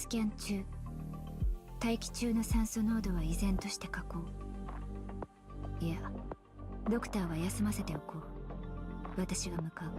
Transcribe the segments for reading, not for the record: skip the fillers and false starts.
スキャン中。大気中の酸素濃度は依然として下降。いや、ドクターは休ませておこう。私が向かう。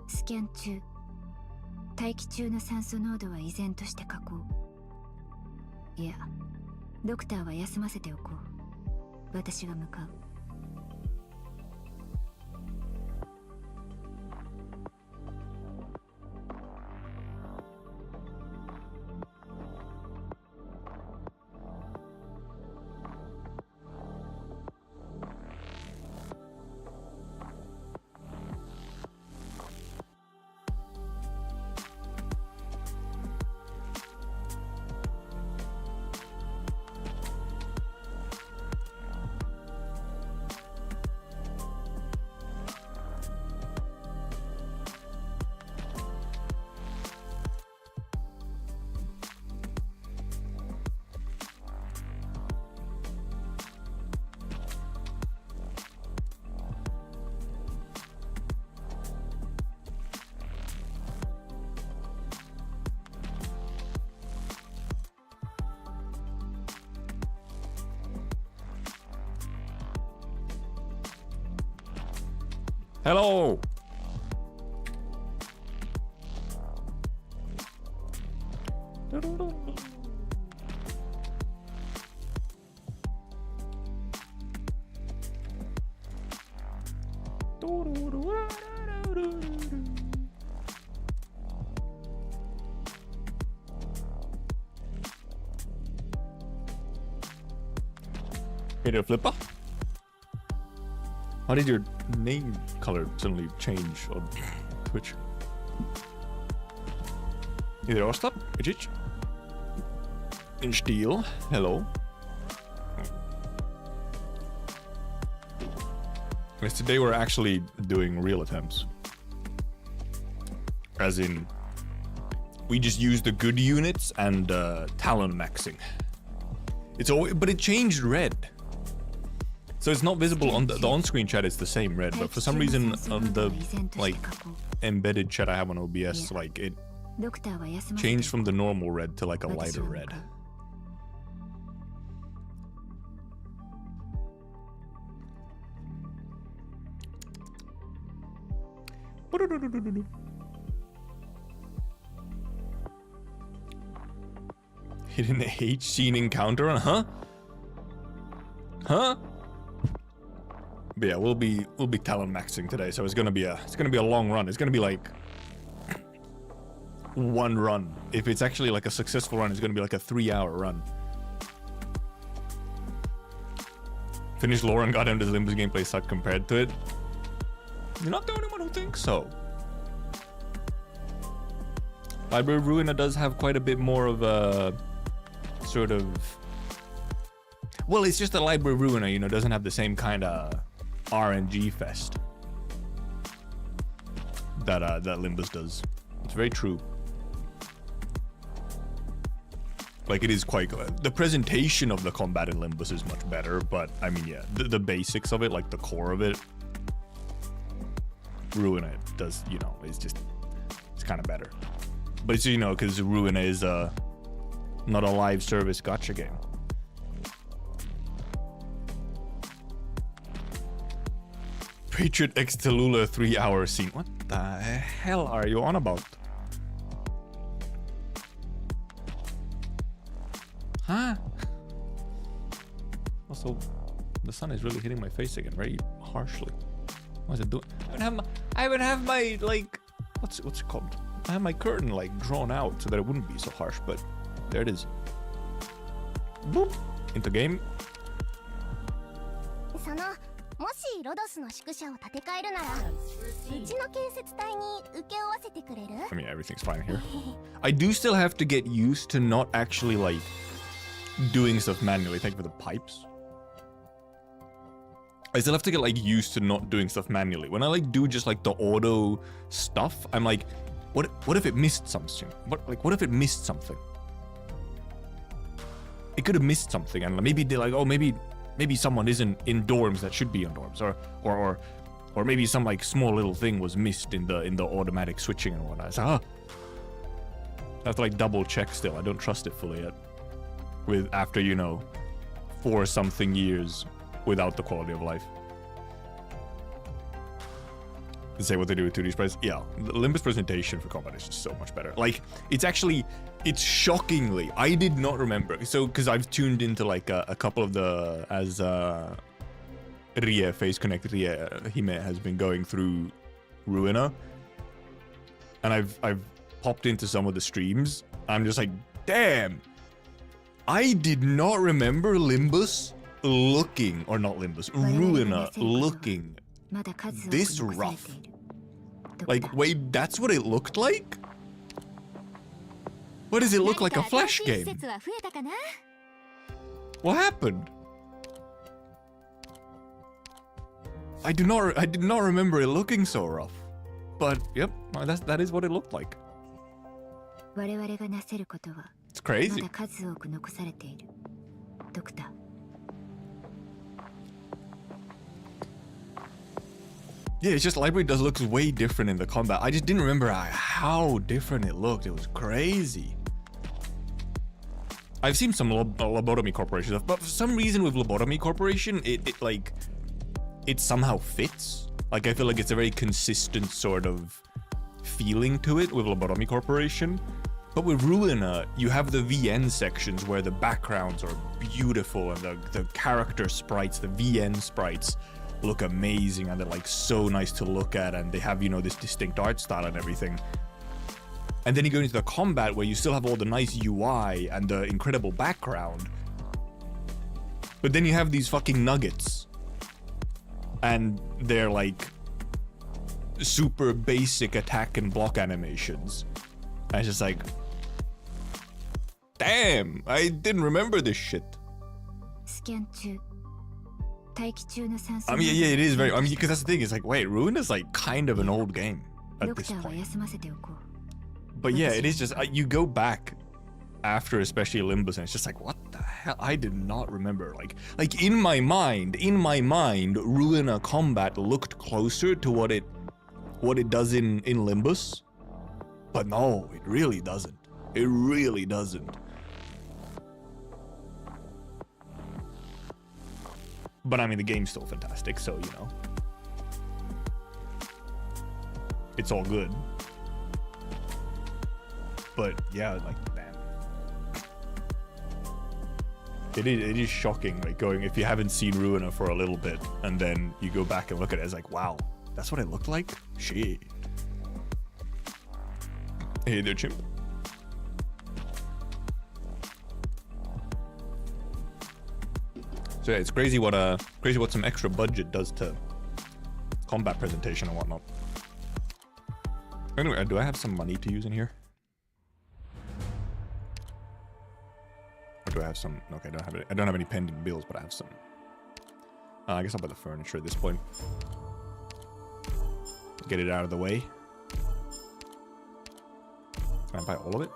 スキャン中。大気中の酸素濃度は依然として下降。いや、ドクターは休ませておこう。私が向かう。Hello! Hey there, Flipper. How did your name color suddenly change on Twitch? Hey there, Ostap, Ichich. In Steel, hello. Yes, today we're actually doing real attempts. As in, we just use the good units and talonmaxxing. It's always, but it changed red. So it's not visible on the on-screen chat. It's the same red, but for some reason on the like embedded chat I have on OBS, like it changed from the normal red to like a lighter red. Hidden H scene encounter, huh? Huh? But yeah, we'll be talonmaxxing today, so it's gonna be a long run. It's gonna be like one run. If it's actually like a successful run, it's going to be like a 3-hour run. Finnish lore and goddamn does Limbus gameplay suck compared to it? You're not the only one who thinks so. Library of Ruina does have quite a bit more of a sort of... Well, it's just that Library of Ruina, you know, doesn't have the same kind of RNG fest that that Limbus does. It's very true. Like, it is quite good. The presentation of the combat in Limbus is much better, but I mean, yeah, the basics of it, like the core of it, Ruina does, you know, it's kind of better. But it's, you know, because Ruina is not a live service gacha game. Patriot X Tallulah 3-hour scene. What the hell are you on about? Huh? Also, the sun is really hitting my face again very harshly. What is it doing? I would have my like, what's it called? I have my curtain like drawn out so that it wouldn't be so harsh, but there it is. Boop. Into game. I mean, everything's fine here. I do still have to get used to not actually like doing stuff manually. Thank you for the pipes. I still have to get like used to not doing stuff manually. When I like do just like the auto stuff, I'm like, what if it missed something? What if it missed something? It could have missed something, and maybe they're like, oh, maybe someone isn't in dorms that should be on dorms, or maybe some like small little thing was missed in the automatic switching and whatnot. So, I have to like double check still. I don't trust it fully yet. After, you know, 4-something years without the quality of life. To say what they do with 2D sprites, yeah, the Limbus presentation for combat is just so much better. Like, it's shockingly, I did not remember. So, because I've tuned into like a couple of the, as Rie, Face Connect Rie, Hime has been going through Ruina, and I've popped into some of the streams. I'm just like, damn, I did not remember Limbus looking, or not Limbus, Ruina looking this rough. Like, wait, that's what it looked like? What does it look like, a Flash game? What happened? I did not remember it looking so rough. But yep, that is what it looked like. It's crazy. Yeah, it's just library does look way different in the combat. I just didn't remember how different it looked. It was crazy. I've seen some Lobotomy Corporation stuff, but for some reason with Lobotomy Corporation, it somehow fits. Like, I feel like it's a very consistent sort of feeling to it with Lobotomy Corporation. But with Ruina, you have the VN sections where the backgrounds are beautiful and the character sprites, the VN sprites, look amazing, and they're like so nice to look at, and they have, you know, this distinct art style and everything. And then you go into the combat where you still have all the nice UI and the incredible background, but then you have these fucking nuggets, and they're like super basic attack and block animations. And it's just like, damn, I didn't remember this shit. I mean, yeah, it is very, I mean, because that's the thing, it's like, wait, Ruin is like kind of an old game at this point. But yeah, it is just, you go back after especially Limbus, and it's just like, what the hell? I did not remember. Like in my mind, Ruina combat looked closer to what it does in Limbus. But no, it really doesn't. It really doesn't. But I mean, the game's still fantastic, so, you know, it's all good. But yeah, like, damn. It is shocking, like, going, if you haven't seen Ruina for a little bit, and then you go back and look at it, it's like, wow, that's what it looked like? Shit. Hey there, chimp. So yeah, it's crazy what some extra budget does to combat presentation and whatnot. Anyway, do I have some money to use in here? Or do I have some? Okay, I don't have any pending bills, but I have some. I guess I'll buy the furniture at this point. Get it out of the way. Can I buy all of it?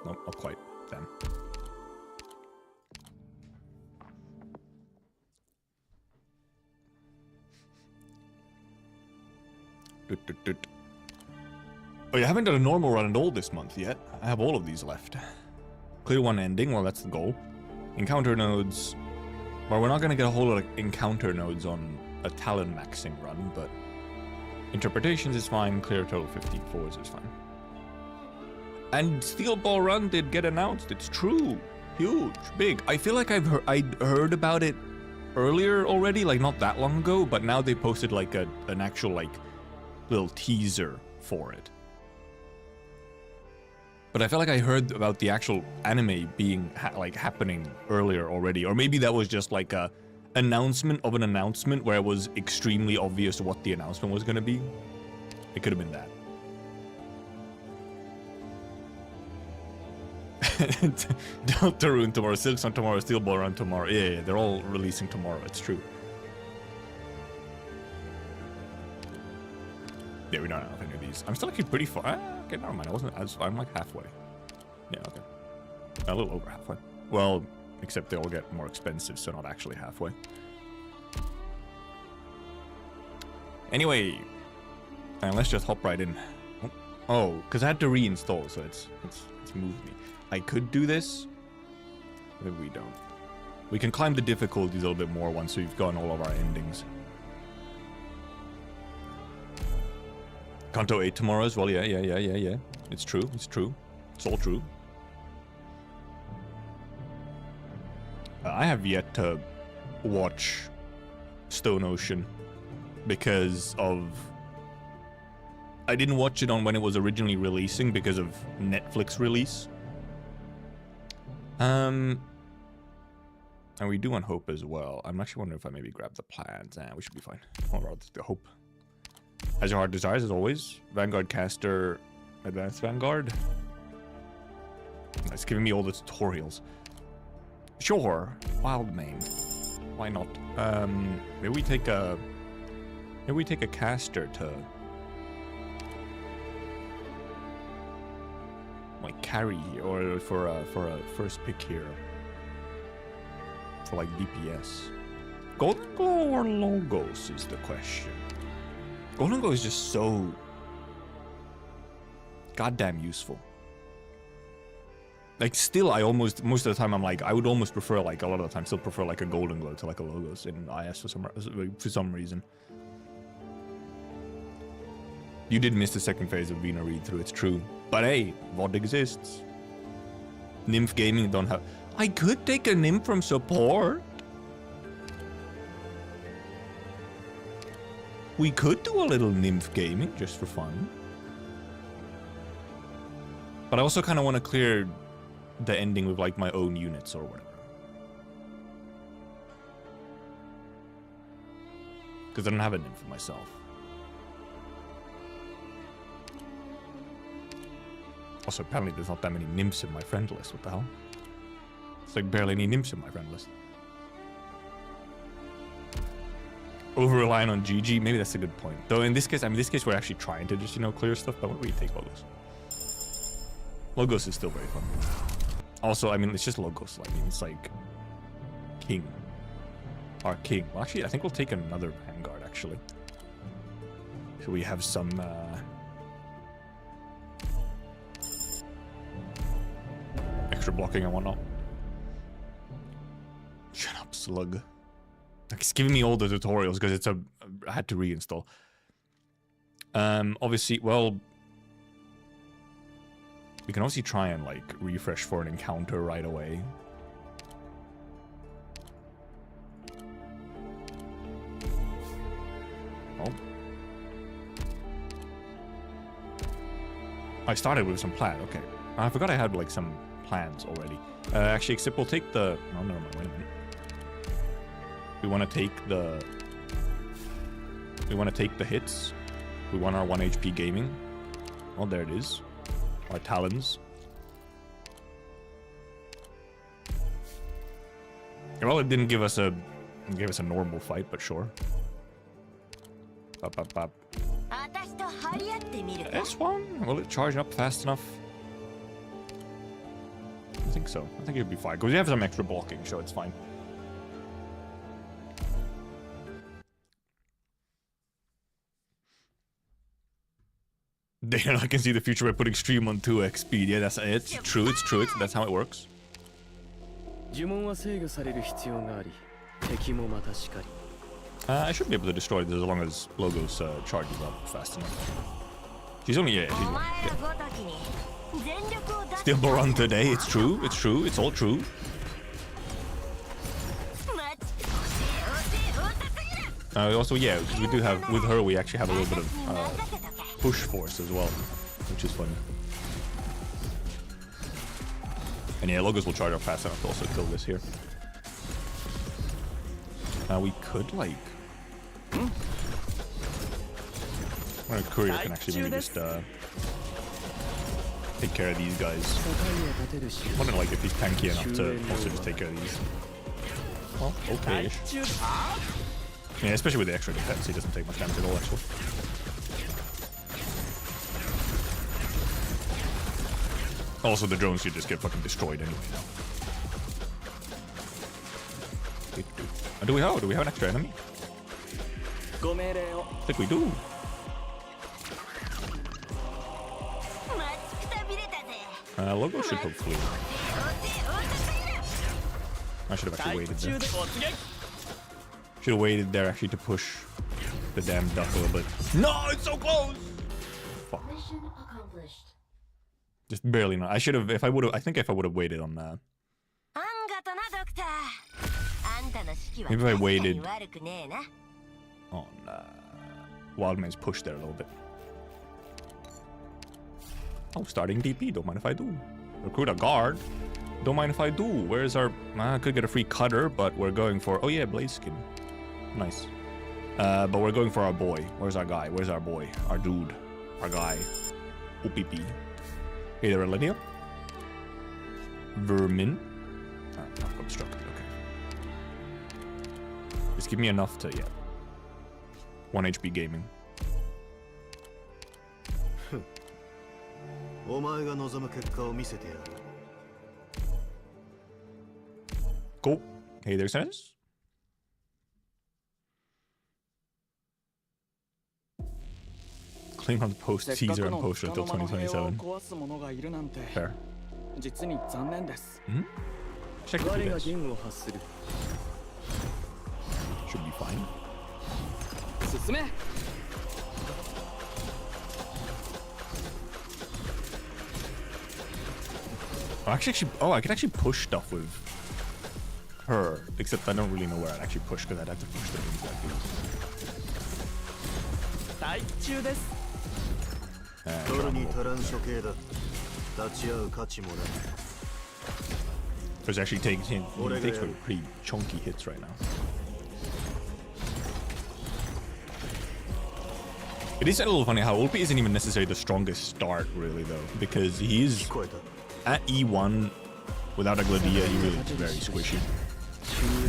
Nope, not quite. Damn. Oh, you haven't done a normal run at all this month yet. I have all of these left. Clear one ending, well, that's the goal. Encounter nodes. Well, we're not going to get a whole lot of encounter nodes on a talonmaxxing run, but interpretations is fine. Clear total 15 forwards is fine. And Steel Ball Run did get announced. It's true. Huge. Big. I feel like I'd heard about it earlier already, like not that long ago, but now they posted like an actual like little teaser for it. But I felt like I heard about the actual anime being happening earlier already, or maybe that was just like a announcement of an announcement where it was extremely obvious what the announcement was going to be. It could have been that. Deltarune tomorrow, Silksong tomorrow, Steel Ball Run tomorrow. Yeah, they're all releasing tomorrow. It's true. Yeah, we don't have any of these. I'm still actually pretty far. Okay, never mind. I'm like halfway. Yeah, okay. A little over halfway. Well, except they all get more expensive, so not actually halfway. Anyway, and let's just hop right in. Oh, because I had to reinstall, so it's moved me. I could do this, but we don't. We can climb the difficulties a little bit more once we've gotten all of our endings. Kanto 8 tomorrow as well. Yeah. It's true. It's all true. I have yet to watch Stone Ocean because of... I didn't watch it on when it was originally releasing because of Netflix release. And we do on Hope as well. I'm actually wondering if I maybe grab the plans. We should be fine. Or rather, the Hope. As your heart desires, as always. Vanguard caster, Advanced Vanguard. It's giving me all the tutorials. Sure, Wild Mane. Why not? Maybe we take a caster to like carry here, or for a first pick here. For like DPS. Golden Glow or Logos is the question. Golden Glow is just so goddamn useful. Like, still, I almost, most of the time, I'm like, I would almost prefer, like, a lot of the time, still prefer, like, a Golden Glow to, like, a Logos in IS for some reason. You did miss the second phase of Vina read-through, it's true. But hey, VOD exists. Nymph Gaming don't have... I could take a Nymph from support. We could do a little Nymph Gaming, just for fun. But I also kind of want to clear the ending with, like, my own units or whatever. Because I don't have a Nymph for myself. Also, apparently there's not that many nymphs in my friend list. What the hell? It's like barely any nymphs in my friend list. Over-relying on GG, maybe that's a good point. Though in this case, I mean, we're actually trying to just, you know, clear stuff, but what do you take Logos? Logos is still very fun. Also, I mean, it's just Logos. I mean, it's like King. Our King. Well, actually, I think we'll take another Vanguard, actually. So we have some, extra blocking and whatnot. Shut up, slug. It's giving me all the tutorials because it's I had to reinstall. Obviously, well, we can obviously try and like refresh for an encounter right away. Oh. I started with some plan. Okay. I forgot I had like some plans already. Actually, except we'll take the... Oh, never mind. Wait a minute. We want to take the... We want to take the hits. We want our 1 HP gaming. Oh, there it is. Our talons. Well, it didn't give us a... It gave us a normal fight, but sure. Up, up, up. S1? Will it charge up fast enough? I think so. I think it'll be fine. Because we have some extra blocking, so it's fine. Damn, I can see the future by putting stream on 2x speed. Yeah, that's it's true. It's true. That's how it works. I should be able to destroy this as long as Logos charges up fast enough. She's only yeah. Still Boron today. It's true. It's true. It's all true. Also, yeah, because we do have with her, we actually have a little bit of push force as well, which is funny. And yeah, Logos will charge up fast enough to also kill this here. We could like. Our courier can actually maybe just take care of these guys. I wonder like if he's tanky enough to also just take care of these. Well, okay-ish. Yeah, especially with the extra defense, he doesn't take much damage at all, actually. Also, the drones should just get fucking destroyed anyway now. Do we have an extra enemy? I think we do. Logo should hopefully. I should have actually waited there. Should have waited there actually to push the damn duck a little bit. No, it's so close. Fuck. Just barely not. I should have. If I would have. I think if I would have waited on that. Maybe if I waited on Wildman's push there a little bit. Oh, starting DP. Don't mind if I do. Recruit a guard. Don't mind if I do. Where's our... I could get a free cutter, but we're going for... Oh yeah, Blaze skin. Nice. But we're going for our boy. Where's our guy? Where's our boy? Our dude. Our guy. OPP. Hey there, Linnea. Vermin. Not constructed. Okay. Just give me enough to... Yeah. 1 HP gaming. Cool. Hey there, Sense. Claim on post teaser and poster until 2027. Fair. Check if it is. Should be fine. Oh, I can actually push stuff with her, except I don't really know where I'd actually push because I'd have to push the things Because actually he takes pretty chunky hits right now. It is a little funny how Ulpi isn't even necessarily the strongest start, really, though, because he is at E1 without a Gladia. He really is very squishy.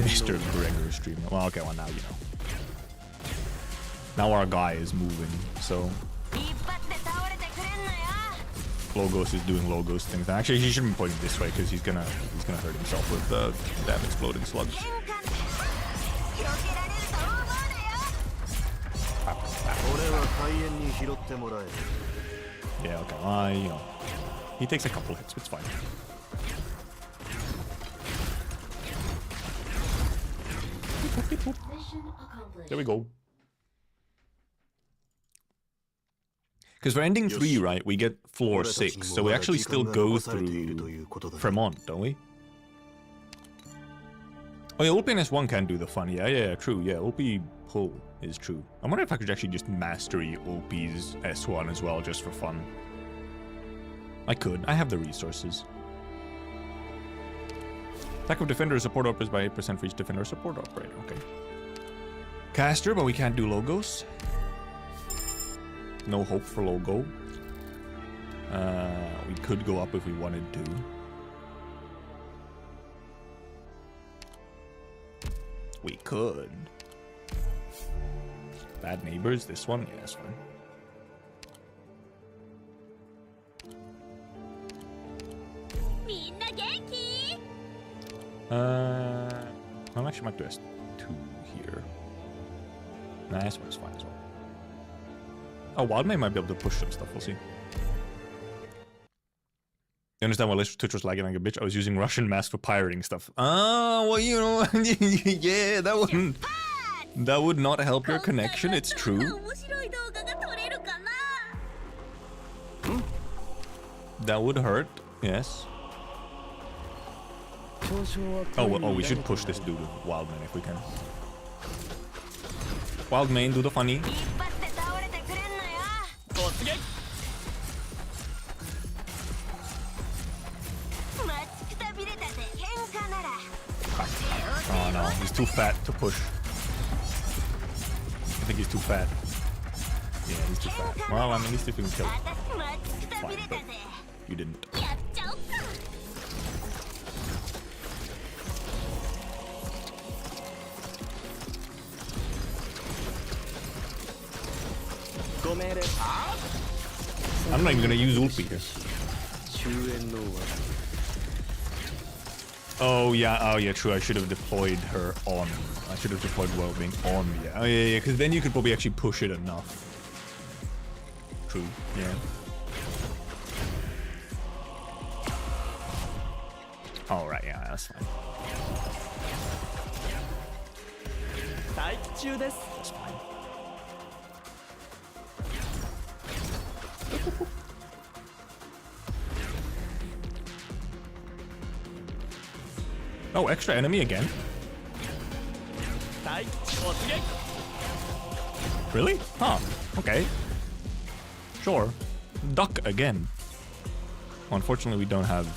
Mr. Gregor streaming. Well, okay, well now you know. Now our guy is moving, so Logos is doing Logos things. Actually, he shouldn't be pointing this way because he's gonna hurt himself with the damn exploding slugs. Yeah, okay. You know, he takes a couple hits, it's fine. There we go. Because for ending 3, right, we get floor 6, so we actually still go through Fremont, don't we? Oh yeah, Ulpi and S1 can do the fun. Yeah, true. Yeah, Ulpi pull is true. I wonder if I could actually just mastery Ulpi's S1 as well, just for fun. I could. I have the resources. Attack of Defender support operators by 8% for each Defender support operator. Okay. Caster, but we can't do logos. No hope for logo. We could go up if we wanted to. We could. Bad neighbors, this one? Yeah, that's fine. I'm actually might do S2 here. Nah, this one's fine as well. Oh, Wildmate might be able to push some stuff, we'll see. You understand why Twitch was lagging like a bitch? I was using Russian mask for pirating stuff. Oh, well, you know, yeah, that would not help your connection, it's true. That would hurt, yes. Oh, well, oh, we should push this dude with Wildman if we can. Wildman, do the funny. Oh no, he's too fat to push. I think he's too fat. Yeah, he's too fat. Well, I mean, at least if we can kill him. Fine, but you didn't. I'm not even gonna use Ulpi here. Oh yeah, true. I should have deployed her on. I should have deployed Wellbeing on. Yeah, oh yeah, because then you could probably actually push it enough. True. Yeah. All right. Yeah, that's fine. That's fine. Oh, extra enemy again? Really? Huh. Okay. Sure. Duck again. Well, unfortunately, we don't have...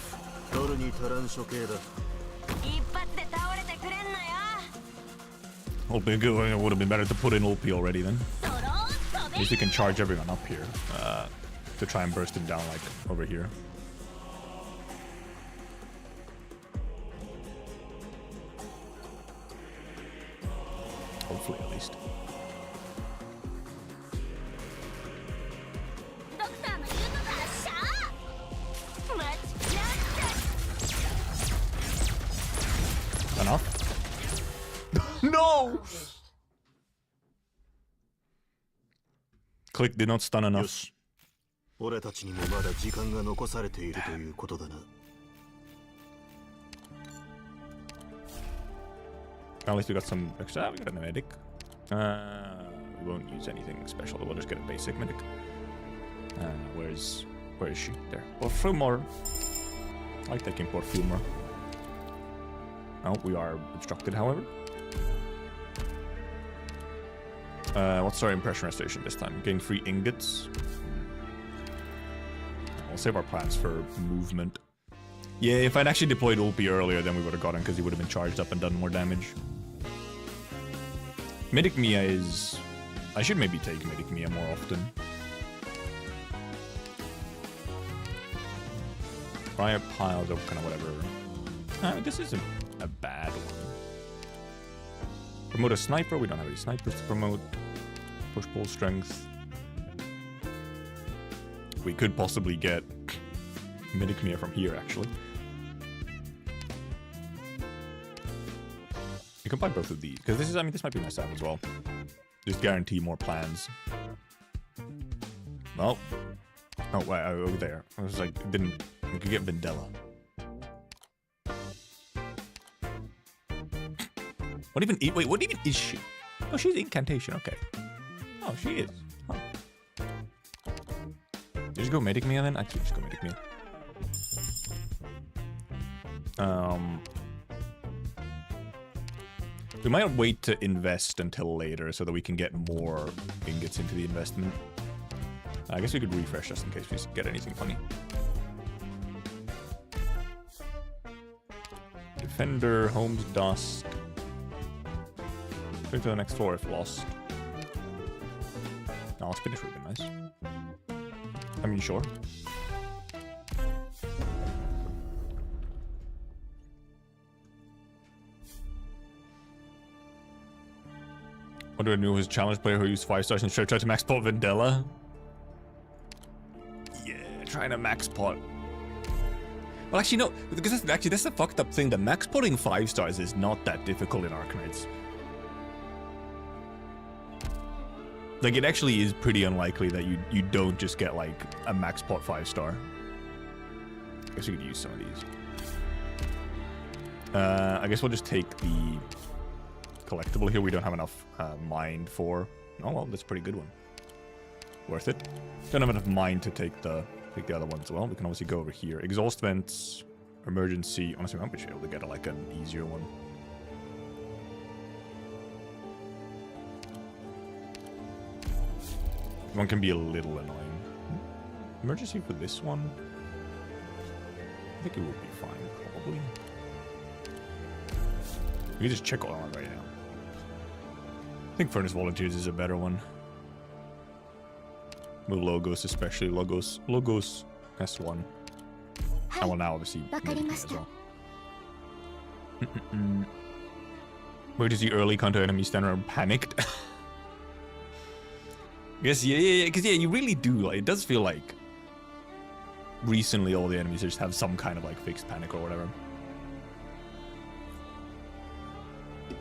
Ulpi, it would have been better to put in Ulpi already then. At least we can charge everyone up here. To try and burst him down like over here. Hopefully, at least. Enough? No! Click did not stun enough. At least we got some extra. We got a medic. We won't use anything special. We'll just get a basic medic. Where is she? There. Perfumer. I like taking Perfumer. Oh, we are obstructed, however. What's our impression restoration this time? Getting 3 ingots. We'll save our plans for movement. Yeah, if I'd actually deployed Ulpi earlier, then we would have got him because he would have been charged up and done more damage. Medic Mia is... I should maybe take Medic Mia more often. Riot piles of kind of whatever. This isn't a bad one. Promote a sniper. We don't have any snipers to promote. Push pull strength. We could possibly get Medic Mia from here, actually. You can buy both of these, because this is, I mean, this might be nice to have as well. Just guarantee more plans. Well. Oh, wait, over there. I was like, didn't, we could get Vendella. What even, wait, what even is she? Oh, she's incantation, okay. Oh, she is. Huh. Just go Medic Mia then? Actually, just go Medic Mia. We might wait to invest until later so that we can get more ingots into the investment. I guess we could refresh just in case we get anything funny. Defender, Home's Dust. Straight to the next floor if lost. No, Spinach would be nice. I mean, sure. What do I do with challenge player who used 5 stars and tried to max pot Vendella? Yeah, trying to max pot. Well, actually, no, because that's the fucked up thing. The max potting 5 stars is not that difficult in Arknights. Like, it actually is pretty unlikely that you don't just get, like, a max pot 5 star. I guess we could use some of these. I guess we'll just take the collectible here. We don't have enough mind for... Oh, well, that's a pretty good one. Worth it. Don't have enough mind to take the other ones as well. We can obviously go over here. Exhaust vents, emergency. Honestly, I might be able to get, like, an easier one. One can be a little annoying. Emergency for this one? I think it would be fine, probably. We can just check all on right now. I think Furnace Volunteers is a better one. With Logos especially. Logos S1. I will now obviously medicate as well. Where does the early counter enemy stand around panicked? Yes, yeah, because you really do. Like, it does feel like recently all the enemies just have some kind of like fixed panic or whatever. I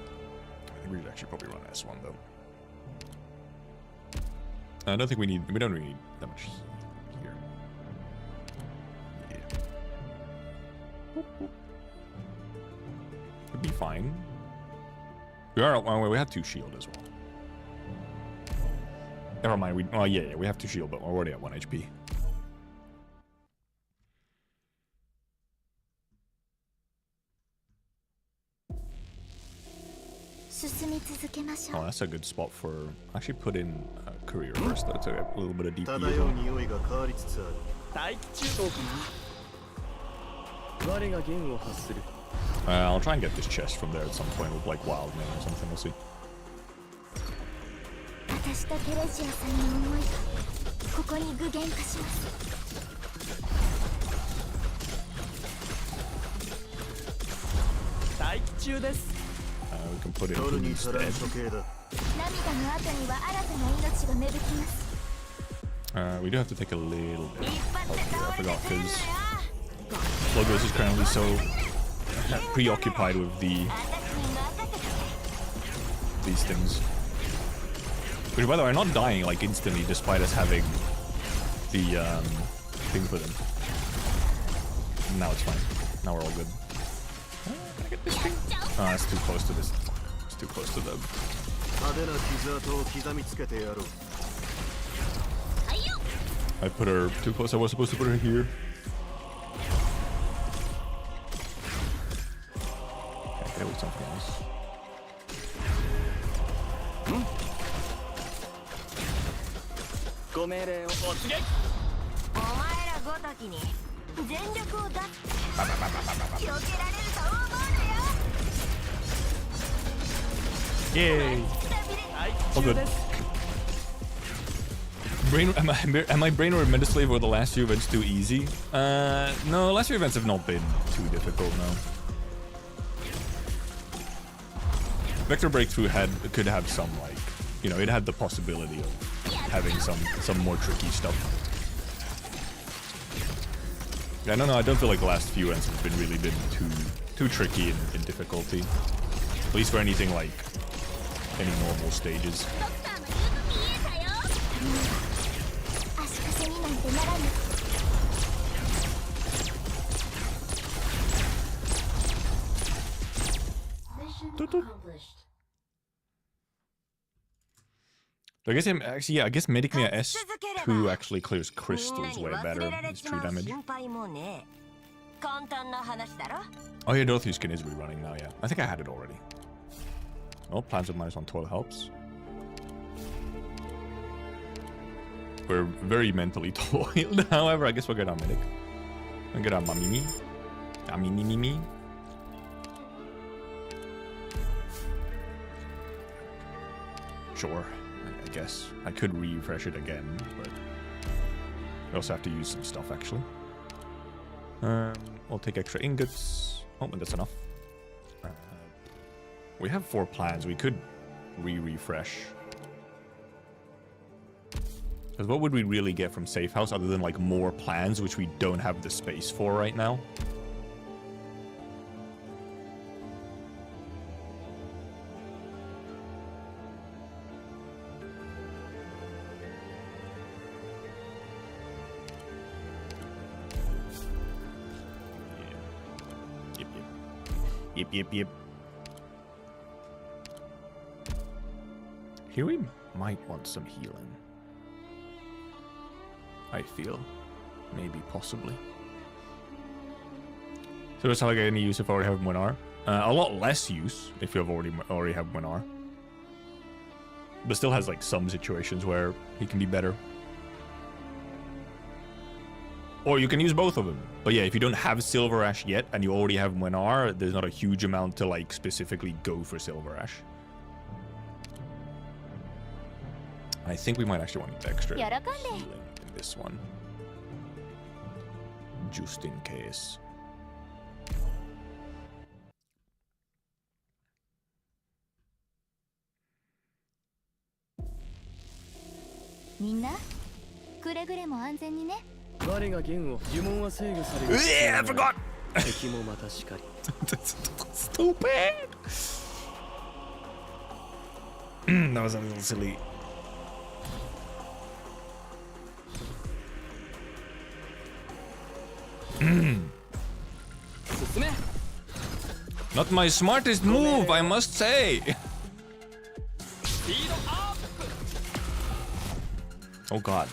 think we should actually probably run S1 though. I don't think we don't really need that much here. Yeah. Could be fine. We have 2 shield as well. Never mind, oh yeah, we have 2 shield, but we're already at 1 HP. Oh, that's a good spot for... Actually put in Courier first, though, to get a little bit of DP. I'll try and get this chest from there at some point with, like, Wild Man or something, we'll see. We can put it in instead. We do have to take a little bit of here. I forgot because Logos is currently so preoccupied with these things. Which, by the way, are not dying like instantly, despite us having the thing for them. Now it's fine. Now we're all good. Can I get this thing? Oh, it's too close to this. It's too close to the... I put her too close. I was supposed to put her here. Okay, get with something else. Yay! All good. Am I brain or Meta Slave or the last few events too easy? No, last few events have not been too difficult, no. Vector Breakthrough could have some, like, you know, it had the possibility of having some more tricky stuff. Yeah, no, I don't feel like the last few events have really been too tricky in difficulty. At least for anything like any normal stages. I guess actually, yeah, I guess Medicmia S2 actually clears crystals way better. It's true damage. Oh yeah, Dorothy's skin is rerunning now, yeah. I think I had it already. Oh, plans with -1 toil helps. We're very mentally toiled, however, I guess we'll get our medic. We'll get our Mamimi. Amini-mimi. Sure, I guess. I could refresh it again, but we also have to use some stuff, actually. We'll take extra ingots. Oh, but that's enough. We have 4 plans. We could refresh. Because what would we really get from Safe House other than, like, more plans, which we don't have the space for right now? Yep. Here we might want some healing. I feel. Maybe, possibly. So does Salah get any use if I already have Mwinar? A lot less use if you have already have Mwinar. But still has like some situations where he can be better. Or you can use both of them. But yeah, if you don't have Silver Ash yet and you already have Mwinar, there's not a huge amount to like specifically go for Silver Ash. I think we might actually want extra healing in this one. Just in case. Yeah, I forgot! That's stupid! That was a little silly. Not my smartest move, I must say. Oh god.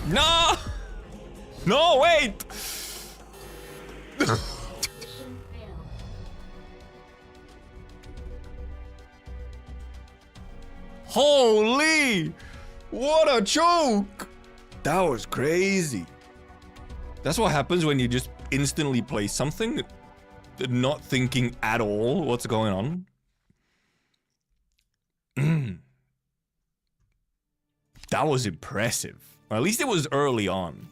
No! No, wait! Holy! What a joke! That was crazy. That's what happens when you just instantly play something, not thinking at all what's going on. That was impressive. Or at least it was early on.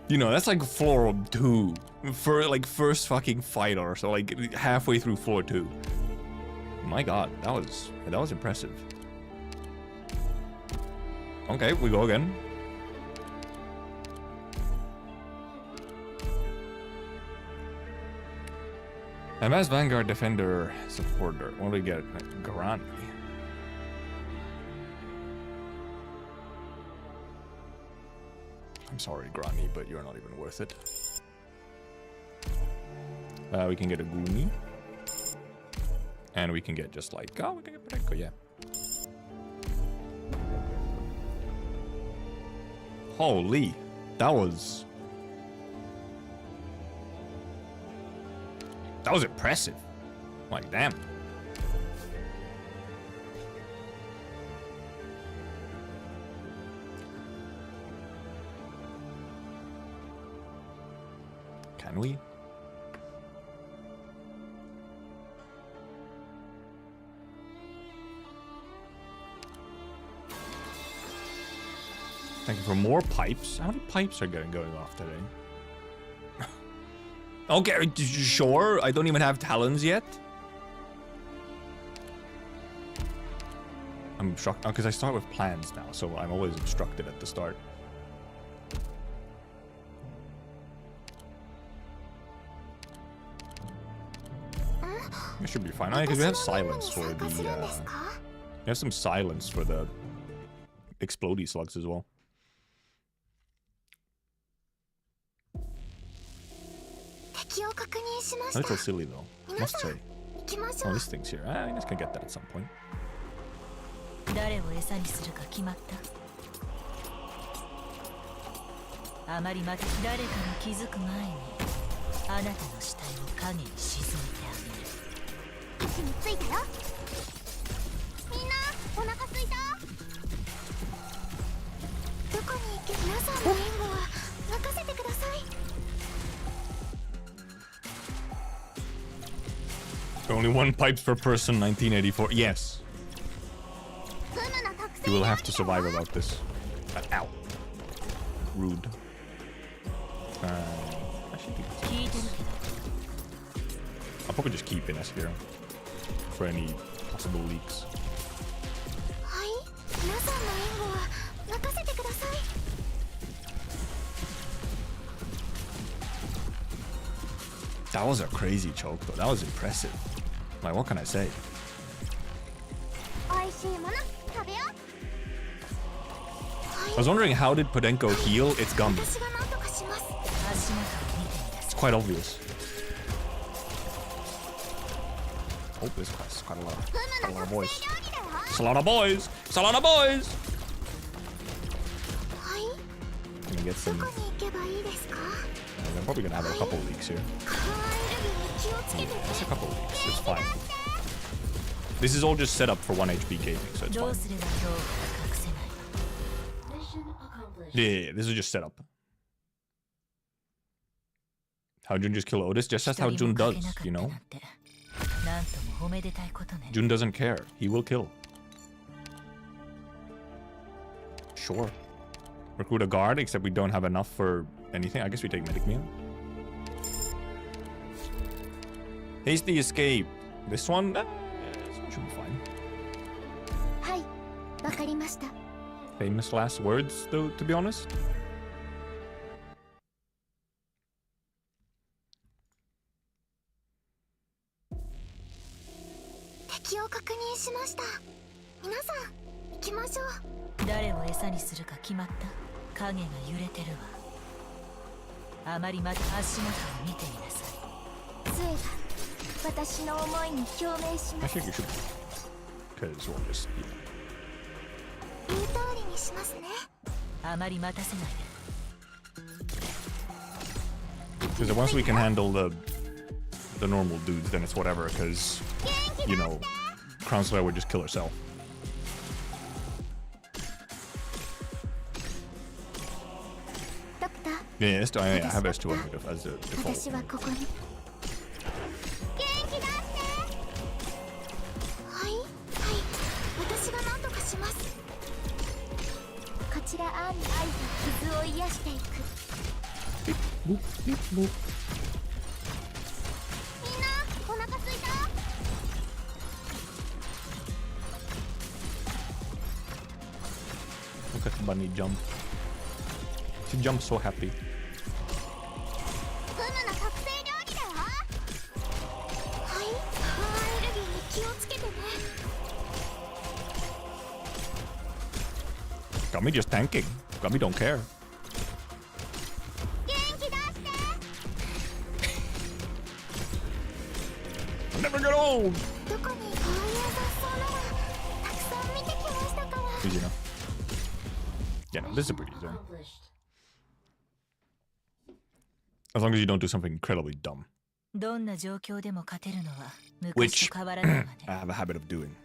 You know, that's like floor 2. For like first fucking fight or so, like halfway through floor 2. My god, that was impressive. Okay, we go again. Advanced Vanguard Defender Supporter. What do we get? Garani. I'm sorry, Grani, but you're not even worth it. We can get a Gumi. And we can get just like, oh, we can get Preko, yeah. Holy, that was impressive. Like, damn. Can we? Thank you for more pipes. How many pipes are going off today? Okay, sure. I don't even have talons yet. I'm shocked because I start with plans now, so I'm always obstructed at the start. It should be fine. Because we have silence for the. We have some silence for the explodey slugs as well. A little silly though, must say. Oh, this thing's here. I just can get that at some point. Only one pipes per person, 1984. Yes. You will have to survive about this. Ow. Rude. I should keep this. I'll probably just keep in S here for any possible leaks. That was a crazy choke though. That was impressive. Like, what can I say? I was wondering, how did Podenko heal its gum? It's quite obvious. Oh, this class is quite a lot of boys. It's a lot of boys! It's a lot of boys! Can we get some... I'm probably gonna have a couple leaks here. That's a couple leaks, it's fine. This is all just set up for 1 HP gaming, so it's fine. Yeah, this is just set up. How Jun just kill Otis? Just that's how Jun does, you know? Jun doesn't care. He will kill. Sure. Recruit a guard, except we don't have enough for anything. I guess we take medic meal. Hasty escape. This one? This one should be fine. Famous last words, though, to be honest. I think you should, because we'll just, because once we can handle the normal dudes, then it's whatever, because, you know, Crown Slayer would just kill herself. Yeah, S2, I have S2 on me as a default. Boop, beep, boop. Look at Bunny jump. She jumps so happy. Gummy just tanking. Gummy don't care. I'll never get old. Easy enough. Yeah, no, this is a pretty easy. As long as you don't do something incredibly dumb. Which I have a habit of doing.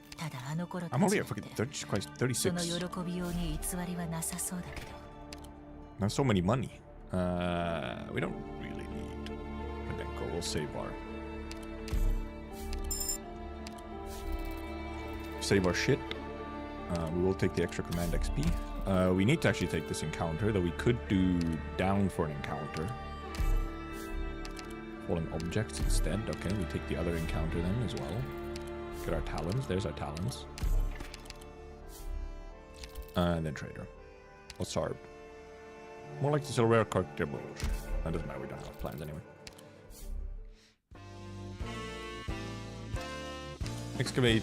I'm only at fucking 36. Not so many money. We don't really need Podenko. We'll save our shit. We will take the extra command XP. We need to actually take this encounter, though we could do down for an encounter. Falling objects instead. Okay, we take the other encounter then as well. Get our talons. There's our talons. And then trader. What's our... More like the silver card. That doesn't matter. We don't have plans anyway. Excavate.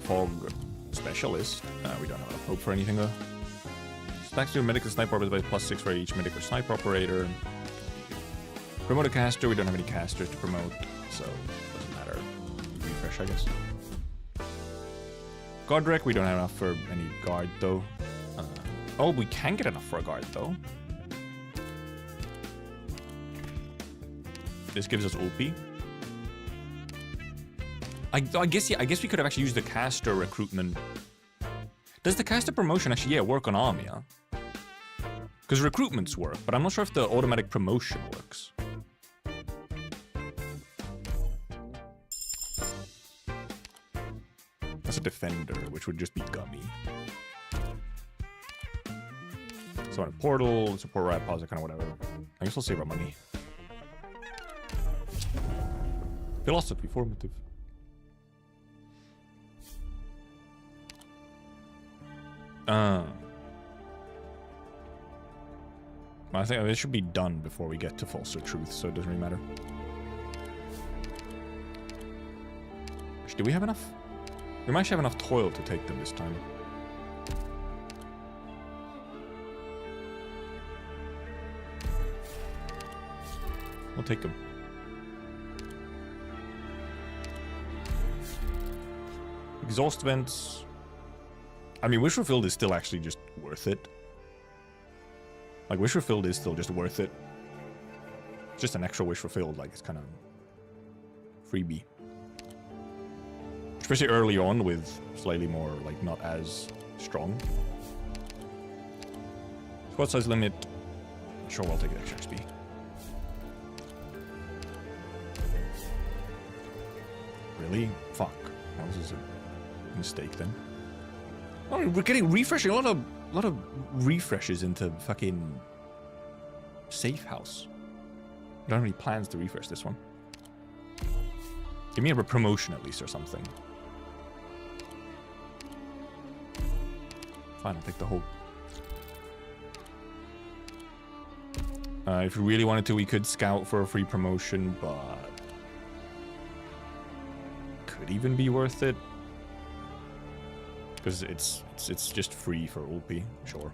Fog specialist. We don't have enough hope for anything though. Stacks to medic and sniper operators by +6 for each medic or sniper operator. Promote a caster. We don't have any casters to promote, so it doesn't matter. Refresh, I guess. Godrek, we don't have enough for any guard though. Oh, we can get enough for a guard though. This gives us Ulpi. I guess, yeah, I guess we could have actually used the caster recruitment. Does the caster promotion actually, yeah, work on army, huh? Because recruitments work, but I'm not sure if the automatic promotion works. That's a defender, which would just be gummy. So in a portal, support riot pause, kind of whatever. I guess we'll save our money. Philosophy, formative. I think this should be done before we get to false or truth, so it doesn't really matter. Do we have enough? We might actually have enough toil to take them this time. We'll take them. Exhaust vents. I mean, wish fulfilled is still actually just worth it. Like, wish fulfilled is still just worth it. Just an extra wish fulfilled, like, it's kind of freebie. Especially early on with slightly more, like, not as strong. Squad size limit. Sure, I'll take the extra XP. Really? Fuck. Well, this is a mistake then. Oh, we're getting refreshing. A lot of refreshes into fucking safe house. I don't have any plans to refresh this one. Give me a promotion at least or something. Fine, I'll take the hope. If we really wanted to, we could scout for a free promotion, but could even be worth it. Because it's just free for Ulpi, sure.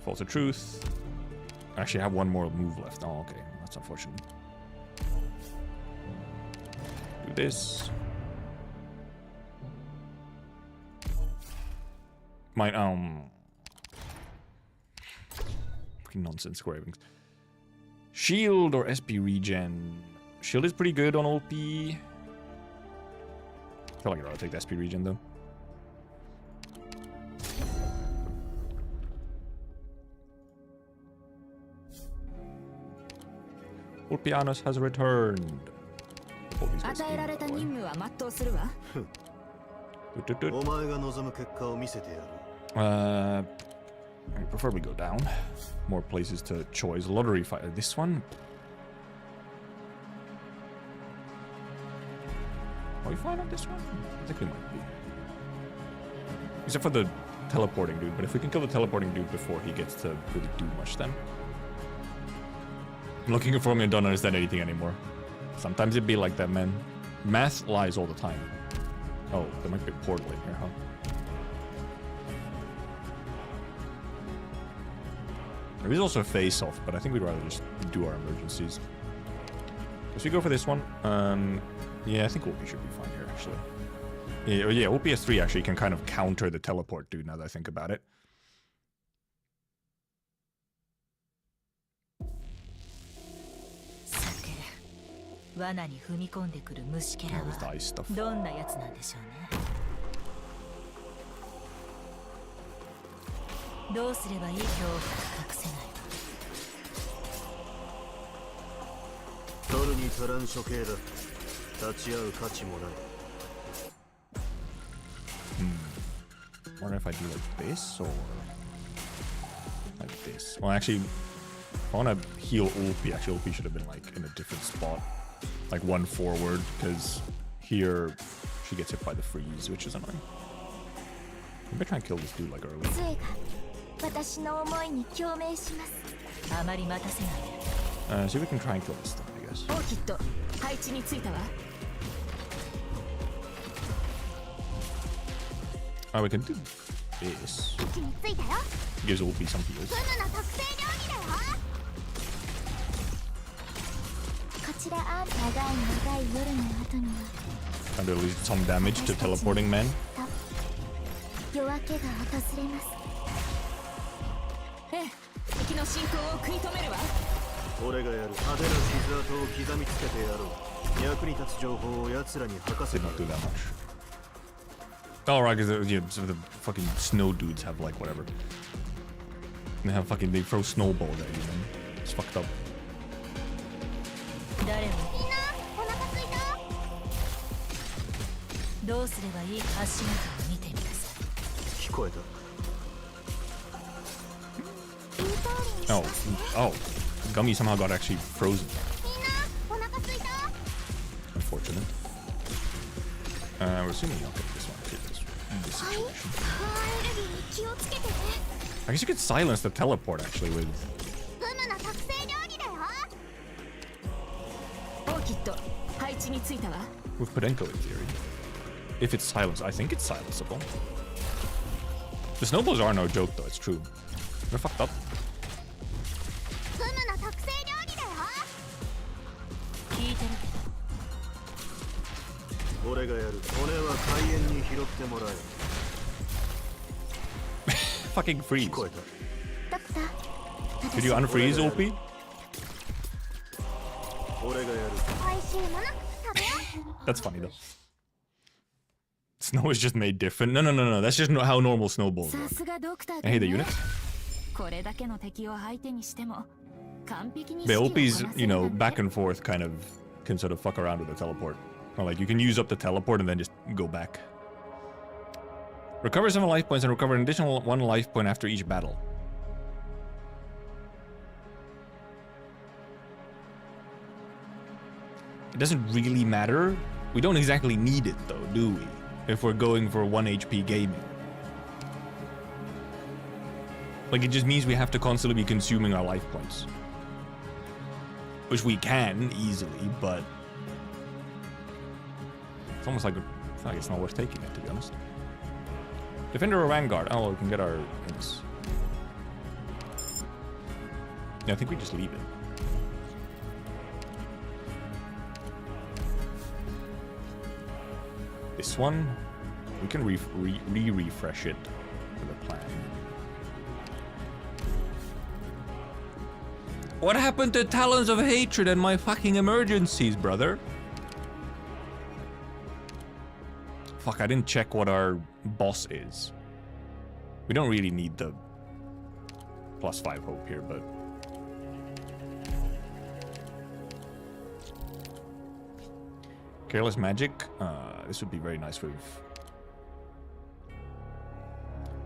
False of truth. I actually have one more move left. Oh, okay. That's unfortunate. Do this. Might fucking nonsense engravings. Shield or SP regen. Shield is pretty good on OP. I feel like I'd rather take the SP regen though. Ulpianus has returned. I prefer we go down. More places to choice. Lottery fight. This one? Are we fine on this one? I think we might be. Except for the teleporting dude, but if we can kill the teleporting dude before he gets to really do much then. I'm looking for me and don't understand anything anymore. Sometimes it'd be like that, man. Math lies all the time. Oh, there might be a portal in here, huh? There is also a face-off, but I think we'd rather just do our emergencies. So we go for this one. Yeah, I think OP should be fine here, actually. Yeah, OPS3 actually can kind of counter the teleport dude now that I think about it. That was the ice stuff. Wonder if I do like this or like this. Well, actually, if I want to heal Ulpi, actually Ulpi should have been like in a different spot, like one forward, because here she gets hit by the freeze, which is annoying. Maybe try and kill this dude like early. See if we can try and kill this thing, I guess. Oh, we can do this. Gives Ulpi some heals. And at least some damage to teleporting men. Did not do that much. Oh, right, because yeah, so the fucking snow dudes have like whatever. They have fucking, they throw snowballs at you, man. It's fucked up. どうすればいい足元を見てみなさい。聞こえた。Oh, oh, Gummy somehow got actually frozen. Unfortunate. We're assuming you'll get this one too. This situation. I guess you could silence the teleport actually with. With Podenko in theory. If it's silenced, I think it's silenceable. The snowballs are no joke though, it's true. They're fucked up. Fucking freeze. Did you unfreeze, OP? That's funny though. Snow is just made different. No. That's just how normal snowballs work. I hate the units. The OP's, you know, back and forth kind of can sort of fuck around with the teleport. Or like you can use up the teleport and then just go back. Recover 7 life points and recover an additional 1 life point after each battle. It doesn't really matter. We don't exactly need it though, do we? If we're going for 1 HP gaming. Like, it just means we have to constantly be consuming our life points. Which we can, easily, but... It's almost like, I feel like it's not worth taking it, to be honest. Defender or Vanguard? Oh, we can get our hints. Yeah, I think we just leave it. This one, we can refresh it with a plan. What happened to Talons of Hatred and my fucking emergencies, brother? Fuck, I didn't check what our boss is. We don't really need the +5 hope here, but... Careless Magic? This would be very nice with...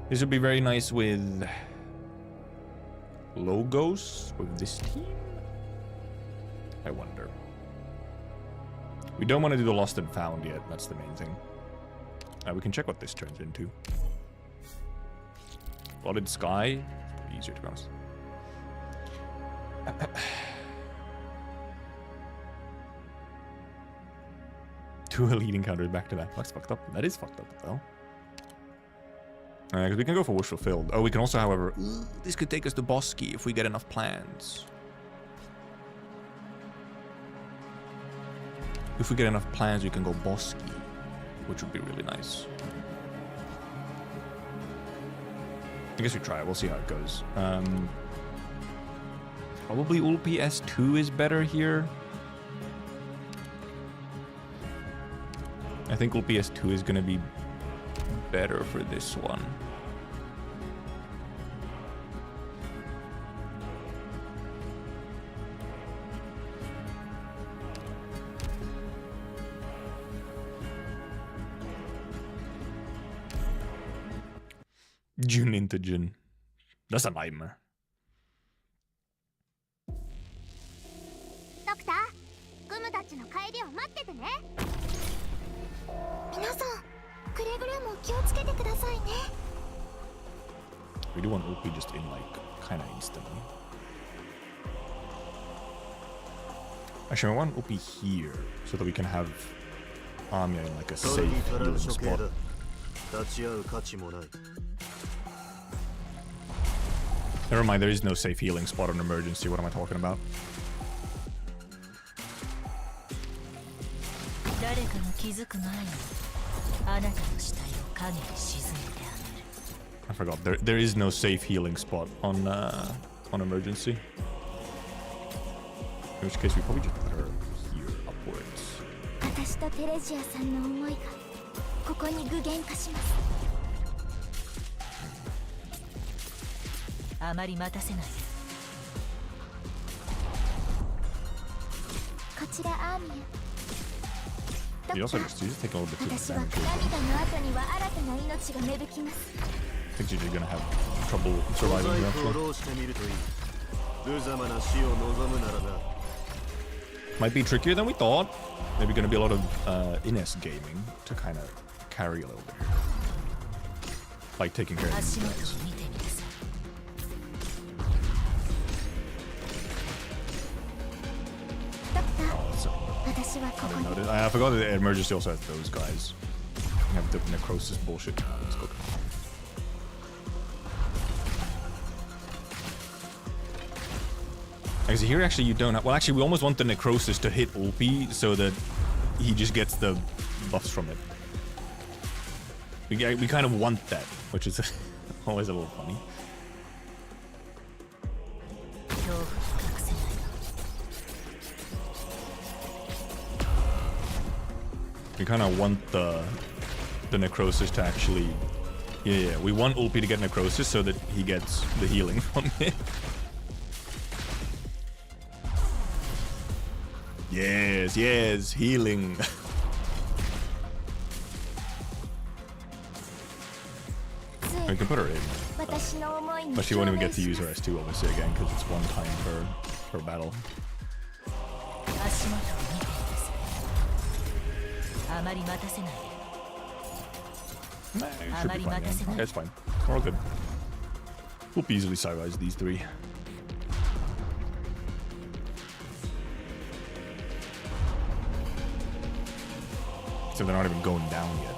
This would be very nice with... Logos? With this team? I wonder. We don't want to do the Lost and Found yet, that's the main thing. We can check what this turns into. Flooded Sky? Easier to be honest. Two elite encounters back to back. That's fucked up. That is fucked up, though. Because we can go for Wish Fulfilled. Oh, we can also, however... this could take us to Bosky if we get enough plans. If we get enough plans, we can go Bosky. Which would be really nice. I guess we try it. We'll see how it goes. Probably Ulpi S2 is better here. I think Ulpi S2 is going to be better for this one. June into June. That's a nightmare. We do want OP just in, like, kind of instantly. Actually, I want OP here so that we can have Anya in, like, a safe healing spot. Never mind, there is no safe healing spot on emergency. What am I talking about? I forgot. There is no safe healing spot on emergency. In which case, we probably just put her here upwards. とテレジアさんの思いがここに具現化します。あまり待たせない。こちらアーミン。 You also just take a little bit too much 私は damage. 涙の後には新たな命が芽吹きます。 I think you're gonna have trouble surviving here actually. Might be trickier than we thought. Maybe gonna be a lot of IS gaming to kind of carry a little bit. Like taking care of these 足元を guys. 見てみなさい。ドクター、 Oh, that's 私はここに。 noted. I forgot that the emergency also has those guys. You have the necrosis bullshit. Let's go. Because here actually you don't have, well actually we almost want the necrosis to hit Ulpi so that he just gets the buffs from it. We kind of want that, which is always a little funny. 恐怖に隠せないが。 We kind of want the necrosis to actually, yeah, we want Ulpi to get necrosis so that he gets the healing from it. Yes, yes, healing. We can put her in. 私の思いに But she won't even get to 共鳴 use し her ます。 S2 obviously again because it's one time per battle. 足元を見てみなさい。あまり待たせないで。 Nah, it should be fine. Man. Okay, it's fine. We're all good. We'll easily side-rise these three. So they're not even going down yet.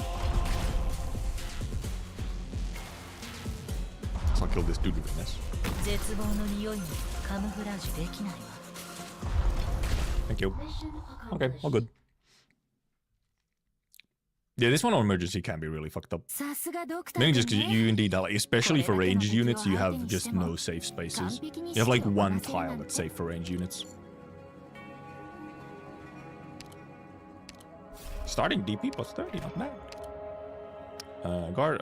So I'll kill this dude with this. 絶望の匂いにカムフラージュできないわ。 Thank you. Okay, all good. Yeah, this one on emergency can be really fucked up. さすがドクター Mainly 君 just because ね。 you indeed, like, especially for range units, you have just no safe spaces. You have like one tile that's safe for range units. Starting DP plus 30, not bad. Guard,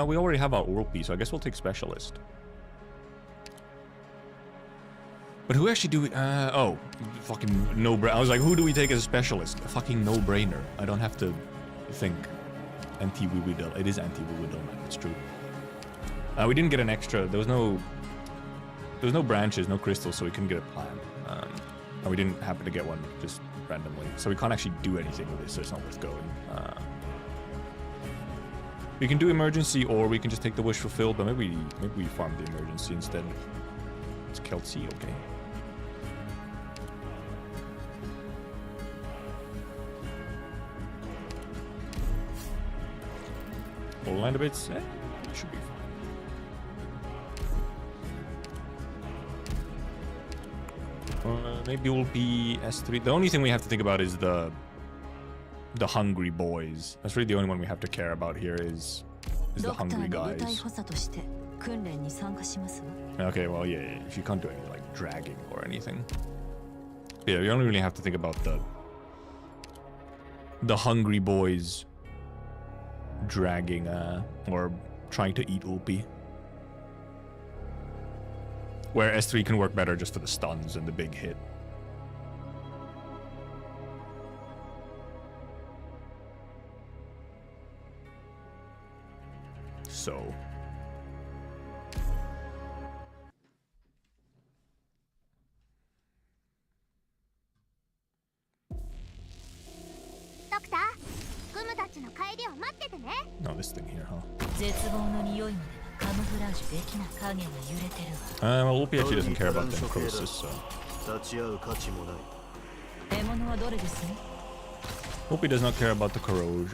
we already have our Orp, so I guess we'll take Specialist. But who actually do we, oh, fucking no-brainer. I was like, who do we take as a Specialist? A fucking no-brainer. I don't have to think. Anti-Wiwidel. It is anti-Wiwidel, man. It's true. We didn't get an extra. There was no branches, no crystals, so we couldn't get a plan. And we didn't happen to get one just randomly. So we can't actually do anything with this, so it's not worth going. We can do emergency, or we can just take the wish fulfilled, but maybe we farm the emergency instead. It's Keltsy, okay. Full land of bits, should be fine. Maybe we'll be S3. The only thing we have to think about is the hungry boys. That's really the only one we have to care about here is the ドクタ hungry ーの部隊 guys. 補佐として訓練に参加しますわ。 Okay, well, yeah, if you can't do anything like dragging or anything. Yeah, you only really have to think about the hungry boys dragging or trying to eat Ulpi. Where S3 can work better just for the stuns and the big hit. So. ドクター、グムたちの帰りを待っててね。 No, this thing here, huh? 絶望の匂いまではカムフラージュできない。影が揺れてるわ。 Well, Ulpi actually doesn't care about the necrosis, so. 立ち会う価値もない。獲物はどれですね。 Ulpi does not care about the corrosion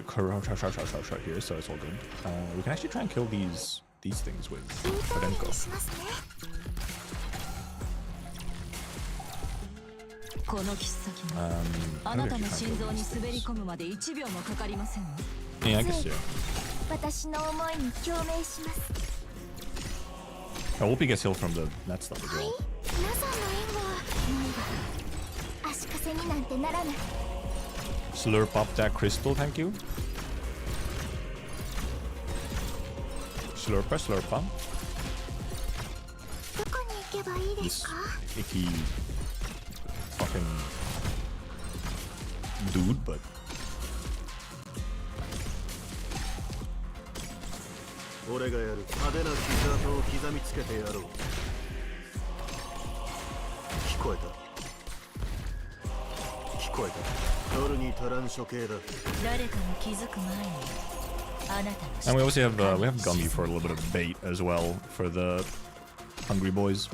here, so it's all good. We can actually try and kill these things with インターネ Podenko. にしますね。この切っ先も I あ think な we た should の try and 心 kill 臓に these 滑り things. 込むまで1秒もかかりませんわ。 Yeah, I guess, yeah. 私の思いに共鳴します。 Ulpi gets healed from that stuff as はい、 well. 皆さんの援護はないわ。足かせになんてならない。Slurp up that crystal, thank you. Slurpa, slurpa. どこに行けばいいです This か？ icky fucking dude, but 俺がやる派手な傷跡を刻みつけてやろう。聞こえた聞こえた。夜に足らん処刑だ。誰かに気づく前にあなたの and we also have gummy for a little bit of bait as well for the hungry boys.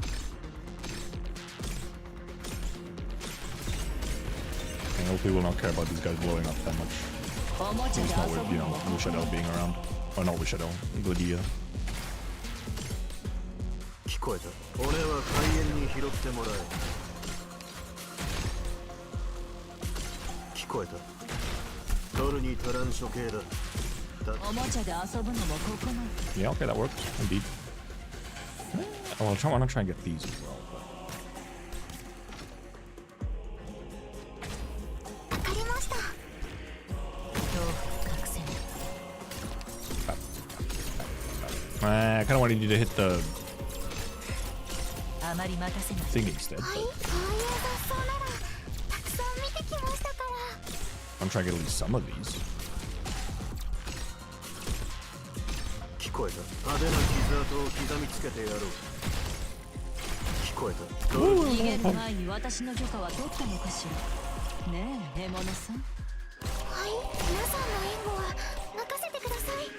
And hopefully we'll not care about these guys blowing up that much. おもちゃ At で least not 遊 with, ぶ you の know, も Lushadel being around. Or not Lushadel, Glydia. 聞こえた。俺は海縁に拾ってもらえ。聞こえた。夜に足らん処刑だ。おもちゃで遊ぶのもここの Yeah, okay, that works. Indeed. Oh, I want to try and get these as well. わかりました。恐怖隠せない I kind of wanted you to hit the あまり待たせない thing instead. はい、 But こういう雑草ならたくさん見てきましたから。 I'm trying to get at least some of these. 聞こえた。派手な傷跡を刻みつけてやろう。聞こえた。逃げる前に私の許可は取ったのかしらねえ獲物さんはい、皆さんの援護は任せてください。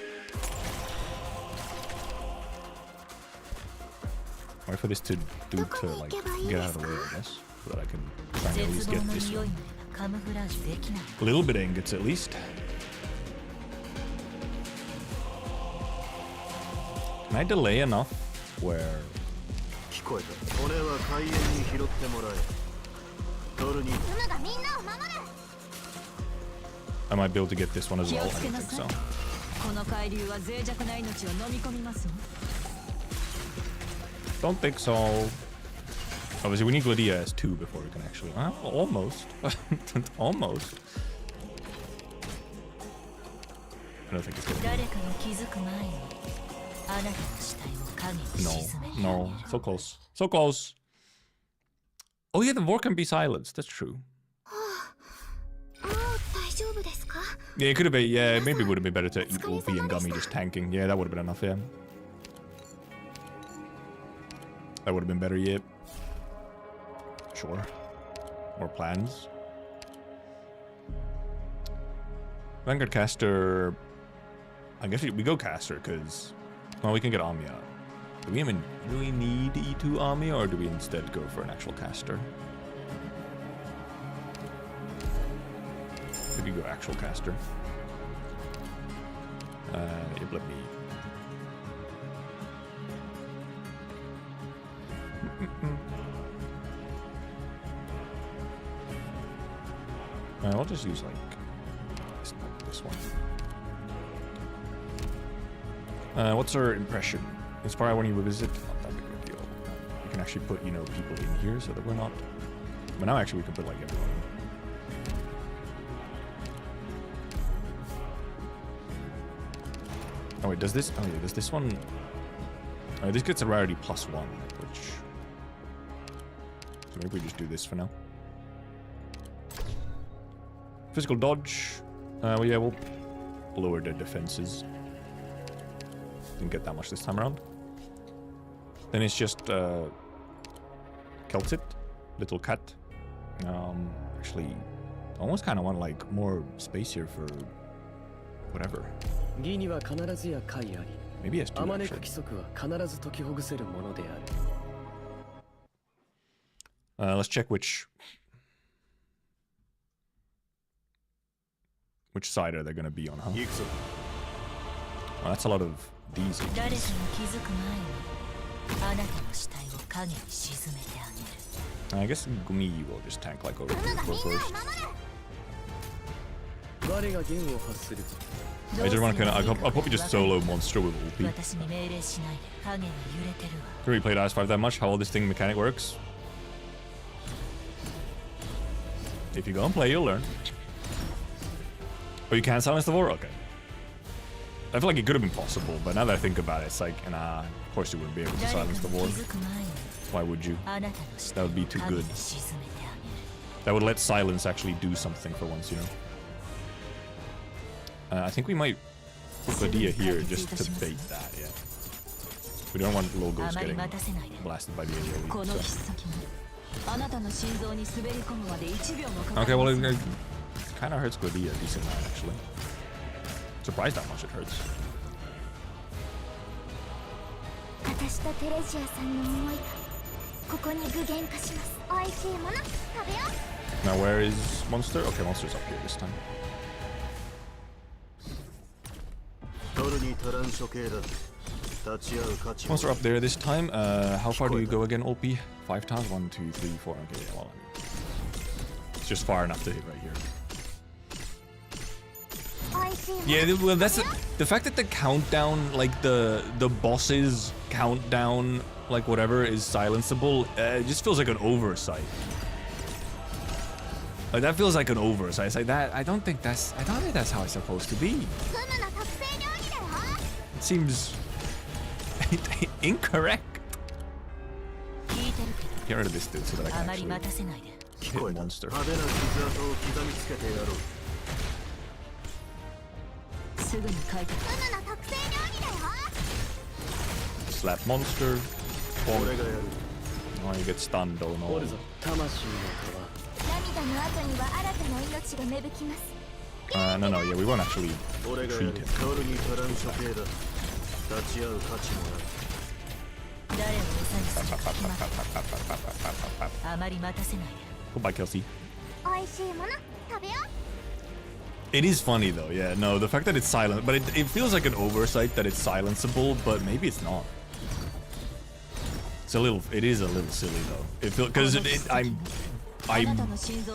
Wait for this to do to like get out of the way, I guess, so that I can try and at 絶 least 望 get の this 匂い one. まではカムフラージュできない A little bit of ingots at least. Can I delay enough where 聞こえた。俺は海縁に拾ってもらえ。夜に 馬がみんなを守る。 I might be able to get this one as 気 well? を I つけ don't な think さい so. この海流は脆弱な命を飲み込みますわ Don't think so. Obviously, we need Glydia as 2 before we can actually. Almost. Almost. I don't think it's gonna 誰かの気づく前にあなたの死体を影に be. 沈めて No, no. So close. So close. Oh, yeah, the war can be silenced. That's true. もう大丈夫ですか？ Yeah, it could have been. Yeah, maybe it would have been better to eat Wolfie and Gummy just tanking. Yeah, that would have been enough, yeah. That would have been better, yeah. Sure. More plans. Vanguard caster. I guess we go caster because, well, we can get Amia. Do we even really need E2 Amia, or do we instead go for an actual caster? Maybe go actual caster. It let me. I'll just use like this one. What's our impression? Inspire when you revisit. Not that big of a deal. We can actually put, you know, people in here so that we're not. But now actually we can put like everyone. Oh wait, does this? Oh yeah, does this one? Oh, this gets a rarity +1, which. So maybe we just do this for now. Physical dodge. Well, yeah, we'll lower their defenses. Didn't get that much this time around. Then it's just Keltit, little cat. Actually, I almost kind of want like more space here for whatever. 義には必ずや解あり。 Maybe it has あ two まねく actually. 規則は必ず解きほぐせるものである。Let's check which side are they going to be on, huh? 行くぞ。 Oh, that's a lot of these. 誰かに気づく前にあなたの死体を影に沈めてあげる I guess Gumi will just tank like over here for first. 我が弦を発する。 I just want to kind of. I'll probably just solo monster with Wolfie. 私に命令しないで影が揺れてるわ Haven't really played IS5 that much. How all this thing mechanic works. If you go and play, you'll learn. Oh, you can't silence the war? Okay. I feel like it could have been possible, but now that I think about it, it's like, nah, of course you wouldn't be able to silence the war. Why would you? That would be too good. That would let silence actually do something for once, you know? I think we might put Gladia here just to bait that, yeah. We don't want logos getting blasted by the AoE. So. Okay, well, it kind of hurts Gladia a decent amount, actually. Surprised how much it hurts. Now where is Monster? Okay, Monster's up here this time. Monster up there this time. How far do you go again, OP? 5 times? 1, 2, 3, 4. Okay, yeah, well, it's just far enough to hit right here. Yeah, well, that's the fact that the countdown, like the boss's countdown, like whatever, is silenceable. It just feels like an oversight. Like that feels like an oversight. It's like that. I don't think that's how it's supposed to be. It seems incorrect. Get rid of this dude so that I can actually hit Monster. Slap Monster. Oh, you get stunned, oh no. No, yeah, we won't actually treat him. Goodbye, Kelsey. It is funny though, yeah. No, the fact that it's silent, but it feels like an oversight that it's silenceable, but maybe it's not. It is a little silly though. It feels because I'm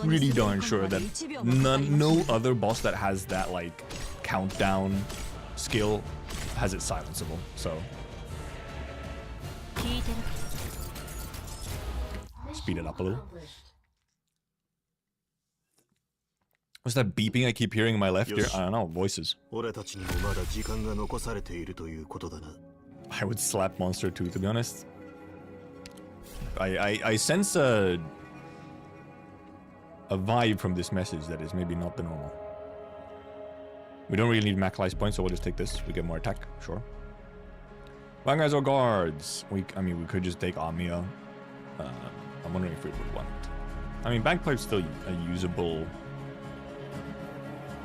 really darn sure that no other boss that has that like countdown skill has it silenceable. So speed it up a little. What's that beeping I keep hearing in my left ear? I don't know, voices. I would slap Monster too, to be honest. I sense a vibe from this message that is maybe not the normal. We don't really need Maclice points, so we'll just take this. We get more attack, sure. Vanguards or guards? I mean, we could just take Amia. I'm wondering if we would want. I mean, Bagpipe's still a usable.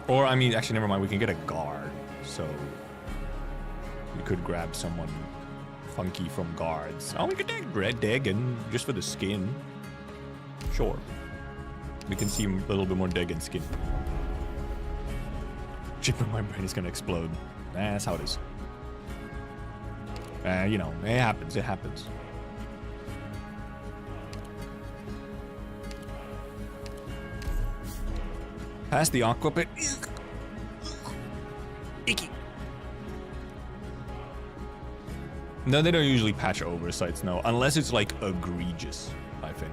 Or, I mean, actually, never mind. We can get a guard. So, we could grab someone funky from guards. Oh, we could take Red Dagon just for the skin. Sure. We can see a little bit more Dagon skin. Chip in my brain is gonna explode. That's how it is. You know, it happens. It happens. Past the aqua pit. Icky. No, they don't usually patch oversights, no. Unless it's like egregious, I think.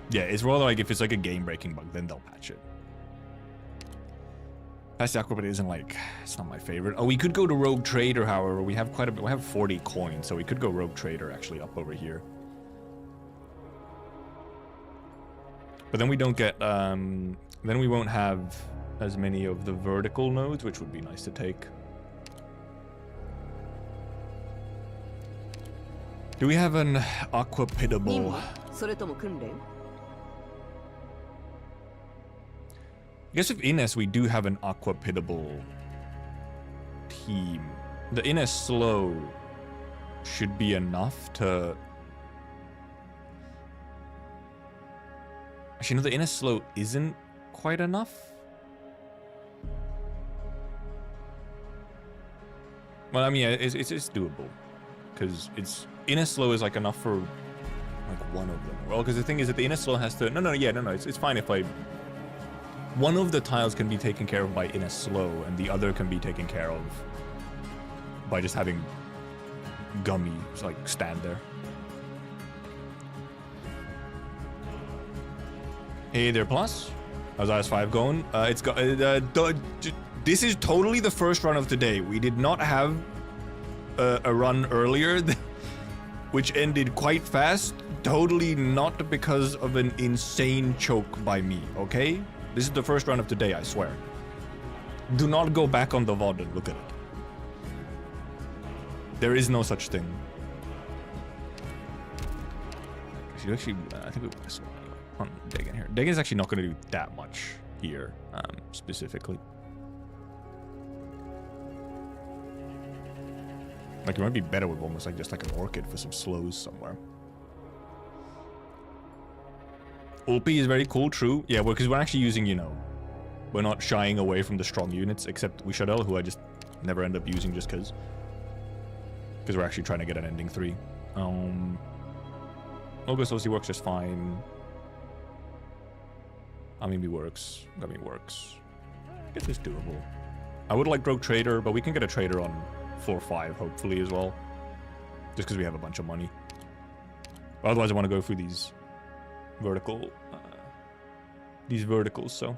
Yeah, it's rather like if it's like a game-breaking bug, then they'll patch it. Past the aqua pit isn't like, it's not my favorite. Oh, we could go to Rogue Trader, however. We have quite a bit. We have 40 coins, so we could go Rogue Trader actually up over here. But then we don't get, then we won't have as many of the vertical nodes, which would be nice to take. Do we have an aquapitable? I guess with Ines, we do have an aquapitable team. The Ines slow should be enough to... Actually, no, the Ines slow isn't quite enough. Well, I mean, yeah, it's doable. Because Ines slow is like enough for like one of them. Well, because the thing is that the Ines slow has to... No, it's fine if I... One of the tiles can be taken care of by Ines slow, and the other can be taken care of by just having Gummy like stand there. Hey there, Plus. How's IS5 going? It's got. This is totally the first run of the day. We did not have a run earlier, which ended quite fast. Totally not because of an insane choke by me, okay? This is the first run of the day, I swear. Do not go back on the VOD and look at it. There is no such thing. Actually, I think we on Dagon here. Dagon is actually not going to do that much here, specifically. Like, it might be better with almost like just like an orchid for some slows somewhere. Ulpi is very cool, true. Yeah, well, because we're actually using, you know, we're not shying away from the strong units, except Wishadel, who I just never end up using just because. Because we're actually trying to get an ending 3. August obviously works just fine. Amimi works. Gummy works. I guess it's doable. I would like Rogue Trader, but we can get a Trader on 4-5 hopefully as well. Just because we have a bunch of money. But otherwise I want to go through these verticals, so.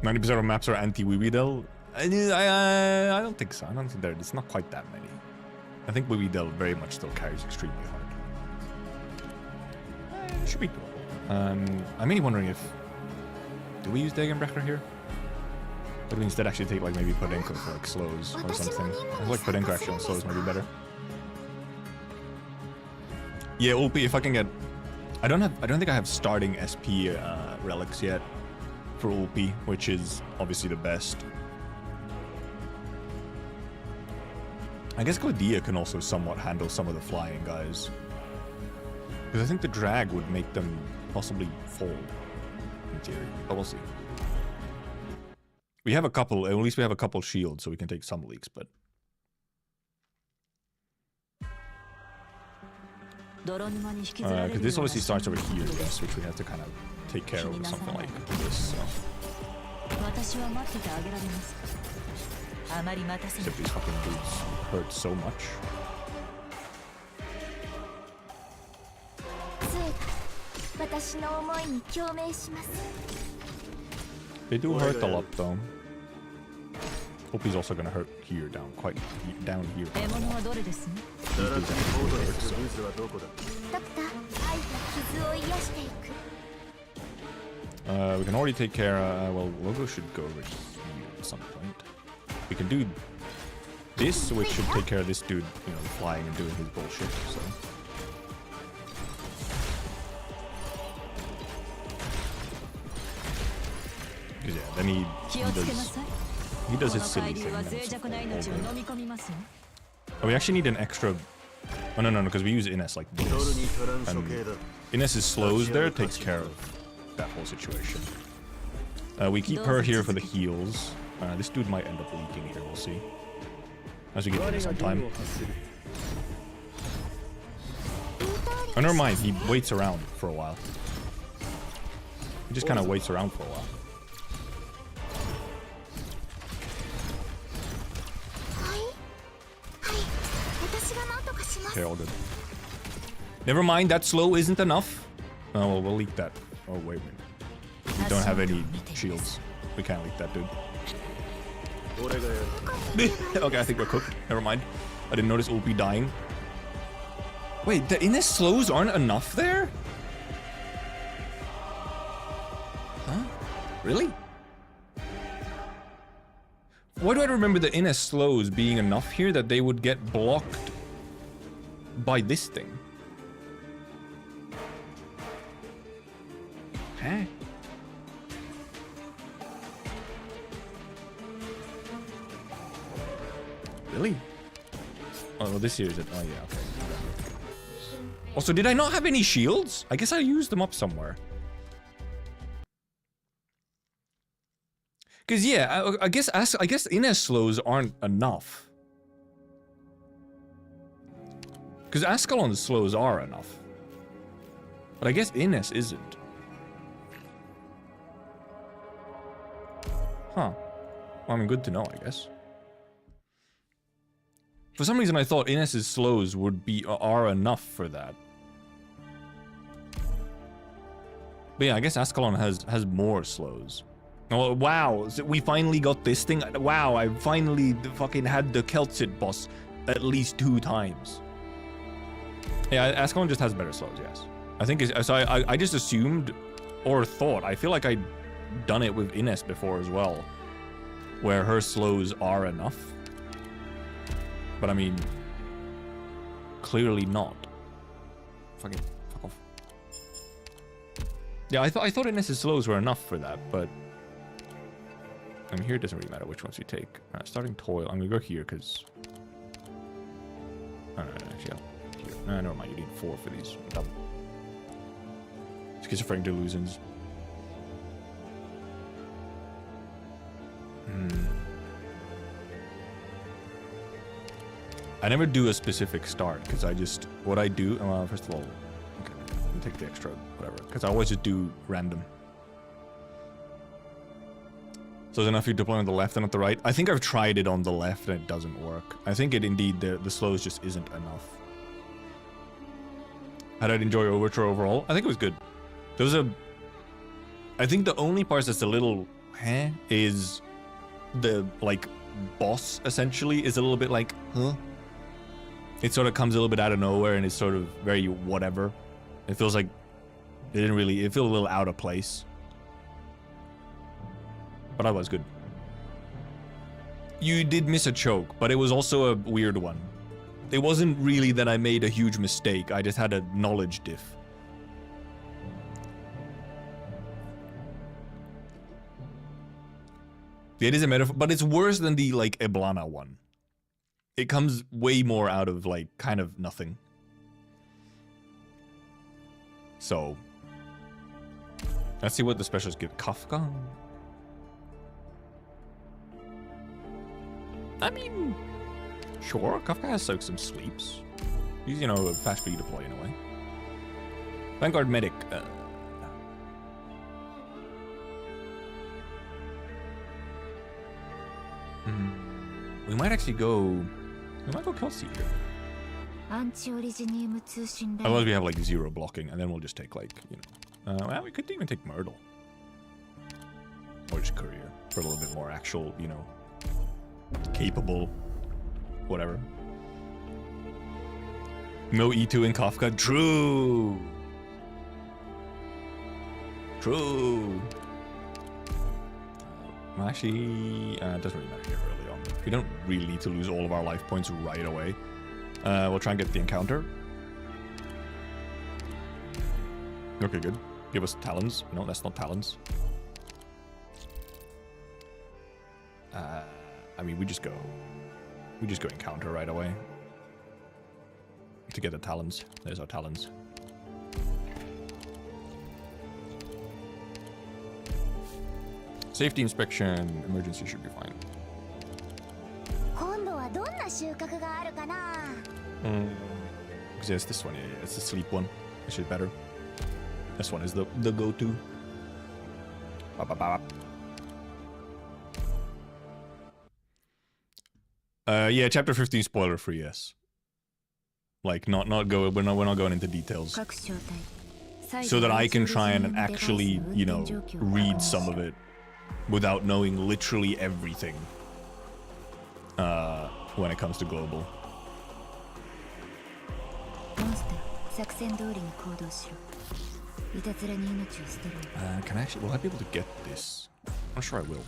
90% of maps are anti-Wiwidel. I don't think so. I don't think there. It's not quite that many. I think Wiwidel very much still carries extremely hard. It should be doable. I'm really wondering if... Do we use Degenbrecher here? Or do we instead actually take like maybe Podenko for like slows or something? I feel like Podenko actually on slows might be better. Yeah, Ulpi, if I can get... I don't think I have starting SP relics yet for Ulpi, which is obviously the best. I guess Godia can also somewhat handle some of the flying guys. Because I think the drag would make them possibly fall, in theory. But we'll see. We have a couple, at least we have a couple shields, so we can take some leaks, but... Because this obviously starts over here, yes, which we have to kind of take care of with something like this, so... Except these fucking dudes hurt so much. They do hurt a lot though. Hope he's also gonna hurt here down, quite down here. Quite a lot. These dudes actually do hurt, so. We can already take care well, Logo should go over here at some point. We can do this, which should take care of this dude, you know, flying and doing his bullshit, so. Because yeah, then he does his silly thing. Oh, we actually need an extra... Oh, no, because we use Ines like this. And Ines' slows there takes care of that whole situation. We keep her here for the heals. This dude might end up leaking here, we'll see. As we get into some time. Oh, never mind, he waits around for a while. He just kind of waits around for a while. Okay, all good. Never mind, that slow isn't enough. Oh, well, we'll leak that. Oh, wait a minute. We don't have any shields. We can't leak that, dude. Okay, I think we're cooked. Never mind. I didn't notice Ulpi dying. Wait, the Ines slows aren't enough there? Huh? Really? Why do I remember the Ines slows being enough here that they would get blocked by this thing? Huh? Really? Oh, well, this here is it. Oh, yeah, okay. Also, did I not have any shields? I guess I used them up somewhere. Because, yeah, I guess Ines slows aren't enough. Because Ascalon's slows are enough. But I guess Ines isn't. Huh. Well, I mean, good to know, I guess. For some reason, I thought Ines' slows are enough for that. But yeah, I guess Ascalon has more slows. Oh wow, so we finally got this thing. Wow, I finally fucking had the Keltsid boss at least 2 times. Yeah, Ascalon just has better slows, yes. I think so. I just assumed or thought. I feel like I'd done it with Ines before as well, where her slows are enough. But I mean, clearly not. Fuck off. Yeah, I thought Ines's slows were enough for that, but I mean, here it doesn't really matter which ones you take. Starting toil, I'm gonna go here because. Oh, no, actually, here. No, never mind. You need 4 for these. Double. Schizophrenic delusions. I never do a specific start because I just what I do. Well, first of all, okay, let me take the extra whatever because I always just do random. So it's enough you deploy on the left and not the right. I think I've tried it on the left and it doesn't work. I think it indeed the slows just isn't enough. How did I enjoy Overture overall? I think it was good. There was I think the only part that's a little is the like boss essentially is a little bit like it sort of comes a little bit out of nowhere and it's sort of very whatever. It feels like it feels a little out of place. But I was good. You did miss a choke, but it was also a weird one. It wasn't really that I made a huge mistake, I just had a knowledge diff. It is a metaphor, but it's worse than the, like, Eblana one. It comes way more out of, like, kind of nothing. So. Let's see what the specials give. Kafka? I mean, sure, Kafka has like some sleeps. He's, you know, a fast speed deploy in a way. Vanguard Medic. We might actually go. We might go Kelsey here. Otherwise, we have like 0 blocking, and then we'll just take like, you know. Well, we could even take Myrtle. Or just Courier for a little bit more actual, you know, capable, whatever. No E2 in Kafka. True. Well, actually, it doesn't really matter here early on. We don't really need to lose all of our life points right away. We'll try and get the encounter. Okay, good. Give us talons. No, that's not talons. I mean, we just go encounter right away to get the talons. There's our talons. Safety inspection, emergency should be fine. Because yes, this one, yeah, it's the sleep one. This is better. This one is the go-to. Yeah, chapter 15 spoiler free, yes. Like we're not going into details. So that I can try and actually, you know, read some of it without knowing literally everything when it comes to global. Can I actually, will I be able to get this? I'm not sure I will.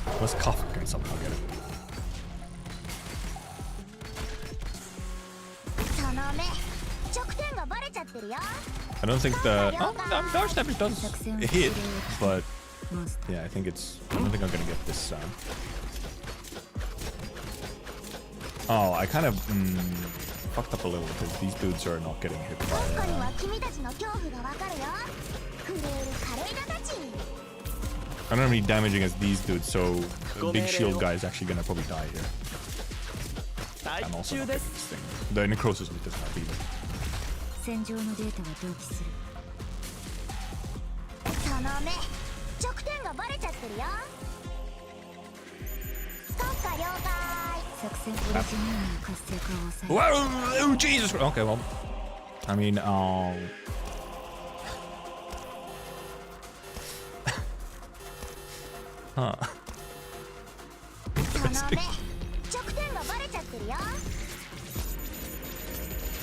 Unless Kafka can somehow get it. I don't think the dodge damage does hit, but yeah, I think it's. I don't think I'm gonna get this. Oh, I kind of fucked up a little because these dudes are not getting hit by. I don't have any damaging as these dudes, so the big shield guy is actually gonna probably die here. I'm also not getting this thing. The necrosis with this not either. Whoa, Jesus! Okay, well, I mean, Huh. その目弱点がバレちゃってるよ。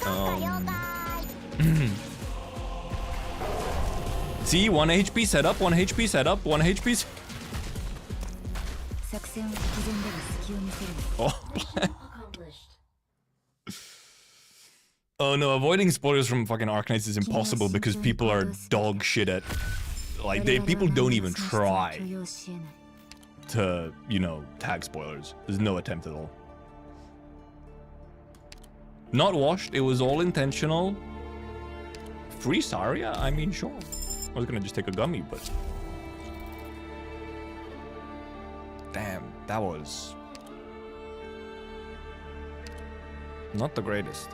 そうか了解。 See, 1 HP setup, 1 HP setup, 1 HP. 作戦は突然だが隙を見せる。 Oh. Oh no, avoiding spoilers from fucking Arknights is impossible because people are dog shit at, like, people don't even try to, you know, tag spoilers. There's no attempt at all. Not washed, it was all intentional. Free Saria? I mean, sure. I was gonna just take a gummy, but... Damn, that was... not the greatest.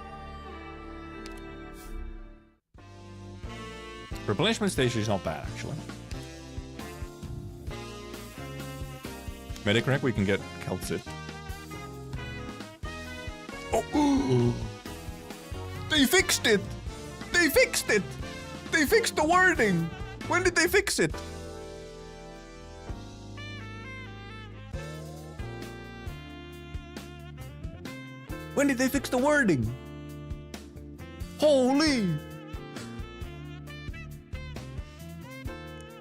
Replenishment station is not bad, actually. Medic rank, we can get Keltsit. Oh! They fixed it! They fixed it! They fixed the wording! When did they fix it? When did they fix the wording? Holy!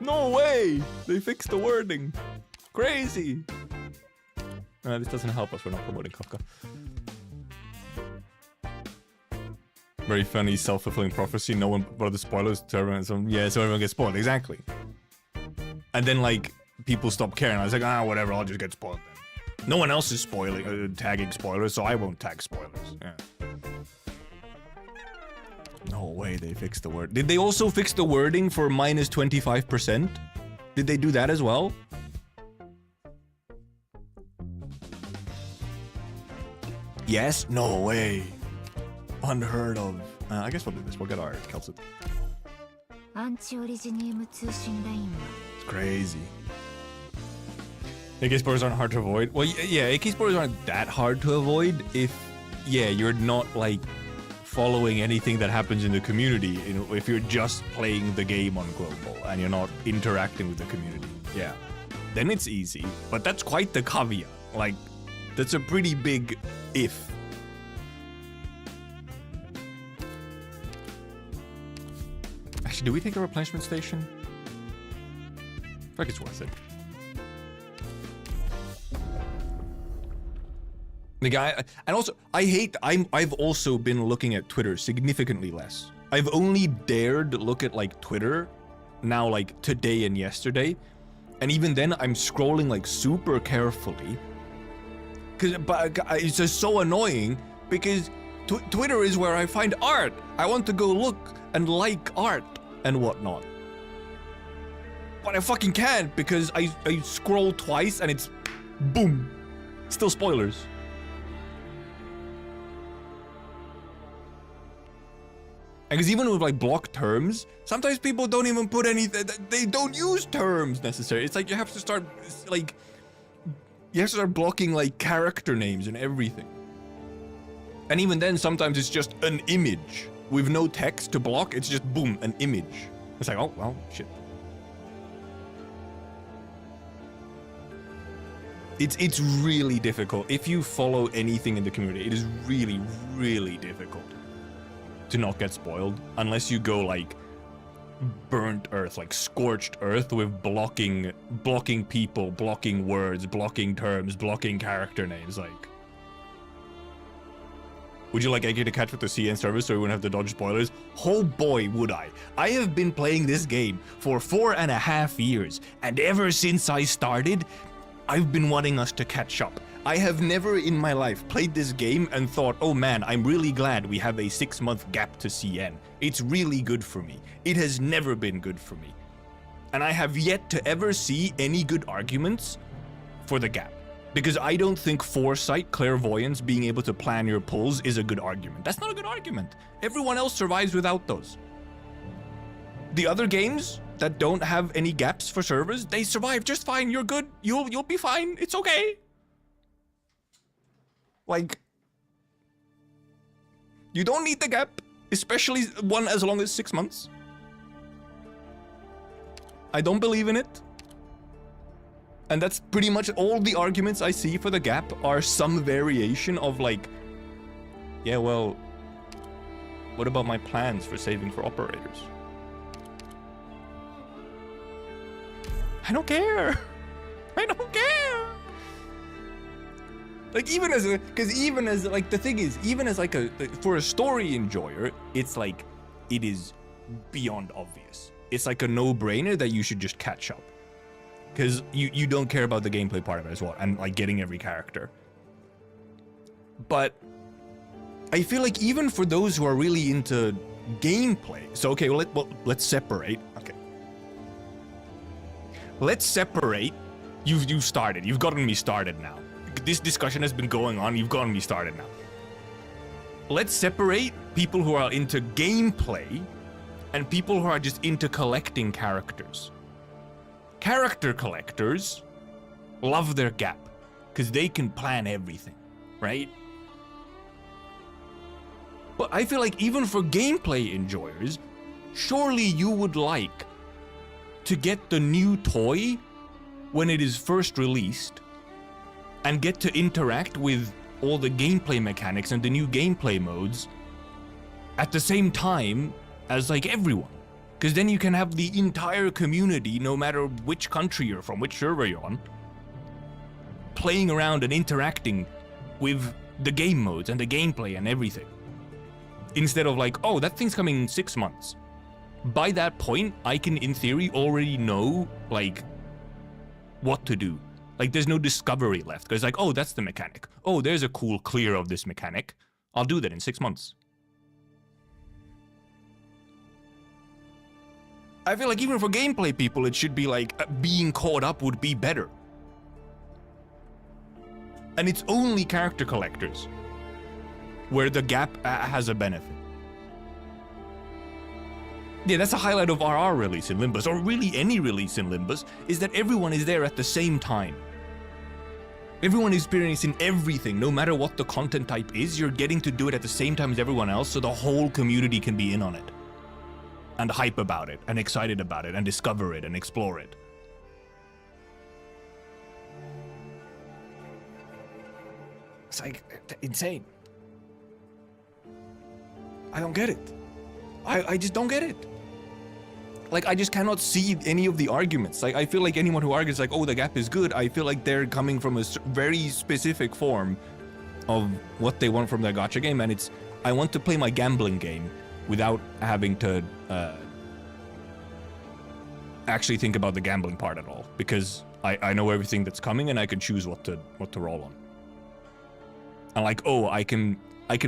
No way! They fixed the wording. Crazy! This doesn't help us, we're not promoting Kafka. Very funny self-fulfilling prophecy, no one brought the spoilers to everyone, so yeah, so everyone gets spoiled, exactly. And then like, people stop caring, I was like, ah, whatever, I'll just get spoiled then. No one else is spoiling, tagging spoilers, so I won't tag spoilers, yeah. No way they fixed the word. Did they also fix the wording for minus 25%? Did they do that as well? Yes? No way. Unheard of. I guess we'll do this. We'll get our Keltsit. アンチオリジニウム通信ラインは It's crazy. AK spoilers aren't hard to avoid. Well, yeah, AK spoilers aren't that hard to avoid if, yeah, you're not like following anything that happens in the community. You know, if you're just playing the game on global and you're not interacting with the community, yeah, then it's easy. But that's quite the caveat. Like, that's a pretty big if. Actually, do we take a replenishment station? I feel like it's worth it. The guy, and also, I've also been looking at Twitter significantly less. I've only dared look at like Twitter now, like today and yesterday. And even then I'm scrolling like super carefully. But it's just so annoying because Twitter is where I find art. I want to go look and like art and whatnot. But I fucking can't because I scroll twice and it's boom, still spoilers. Because even with like block terms, sometimes people don't even put anything, they don't use terms necessarily. It's like you have to start like, you have to start blocking like character names and everything. And even then, sometimes it's just an image with no text to block. It's just boom, an image. It's like, oh, well, shit. It's really difficult. If you follow anything in the community, it is really, really difficult to not get spoiled unless you go like burnt earth, like scorched earth with blocking people, blocking words, blocking terms, blocking character names. Like, would you like AK to catch with the CN service so we wouldn't have to dodge spoilers? Oh boy, would I. I have been playing this game for 4.5 years, and ever since I started, I've been wanting us to catch up. I have never in my life played this game and thought, oh man, I'm really glad we have a 6-month gap to CN. It's really good for me. It has never been good for me. And I have yet to ever see any good arguments for the gap. Because I don't think foresight, clairvoyance, being able to plan your pulls is a good argument. That's not a good argument. Everyone else survives without those. The other games that don't have any gaps for servers, they survive just fine. You're good. You'll be fine. It's okay. Like, you don't need the gap, especially one as long as 6 months. I don't believe in it. And that's pretty much all the arguments I see for the gap are some variation of like, yeah, well, what about my plans for saving for operators? I don't care. I don't care. Like even as like the thing is, even as like for a story enjoyer, it's like, it is beyond obvious. It's like a no-brainer that you should just catch up. Because you don't care about the gameplay part of it as well, and like getting every character. But I feel like even for those who are really into gameplay, so okay, well, let's separate. Okay, let's separate. You've started. You've gotten me started now. This discussion has been going on. You've gotten me started now. Let's separate people who are into gameplay and people who are just into collecting characters. Character collectors love their gap because they can plan everything, right? But I feel like even for gameplay enjoyers, surely you would like to get the new toy when it is first released and get to interact with all the gameplay mechanics and the new gameplay modes at the same time as like everyone. Because then you can have the entire community, no matter which country you're from, which server you're on, playing around and interacting with the game modes and the gameplay and everything. Instead of like, oh, that thing's coming in 6 months. By that point, I can, in theory, already know, like, what to do. Like, there's no discovery left. Because like, oh, that's the mechanic. Oh, there's a cool clear of this mechanic. I'll do that in 6 months. I feel like even for gameplay people, it should be like being caught up would be better. And it's only character collectors where the gap has a benefit. Yeah, that's a highlight of RR release in Limbus, or really any release in Limbus, is that everyone is there at the same time. Everyone is experiencing everything, no matter what the content type is, you're getting to do it at the same time as everyone else, so the whole community can be in on it. And hype about it, and excited about it, and discover it, and explore it. It's like, insane. I don't get it. I just don't get it. Like, I just cannot see any of the arguments. Like, I feel like anyone who argues like, oh, the gap is good, I feel like they're coming from a very specific form of what they want from their gacha game, and it's, I want to play my gambling game without having to actually think about the gambling part at all, because I know everything that's coming and I can choose what to roll on. And like, oh, I can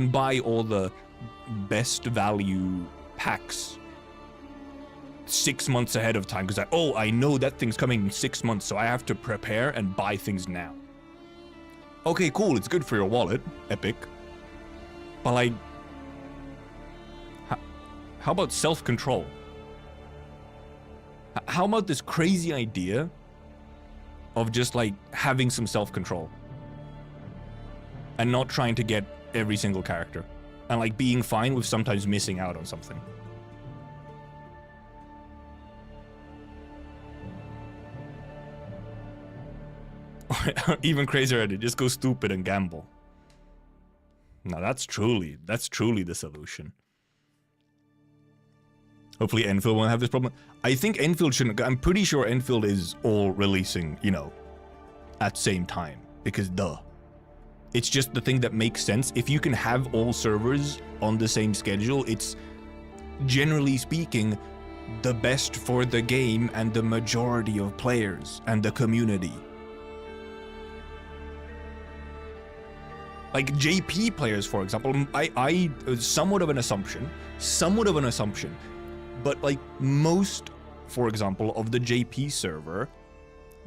buy all the best value packs 6 months ahead of time because I know that thing's coming in 6 months, so I have to prepare and buy things now. Okay, cool, it's good for your wallet, epic. But like, how about self-control? How about this crazy idea of just like having some self-control and not trying to get every single character and like being fine with sometimes missing out on something? Even crazier at it, just go stupid and gamble. Now that's truly the solution. Hopefully Enfield won't have this problem. I think Enfield shouldn't. I'm pretty sure Enfield is all releasing, you know, at same time. Because duh. It's just the thing that makes sense. If you can have all servers on the same schedule, it's, generally speaking, the best for the game and the majority of players and the community. Like JP players, for example, I somewhat of an assumption, but like most, for example, of the JP server,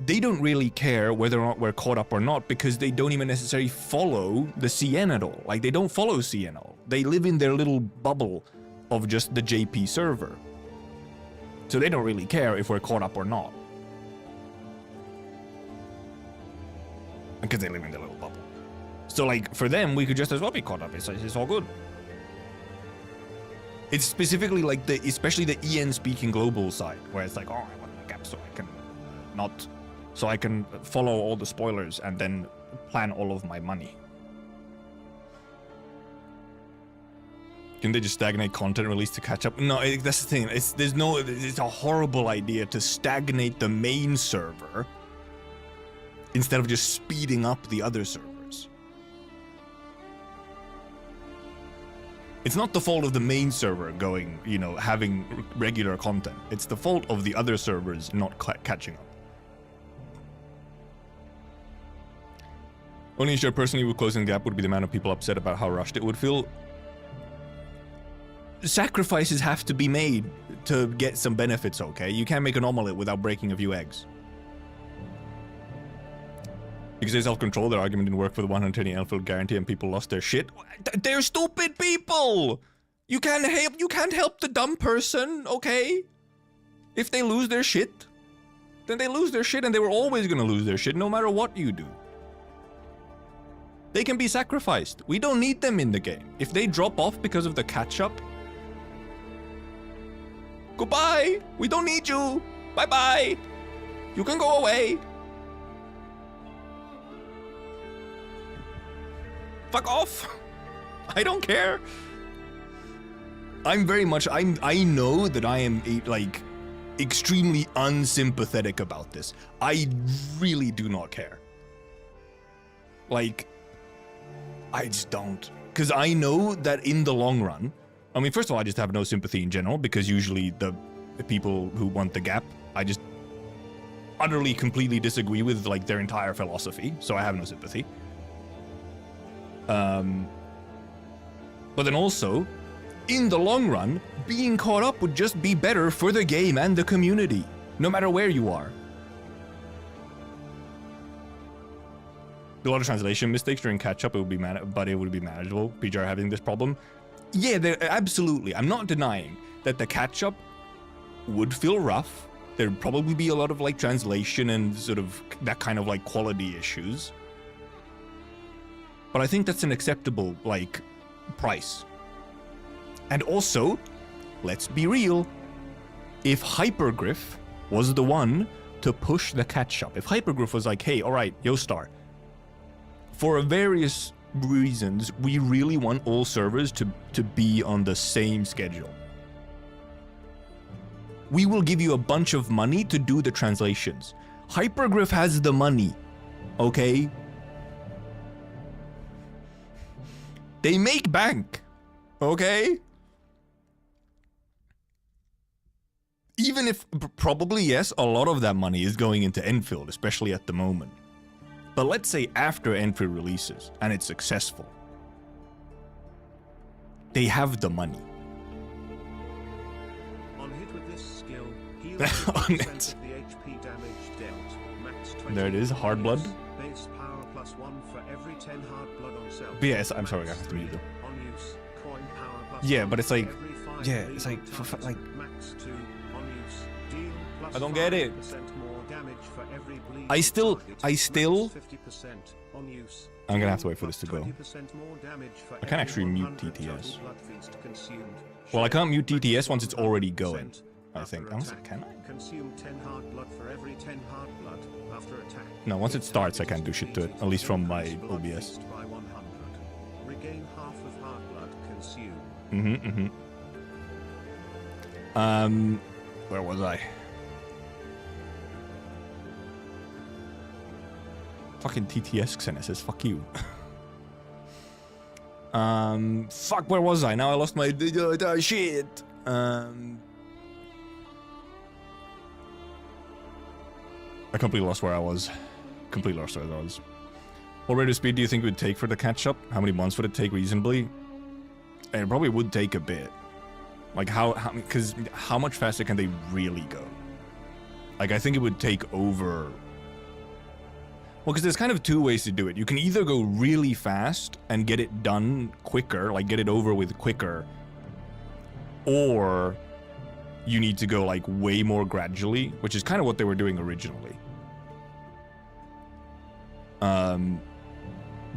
they don't really care whether or not we're caught up or not because they don't even necessarily follow the CN at all. Like, they don't follow CN at all. They live in their little bubble of just the JP server. So they don't really care if we're caught up or not. Because they live in their little bubble. So like, for them, we could just as well be caught up. It's all good. It's specifically like especially the EN speaking global side, where it's like, oh, I want the gap so I can not so I can follow all the spoilers and then plan all of my money. Can they just stagnate content release to catch up? No, that's the thing. It's a horrible idea to stagnate the main server instead of just speeding up the other servers. It's not the fault of the main server going, you know, having regular content. It's the fault of the other servers not catching up. Only issue I personally with closing the gap would be the amount of people upset about how rushed it would feel. Sacrifices have to be made to get some benefits, okay? You can't make an omelet without breaking a few eggs. Because they self-control, their argument didn't work for the 120 Enfield guarantee and people lost their shit. They're stupid people! You can't help the dumb person, okay? If they lose their shit, then they lose their shit, and they were always gonna lose their shit no matter what you do. They can be sacrificed. We don't need them in the game. If they drop off because of the catch-up, goodbye! We don't need you! Bye-bye! You can go away! Fuck off! I don't care! I'm very much... I know that I am, like, extremely unsympathetic about this. I really do not care. Like, I just don't. Because I know that in the long run... I mean, first of all, I just have no sympathy in general, because usually the people who want the gap, I just utterly, completely disagree with, like, their entire philosophy, so I have no sympathy. But then also, in the long run, being caught up would just be better for the game and the community, no matter where you are. A lot of translation mistakes during catch-up, but it would be manageable. PGR having this problem. Yeah, absolutely. I'm not denying that the catch-up would feel rough. There'd probably be a lot of, like, translation and sort of that kind of, like, quality issues. But I think that's an acceptable, like, price. And also, let's be real. If Hypergriff was the one to push the catch-up, if Hypergriff was like, hey, alright, Yostar, for various reasons, we really want all servers to be on the same schedule. We will give you a bunch of money to do the translations. Hypergriff has the money, okay? They make bank, okay? Even if, probably, yes, a lot of that money is going into Enfield, especially at the moment. But let's say after Enfield releases, and it's successful, they have the money. On hit with this skill, heal On 50% it. of the HP damage dealt. Max 20 There it is, hard blood. Base power +1 for every 10 hard blood on self. But yes, I'm sorry, I have to mute you. On use, coin power Yeah, +1 but it's like, for every 5 yeah, bleed it's like, targets. like, Max 2 on use. Deal I don't get it. +5% more damage for every bleed I still, target. I still, Max 50% on use. I'm gonna have to wait for this to go. 20% more damage for I can't every actually mute 100 total TTS. blood feast consumed. Well, I can't mute TTS once it's already going, I think. After Honestly, attack, can I? Consume 10 hard blood for every 10 hard blood after attack. No, once it starts, I can't do shit to it, at least from my OBS. By 100. Regain half of hard blood consumed. Where was I? Fucking TTS Xenis says, fuck you. Fuck, where was I? Now I lost my shit. I completely lost where I was. Completely lost where I was. What rate of speed do you think it would take for the catch-up? How many months would it take reasonably? It probably would take a bit. Like, because how much faster can they really go? Like, I think it would take over... Well, because there's kind of two ways to do it. You can either go really fast and get it done quicker, like get it over with quicker, or you need to go like way more gradually, which is kind of what they were doing originally.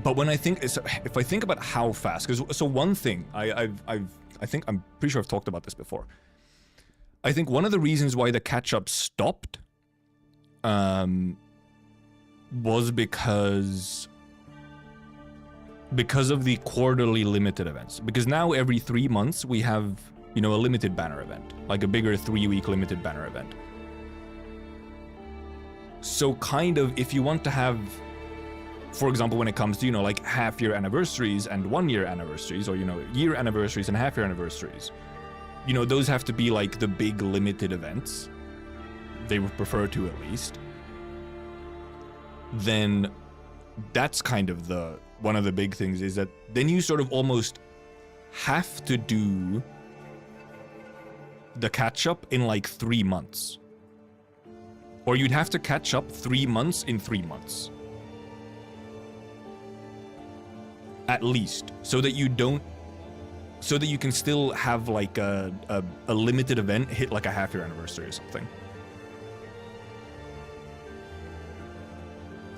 But when I think, if I think about how fast, because so one thing I think I'm pretty sure I've talked about this before. I think one of the reasons why the catch-up stopped, was because of the quarterly limited events. Because now every 3 months we have, you know, a limited banner event, like a bigger 3-week limited banner event. So kind of, if you want to have, for example, when it comes to, you know, like half-year anniversaries and 1-year anniversaries, or, you know, year anniversaries and half-year anniversaries, you know, those have to be like the big limited events. They would prefer to, at least. Then that's kind of the one of the big things, is that then you sort of almost have to do the catch up in like 3 months, or you'd have to catch up 3 months in 3 months at least, so that you don't, so that you can still have like a limited event hit like a half-year anniversary or something.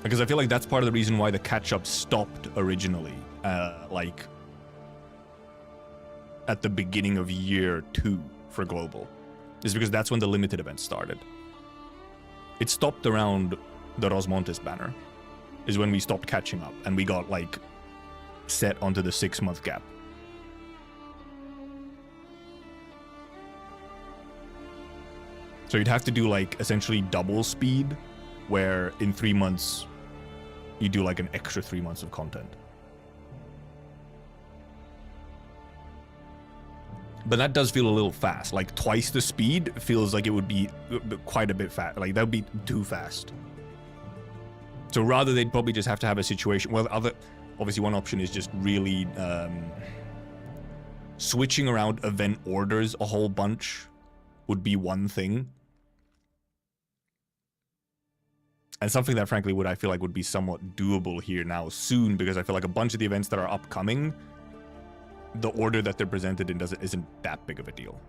Because I feel like that's part of the reason why the catch-up stopped originally, like at the beginning of year 2 for global, is because that's when the limited event started. It stopped around the Rosmontes banner, is when we stopped catching up, and we got like set onto the 6-month gap. So you'd have to do like essentially double speed, where in 3 months you do like an extra 3 months of content. But that does feel a little fast. Like twice the speed feels like it would be quite a bit fast. Like that would be too fast. So rather, they'd probably just have to have a situation. Well, obviously one option is just really switching around event orders a whole bunch would be one thing. And something that frankly I feel like would be somewhat doable here now soon, because I feel like a bunch of the events that are upcoming, the order that they're presented in isn't that big of a deal.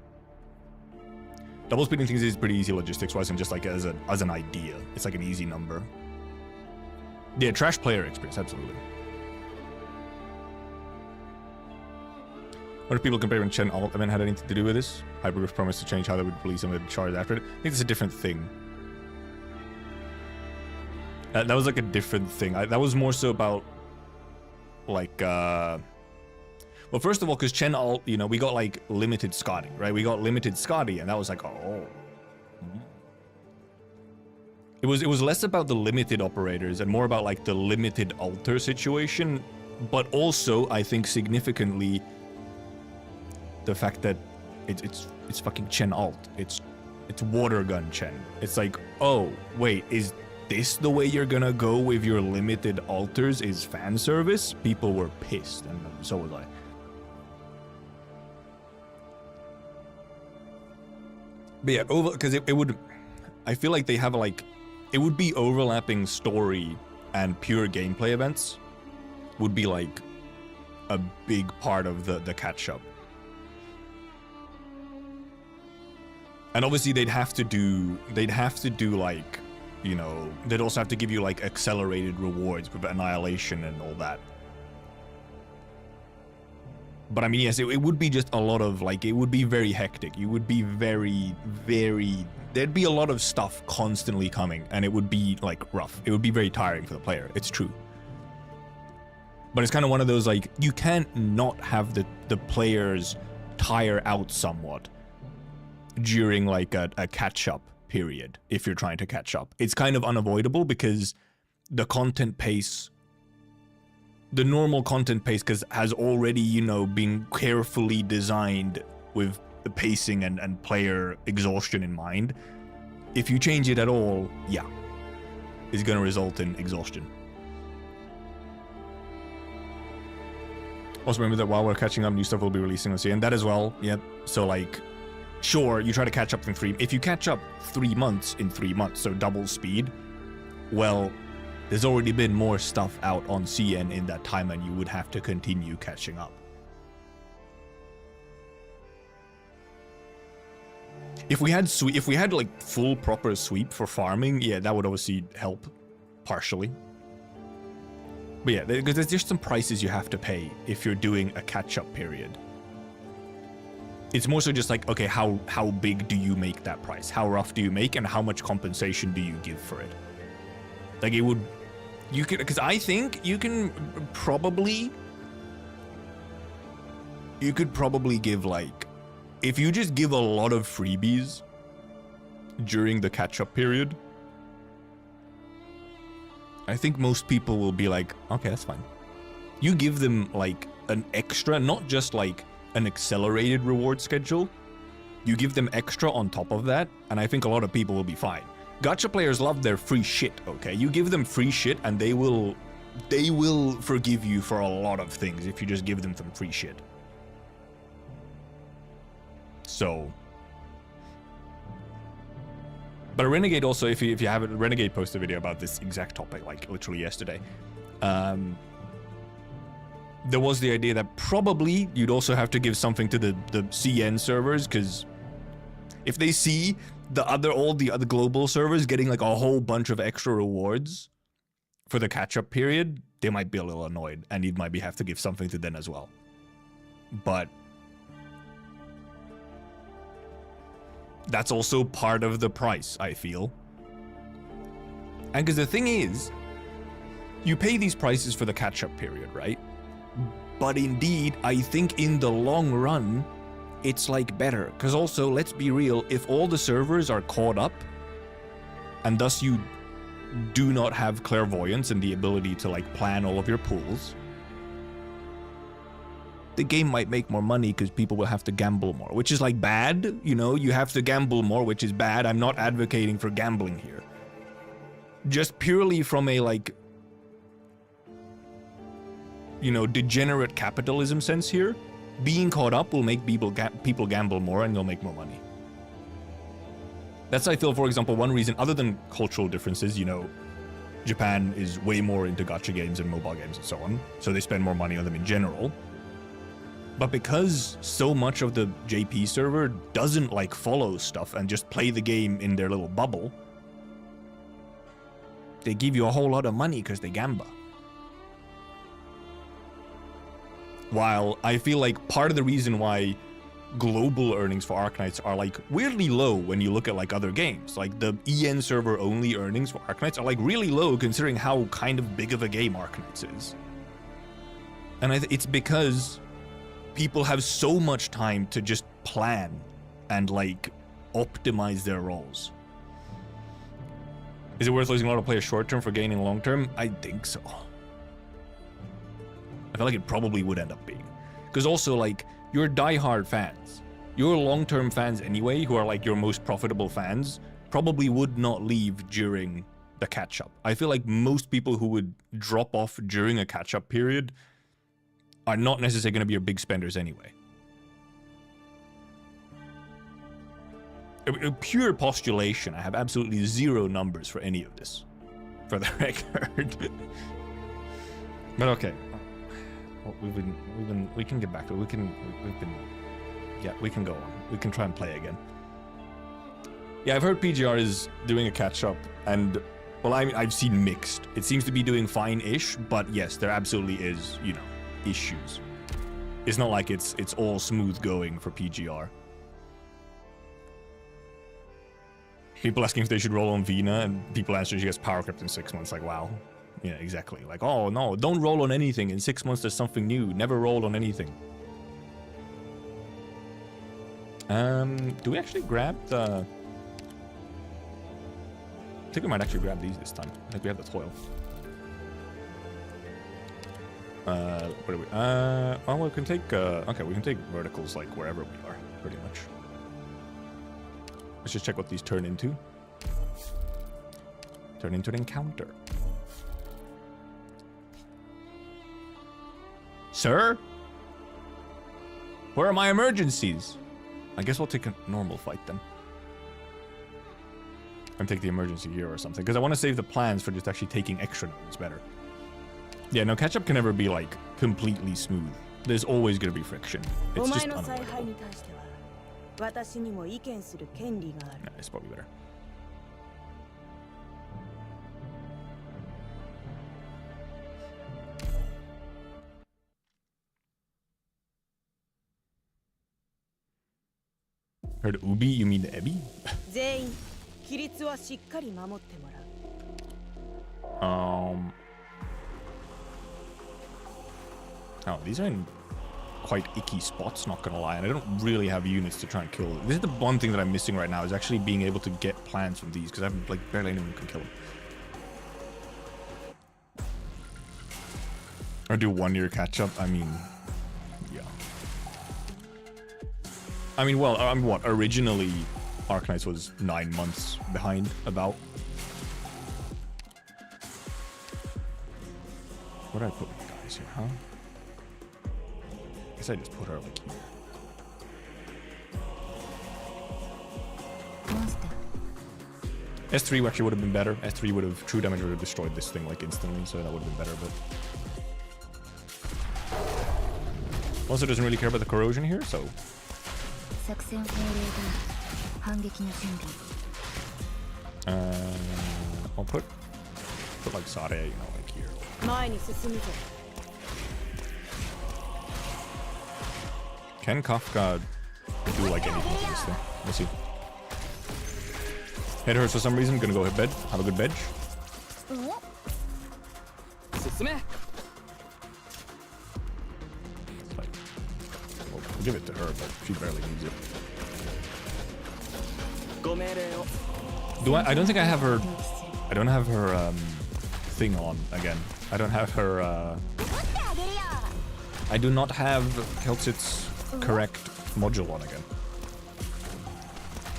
Double speeding things is pretty easy logistics wise, and just like as an idea, it's like an easy number. Yeah, trash player experience, absolutely. What if people compare when Chen alt event had anything to do with this? Hypergraph promised to change how they would release some of the charts after it. I think it's a different thing. That was like a different thing. That was more so about like well, first of all, because Chen alt, you know, we got like limited Scotty, right? We got limited Scotty, and that was like, oh. It was less about the limited operators and more about like the limited altar situation, but also I think significantly the fact that it's fucking Chen alt. It's water gun Chen. It's like, oh wait, is this the way you're gonna go with your limited altars? Is fan service? People were pissed, and so was I. But yeah, because it would, I feel like they have like, it would be overlapping story and pure gameplay events would be like a big part of the catch up. And obviously they'd have to do like, you know, they'd also have to give you like accelerated rewards with annihilation and all that. But I mean, yes, it would be just a lot of like, it would be very hectic. You would be very, there'd be a lot of stuff constantly coming, and it would be like rough. It would be very tiring for the player. It's true. But it's kind of one of those like, you can't not have the players tire out somewhat during like a catch-up period if you're trying to catch up. It's kind of unavoidable because the content pace, the normal content pace, has already, you know, been carefully designed with the pacing and player exhaustion in mind. If you change it at all, yeah, it's going to result in exhaustion. Also remember that while we're catching up, new stuff will be releasing on CN. That as well, yep. So like, sure, you try to catch up in if you catch up 3 months in 3 months, so double speed, well, there's already been more stuff out on CN in that time, and you would have to continue catching up. If we had like full proper sweep for farming, yeah, that would obviously help partially. But yeah, because there's just some prices you have to pay if you're doing a catch-up period. It's more so just like, okay, how big do you make that price? How rough do you make, and how much compensation do you give for it? Like, it would You could, because I think you can probably, you could probably give like, if you just give a lot of freebies during the catch-up period, I think most people will be like, okay, that's fine. You give them like an extra, not just like an accelerated reward schedule. You give them extra on top of that, and I think a lot of people will be fine. Gacha players love their free shit, okay? You give them free shit and they will forgive you for a lot of things if you just give them some free shit. So, but Renegade also, if you haven't, Renegade posted a video about this exact topic, like literally yesterday. There was the idea that probably you'd also have to give something to the CN servers, because if they see all the other global servers getting like a whole bunch of extra rewards for the catch-up period, they might be a little annoyed, and you might have to give something to them as well. But that's also part of the price, I feel. And because the thing is, you pay these prices for the catch-up period, right? But indeed, I think in the long run, it's like better. Because also, let's be real, if all the servers are caught up, and thus you do not have clairvoyance and the ability to like plan all of your pools, the game might make more money because people will have to gamble more, which is like bad, you know, you have to gamble more, which is bad. I'm not advocating for gambling here. Just purely from a like, you know, degenerate capitalism sense here, being caught up will make people gamble more and they'll make more money. That's, I feel, for example, one reason, other than cultural differences, you know, Japan is way more into gacha games and mobile games and so on, so they spend more money on them in general. But because so much of the JP server doesn't like follow stuff and just play the game in their little bubble, they give you a whole lot of money because they gamble. While I feel like part of the reason why global earnings for Arknights are like weirdly low when you look at like other games, like the EN server only earnings for Arknights are like really low considering how kind of big of a game Arknights is. And it's because people have so much time to just plan and like optimize their roles. Is it worth losing a lot of players short term for gaining long term? I think so. I feel like it probably would end up being. Because also, like, your diehard fans, your long-term fans anyway, who are like your most profitable fans, probably would not leave during the catch-up. I feel like most people who would drop off during a catch-up period are not necessarily going to be your big spenders anyway. A pure postulation. I have absolutely zero numbers for any of this, for the record. But okay. We can get back to it. We can go on. We can try and play again. Yeah, I've heard PGR is doing a catch-up, and, well, I've seen mixed. It seems to be doing fine-ish, but yes, there absolutely is, you know, issues. It's not like it's all smooth going for PGR. People asking if they should roll on Vina, and people answering she gets power crept in 6 months, like, wow. Yeah, exactly. Like, oh no, don't roll on anything. In 6 months there's something new. Never roll on anything. Do we actually grab the... I think we might actually grab these this time. I think we have the toil. What do we... well, we can take... okay, we can take verticals, like, wherever we are, pretty much. Let's just check what these turn into. Turn into an encounter. Sir? Where are my emergencies? I guess we'll take a normal fight then. And take the emergency here or something, because I want to save the plans for just actually taking extra notes better. Yeah, no, catch-up can never be, like, completely smooth. There's always going to be friction. It's just unavoidable. Yeah, it's probably better. Heard Ubi? You mean Ebi? Oh, these are in quite icky spots, not gonna lie, and I don't really have units to try and kill them. This is the one thing that I'm missing right now, is actually being able to get plants from these, because I'm like barely anyone can kill them. Or do 1 year catch up. I mean, yeah. I mean, well, I'm what? Originally, Arknights was 9 months behind, about. Where did I put my guys here, huh? I guess I just put her like here. Monster. S3 actually would have been better. S3 would have, true damage would have destroyed this thing like instantly, so that would have been better, but... Monster doesn't really care about the corrosion here, so... 作戦命令で反撃の準備。 I'll put like Sade, you know, like here. 前に進むぞ。 Can Kafka do like anything to this thing? We'll see. Head hurts for some reason, gonna go hit bed. Have a good bed. 進め。 Like, we'll give it to her, but she barely needs it. ご命令を。 Do I don't think I have her. I don't have her thing on again. I don't have her. I do not have Keltsit's correct module on again.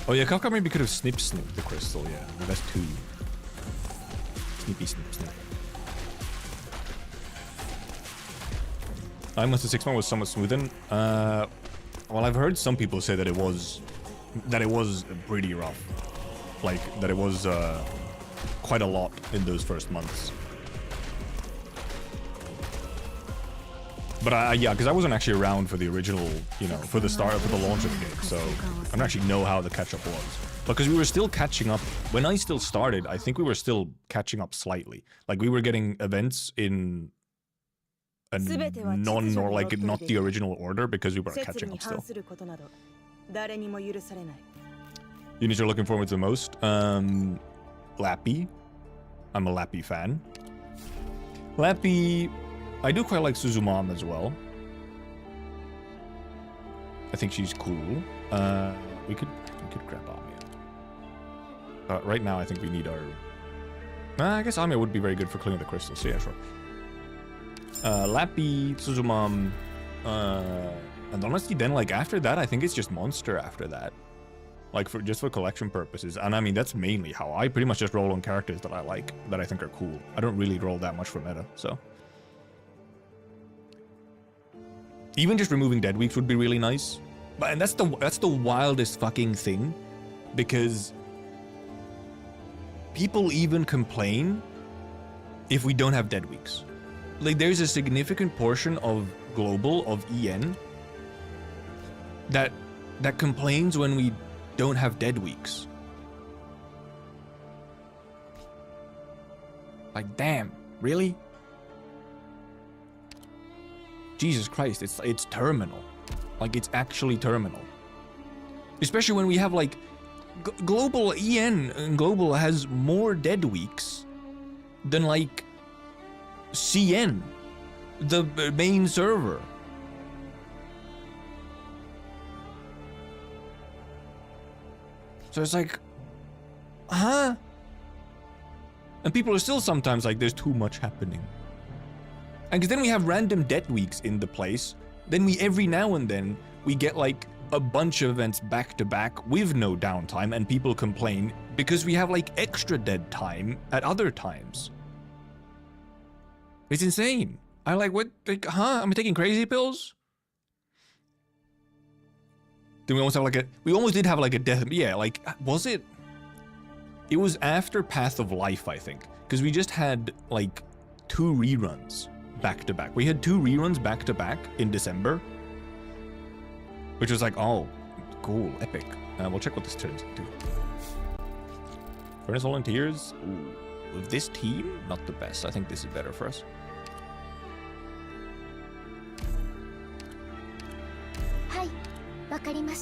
Oh yeah, Kafka maybe could have snipped the crystal. Yeah, but that's too snippy snip. I must have 6 months was somewhat smoothen. Well, I've heard some people say that it was pretty rough. Like that it was quite a lot in those first months. But yeah, because I wasn't actually around for the original, you know, for the launch of the game, so I don't actually know how the catch-up was. Because we were still catching up. When I still started, I think we were still catching up slightly. Like we were getting events in a or like not the original order because we were catching up still. Units you're looking forward to the most? Lappy. I'm a Lappy fan. Lappy, I do quite like Suzumam as well. I think she's cool. We could grab Amia. Right now, I think we need our. I guess Amia would be very good for clearing the crystals. So yeah, sure. Lappy, Suzumam, and honestly, then like after that, I think it's just Monster after that. Like just for collection purposes, and I mean that's mainly how I pretty much just roll on characters that I like, that I think are cool. I don't really roll that much for meta, so even just removing dead weeks would be really nice. But and that's the wildest fucking thing, because people even complain if we don't have dead weeks. Like there's a significant portion of global of EN that complains when we don't have dead weeks. Like, damn, really? Jesus Christ, it's terminal. Like, it's actually terminal. Especially when we have, like, global EN and global has more dead weeks than, like, CN, the main server. So it's like, huh? And people are still sometimes like, there's too much happening. And because then we have random dead weeks in the place. Then we, every now and then, we get like a bunch of events back to back with no downtime, and people complain because we have like extra dead time at other times. It's insane. I'm like, what? Like, huh? Am I taking crazy pills? Then we almost have like a, we almost did have like a death, yeah, like, was it? It was after Path of Life, I think, because we just had like 2 reruns back to back. We had 2 reruns back to back in December, which was like, oh, cool, epic. We'll check what this turns into. Furnace Volunteers, ooh, with this team, not the best. I think this is better for us.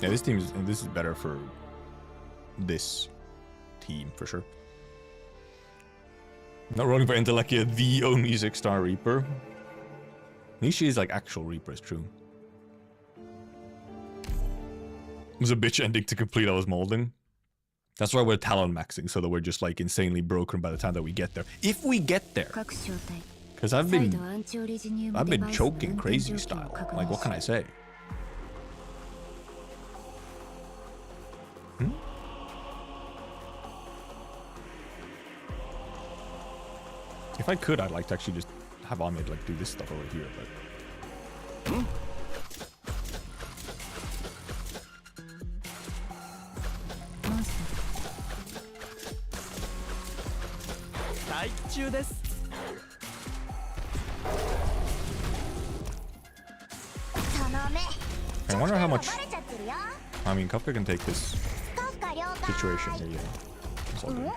Yeah, this is better for this team for sure. Not rolling for Intelekia, the only 6-star Reaper. Nishi is like actual Reaper, is true. It was a bitch ending to complete. I was molding. That's why we're talon maxing, so that we're just like insanely broken by the time that we get there. If we get there, because I've been choking crazy style. Like, what can I say? Hmm? If I could, I'd like to actually just have Ahmed like do this stuff over here, but. Hmm? I wonder how much. I mean, Kafka can take this situation here, yeah. That's all good.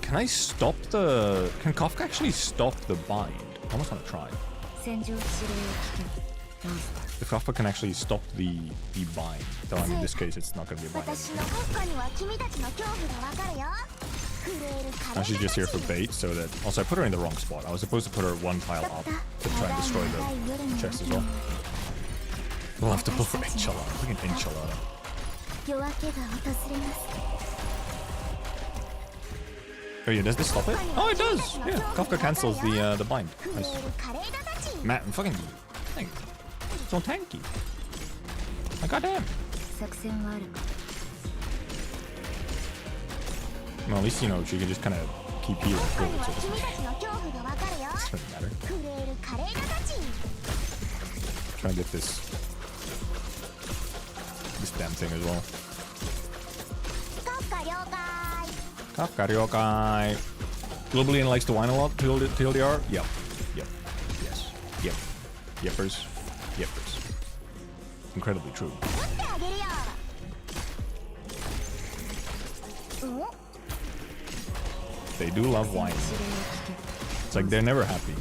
Can I stop the... Can Kafka actually stop the bind? I almost want to try. If Kafka can actually stop the bind, though I mean, in this case it's not going to be a bind. Now she's just here for bait, so that... Also, I put her in the wrong spot. I was supposed to put her one tile up to try and destroy the chest as well. We'll have to pull for enchilada. Look at enchilada. Oh yeah, does this stop it? Oh, it does! Yeah, Kafka cancels the bind. Nice. Matt, I'm fucking... Dang. So tanky. My goddamn. Well, at least, you know, she can just kind of keep healing through it, so it doesn't matter. Try and get this damn thing as well. Kafka ryokai. Globalian likes to whine a lot, TLDR? Yep. Yep. Yes. Yep. Yepers. Yepers. Incredibly true. They do love whining. It's like they're never happy.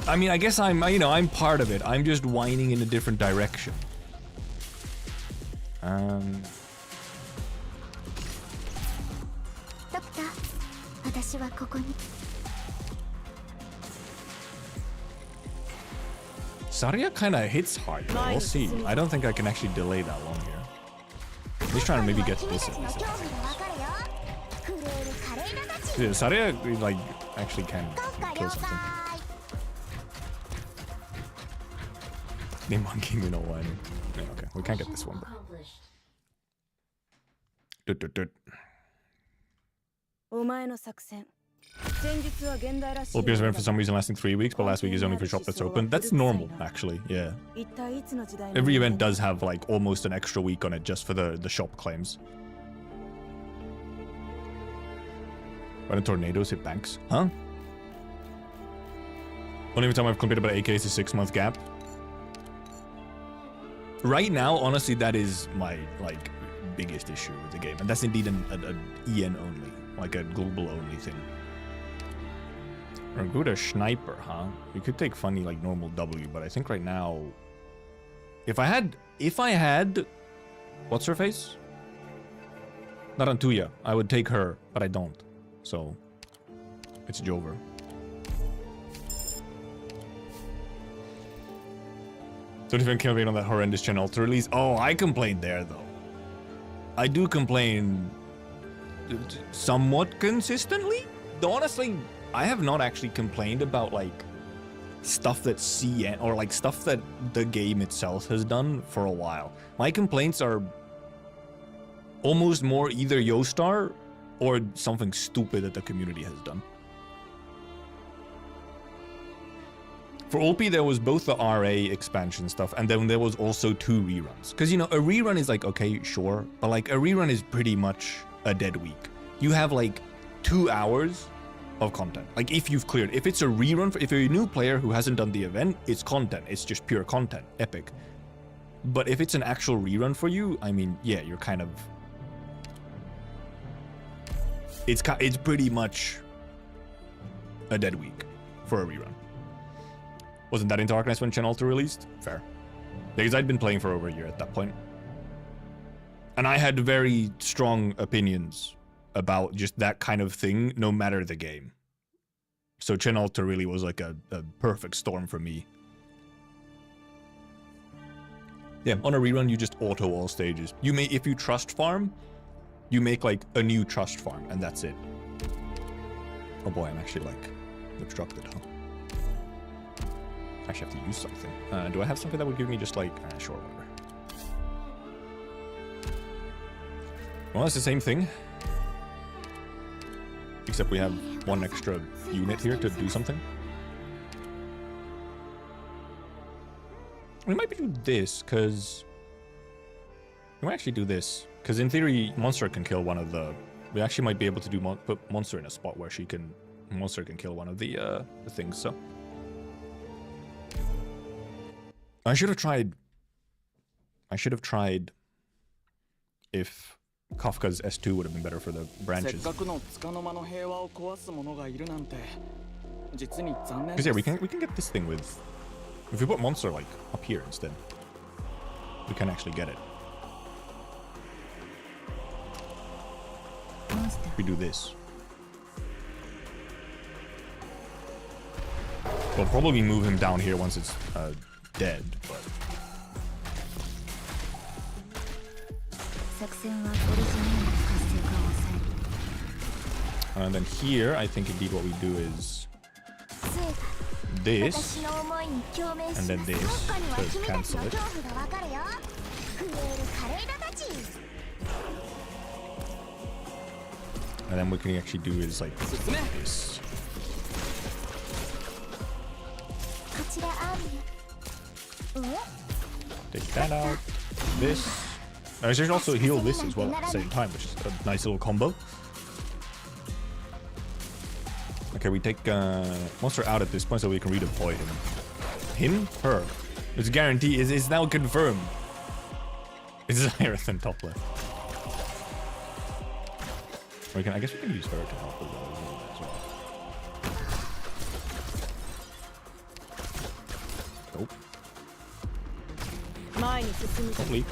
I mean, I guess I'm part of it. I'm just whining in a different direction. Saria kind of hits hard, though. We'll see. I don't think I can actually delay that long here. At least trying to maybe get this at least. Yeah, Saria, like, actually can kill something. Name monkey, you know why. Yeah, okay, we can't get this one, but... OPS event for some reason lasting 3 weeks, but last week is only for shop that's open. That's normal, actually, yeah. Every event does have, like, almost an extra week on it just for the shop claims. Why do tornadoes hit banks? Huh? Only time I've completed about 8k is a 6-month gap. Right now, honestly, that is my, like, biggest issue with the game. And that's indeed an EN only, like a global only thing. Or go to sniper, huh? You could take funny like normal W, but I think right now, if I had, what's her face? Narantuya, I would take her, but I don't. So, it's Jover. Don't even campaign on that horrendous channel to release. Oh, I complained there though. I do complain somewhat consistently. Though honestly, I have not actually complained about like stuff that CN or like stuff that the game itself has done for a while. My complaints are almost more either Yostar or something stupid that the community has done. For Ulpi, there was both the RA expansion stuff, and then there was also 2 reruns. Because, you know, a rerun is like, okay, sure, but like a rerun is pretty much a dead week. You have like 2 hours of content. Like if you've cleared, if it's a rerun, if you're a new player who hasn't done the event, it's content. It's just pure content, epic. But if it's an actual rerun for you, I mean, yeah, you're kind of... It's pretty much a dead week for a rerun. Wasn't that into Arknights when Channel 2 released? Fair. Because I'd been playing for over a year at that point. And I had very strong opinions about just that kind of thing, no matter the game. So Chen Alter really was like a perfect storm for me. Yeah, on a rerun, you just auto all stages. You may, if you trust farm, you make like a new trust farm, and that's it. Oh boy, I'm actually like obstructed, huh? I actually have to use something. Do I have something that would give me just like, sure, whatever. Well, it's the same thing. Except we have one extra unit here to do something. We might do this, because... We might actually do this. Because in theory, Monster can kill one of the... We actually might be able to do put Monster in a spot where she can... Monster can kill one of the things, so... I should have tried if Kafka's S2 would have been better for the branches. Because yeah, we can get this thing with... If we put Monster like up here instead, we can actually get it. We do this. We'll probably move him down here once it's dead, but... And then here, I think indeed what we do is this, and then this to cancel it. And then what we can actually do is like this. Take that out. This. I should also heal this as well at the same time, which is a nice little combo. Okay, we take Monster out at this point so we can redeploy him. Him? Her. It's guaranteed. It's now confirmed. It's higher than top left. We can, I guess we can use her to help as well. Nope. Don't leave.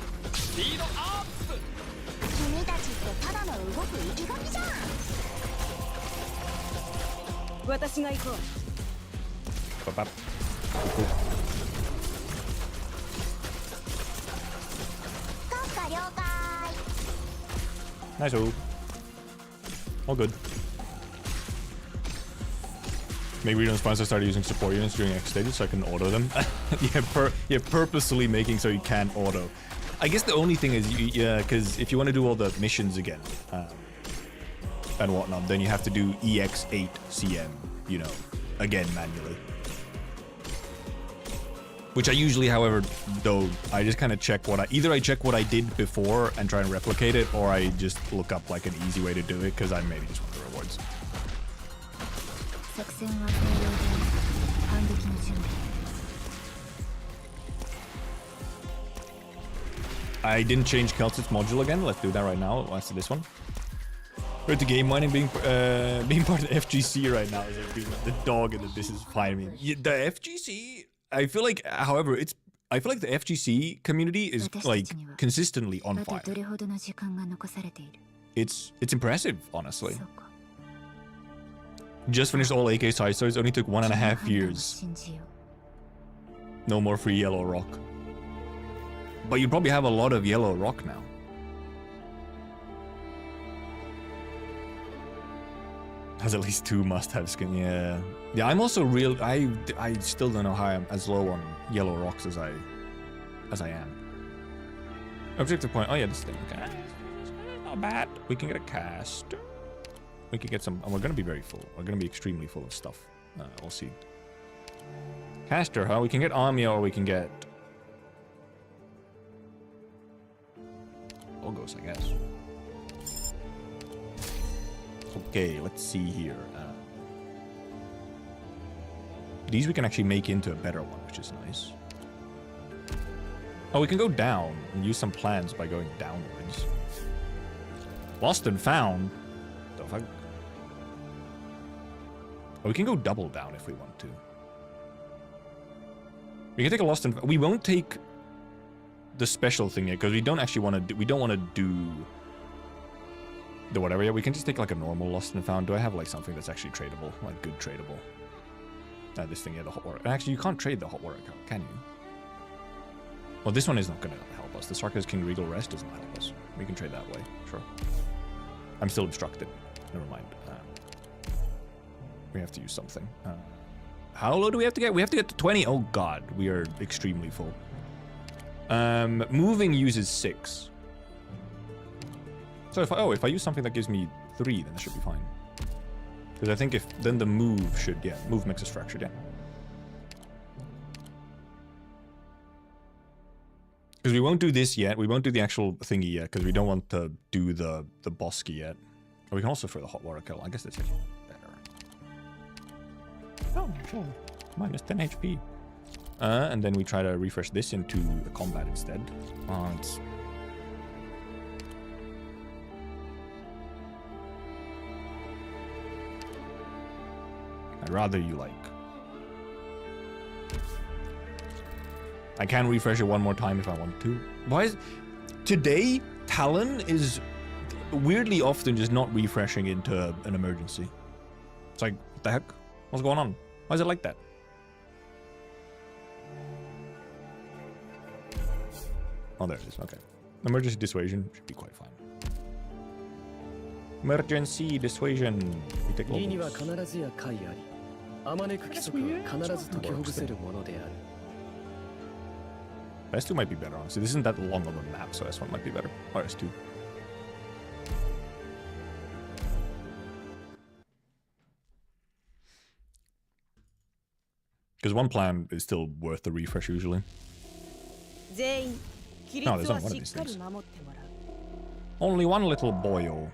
Bop, bop. Cool. Nice. All good. Maybe we don't sponsor start using support units during X stages so I can auto them. Yeah, purposely making so you can't auto. I guess the only thing is, because if you want to do all the missions again and whatnot, then you have to do EX8 CM, you know, again manually. Which I usually, however, don't. I just kind of check either I check what I did before and try and replicate it, or I just look up like an easy way to do it because I maybe just want the rewards. I didn't change Keltit's module again. Let's do that right now. Let's do this one. We're at the game mining being part of the FGC right now is like being the dog in the this is fine. I mean, the FGC. I feel like, however, I feel like the FGC community is like consistently on fire. It's impressive, honestly. Just finished all AK side stories. Only took 1.5 years. No more free yellow rock. But you probably have a lot of yellow rock now. Has at least 2 must-have skin. Yeah. Yeah, I'm also real. I still don't know how I'm as low on yellow rocks as I am. Objective point. Oh yeah, this thing. Okay. Not bad. We can get a caster. We can get some. And we're gonna be very full. We're gonna be extremely full of stuff. We'll see. Caster, huh? We can get Army or we can get logos, I guess. Okay, let's see here. These we can actually make into a better one, which is nice. Oh, we can go down and use some plans by going downwards. Lost and found? The fuck? Oh, we can go double down if we want to. We can take a lost and... We won't take the special thing yet, because we don't actually want to do... We don't want to do... the whatever. Yeah, we can just take like a normal lost and found. Do I have like something that's actually tradable, like good tradable? This thing, yeah, the hot water. Actually, you can't trade the hot water account, can you? Well, this one is not going to help us. The Sarkis King Regal Rest doesn't help us. We can trade that way, sure. I'm still obstructed. Never mind. We have to use something. How low do we have to get? We have to get to 20. Oh god, we are extremely full. Moving uses 6. So if I use something that gives me 3, then that should be fine. Because I think then the move should, yeah, move makes us fractured, yeah. Because we won't do this yet. We won't do the actual thingy yet because we don't want to do the bosky yet. Or we can also throw the hot water kill. I guess that's actually better. Oh, sure. Minus 10 HP. And then we try to refresh this into the combat instead. It's... I'd rather you like... I can refresh it one more time if I want to. Why is... Today, Talon is weirdly often just not refreshing into an emergency. It's like, what the heck? What's going on? Why is it like that? Oh, there it is. Okay. Emergency dissuasion should be quite fine. Emergency dissuasion. We take levels. S2 might be better, honestly. This isn't that long of a map, so S1 might be better. Or S2. Because one plan is still worth the refresh usually. No, there's only one of these things. Only one little boyo.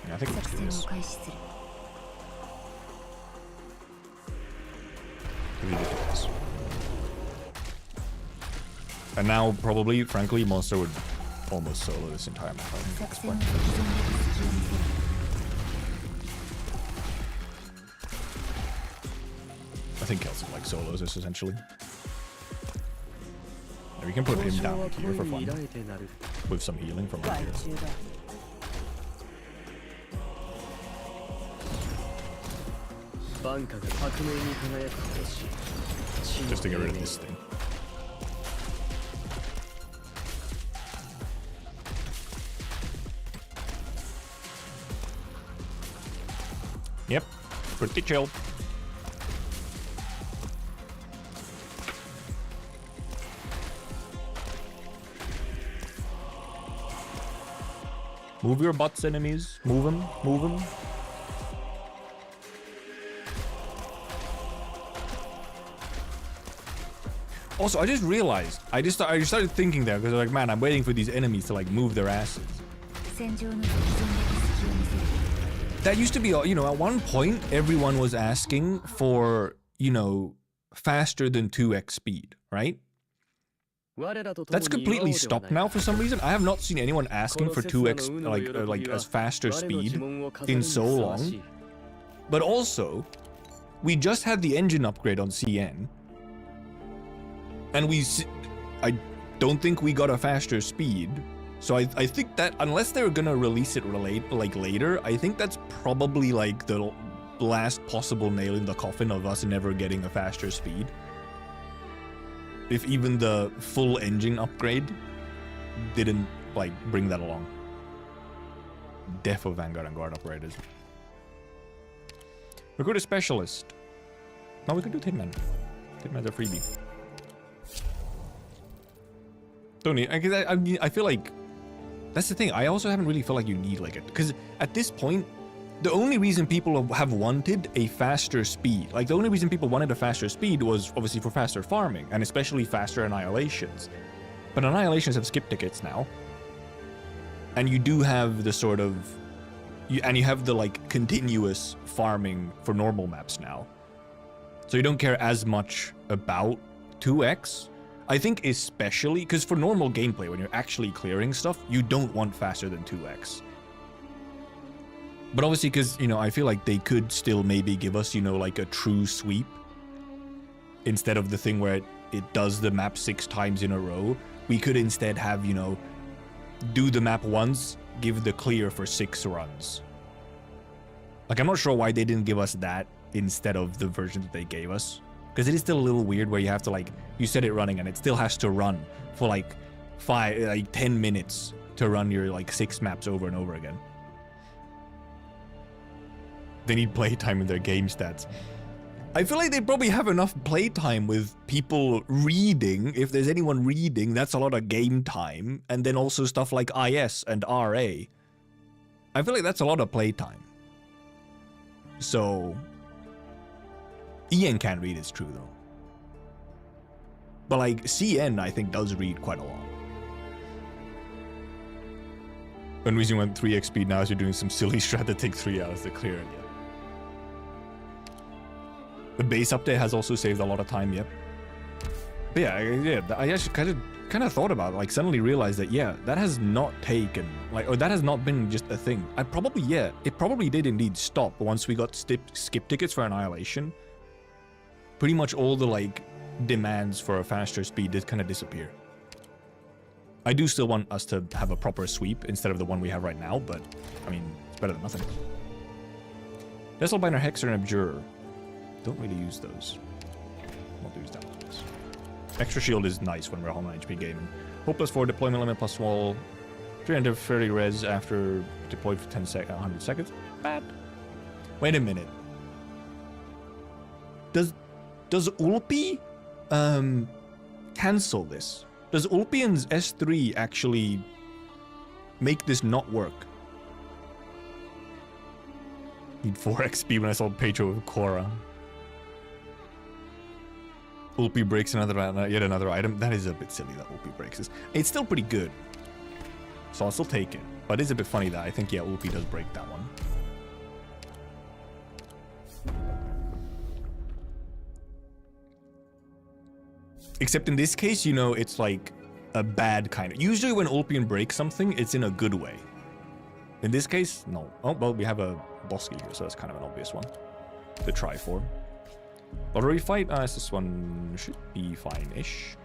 Yeah, I think let's do this. Ridiculous. And now, probably, frankly, Monster would almost solo this entire map. I think at this point. I think Kelson likes solos this essentially. And we can put him down here for fun. With some healing from right here. Just to get rid of this thing. Yep, pretty chill. Move your butts, enemies. Move them, move them. Also, I just realized, I just started thinking there because I was like, man, I'm waiting for these enemies to like move their asses. That used to be, you know, at one point, everyone was asking for, you know, faster than 2x speed, right? That's completely stopped now for some reason. I have not seen anyone asking for 2x, like as faster speed in so long. But also, we just had the engine upgrade on CN. And I don't think we got a faster speed. So I think that unless they're gonna release it later, I think that's probably like the last possible nail in the coffin of us never getting a faster speed. If even the full engine upgrade didn't like bring that along. Death of Vanguard and Guard operators. Recruit a specialist. No, we could do Tinman. Tinman's a freebie. Don't need. I feel like that's the thing. I also haven't really felt like you need like it because at this point, the only reason people have wanted a faster speed, like the only reason people wanted a faster speed was obviously for faster farming and especially faster annihilations. But annihilations have skip tickets now, and you do have the sort of, you have the like continuous farming for normal maps now. So you don't care as much about 2x. I think especially because for normal gameplay, when you're actually clearing stuff, you don't want faster than 2x. But obviously, because, you know, I feel like they could still maybe give us, you know, like a true sweep instead of the thing where it does the map 6 times in a row. We could instead have, you know, do the map once, give the clear for 6 runs. Like, I'm not sure why they didn't give us that instead of the version that they gave us. Because it is still a little weird where you have to, like, you set it running and it still has to run for like 10 minutes to run your like 6 maps over and over again. They need playtime in their game stats. I feel like they probably have enough playtime with people reading. If there's anyone reading, that's a lot of game time. And then also stuff like IS and RA. I feel like that's a lot of playtime. So... EN can't read, it's true though. But like, CN I think does read quite a lot. When we went 3x speed now, so you're doing some silly strat that takes 3 hours to clear it, yeah. The base update has also saved a lot of time, yep. But yeah, I actually kind of thought about it, like suddenly realized that, yeah, that has not taken, like, or that has not been just a thing. It probably did indeed stop once we got skip tickets for Annihilation. Pretty much all the, like, demands for a faster speed did kind of disappear. I do still want us to have a proper sweep instead of the one we have right now, but, I mean, it's better than nothing. Vesselbinder, Hexer, and Abjurer. Don't really use those. Won't use that ones. Extra shield is nice when we're home on HP gaming. Hopeless for deployment limit plus wall. 330 res after deployed for 100 seconds. Bad. Wait a minute. Does Ulpi cancel this? Does Ulpian's S3 actually make this not work? Need 4 XP when I saw Pedro with Korra. Ulpi breaks yet another item. That is a bit silly that Ulpi breaks this. It's still pretty good. So I'll still take it. But it's a bit funny that I think, yeah, Ulpi does break that one. Except in this case, you know, it's like a bad kind of... Usually when Ulpian breaks something, it's in a good way. In this case, no. Oh, well, we have a Bosky here, so that's kind of an obvious one to try for. Lottery fight? This one should be fine-ish.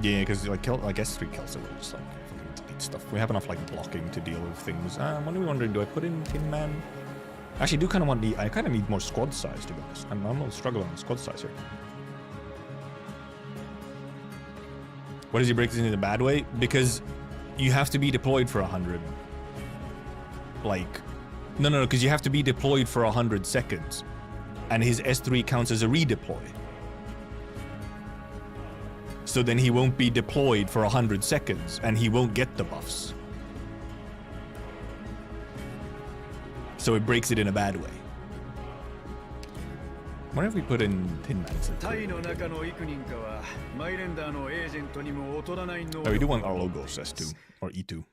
Yeah, because like I guess 3 Kelso will just like fucking delete stuff. We have enough like blocking to deal with things. What are we wondering? Do I put in Tin Man? Actually, I do kind of want the... I kind of need more squad size, to be honest. I'm a little struggling with squad size here. Why does he break this in a bad way? Because you have to be deployed for 100. Like... No, because you have to be deployed for 100 seconds. And his S3 counts as a redeploy. So then he won't be deployed for 100 seconds, and he won't get the buffs. So it breaks it in a bad way. What if we put in Tin Man? Oh, we do want our logos S2 or E2.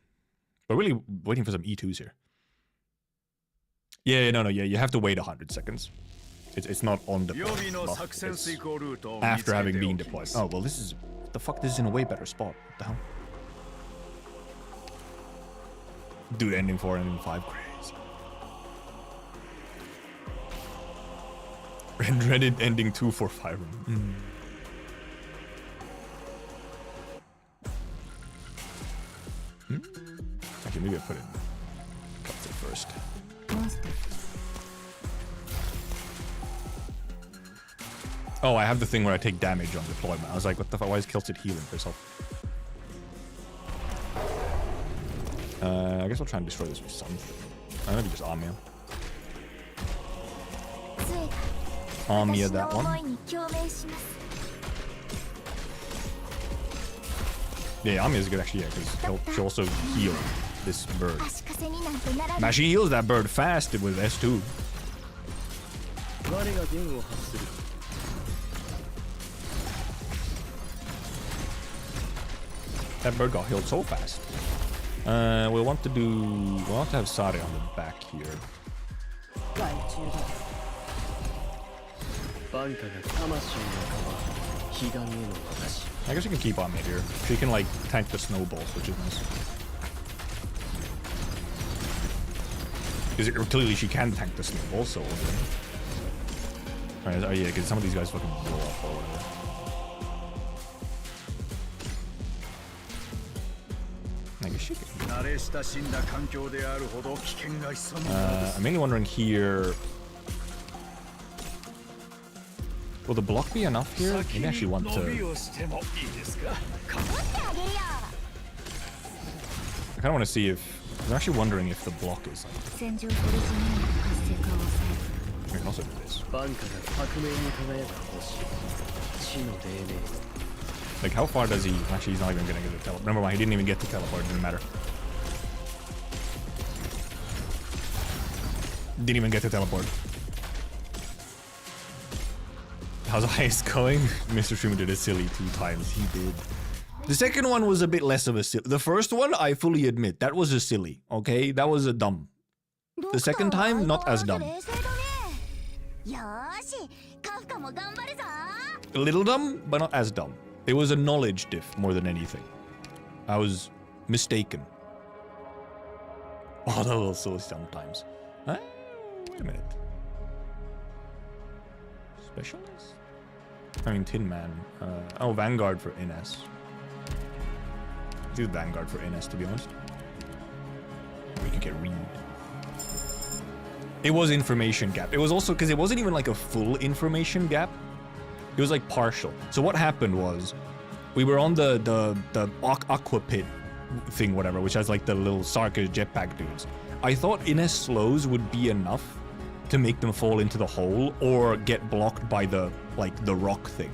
We're really waiting for some E2s here. Yeah, no, you have to wait 100 seconds. It's not on the buff, it's after having been deployed. Oh, well, this is... What the fuck? This is in a way better spot. What the hell? Dude, ending 4, ending 5, crazy. Reddit ending 2 for 5. Okay, maybe I put it first. Oh, I have the thing where I take damage on deployment. I was like, what the fuck? Why is Kilted healing herself? I guess I'll try and destroy this with something. Maybe just Armia. Armia that one. Yeah, Armia is good actually, yeah, because she'll also heal this bird. Now she heals that bird fast with S2. That bird got healed so fast. We'll want to have Sari on the back here. I guess we can keep on mid here. She can like tank the snowballs, which is nice. Because clearly she can tank the snowballs, so Alright, oh yeah, because some of these guys fucking blow up or whatever. Like a chicken. I'm mainly wondering here. Will the block be enough here? Maybe I actually want to. I kind of want to see if. I'm actually wondering if the block is. I can also do this. Like, how far does he? Actually, he's not even gonna get the teleport. Never mind, he didn't even get the teleport. Didn't matter. Didn't even get the teleport. How's IS going? Mr. Streamer did a silly 2 times. He did. The second one was a bit less of a silly. The first one, I fully admit, that was a silly. Okay, that was a dumb. The second time, not as dumb. A little dumb, but not as dumb. It was a knowledge diff more than anything. I was mistaken. Although also sometimes. Wait a minute. Specialist? I mean, Tin Man. Oh, Vanguard for Ines. Do Vanguard for Ines, to be honest. We could get Reed. It was information gap. It was also because it wasn't even like a full information gap. It was like partial. So what happened was, we were on the aqua pit thing, whatever, which has like the little Sarkis jetpack dudes. I thought Ines slows would be enough to make them fall into the hole or get blocked by the rock thing,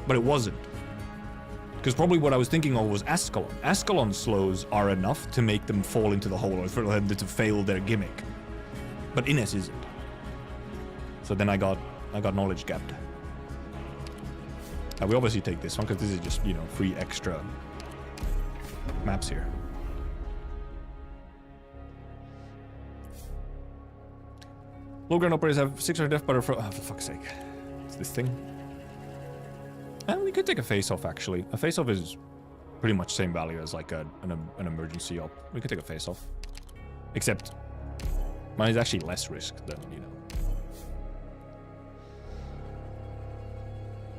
but it wasn't. Because probably what I was thinking of was Ascalon. Ascalon slows are enough to make them fall into the hole or for them to fail their gimmick, but Ines isn't. So then I got knowledge gapped. We obviously take this one because this is just, you know, free extra maps here. Low ground operators have 600 death butter for fuck's sake. It's this thing. And we could take a face-off, actually. A face-off is pretty much same value as like an emergency op. We could take a face-off. Except mine is actually less risk than, you know.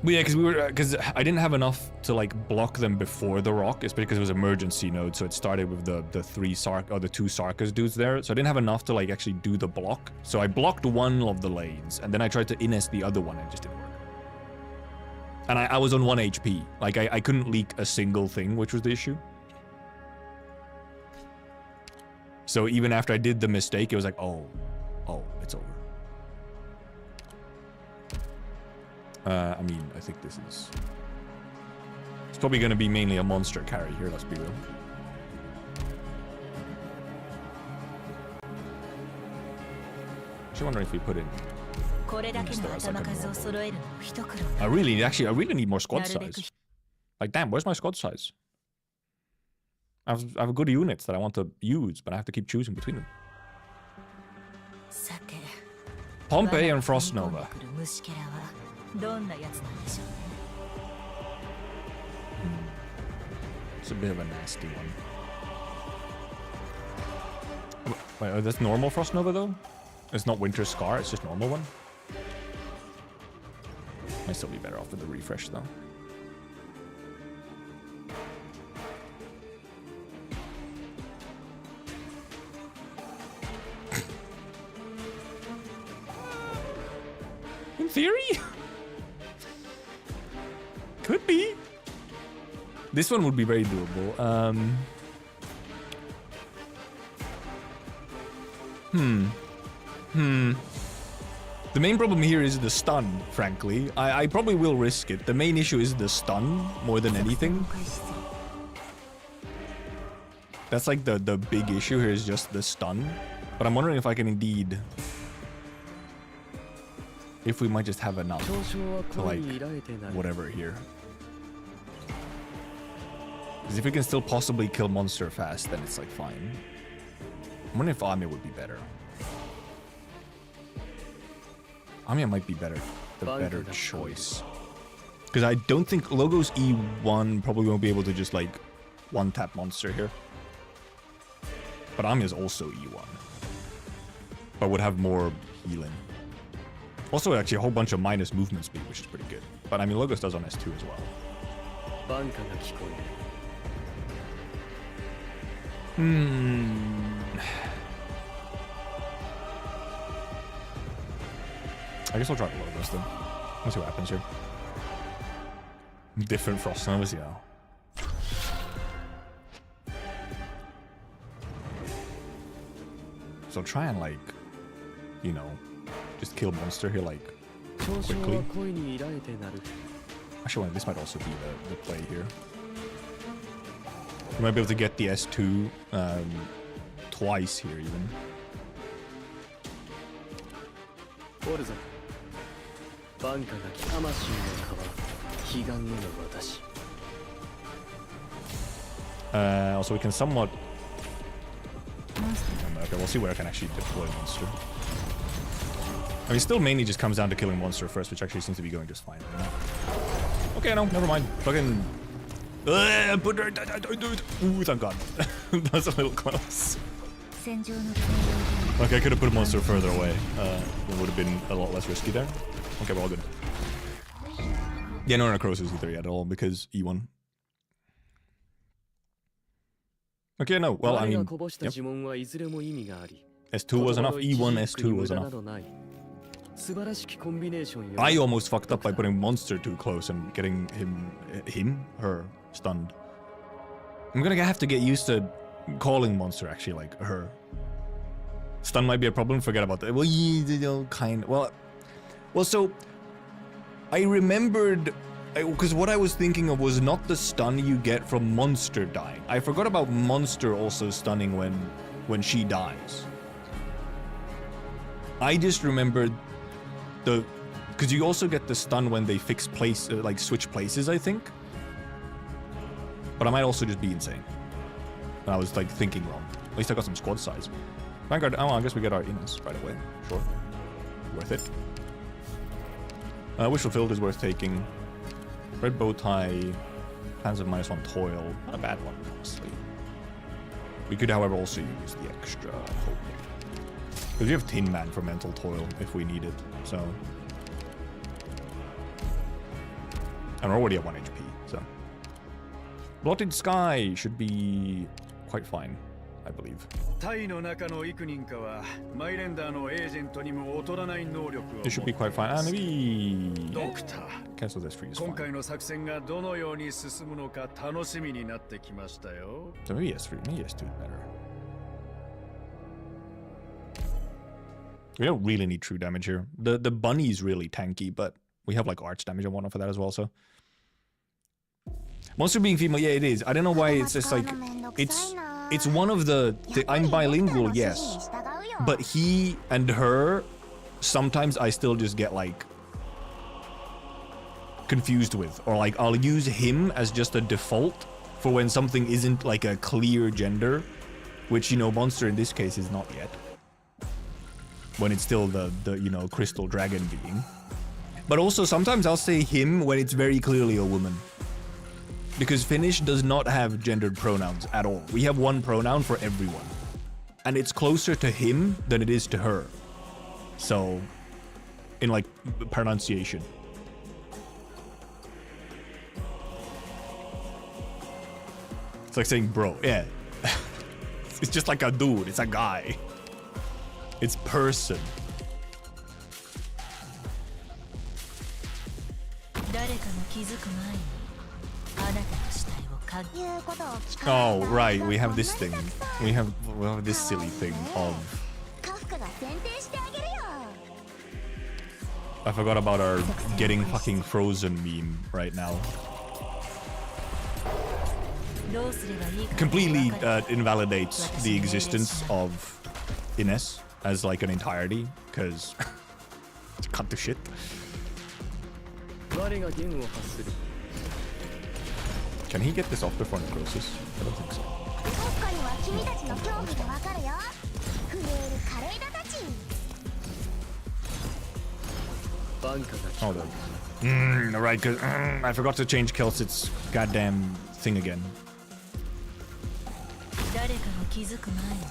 But yeah, because I didn't have enough to like block them before the rock. It's because it was emergency node, so it started with the two Sarkis dudes there. So I didn't have enough to like actually do the block. So I blocked one of the lanes, and then I tried to Ines the other one, and it just didn't work. And I was on 1 HP. Like I couldn't leak a single thing, which was the issue. So even after I did the mistake, it was like, oh, it's over. I mean, I think this is... It's probably going to be mainly a monster carry here, let's be real. Actually wondering if we put in... I really need more squad size. Like, damn, where's my squad size? I have good units that I want to use, but I have to keep choosing between them. Pompeii and Frost Nova. It's a bit of a nasty one. Wait, that's normal Frost Nova though? It's not Winter Scar, it's just normal one? Might still be better off with the refresh though. In theory? Could be. This one would be very doable. The main problem here is the stun, frankly. I probably will risk it. The main issue is the stun more than anything. That's like the big issue here is just the stun. But I'm wondering if I can indeed... If we might just have enough to like whatever here. Because if we can still possibly kill monster fast, then it's like fine. I'm wondering if Anya would be better. Anya might be better. The better choice. Because I don't think Logo's E1 probably won't be able to just like one-tap monster here. But Amya's also E1. But would have more healing. Also, actually, a whole bunch of minus movement speed, which is pretty good. But I mean, Logos does on S2 as well. バンカが聞こえる I guess I'll try Logos then. Let's see what happens here. Different frost novas, yeah. So try and like, you know, just kill monster here like 長所 quickly. は恋に抱いてなる Actually, this might also be the play here. You might be able to get the S2 twice here even. おるぞバンカが魂の皮彼岸への私 Also, we can somewhat. Okay, we'll see where I can actually deploy monster. I mean, still mainly just comes down to killing monster first, which actually seems to be going just fine right now. Okay, no, never mind. Fucking. Ooh, thank God. That's a little close. 戦場の対応 Okay, I could have put a monster further away. It would have been a lot less risky there. Okay, we're all good. Yeah, no necrosis either yet at all because E1. Okay, no. Well, I 我が mean, こぼした yep. 呪文はいずれも意味があり S2 was enough. E1, 言葉の S2 was 無駄な enough. どない素晴らしきコンビネーションよ I almost fucked up by putting monster too close and getting her stunned. I'm gonna have to get used to calling monster actually like her. Stun might be a problem. Forget about that. Well, you know, kind. Well, so I remembered because what I was thinking of was not the stun you get from monster dying. I forgot about monster also stunning when she dies. I just remembered because you also get the stun when they fix place like switch places, I think. But I might also just be insane. I was like thinking wrong. At least I got some squad size. Vanguard. Oh, I guess we get our ins right away. Sure, worth it. Wish fulfilled is worth taking. Red bow tie, hands of -1 toil. Not a bad one, honestly. We could, however, also use the extra hope. Because we have Tin Man for mental toil if we need it, so. And we're already at 1 HP, so. Blotted Sky should be quite fine, I believe. タイの中の幾人かはマイレンダーのエージェントにも劣らない能力を This should be quite fine. Maybe ドクター cancel this for you. 今回の作戦がどのように進むのか楽しみになってきましたよ So maybe S3, maybe S2 is better. We don't really need true damage here. The bunny's really tanky, but we have like arch damage and whatnot for that as well, so. Monster being female, yeah, it is. I don't know why it's just like it's one of the I'm bilingual, yes. But he and her sometimes I still just get like confused with, or like I'll use him as just a default for when something isn't like a clear gender, which, you know, monster in this case is not yet. When it's still the you know, crystal dragon being. But also sometimes I'll say him when it's very clearly a woman. Because Finnish does not have gendered pronouns at all. We have one pronoun for everyone. And it's closer to him than it is to her. So, in like pronunciation. It's like saying bro, yeah. It's just like a dude, it's a guy. It's person. 誰かが気づく前にあなたの死体を嗅ぎ言うことを聞かない Oh, right, we have this thing. We have this silly thing of... カフカが選定してあげるよ I forgot about our getting fucking frozen meme right now. どうすればいいか Completely 分かる invalidates the existence of Ines as like an entirety, because cut the shit. 我が弦を発する Can he get this off before necrosis? I don't think so. カフカには君たちの恐怖がわかるよ震える軽いだたち バンカが Oh, there. Right, because I forgot to change Kelsit's goddamn thing again. 誰かが気づく前に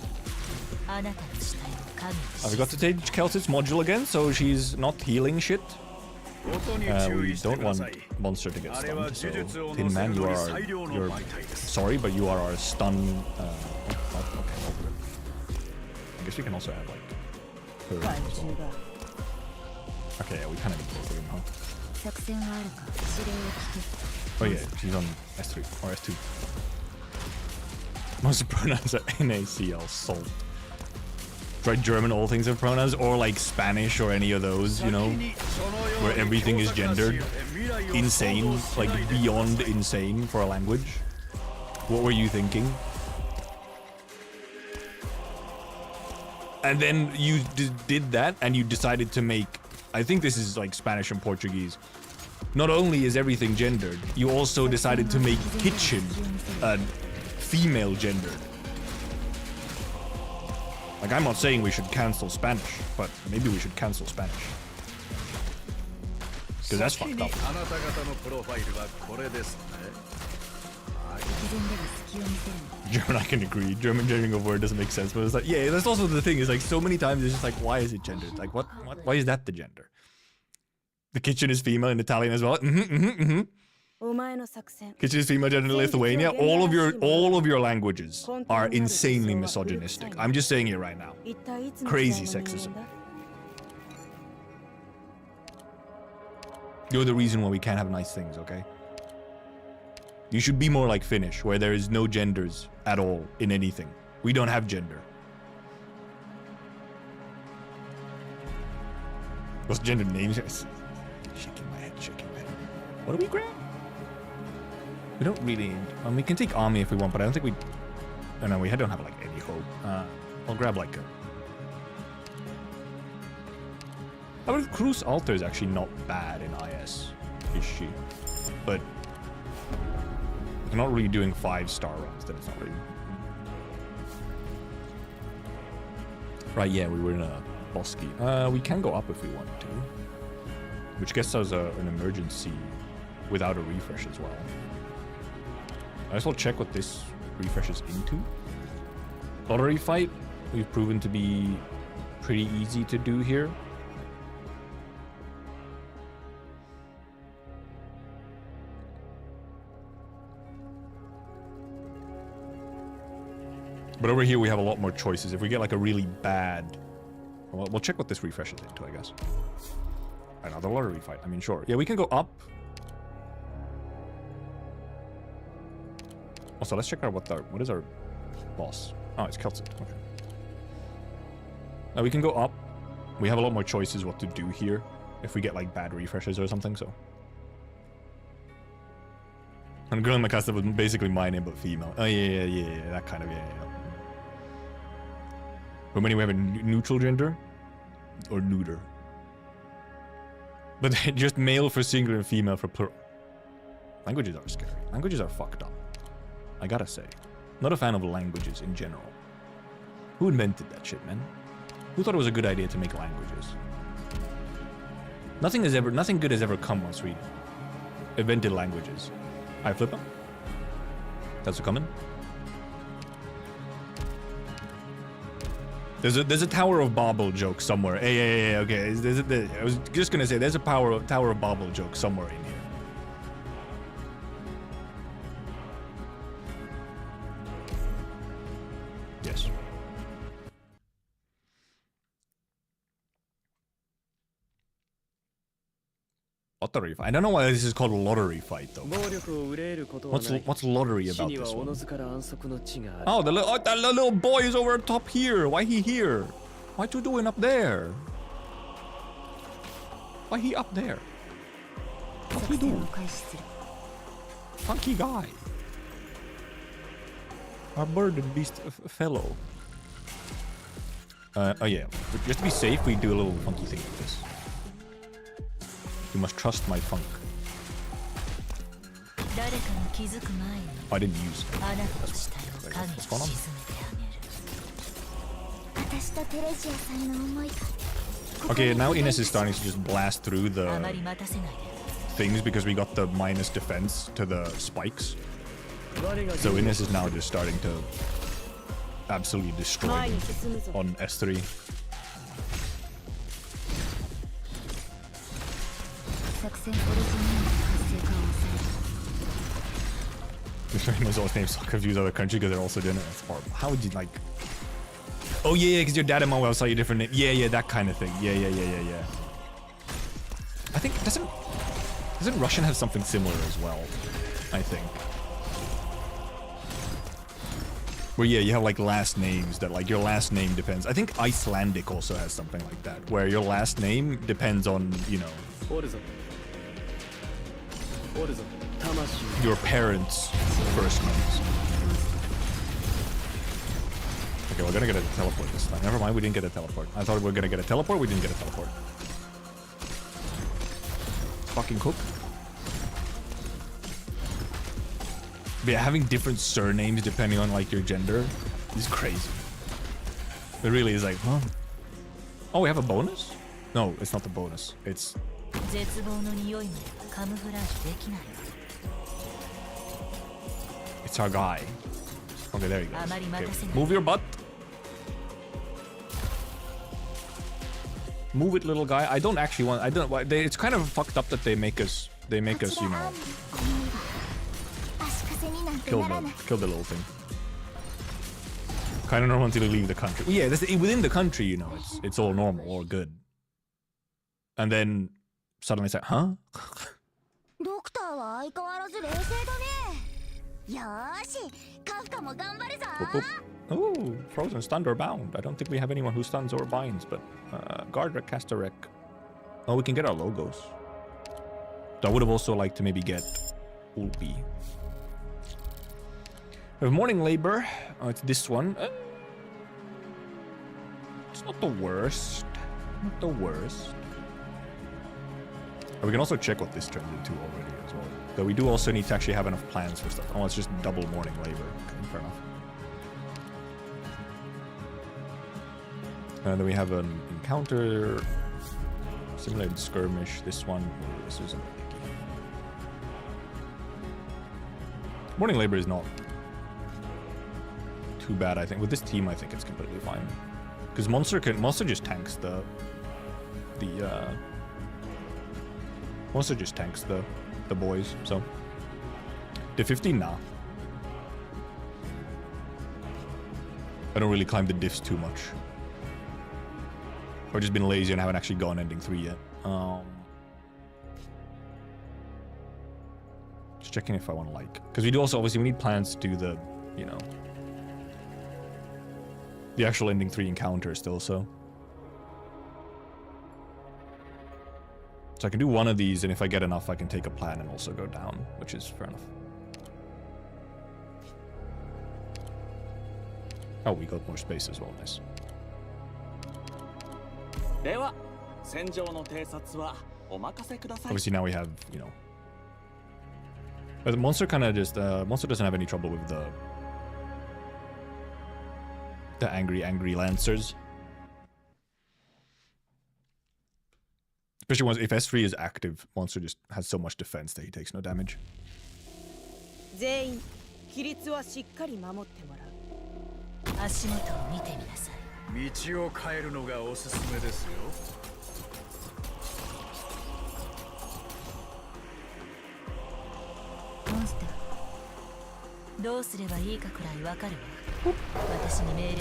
あなたの死体を影に I forgot to take Kelsey's module again, so she's not healing shit. 音に We 注意して don't くだ want さい monster to get あれは stunned. 呪術 So を Tin 乗せ Man, る you のに are 最良の you're 媒体です sorry, but you are our stun. Okay, I guess we can also add like her 怪 as 獣 well. が Okay, yeah, we kind of need both of them, huh? 作戦はあるか指令を聞け Oh yeah, she's on S3 or S2. Most of the pronouns are NaCl, salt. Try German, all things have pronouns, or like Spanish or any of those, you know, where everything is gendered. Insane, like beyond insane for a language. What were you thinking? And then you did that, and you decided to make, I think this is like Spanish and Portuguese. Not only is everything gendered, you also decided to make kitchen female gendered. Like, I'm not saying we should cancel Spanish, but maybe we should cancel Spanish. Because that's fucked up. あなた方のプロファイルはこれですね German, I can agree. German gendering of word doesn't make sense, but it's like, yeah, that's also the thing. Is like so many times it's just like, why is it gendered? Like, what? Why is that the gender? The kitchen is female in Italian as well. お前の作戦 Kitchen is female gender in Lithuania. All of your languages are insanely misogynistic. I'm just saying it right now. 一体いつの Crazy 時代の人 sexism. 間だ You're the reason why we can't have nice things, okay? You should be more like Finnish, where there is no genders at all in anything. We don't have gender. What's gender names? Shaking my head, shaking my head. What do we grab? We don't really... we can take army if we want, but I don't think we... Oh, no, we don't have, like, any hope. I'll grab, like, a... I mean, Cruise Alter is actually not bad in IS, is she? But... If you're not really doing 5-star runs, then it's not really... Right, yeah, we were in a bosky. We can go up if we want to. Which gets us an emergency without a refresh as well. I just will check what this refresh is into. Lottery fight, we've proven to be pretty easy to do here. But over here we have a lot more choices. If we get like a really bad... Well, we'll check what this refresh is into, I guess. Another lottery fight. I mean, sure. Yeah, we can go up. Also, let's check out what is our boss. Oh, it's Kelsit. Okay. Now we can go up. We have a lot more choices what to do here if we get like bad refreshes or something, so. And girl in my custom was basically my name but female. Oh yeah, that kind of, yeah. But many we have a neutral gender or neuter. But just male for singular and female for plural. Languages are scary. Languages are fucked up. I gotta say. Not a fan of languages in general. Who invented that shit, man? Who thought it was a good idea to make languages? Nothing good has ever come once we invented languages. Hi, Flipper. Thanks for coming. There's a Tower of Babel joke somewhere. Hey, okay. I was just gonna say there's a Tower of Babel joke somewhere in here. Yes. Lottery fight. I don't know why this is called a lottery fight though. 暴力を憂えることはない What's lottery 死 about には this おの one? ずから安息の地がある Oh, that little boy is over top here. Why he here? What you doing up there? Why he up there? What he 作戦 do? を開始する Funky guy. Our bird and beast fellow. Oh yeah. But just to be safe, we do a little funky thing with this. You must trust my funk. 誰かに気づく前に I didn't use it. あなたの死体を影に What's going on? 沈めてあげる私とテレジアさんの思いが Okay, now Ines is starting to just blast through あま the り待たせないで things because we got the minus defense to the spikes. 我が So Ines is now just starting to absolutely destroy them on S3. 作戦オリジナルの活性化を抑える The famous always names so confuse other country because they're also doing it. That's horrible. How would you like? Oh yeah, because your dad and mom will tell you different name. Yeah, that kind of thing. Yeah. I think doesn't Russian have something similar as well? I think. Where yeah, you have like last names that like your last name depends. I think Icelandic also has something like that, where your last name depends on, you know, your parents' first names. Okay, we're gonna get a teleport this time. Never mind, we didn't get a teleport. I thought we were gonna get a teleport, we didn't get a teleport. Fucking cook. But yeah, having different surnames depending on like your gender is crazy. It really is like, huh? Oh, we have a bonus? No, it's not the bonus. It's... It's our guy. Okay, there you go. Okay. Move your butt. Move it, little guy. I don't actually want... it's kind of fucked up that they make us, you know... Kill the little thing. Kind of normal until you leave the country. Well, yeah, within the country, you know, it's all normal or good. And then suddenly it's like, huh? Oh, Frozen stunned or bound. I don't think we have anyone who stuns or binds, but Gardra, Castarek. Oh, we can get our logos. So I would have also liked to maybe get Ulpi. We have morning labor. Oh, it's this one. It's not the worst. Not the worst. We can also check what this turns into already as well. Though we do also need to actually have enough plans for stuff. Oh, it's just double morning labor. Okay, fair enough. And then we have an encounter. Simulated skirmish. This one. Ooh, this isn't icky. Morning labor is not too bad, I think. With this team, I think it's completely fine. Because Monster just tanks the Monster just tanks the boys, so. The 15, nah. I don't really climb the diffs too much. I've just been lazy and haven't actually gone ending 3 yet. Just checking if I want to like, because we do also obviously we need plans to do the, you know, the actual ending 3 encounter still, so. So I can do one of these, and if I get enough, I can take a plan and also go down, which is fair enough. Oh, we got more space as well, nice. Obviously now we have, you know. But the Monster kind of just, Monster doesn't have any trouble with the angry Lancers. Especially once if S3 is active, Monster just has so much defense that he takes no damage.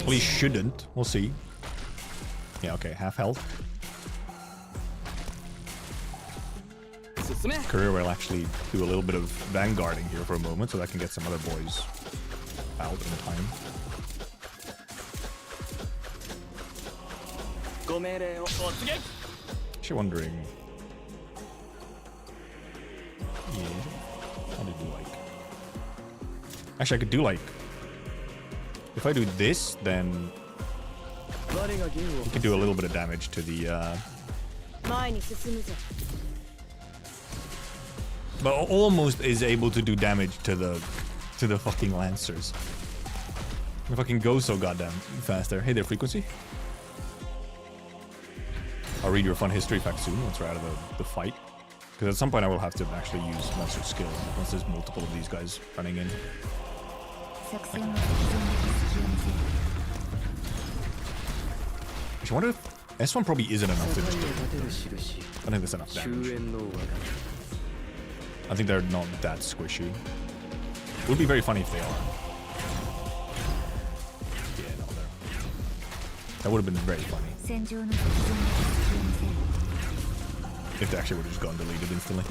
Well, he shouldn't. We'll see. Yeah, okay, half health. Career will actually do a little bit of vanguarding here for a moment so that I can get some other boys out in time. Actually wondering... Yeah, how to do like... Actually, I could do like... If I do this, then... We can do a little bit of damage to the... But almost is able to do damage to the fucking Lancers. If I can go so goddamn faster. Hey there, Frequency. I'll read your fun history fact soon once we're out of the fight. Because at some point I will have to actually use Monster skill once there's multiple of these guys running in. I wonder if S1 probably isn't enough to 世 just 界 do を it. 立てる印 I think that's enough 終 damage. 焉の輪が I think they're not that squishy. It would be very funny if they are. Yeah, no, they're... That would have been very funny 戦場の突然の突起を見せる if they actually would have just gone deleted instantly.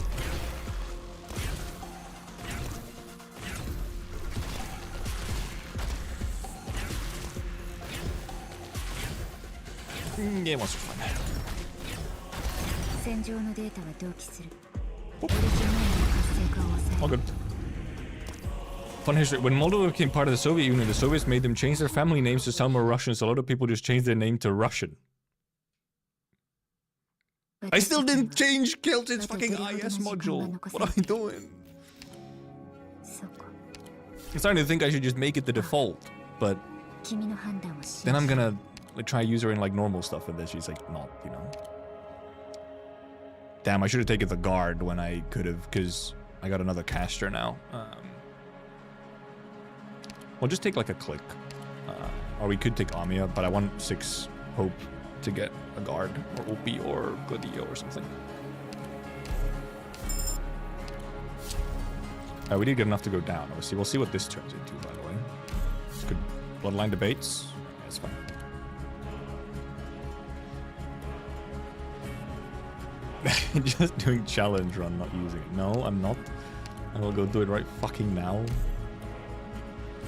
Yeah, monster's fine. 戦場のデータは同期するオリジナルの活性化を抑え All る good. Fun history. When Moldova became part of the Soviet Union, the Soviets made them change their family names to sound more Russian, so a lot of people just changed their name to Russian. I still didn't change Keltid's fucking IS module. What am I doing? そうか I'm starting to think I should just make it the default, but 君の判断を信じ then I'm gonna like, try use her in like normal stuff, and then she's like not, you know. Damn, I should have taken the guard when I could have, because I got another caster now. We'll just take like a click. Or we could take Amia, but I want 6 hope to get a guard, or OP, or Gladio, or something. We did get enough to go down. We'll see what this turns into, by the way. It's good. Bloodline debates. Yeah, it's fine. Just doing challenge run, not using it. No, I'm not. I will go do it right fucking now.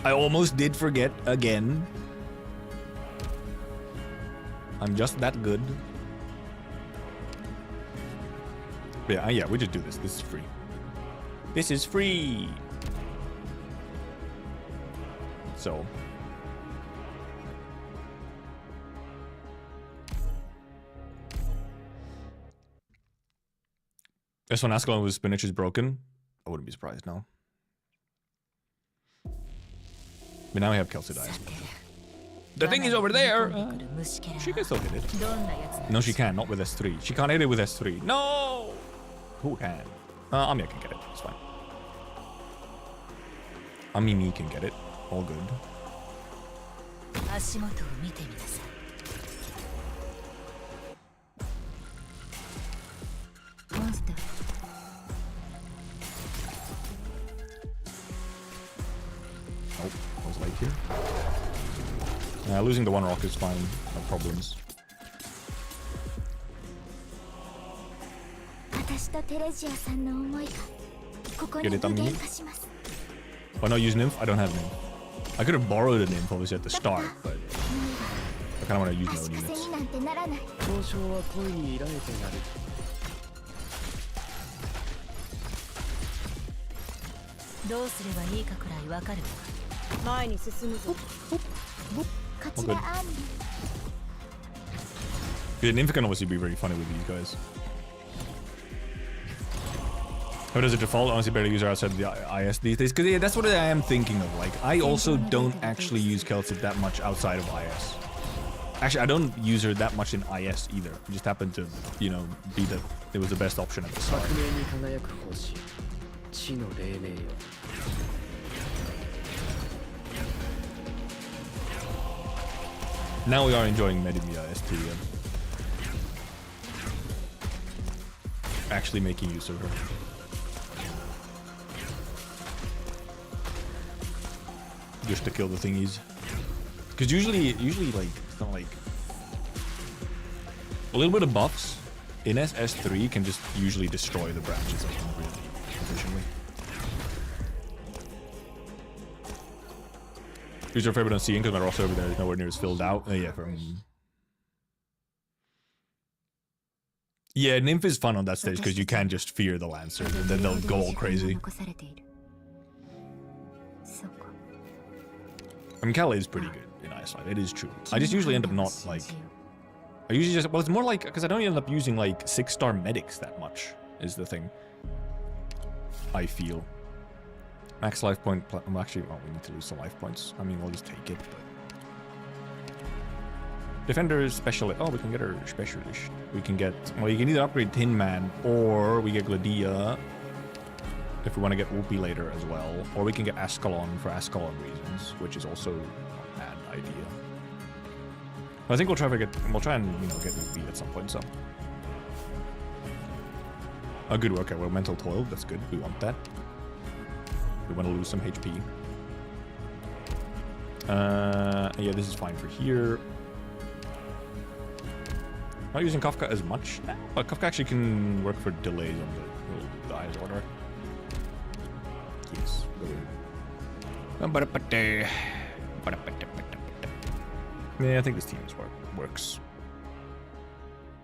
I almost did forget again. I'm just that good. But yeah, we just do this. This is free. This is free. So. This one, Ascalon with spinach is broken. I wouldn't be surprised, no. But now we have Kelsey dies. The thing is over there. She can still hit it. No, she can't. Not with S3. She can't hit it with S3. No! Who can? Amia can get it. It's fine. Amimi can get it. All good. 足元を見てみなさい モンスター Nope. I was late here. Losing the one rock is fine. No problems. 私とテレジアさんの思いがここ Get に it, 具 Amini? 現化します Why not use nymph? I don't have nymph. I could have borrowed a nymph obviously at the start, but I kind of want to use my 足 own かせ units. になんてならない交渉は恋に依頼てなるどうすればいいかくらいわかる前に進むぞこちらアーミ Yeah, nymph can obviously be very funny with these guys. How does it default? Honestly, better use her outside of the IS these days. Because yeah, that's what I am thinking of. Like, I also don't actually use Keltid that much outside of IS. Actually, I don't use her that much in IS either. It just happened to, you know, be the... It was the best option at the start. 革命に輝く星地の黎明よ Now we are enjoying Med in the IS too, yeah. Actually making use of her. Just to kill the thingies. Because usually like, it's not like... A little bit of buffs in S3 can just usually destroy the branches like really efficiently. Who's your favorite on seeing? Because my roster over there is nowhere near as filled out. Yeah, from... Yeah, Nymph is fun on that stage because you can just fear the Lancer and then they'll go all crazy. 残されているそうか I mean, Kale is pretty good in IS5. It is true. I just usually end up not like... I usually just... Well, it's more like... Because I don't end up using like 6-star medics that much is the thing. I feel. Max life point... Well, actually, well, we need to lose some life points. I mean, we'll just take it, but... Defender is specialist. Oh, we can get her specialist. We can get... Well, you can either upgrade Tin Man, or we get Gladia if we want to get Whoopi later as well. Or we can get Ascalon for Ascalon reasons, which is also not a bad idea. I think we'll try and get UV at some point. So. Oh, good. Okay, well, mental toil. That's good. We want that. We want to lose some HP. Yeah, this is fine for here. Not using Kafka as much, but Kafka actually can work for delays on the IS order. Yes. Yeah, I think this team works.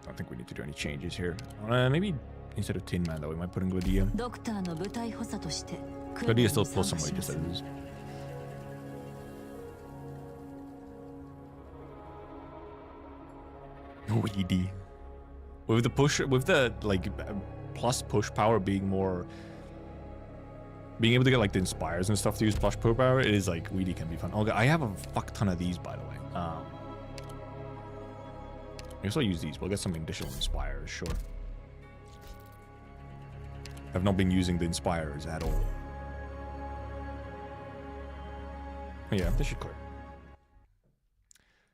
I don't think we need to do any changes here. Maybe instead of Tin Man, though, we might put in Gladia. Gladia still pulls some wages as is. Oh, ED. With the push, with the like plus push power being more, being able to get like the inspires and stuff to use plus push power, it is like weedy can be fun. Okay, I have a fuck ton of these, by the way. I guess I'll use these. We'll get some additional inspires, sure. I've not been using the inspires at all. Yeah, this should clear.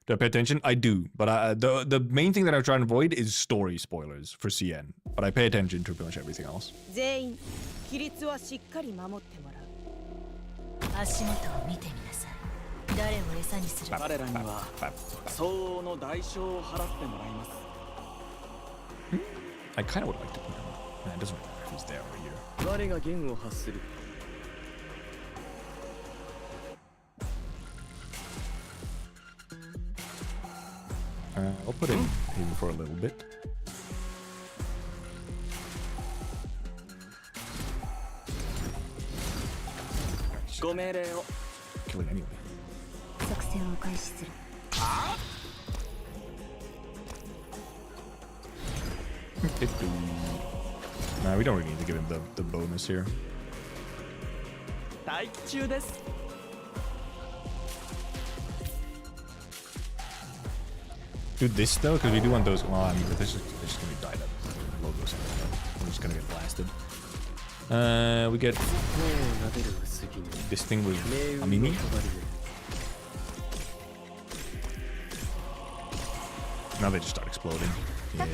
Do I pay attention? I do, but the main thing that I try and avoid is story spoilers for CN. But I pay attention to pretty much everything else. 全員規律はしっかり守ってもらう。足元を見てみなさい。誰を餌にする？彼らには相応の代償を払ってもらいます。I kind of would like to put him. It doesn't matter if he's there or here. 我が弦を発する。I'll put in him for a little bit. Go melee. Kill it anyway. 作戦を開始する。Nah, we don't really need to give him the bonus here. 待機中です。Do this though, because we do want those. Well, I mean, but this is just gonna be died up. Logos. I'm just gonna get blasted. We get this thing with Amimi. Now they just start exploding. Yeah.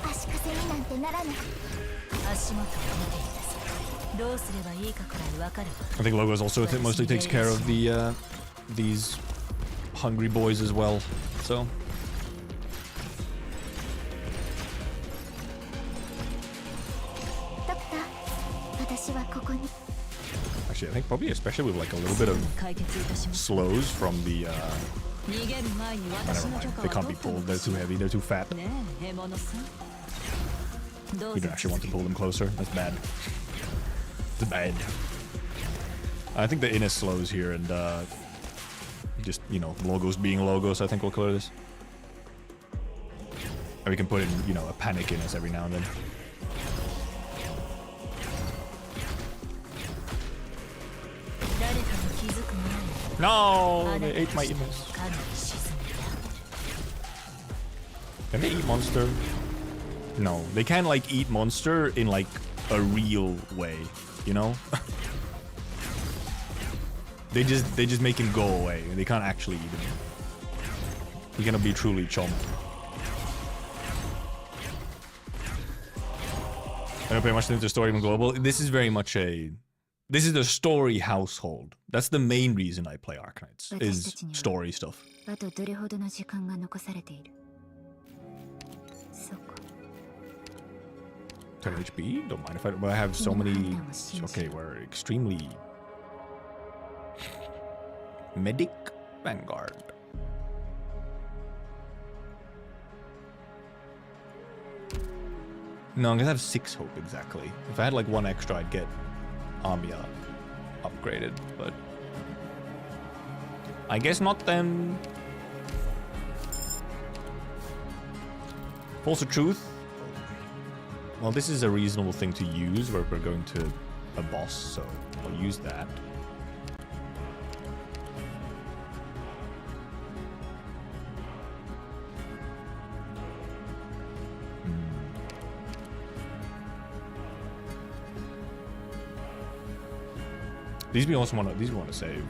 足かせになんてならない。足元を見てみなさい。どうすればいいかくらいわかるわ。 I think Logos also mostly takes care of the these hungry boys as well. So. Actually, I think probably especially with like a little bit of slows from the never mind. They can't be pulled. They're too heavy. They're too fat. You don't actually want to pull them closer. That's bad. It's bad. I think the inner slows here and just, you know, Logos being Logos, I think we'll clear this. And we can put in, you know, a panic in us every now and then. No! They ate my emotes. Can they eat monster? No, they can't like eat monster in like a real way, you know? They just make him go away. They can't actually eat him. He's gonna be truly chomped. I don't pay much into story even global. This is very much this is the story household. That's the main reason I play Arknights, is story stuff. あとどれほどの時間が残されている。そうか。10 HP? Don't mind if I have so many. Okay, we're extremely medic vanguard. No, I'm gonna have 6 hope exactly. If I had like 1 extra, I'd get Amia upgraded, but I guess not then. False truth. Well, this is a reasonable thing to use where we're going to a boss, so I'll use that. These we want to save.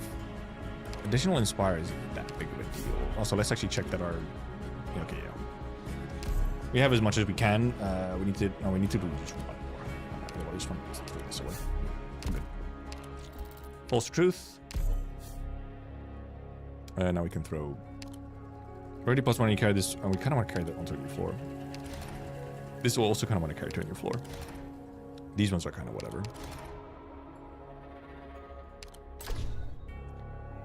Additional inspire isn't that big of a deal. Also, let's actually check that our... Yeah, okay, yeah. We have as much as we can. We need to do just one more. Otherwise, let's throw this away. Good. False truth. Now we can throw... Already plus one, you carry this, and we kind of want to carry that onto your floor. This will also kind of want to carry to on your floor. These ones are kind of whatever.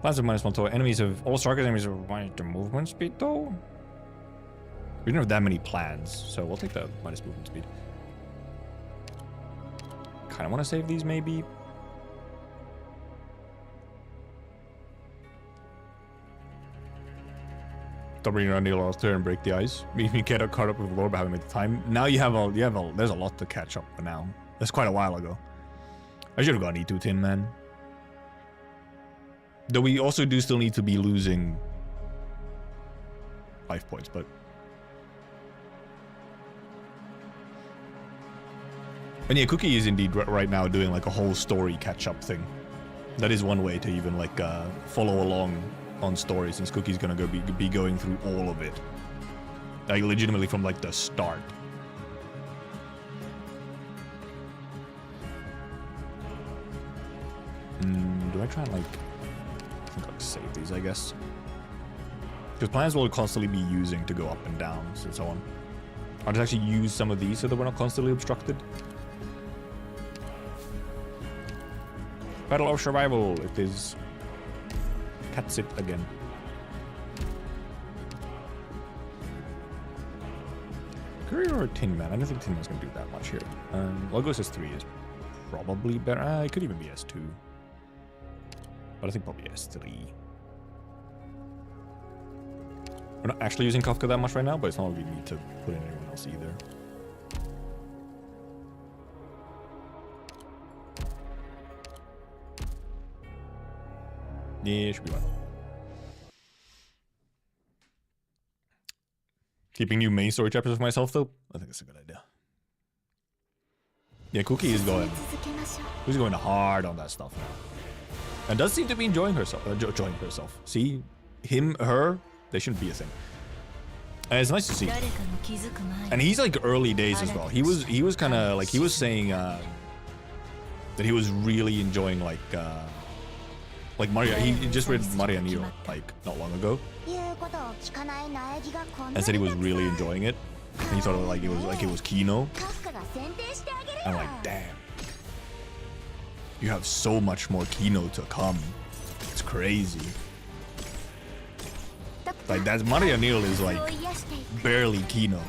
Plans of -1 total. Enemies of all target enemies have minus the movement speed though. We don't have that many plans, so we'll take the minus movement speed. Kind of want to save these maybe. Doubling around the last turn and break the ice. You get caught up with Lord by having made the time. Now you have there's a lot to catch up for now. That's quite a while ago. I should have gone E2 Tin Man. Though we also do still need to be losing 5 points, but... And yeah, Cookie is indeed right now doing like a whole story catch-up thing. That is one way to even like follow along on story, since Cookie's gonna be going through all of it. Like legitimately from like the start. Do I try and like... I think I'll save these, I guess. Because plans will constantly be using to go up and down, and so on. I'll just actually use some of these so that we're not constantly obstructed. Battle of Survival, it is... Cat's it again. Courier or Tin Man? I don't think Tin Man's gonna do that much here. Logos S3 is probably better. It could even be S2. But I think probably S3. We're not actually using Kafka that much right now, but it's not like we need to put in anyone else either. Yeah, should be fine. Keeping new main story chapters for myself, though? I think that's a good idea. Yeah, Cookie is going... She's going hard on that stuff now. And does seem to be enjoying herself. See? Him, her, they shouldn't be a thing. And it's nice to see. And he's like early days as well. He was kind of like, he was saying that he was really enjoying like Maria. He just read Maria Nero like not long ago, and said he was really enjoying it. And he thought it was Kino. I'm like, damn, you have so much more Kino to come. It's crazy. Like that Maria Nero is like barely Kino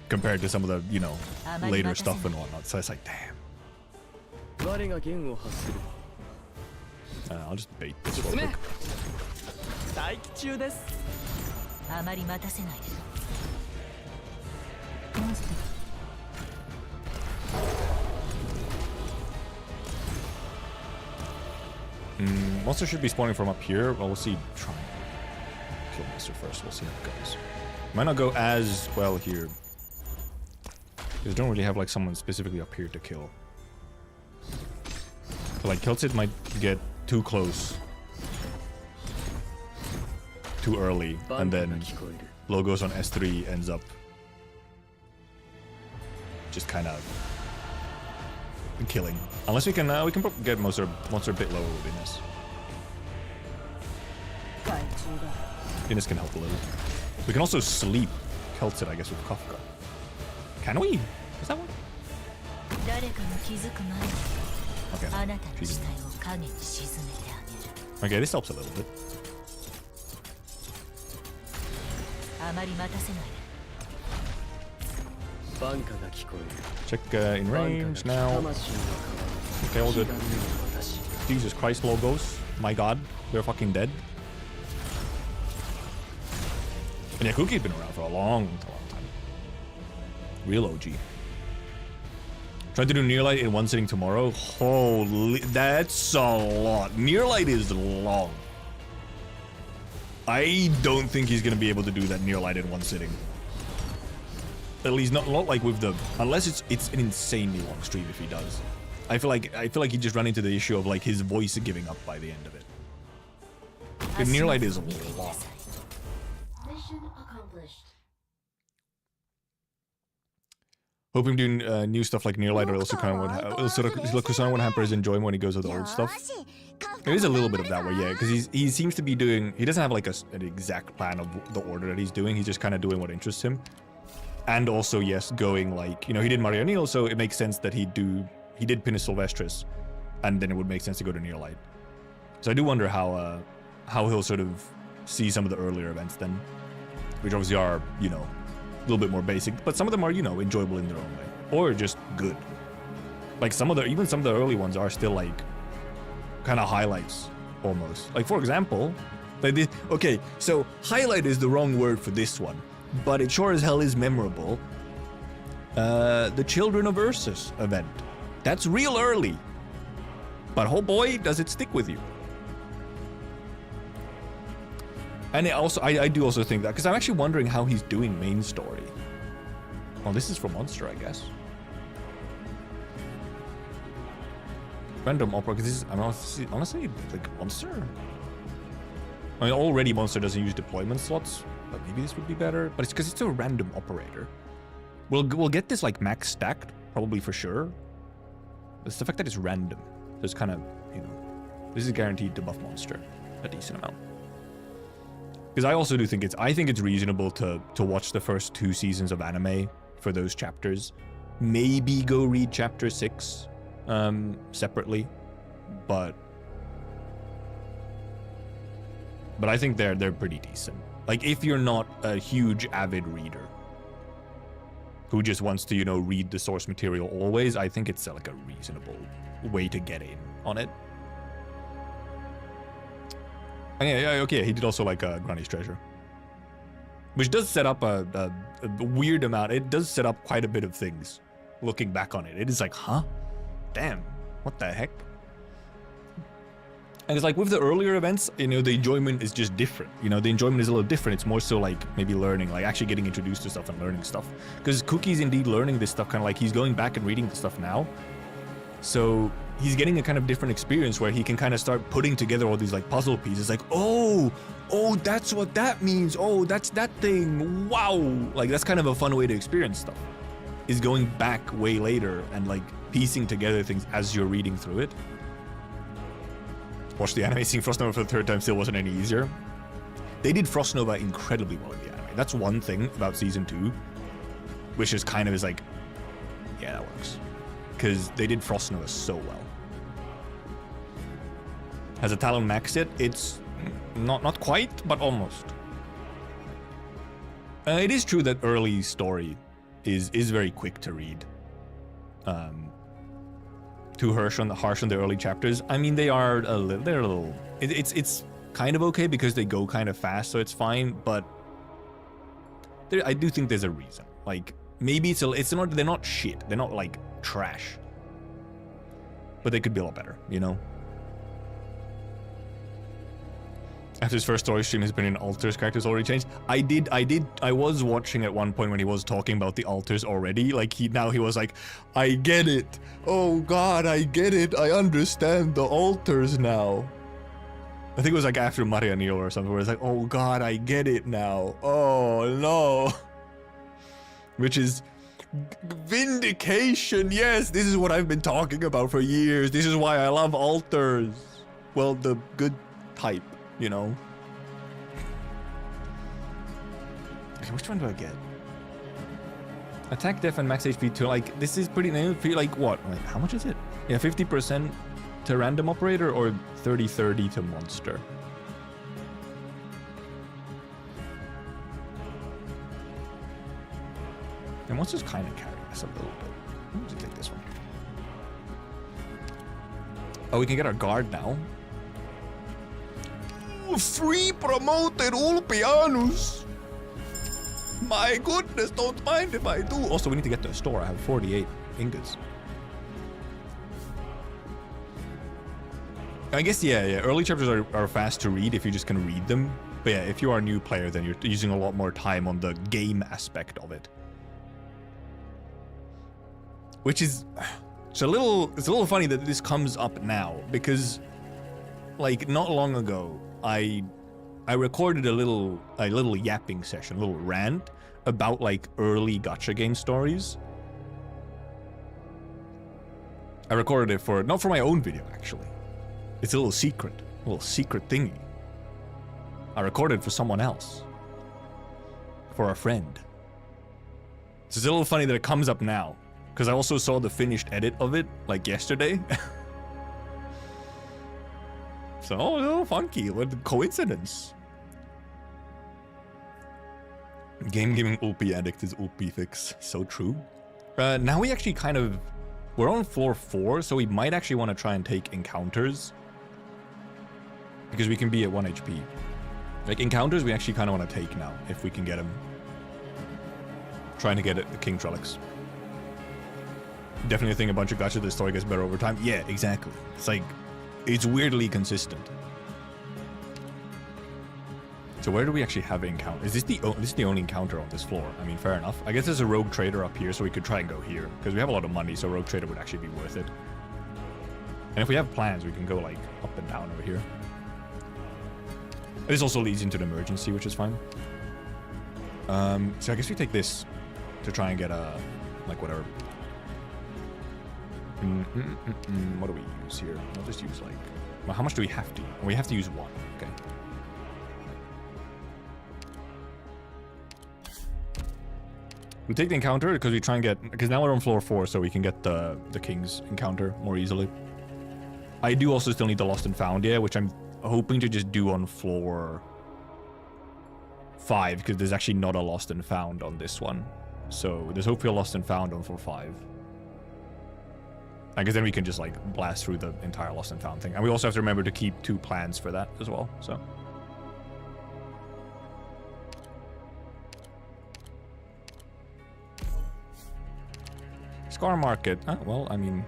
compared to some of the, you know, later stuff and whatnot. So it's like, damn. I'll just bait this real quick. Monster should be spawning from up here. Well, we'll see. Try and kill monster first. We'll see how it goes. Might not go as well here, because I don't really have like someone specifically up here to kill. So, like Keltsid might get too close too early, and then Logos on S3 ends up just kind of killing. Unless we can get monster a bit lower with Venus. Venus can help a little. We can also sleep Keltsid, I guess, with Kafka. Can we? Is that one? Okay. She's okay, this helps a little bit. Check in range now. Okay, all good. Jesus Christ, Logos. My god, we're fucking dead. And yeah, Cookie's been around for a long time. Real OG. Trying to do Nearlight in one sitting tomorrow. Holy, that's a lot. Nearlight is long. I don't think he's gonna be able to do that Nearlight in one sitting. At least not like with the, unless it's an insanely long stream if he does. I feel like he just ran into the issue of like his voice giving up by the end of it. But Nearlight is a lot. Mission accomplished. Hoping doing new stuff like Nearlight or Ilsa would hamper his enjoyment when he goes with the old stuff. There is a little bit of that way, yeah, because he seems to be doing, he doesn't have like an exact plan of the order that he's doing. He's just kind of doing what interests him. And also, yes, going like, you know, he did Maria Neal, so it makes sense that he did Pinus Sylvestris, and then it would make sense to go to Nearlight. So I do wonder how he'll sort of see some of the earlier events then, which obviously are, you know, a little bit more basic, but some of them are, you know, enjoyable in their own way, or just good. Like even some of the early ones are still like kind of highlights almost. Like for example, okay, so highlight is the wrong word for this one, but it sure as hell is memorable. The Children of Ursus event. That's real early, but oh boy, does it stick with you. And it also, I do also think that, because I'm actually wondering how he's doing main story. Oh, this is from Monster, I guess. Random opera, because this is, honestly, like Monster? I mean, already Monster doesn't use deployment slots, but maybe this would be better. But it's because it's a random operator. We'll get this like max stacked, probably for sure. It's the fact that it's random. So it's kind of, you know, this is guaranteed to buff Monster a decent amount. Because I also do think I think it's reasonable to watch the first 2 seasons of anime for those chapters. Maybe go read chapter 6 separately, but I think they're pretty decent. Like if you're not a huge avid reader who just wants to, you know, read the source material always, I think it's like a reasonable way to get in on it. And yeah, okay, he did also like Granny's Treasure, which does set up a weird amount. It does set up quite a bit of things. Looking back on it, it is like, huh? Damn, what the heck? And it's like with the earlier events, you know, the enjoyment is just different. You know, the enjoyment is a little different. It's more so like maybe learning, like actually getting introduced to stuff and learning stuff. Because Cookie's indeed learning this stuff, kind of like he's going back and reading the stuff now. So he's getting a kind of different experience where he can kind of start putting together all these like puzzle pieces. Like, oh, that's what that means. Oh, that's that thing. Wow. Like that's kind of a fun way to experience stuff, is going back way later and like piecing together things as you're reading through it. Watch the anime. Seeing Frost Nova for the 3rd time still wasn't any easier. They did Frost Nova incredibly well in the anime. That's one thing about season 2, which is kind of is like, yeah, that works. Because they did Frost Nova so well. Has a Talon max it? It's not quite, but almost. It is true that early story is very quick to read. Too harsh on the early chapters. I mean, they're a little. It's kind of okay because they go kind of fast, so it's fine. But I do think there's a reason. Like maybe it's not. They're not shit. They're not like trash. But they could be a lot better, you know. After his first story stream, his opinion on altars characters already changed. I was watching at one point when he was talking about the altars already. Like he was like, I get it. Oh God, I get it. I understand the altars now. I think it was like after Maria Neal or something where it's like, oh God, I get it now. Oh no. Which is vindication. Yes, this is what I've been talking about for years. This is why I love altars. Well, the good type. You know. Okay, which one do I get? Attack, def, and max HP to like this is pretty new. Like what? Like how much is it? Yeah, 50% to random operator or 30/30 to monster. And monster's kind of carrying us a little bit. Let me just take this one. Oh, we can get our guard now. Free promoted Ulpianus. My goodness, don't mind if I do. Also, we need to get to the store. I have 48 ingots. I guess, yeah. Early chapters are fast to read if you just can read them. But yeah, if you are a new player, then you're using a lot more time on the game aspect of it. Which is it's a little funny that this comes up now because, like, not long ago, I recorded a little yapping session, a little rant about like early gacha game stories. I recorded it for not for my own video actually. It's a little secret thingy. I recorded for someone else, for a friend. It's a little funny that it comes up now because I also saw the finished edit of it like yesterday. So, a little funky. What a coincidence. Gaming Ulpi addict is Ulpi fix. So true. Now we actually we're on floor 4, so we might actually want to try and take encounters. Because we can be at 1 HP. Like, encounters we actually kind of want to take now, if we can get them. Trying to get it, the King Trellix. Definitely think a bunch of gacha, the story gets better over time. Yeah, exactly. It's like, it's weirdly consistent. So where do we actually have an encounter? Is this the only encounter on this floor? I mean, fair enough. I guess there's a rogue trader up here, so we could try and go here. Because we have a lot of money, so rogue trader would actually be worth it. And if we have plans, we can go, like, up and down over here. This also leads into the emergency, which is fine. So I guess we take this to try and get a, like, whatever. What do we use here? I'll just use, like... Well, how much do we have to? We have to use 1. Okay. We take the encounter because we try and get... Because now we're on floor 4, so we can get the King's encounter more easily. I do also still need the Lost and Found, yeah, which I'm hoping to just do on floor 5, because there's actually not a Lost and Found on this one. So there's hopefully a Lost and Found on floor 5. I guess then we can just, like, blast through the entire Lost and Found thing. And we also have to remember to keep 2 plans for that as well, so... Scar market. Well, I mean...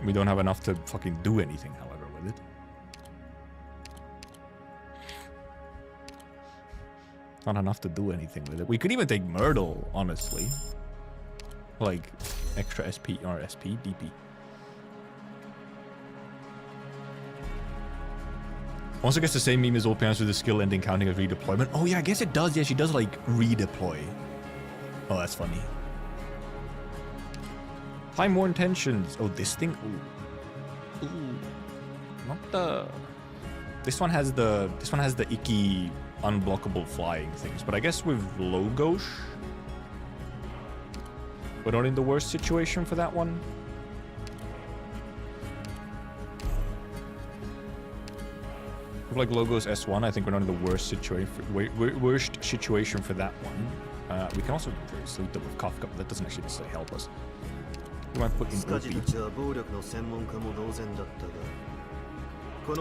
We don't have enough to fucking do anything, however, with it. Not enough to do anything with it. We could even take Myrtle, honestly. Like, extra SP or SP, DP. Also gets the same meme as Ulpians with the skill ending counting as redeployment. Oh yeah, I guess it does. Yeah, she does, like, redeploy. Oh, that's funny. Find more intentions. Oh, this thing. Ooh. Ooh. Not the. This one has the icky unblockable flying things. But I guess with Logos, we're not in the worst situation for that one. With like Logos S1, I think we're not in the worst situation. Worst situation for that one. We can also sleep with Kafka, but that doesn't actually necessarily help us. We might put in OP.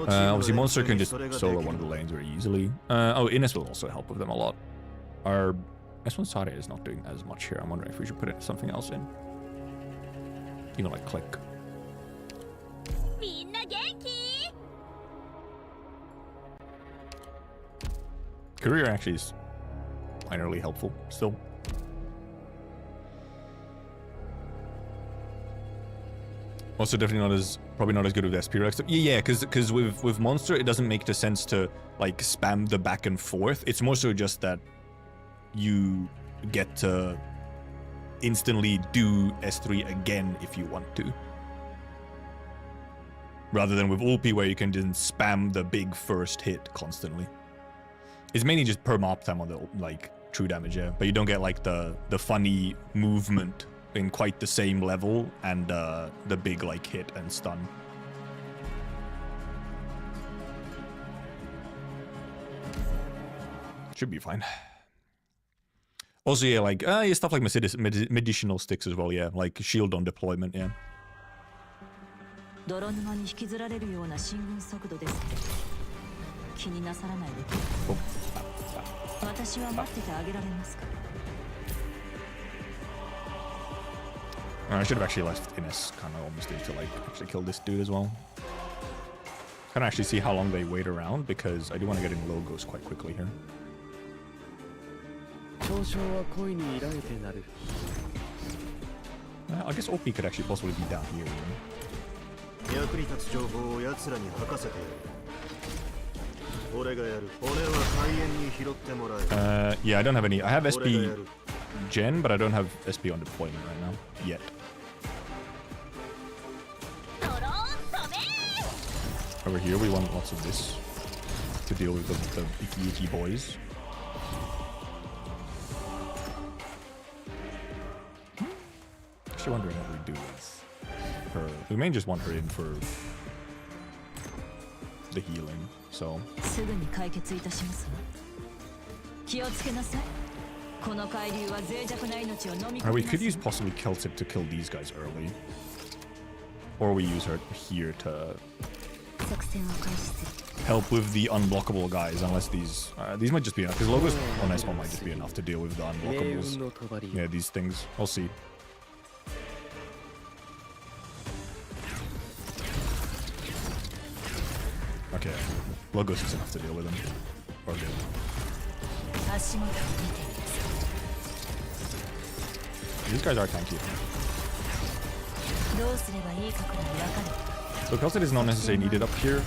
Obviously, Monster can just solo one of the lanes very easily. Oh, Ines will also help with them a lot. Our S1 Saria is not doing as much here. I'm wondering if we should put something else in. Even like Click. Career actually is minorly helpful still. Also definitely probably not as good with SP Rex. Yeah, because with Monster it doesn't make the sense to like spam the back and forth. It's more so just that you get to instantly do S3 again if you want to. Rather than with Ulpi where you can just spam the big first hit constantly. It's mainly just perm op time on the like true damage, yeah. But you don't get like the funny movement in quite the same level and the big like hit and stun. Should be fine. Also, yeah, like yeah, stuff like medicinal sticks as well, yeah. Like shield on deployment, yeah. Oh. I should have actually left Ines kind of almost to like actually kill this dude as well. Can I actually see how long they wait around because I do want to get in Logos quite quickly here. I guess OP could actually possibly be down here. You know? 役に立つ情報を奴らに吐かせてやる。俺がやる。俺は開演に拾ってもらえ。Yeah, I don't have any. I have SP Gen, but I don't have SP on deployment right now yet. Over here, we want lots of this to deal with the icky boys. Actually, wondering what we do with her. We may just want her in for the healing. So. We could use possibly Celtic to kill these guys early, or we use her here to help with the unblockable guys, unless these might just be enough, because Logos on S1 might just be enough to deal with the unblockables. Yeah, these things. We'll see. Okay, Logos is enough to deal with them. Or good. These guys are tanky. So Celtic is not necessarily needed up here.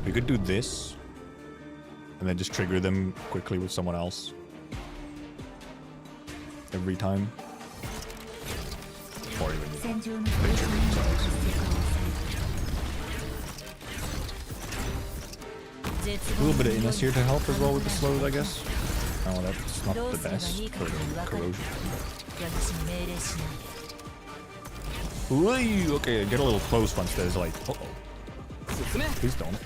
We could do this and then just trigger them quickly with someone else every time, or even they trigger themselves. A little bit of Innes here to help as well with the slows, I guess. Oh, that's not the best for the corrosion. Ooh, okay, get a little close once there's like, uh-oh. Please don't.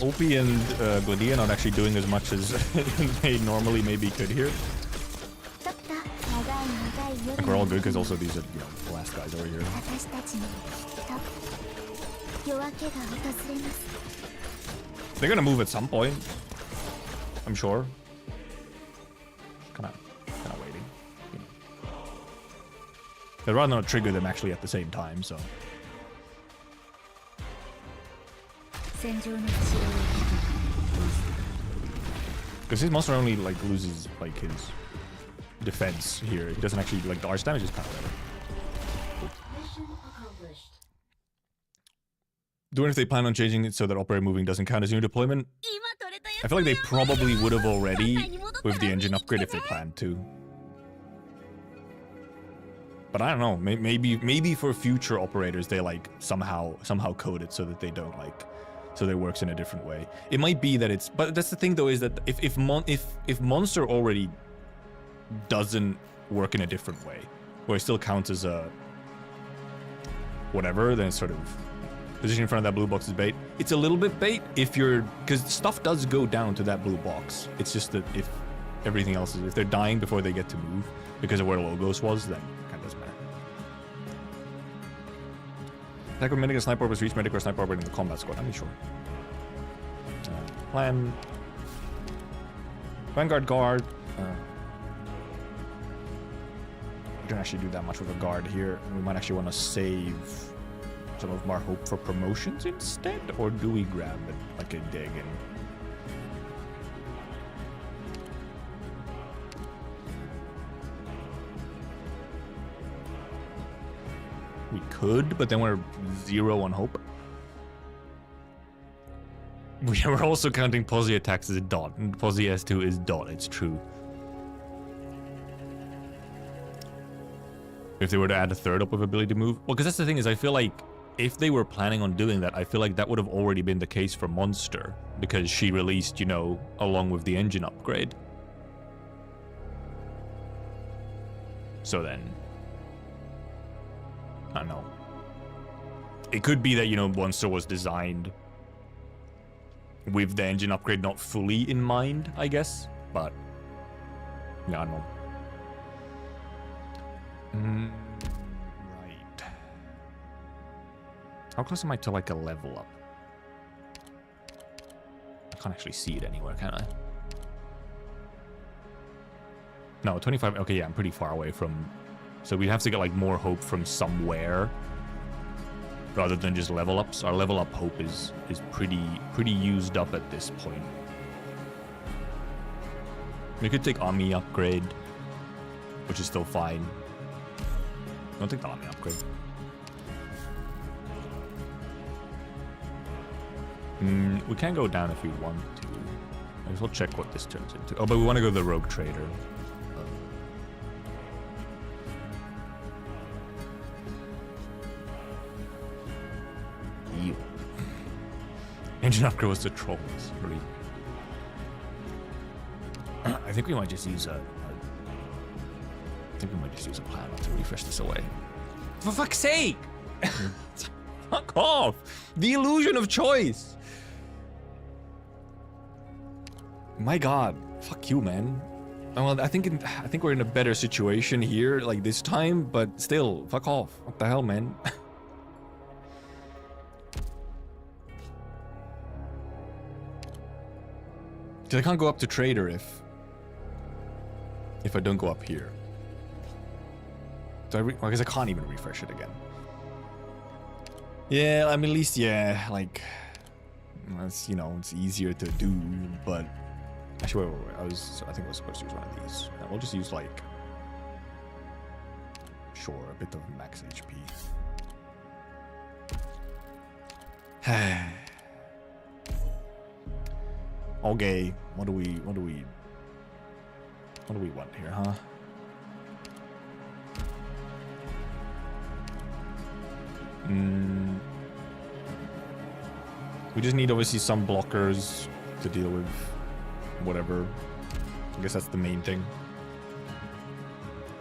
OP and Gladea not actually doing as much as they normally maybe could here. I think we're all good because also these are, you know, the last guys over here. They're gonna move at some point, I'm sure. Kind of waiting. You know. They'd rather not trigger them actually at the same time, so. Because his monster only like loses like his defense here. He doesn't actually like the arch damage is kind of better. Mission accomplished. Doing if they plan on changing it so that operator moving doesn't count as new deployment. I feel like they probably would have already with the engine upgrade if they planned to. But I don't know. Maybe for future operators they like somehow code it so that they don't like. So that it works in a different way. It might be that it's, but that's the thing though, is that if monster already doesn't work in a different way, where it still counts as a whatever, then it's sort of position in front of that blue box is bait. It's a little bit bait if you're, because stuff does go down to that blue box. It's just that if everything else is, if they're dying before they get to move because of where Logos was, then it kind of doesn't matter. Attack with medic and sniper was reach medic or sniper operating the combat squad. I'm not sure. Plan. Vanguard guard. We don't actually do that much with a guard here. We might actually want to save some of our hope for promotions instead, or do we grab it like a dig and? We could, but then we're 0 on hope. We're also counting Posi attacks as a dot, and Posi S2 is dot, it's true. If they were to add a third up with ability to move. Well, because that's the thing is, I feel like if they were planning on doing that, I feel like that would have already been the case for Monster, because she released, you know, along with the engine upgrade. So then, I don't know. It could be that, you know, Monster was designed with the engine upgrade not fully in mind, I guess. But, yeah, I don't know. Right. How close am I to, like, a level up? I can't actually see it anywhere, can I? No, 25. Okay, yeah, I'm pretty far away from... So we'd have to get, like, more hope from somewhere rather than just level ups. Our level up hope is pretty used up at this point. We could take Army upgrade, which is still fine. Don't take the Army upgrade. We can go down if we want to. I guess we'll check what this turns into. Oh, but we want to go to the Rogue Trader. Ew. Engine upgrade was the trolls. Really. I think we might just use a plan to refresh this away. For fuck's sake! Fuck off! The illusion of choice! My god. Fuck you, man. Well, I think we're in a better situation here, like this time, but still, fuck off. What the hell, man? Cause I can't go up to trader if I don't go up here. So I guess I can't even refresh it again. Yeah, I mean, at least, yeah, like, it's, you know, it's easier to do, but actually, wait. I think I was supposed to use one of these. We'll just use, like, sure, a bit of max HP. Okay, what do we want here, huh? We just need obviously some blockers to deal with whatever. I guess that's the main thing.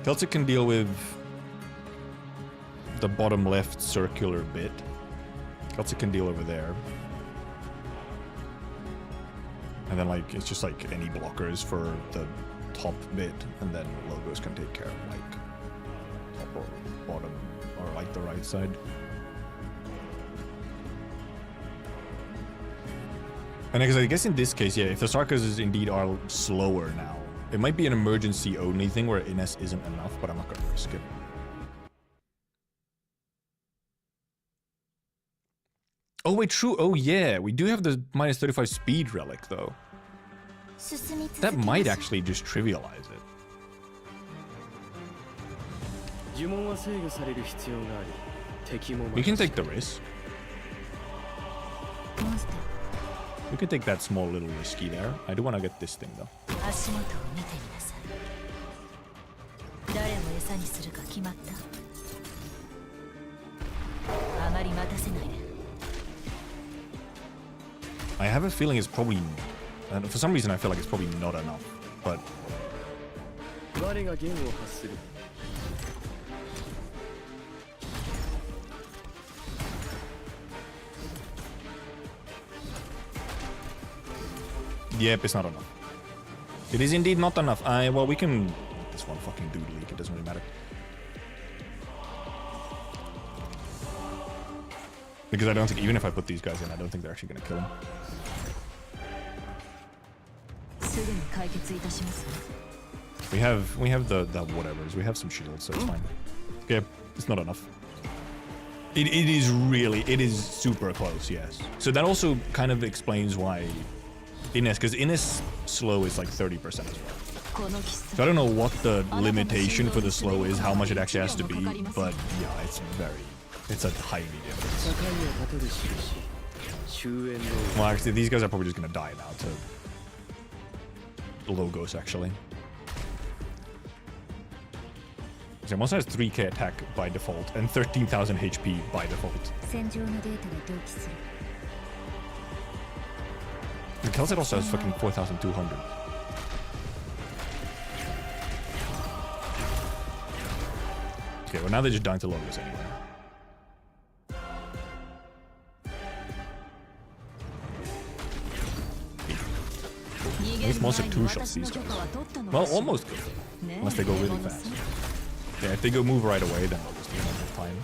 Celtic can deal with the bottom left circular bit. Celtic can deal over there. And then, like, it's just like any blockers for the top bit, and then logos can take care of like top or bottom or like the right side. And because I guess in this case, yeah, if the Sarkas indeed are slower now, it might be an emergency only thing where Ines isn't enough, but I'm not gonna risk it. Oh wait, true. Oh yeah, we do have the minus 35 speed relic though. That might actually just trivialize it. We can take the risk. We can take that small little risky there. I do want to get this thing though. I have a feeling it's probably, and for some reason I feel like it's probably not enough, but yep, it's not enough. It is indeed not enough. Well, we can this one fucking dude leak. It doesn't really matter. Because I don't think, even if I put these guys in, I don't think they're actually going to kill him. We have the whatevers. We have some shields, so it's fine. Okay, it's not enough. It is super close, yes. So that also kind of explains why Ines, because Ines slow is like 30% as well. So I don't know what the limitation for the slow is, how much it actually has to be, but yeah, it's a tiny difference. Well, actually, these guys are probably just gonna die now to logos, actually. So Monster has 3k attack by default and 13,000 HP by default. The Kelset also has fucking 4,200. Okay, well now they're just dying to logos anyway. This monster two-shots these guys. Well, almost good. Unless they go really fast. Yeah, if they go move right away, then they'll just need enough time.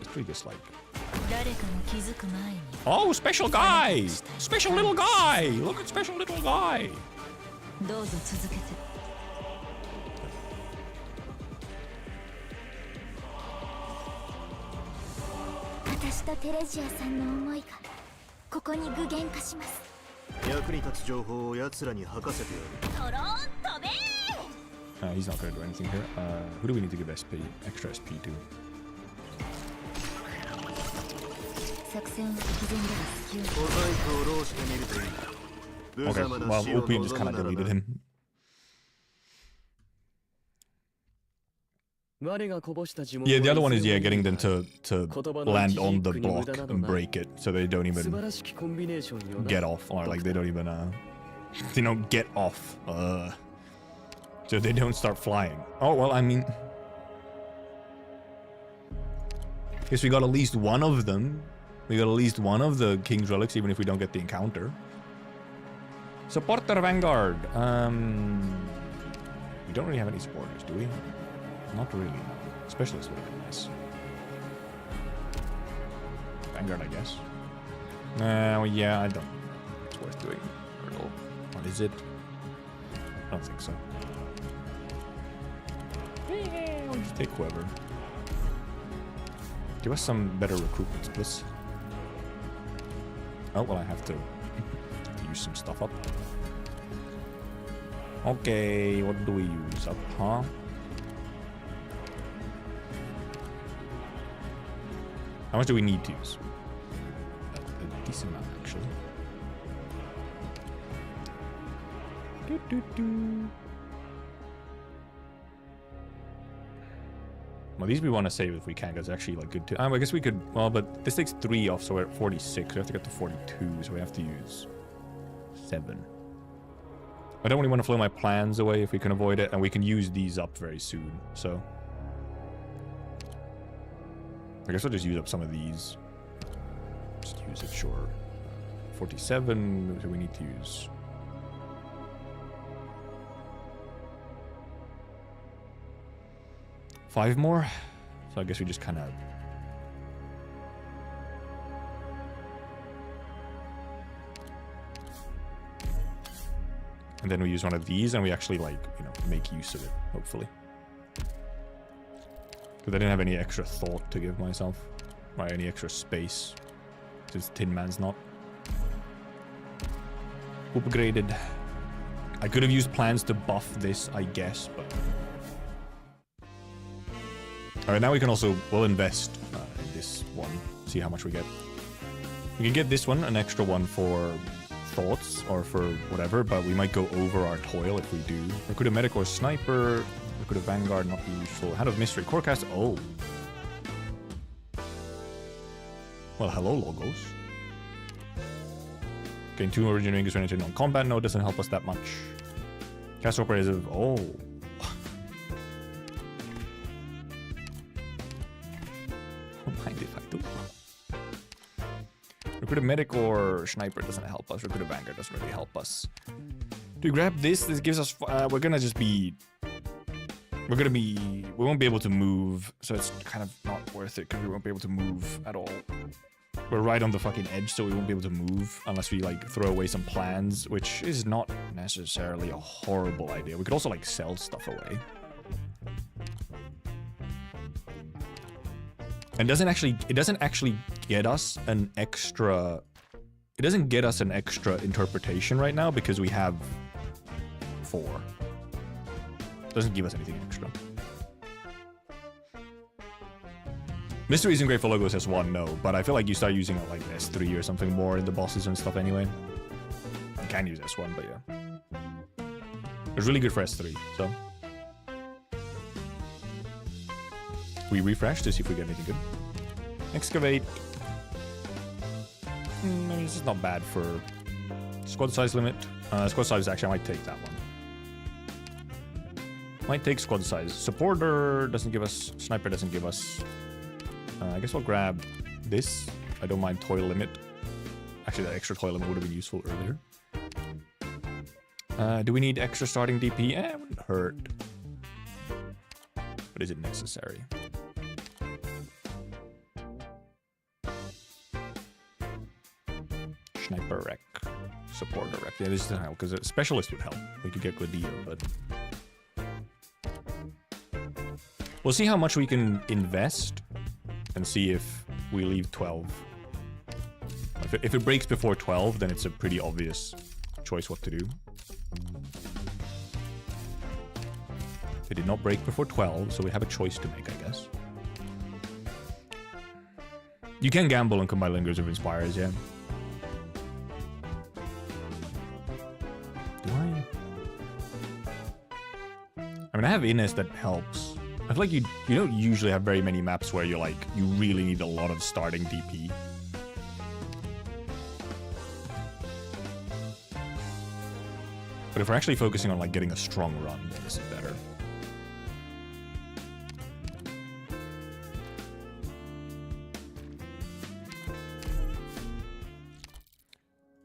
It's pretty just like Oh, special guy! Special little guy! Look at special little guy! どうぞ続けて。私とテレジアさんの思いがここに具現化します。役に立つ情報を奴らに吐かせてやる。トロン飛べ He's not gonna do anything here. Who do we need to give SP? Extra SP to? 作戦は敵前では隙を。小細工を浪してみるといい。無 Okay, 様な well, 死を Opium just 望 kind む of なら deleted な。 him. 我がこぼした呪文 Yeah, the other one is, は yeah, getting them to 言葉の land 一 on the 軸に無 block 駄など and ない break it so they don't 素晴 even らしきコンビネーションよな get off, or like they don't even, they don't get off, so they don't start flying. Oh, well, I mean, guess we got at least one of them. We got at least one of the King's Relics, even if we don't get the encounter. Supporter Vanguard. We don't really have any supporters, do we? Not really, no. Specialist would have been nice. Vanguard, I guess. Well, yeah, I don't know. It's worth doing. What is it? I don't think so. Yeah, we'll just take whoever. Give us some better recruitments, please. Oh, well, I have to use some stuff up. Okay, what do we use up, huh? How much do we need to use? A decent amount, actually. Well, these we want to save if we can, because it's actually like good to. I guess we could. Well, but this takes 3 off, so we're at 46. We have to get to 42, so we have to use 7. I don't really want to flow my plans away if we can avoid it, and we can use these up very soon. So I guess I'll just use up some of these. Just use it, sure. 47. So we need to use. Five more, so I guess we just kind of. And then we use one of these, and we actually, like, you know, make use of it, hopefully. Because I didn't have any extra thought to give myself, or any extra space, since Tin Man's not upgraded. I could have used plans to buff this, I guess, but. Alright, now we can also, we'll invest in this one, see how much we get. We can get this one, an extra one for thoughts, or for whatever, but we might go over our toil if we do. Recruit a medic or sniper, recruit a vanguard, not be useful. Hand of mystery, corecast, oh. Well, hello, logos. Gain 2 original English energy on combat, no, it doesn't help us that much. Cast operative, oh. Mind if I do? Recruit a medic or sniper doesn't help us. Recruit a vanguard doesn't really help us. Do we grab this? This gives us. We're gonna just be. We're gonna be. We won't be able to move, so it's kind of not worth it because we won't be able to move at all. We're right on the fucking edge, so we won't be able to move unless we like throw away some plans, which is not necessarily a horrible idea. We could also like sell stuff away. And it doesn't actually get us an extra. It doesn't get us an extra interpretation right now because we have 4. It doesn't give us anything extra. Mystery isn't great for logos S1, no, but I feel like you start using it like S3 or something more in the bosses and stuff anyway. You can use S1, but yeah. It's really good for S3, so. We refresh to see if we get anything good. Excavate. I mean, this is not bad for squad size limit. Squad size, actually, I might take that one. Might take squad size. Supporter doesn't give us. Sniper doesn't give us. I guess we'll grab this. I don't mind toil limit. Actually, that extra toil limit would have been useful earlier. Do we need extra starting DP? It wouldn't hurt. But is it necessary? Sniper wreck. Supporter wreck. Yeah, this doesn't help because a specialist would help. We could get Gladio, but we'll see how much we can invest and see if we leave 12. If it breaks before 12, then it's a pretty obvious choice what to do. It did not break before 12, so we have a choice to make, I guess. You can gamble and combine Lingers of Inspires, yeah. Do I? I mean, I have Ines that helps. I feel like you don't usually have very many maps where you're like, you really need a lot of starting DP. But if we're actually focusing on like getting a strong run, then this is better.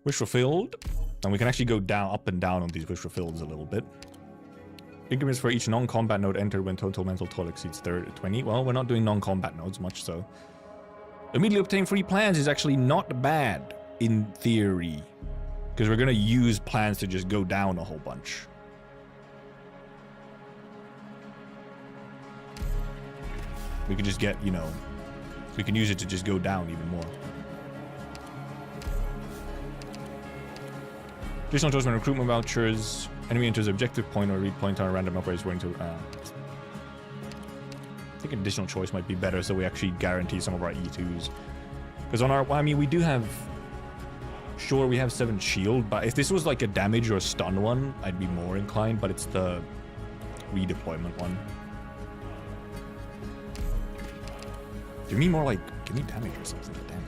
Wish fulfilled, and we can actually go down, up and down on these wish fulfilleds a little bit. Increments for each non-combat node entered when total mental toll exceeds 20. Well, we're not doing non-combat nodes much, so immediately obtain free plans is actually not bad in theory, because we're gonna use plans to just go down a whole bunch. We can just get, you know, we can use it to just go down even more. Additional choice when recruitment vouchers. Enemy enters objective point or read point on a random operator going to. I think additional choice might be better, so we actually guarantee some of our E2s. Because on our, well, I mean, we do have. Sure, we have 7 shield, but if this was like a damage or a stun one, I'd be more inclined. But it's the redeployment one. Give me more like, give me damage or something. Damn.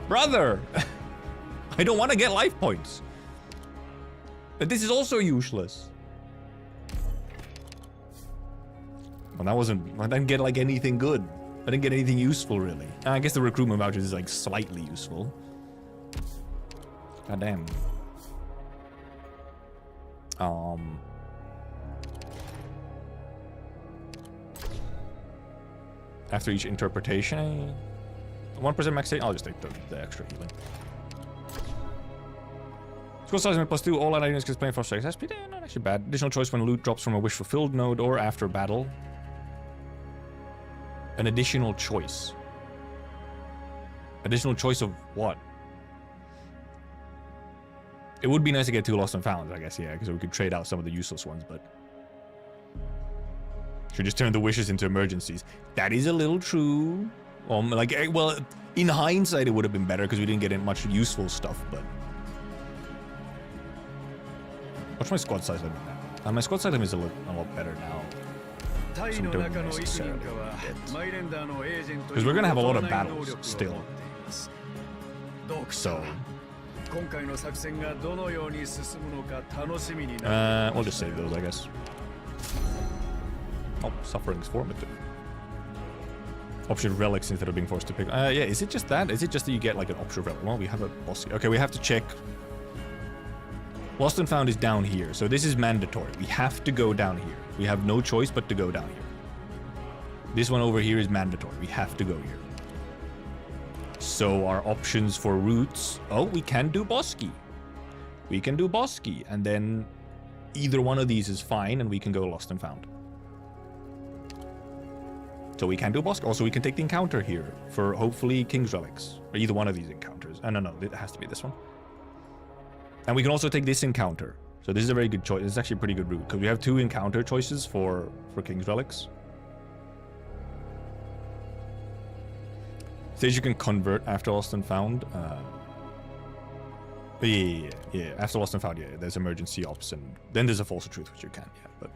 Brother! I don't want to get life points. But this is also useless. Well, that wasn't... I didn't get, like, anything good. I didn't get anything useful, really. I guess the recruitment vouchers is, like, slightly useful. God damn. After each interpretation... 1% max save. I'll just take the extra healing. Skill size +2. All allied units can play for 6 SP. Not actually bad. Additional choice when loot drops from a wish fulfilled node or after battle. An additional choice. Additional choice of what? It would be nice to get 2 lost and found, I guess, yeah, because we could trade out some of the useless ones, but should just turn the wishes into emergencies. That is a little true. Like, well, in hindsight, it would have been better because we didn't get in much useful stuff, but... What's my squad size limit now? My squad size limit is a lot better now. So we don't necessarily need it. Because we're going to have a lot of battles still. So... we'll just save those, I guess. Oh, suffering's formative. Option relics instead of being forced to pick. Yeah, is it just that? Is it just that you get like an option relic? Well, we have a boss. Okay, we have to check. Lost and found is down here, so this is mandatory. We have to go down here. We have no choice but to go down here. This one over here is mandatory. We have to go here. So our options for routes. Oh, we can do Bosky. We can do Bosky, and then either one of these is fine, and we can go lost and found. So we can do Bosky. Also, we can take the encounter here for hopefully King's Relics, or either one of these encounters. No, it has to be this one. And we can also take this encounter. So this is a very good choice. It's actually a pretty good route because we have 2 encounter choices for King's Relics. Says you can convert after lost and found. Yeah. After lost and found, yeah. There's emergency ops, and then there's a false truth, which you can, yeah. But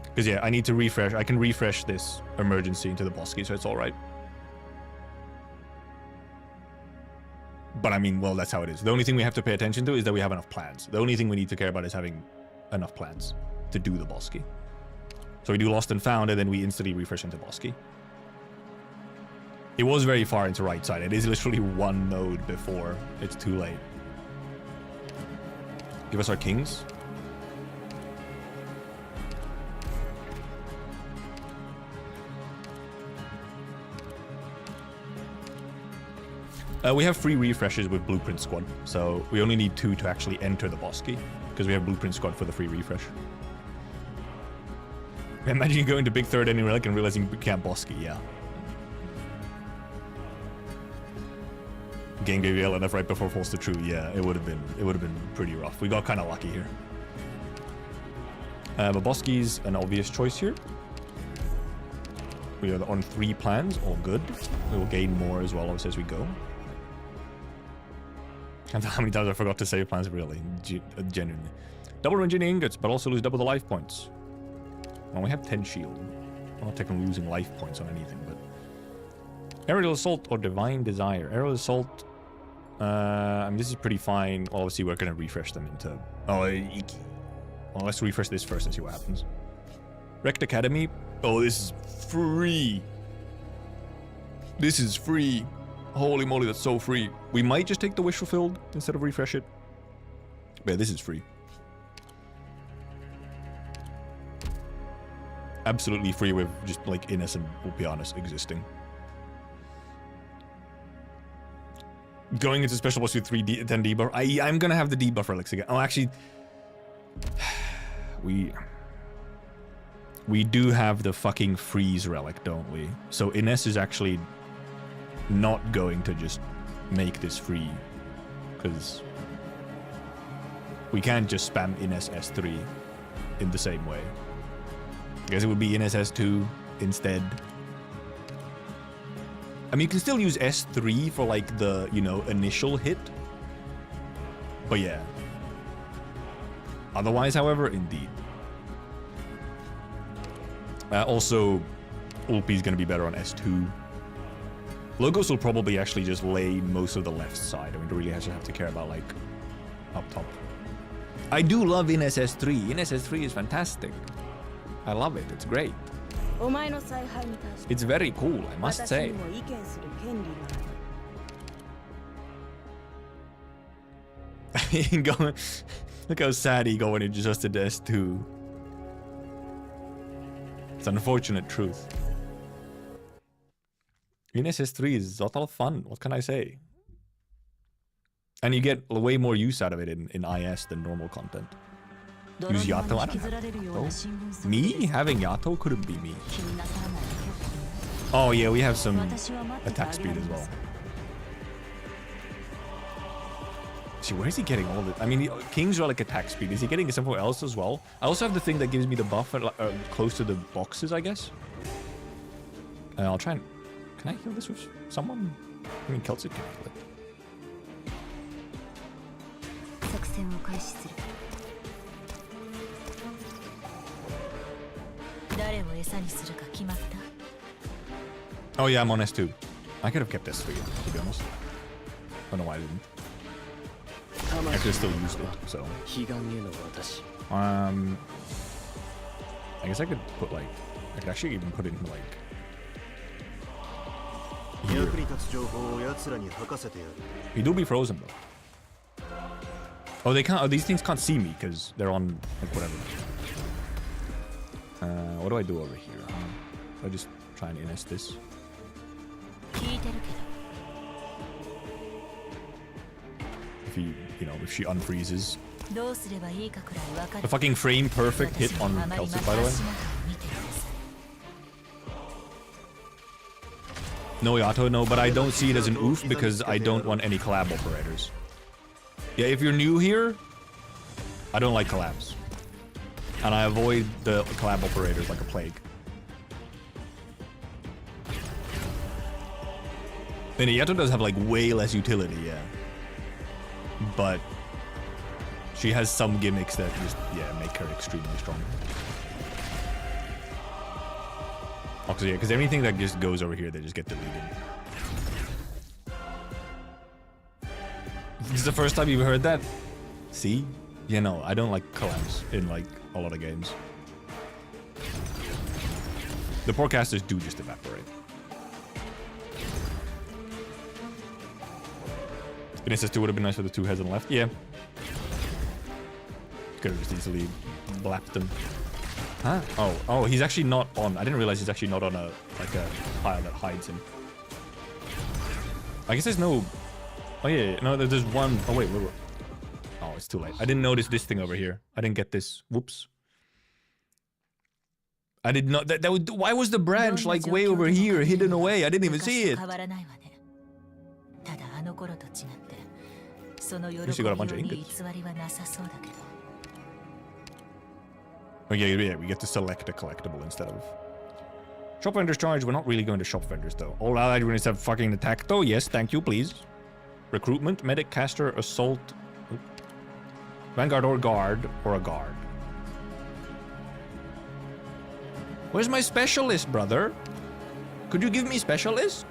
because yeah, I need to refresh. I can refresh this emergency into the Bosky, so it's all right. But I mean, well, that's how it is. The only thing we have to pay attention to is that we have enough plans. The only thing we need to care about is having enough plans to do the Bosky. So we do lost and found, and then we instantly refresh into Bosky. It was very far into right side. It is literally 1 node before it's too late. Give us our kings. We have 3 refreshes with Blueprint Squad, so we only need 2 to actually enter the bosky, because we have Blueprint Squad for the free refresh. Imagine you going to Big Third Ending Relic and realizing you can't bosky, yeah. Game gave you LNF right before False to True, yeah, it would have been pretty rough. We got kind of lucky here. But bosky's an obvious choice here. We are on 3 plans, all good. We will gain more as well as we go. And how many times I forgot to save plans, really, genuinely. Double engineering ingots, but also lose double the life points. Well, we have 10 shield. I'm not technically losing life points on anything, but... Aerial Assault or Divine Desire. Aerial Assault... I mean, this is pretty fine. Well, obviously, we're going to refresh them into... Oh, well, let's refresh this first and see what happens. Wrecked Academy. Oh, this is free. This is free. Holy moly, that's so free. We might just take the wish fulfilled instead of refresh it. But yeah, this is free. Absolutely free with just like Ines and Ulpianus existing. Going into special boss with 10 debuff. I'm gonna have the debuff relics again. Oh, actually, we do have the fucking freeze relic, don't we? So Ines is actually not going to just make this free, because we can't just spam Ines S3 in the same way. I guess it would be Ines S2 instead. I mean, you can still use S3 for like the, you know, initial hit. But yeah. Otherwise, however, indeed. Also, Ulpi's going to be better on S2. Logos will probably actually just lay most of the left side. I mean, it really has to have to care about, like, up top. I do love Ines S3. Ines S3 is fantastic. I love it. It's great. It's very cool, I must say. Look how sad he going into just a S2. It's an unfortunate truth. Ines S3 is a lot of fun, what can I say? And you get way more use out of it in IS than normal content. Use Yato? I don't have Yato. Me? Having Yato couldn't be me. Oh yeah, we have some attack speed as well. See, where is he getting all this? I mean, King's Relic attack speed. Is he getting it somewhere else as well? I also have the thing that gives me the buff close to the boxes, I guess. I'll try and... Can I heal this with someone? I mean, Keltsid can heal it. Oh yeah, I'm on S2. I could have kept S3, to be honest. I don't know why I didn't. I could have still used it, so... I guess I could put like... I could actually even put it in like... Here. He do be frozen though. Oh, they can't... Oh, these things can't see me because they're on... like whatever. What do I do over here? I just try and Ines this. If he, you know, if she unfreezes. The fucking frame perfect hit on Keltsid, by the way. No Yato, no, but I don't see it as an oof because I don't want any collab operators. Yeah, if you're new here, I don't like collabs. And I avoid the collab operators like a plague. And Yato does have like way less utility, yeah. But she has some gimmicks that just, yeah, make her extremely strong. Also, yeah, because everything that just goes over here, they just get deleted. This is the first time you've heard that? See? Yeah, no, I don't like collabs in like a lot of games. The poor casters do just evaporate. Ines S2 would have been nice with the 2 heads on the left. Yeah. Could have just easily blapped him. Huh? Oh, he's actually not on. I didn't realize he's actually not on a like a pile that hides him. I guess there's no Oh yeah, no, there's one. Oh wait. Oh, it's too late. I didn't notice this thing over here. I didn't get this. Whoops. I did not. Why was the branch like way over here, hidden away? I didn't even see it. At least you got a bunch of ingots. Oh yeah, we get to select a collectible instead of... Shop vendors charge. We're not really going to shop vendors though. All allied units have fucking attack though. Yes, thank you, please. Recruitment, medic, caster, assault... Oop. Vanguard or guard, or a guard. Where's my specialist, brother? Could you give me specialist?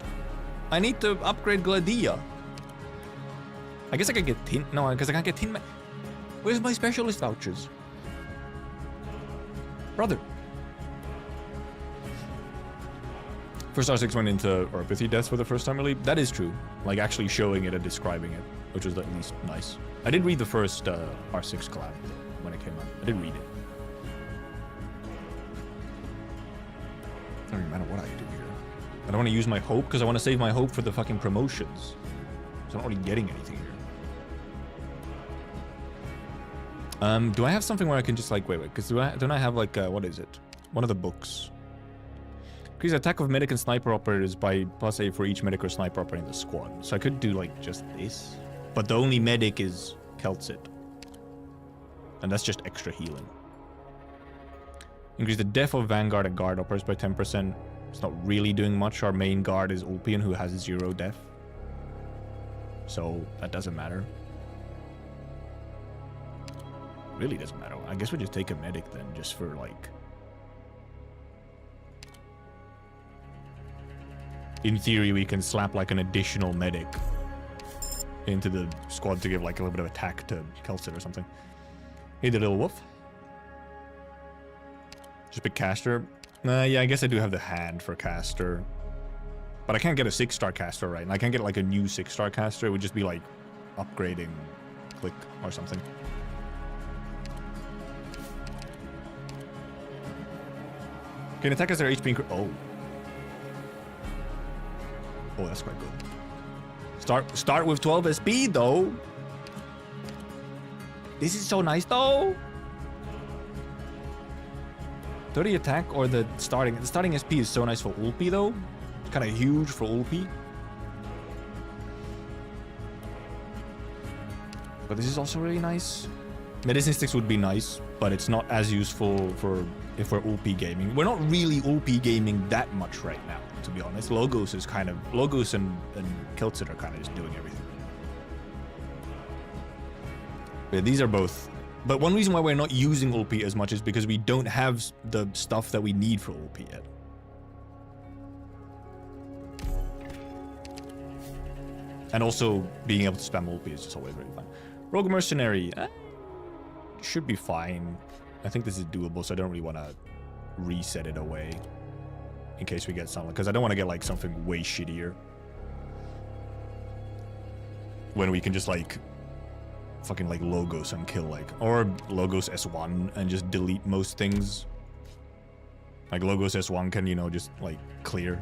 I need to upgrade Gladia. I guess I could get tin. No, because I can't get tin. Where's my specialist vouchers? Brother. First R6 went into Orpathy deaths for the first time, really. That is true. Like actually showing it and describing it, which was at least nice. I did read the first R6 collab when it came out. I did read it. It doesn't matter what I do here. I don't want to use my hope because I want to save my hope for the fucking promotions. So I'm not really getting anything here. Do I have something where I can just like wait? Because don't I have like what is it? One of the books. Increase attack of medic and sniper operators by +8 for each medic or sniper operating the squad. So I could do like just this, but the only medic is Keltsit, and that's just extra healing. Increase the def of Vanguard and Guard operators by 10%. It's not really doing much. Our main guard is Ulpian, who has 0 def. So that doesn't matter. Really doesn't matter. I guess we just take a medic then, just for like... In theory, we can slap like an additional medic into the squad to give like a little bit of attack to Keltsit or something. Hey, the little wolf. Just pick caster. Yeah, I guess I do have the hand for caster. But I can't get a 6-star caster, right? And I can't get like a new 6-star caster. It would just be like upgrading click or something. Can attack as their HP increase. Oh. Oh, that's quite good. Start with 12 SP though. This is so nice though. 30 attack or the starting SP is so nice for Ulpi though. It's kind of huge for Ulpi. But this is also really nice. Medicine sticks would be nice, but it's not as useful for if we're Ulpi gaming. We're not really Ulpi gaming that much right now, to be honest. Logos is kind of... Logos and Keltsit are kind of just doing everything. Yeah, these are both... But one reason why we're not using Ulpi as much is because we don't have the stuff that we need for Ulpi yet. And also, being able to spam Ulpi is just always very fun. Rogue Mercenary, should be fine. I think this is doable, so I don't really want to reset it away in case we get something, because I don't want to get like something way shittier when we can just like fucking like Logos and kill like, or Logos S1 and just delete most things. Like Logos S1 can, you know, just like clear,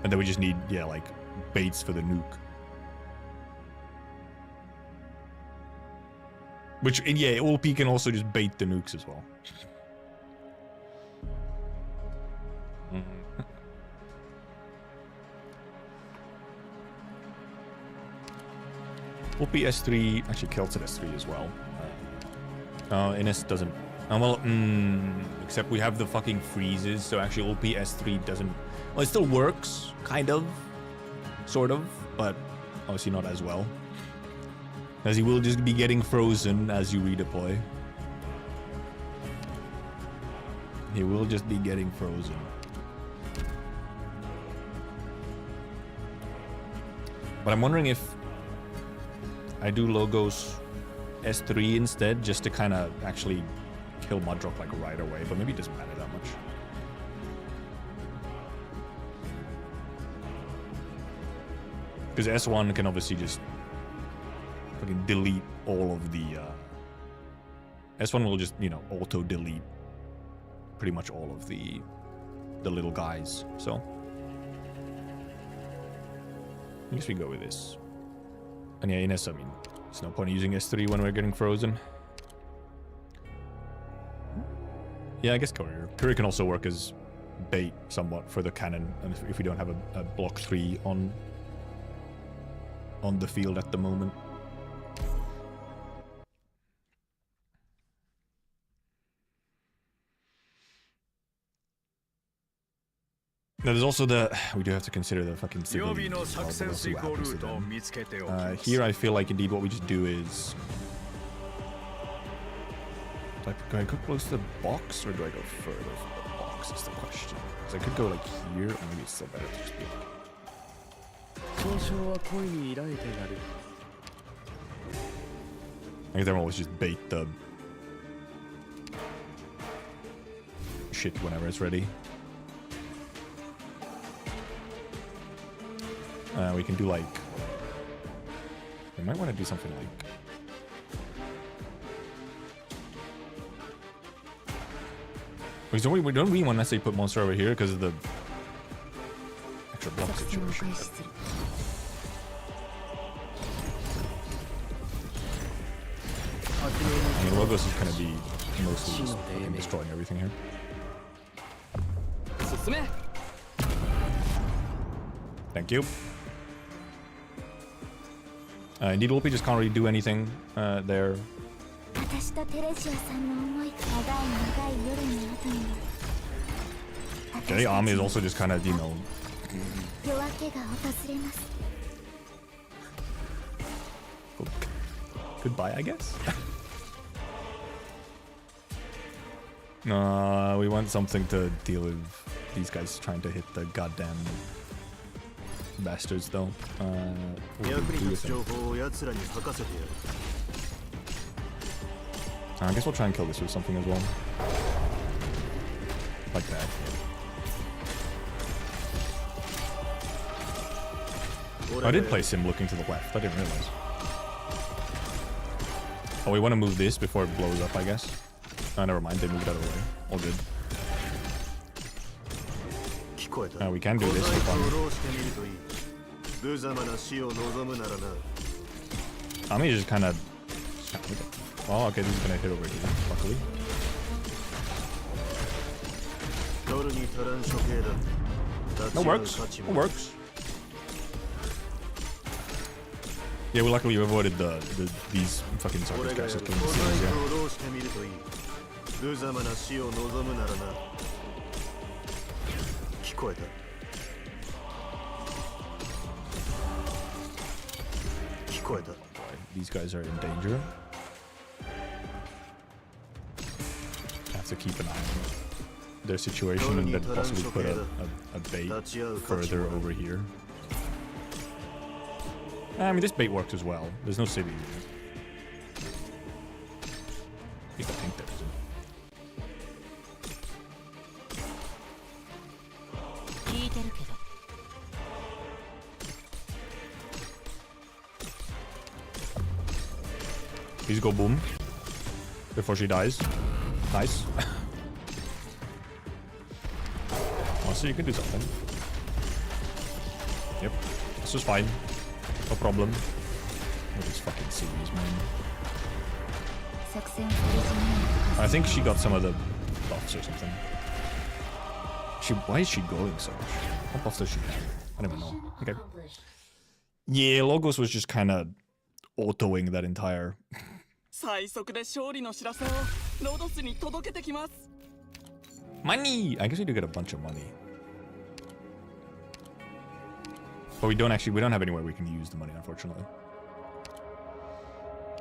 and then we just need, yeah, like baits for the nuke. Which, yeah, OP can also just bait the nukes as well. OP S3 actually kills at S3 as well. NS doesn't. Well, except we have the fucking freezes, so actually OP S3 doesn't. Well, it still works, kind of, sort of, but obviously not as well. As he will just be getting frozen as you redeploy. He will just be getting frozen. But I'm wondering if I do Logos S3 instead, just to kind of actually kill Mudrock like right away, but maybe it doesn't matter that much. Because S1 can obviously just fucking delete all of the S1 will just, you know, auto delete pretty much all of the little guys. So I guess we go with this. And yeah, Ines, I mean, there's no point in using S3 when we're getting frozen. Yeah, I guess courier. Courier can also work as bait somewhat for the cannon, and if we don't have a block 3 on the field at the moment. Now there's also we do have to consider the fucking civilians as well, but we'll see what happens to them. Here I feel like indeed what we just do is... Do I go close to the box, or do I go further from the box is the question. Because I could go like here, or maybe it's still better to just be like... I guess everyone always just bait the... shit whenever it's ready. We can do like... We might want to do something like... Because we don't really want to necessarily put monster over here because of the extra block situation. I mean, Logos is going to be mostly just fucking destroying everything here. Thank you. Indeed, Wolpie just can't really do anything there. Okay, Ami is also just kind of, you know... Goodbye, I guess? We want something to deal with these guys trying to hit the goddamn bastards, though. I guess we'll try and kill this with something as well. Like that. I did place him looking to the left. I didn't realize. Oh, we want to move this before it blows up, I guess. Oh, never mind. They moved out of the way. All good. We can do this for fun. Ami just kind of... Oh, okay, this is gonna hit over here, luckily. That works. That works. Yeah, well, luckily you avoided these fucking Zarkis guys just killing the cities, yeah. These guys are in danger. Have to keep an eye on their situation and then possibly put a bait further over here. I mean, this bait works as well. There's no city here. At least I think there isn't. Please go boom before she dies. Nice. Oh, so you can do something. Yep, this is fine. No problem. What is fucking series, man? I think she got some of the buffs or something. Why is she going so much? What buffs does she have? I don't even know. Okay. Yeah, Logos was just kind of autoing that entire... Money! I guess we do get a bunch of money. But we don't have anywhere we can use the money, unfortunately.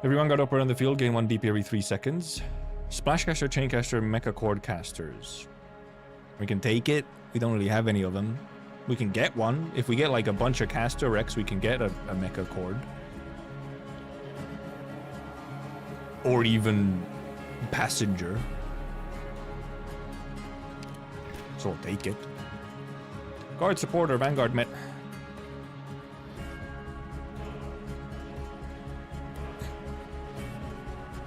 Everyone got up around the field, gain 1 DP every 3 seconds. Splashcaster, Chaincaster, Mecha Cord Casters. We can take it. We don't really have any of them. We can get one. If we get like a bunch of Caster Rex, we can get a Mecha Cord. Or even Passenger. So we'll take it. Guard Supporter, Vanguard Met.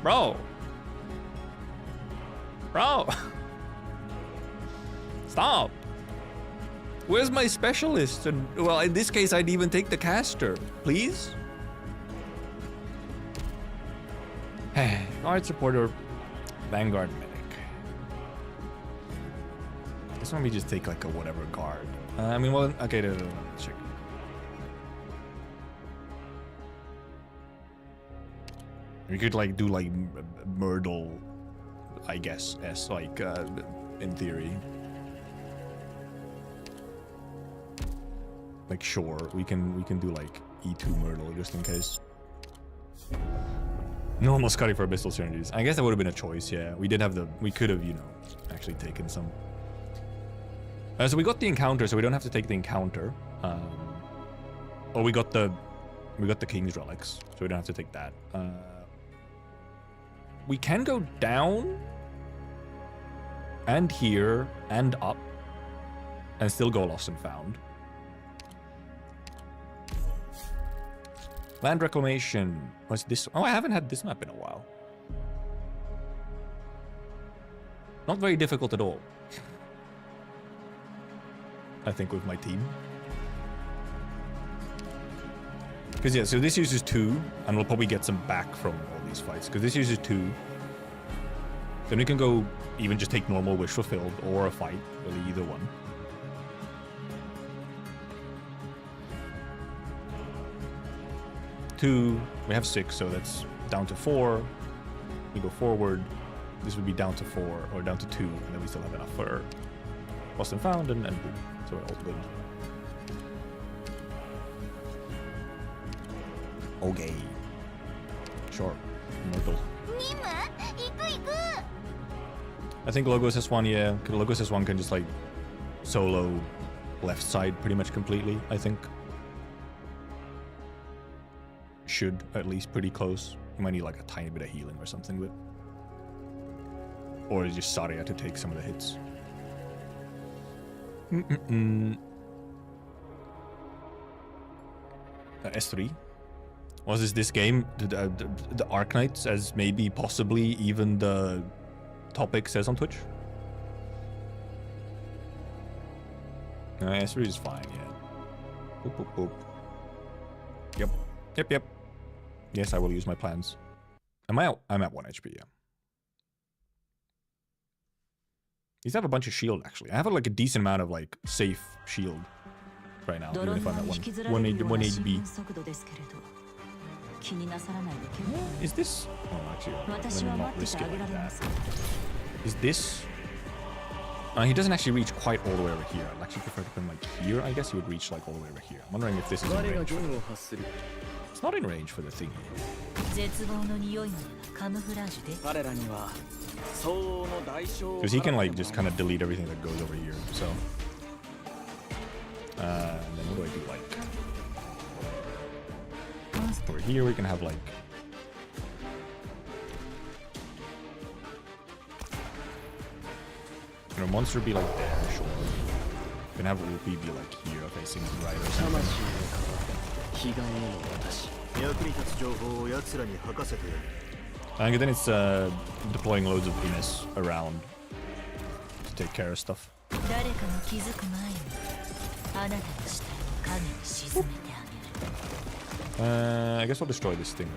Bro. Stop. Where's my specialist? And well, in this case, I'd even take the caster, please. Guard supporter, Vanguard medic. This one we just take like a whatever guard. I mean, well, okay, no, check. We could like do like Myrtle, I guess, as like in theory. Like sure, we can do like E2 Myrtle just in case. Normal Scotty for Abyssal Synergies. I guess that would have been a choice, yeah. We could have, you know, actually taken some. So we got the encounter, so we don't have to take the encounter. Oh, we got the King's Relics, so we don't have to take that. We can go down and here and up and still go lost and found. Land Reclamation. What's this? Oh, I haven't had this map in a while. Not very difficult at all. I think with my team. Because yeah, so this uses 2, and we'll probably get some back from all these fights. Because this uses 2. Then we can go even just take normal Wish Fulfilled or a fight, really either one. Two, we have 6, so that's down to 4. We go forward. This would be down to 4 or down to 2, and then we still have enough for Lost and Found and boom. So all good. Okay. Sure. Myrtle. I think Logos S1, yeah. Logos S1 can just like solo left side pretty much completely, I think. Should at least pretty close. You might need like a tiny bit of healing or something, but or just Saria to take some of the hits. S3. Was this game the Arknights, as maybe possibly even the topic says on Twitch? No, S3 is fine, yeah. Boop, boop, boop. Yep. Yes, I will use my plans. Am I out? I'm at 1 HP, yeah. These have a bunch of shield, actually. I have like a decent amount of like safe shield right now, even if I'm at 1 HP. Is this? Oh, actually, let me not risk it like that. Is this? He doesn't actually reach quite all the way over here. I'd actually prefer to put him like here. I guess he would reach like all the way over here. I'm wondering if this is in range. It's not in range for the thingy. Because he can like just kind of delete everything that goes over here. So, and then what do I do like? Over here we can have like. You know, monster be like there, sure. We can have OP be like here, facing right or something. And then it's deploying loads of Ines around to take care of stuff. I guess I'll destroy this thing.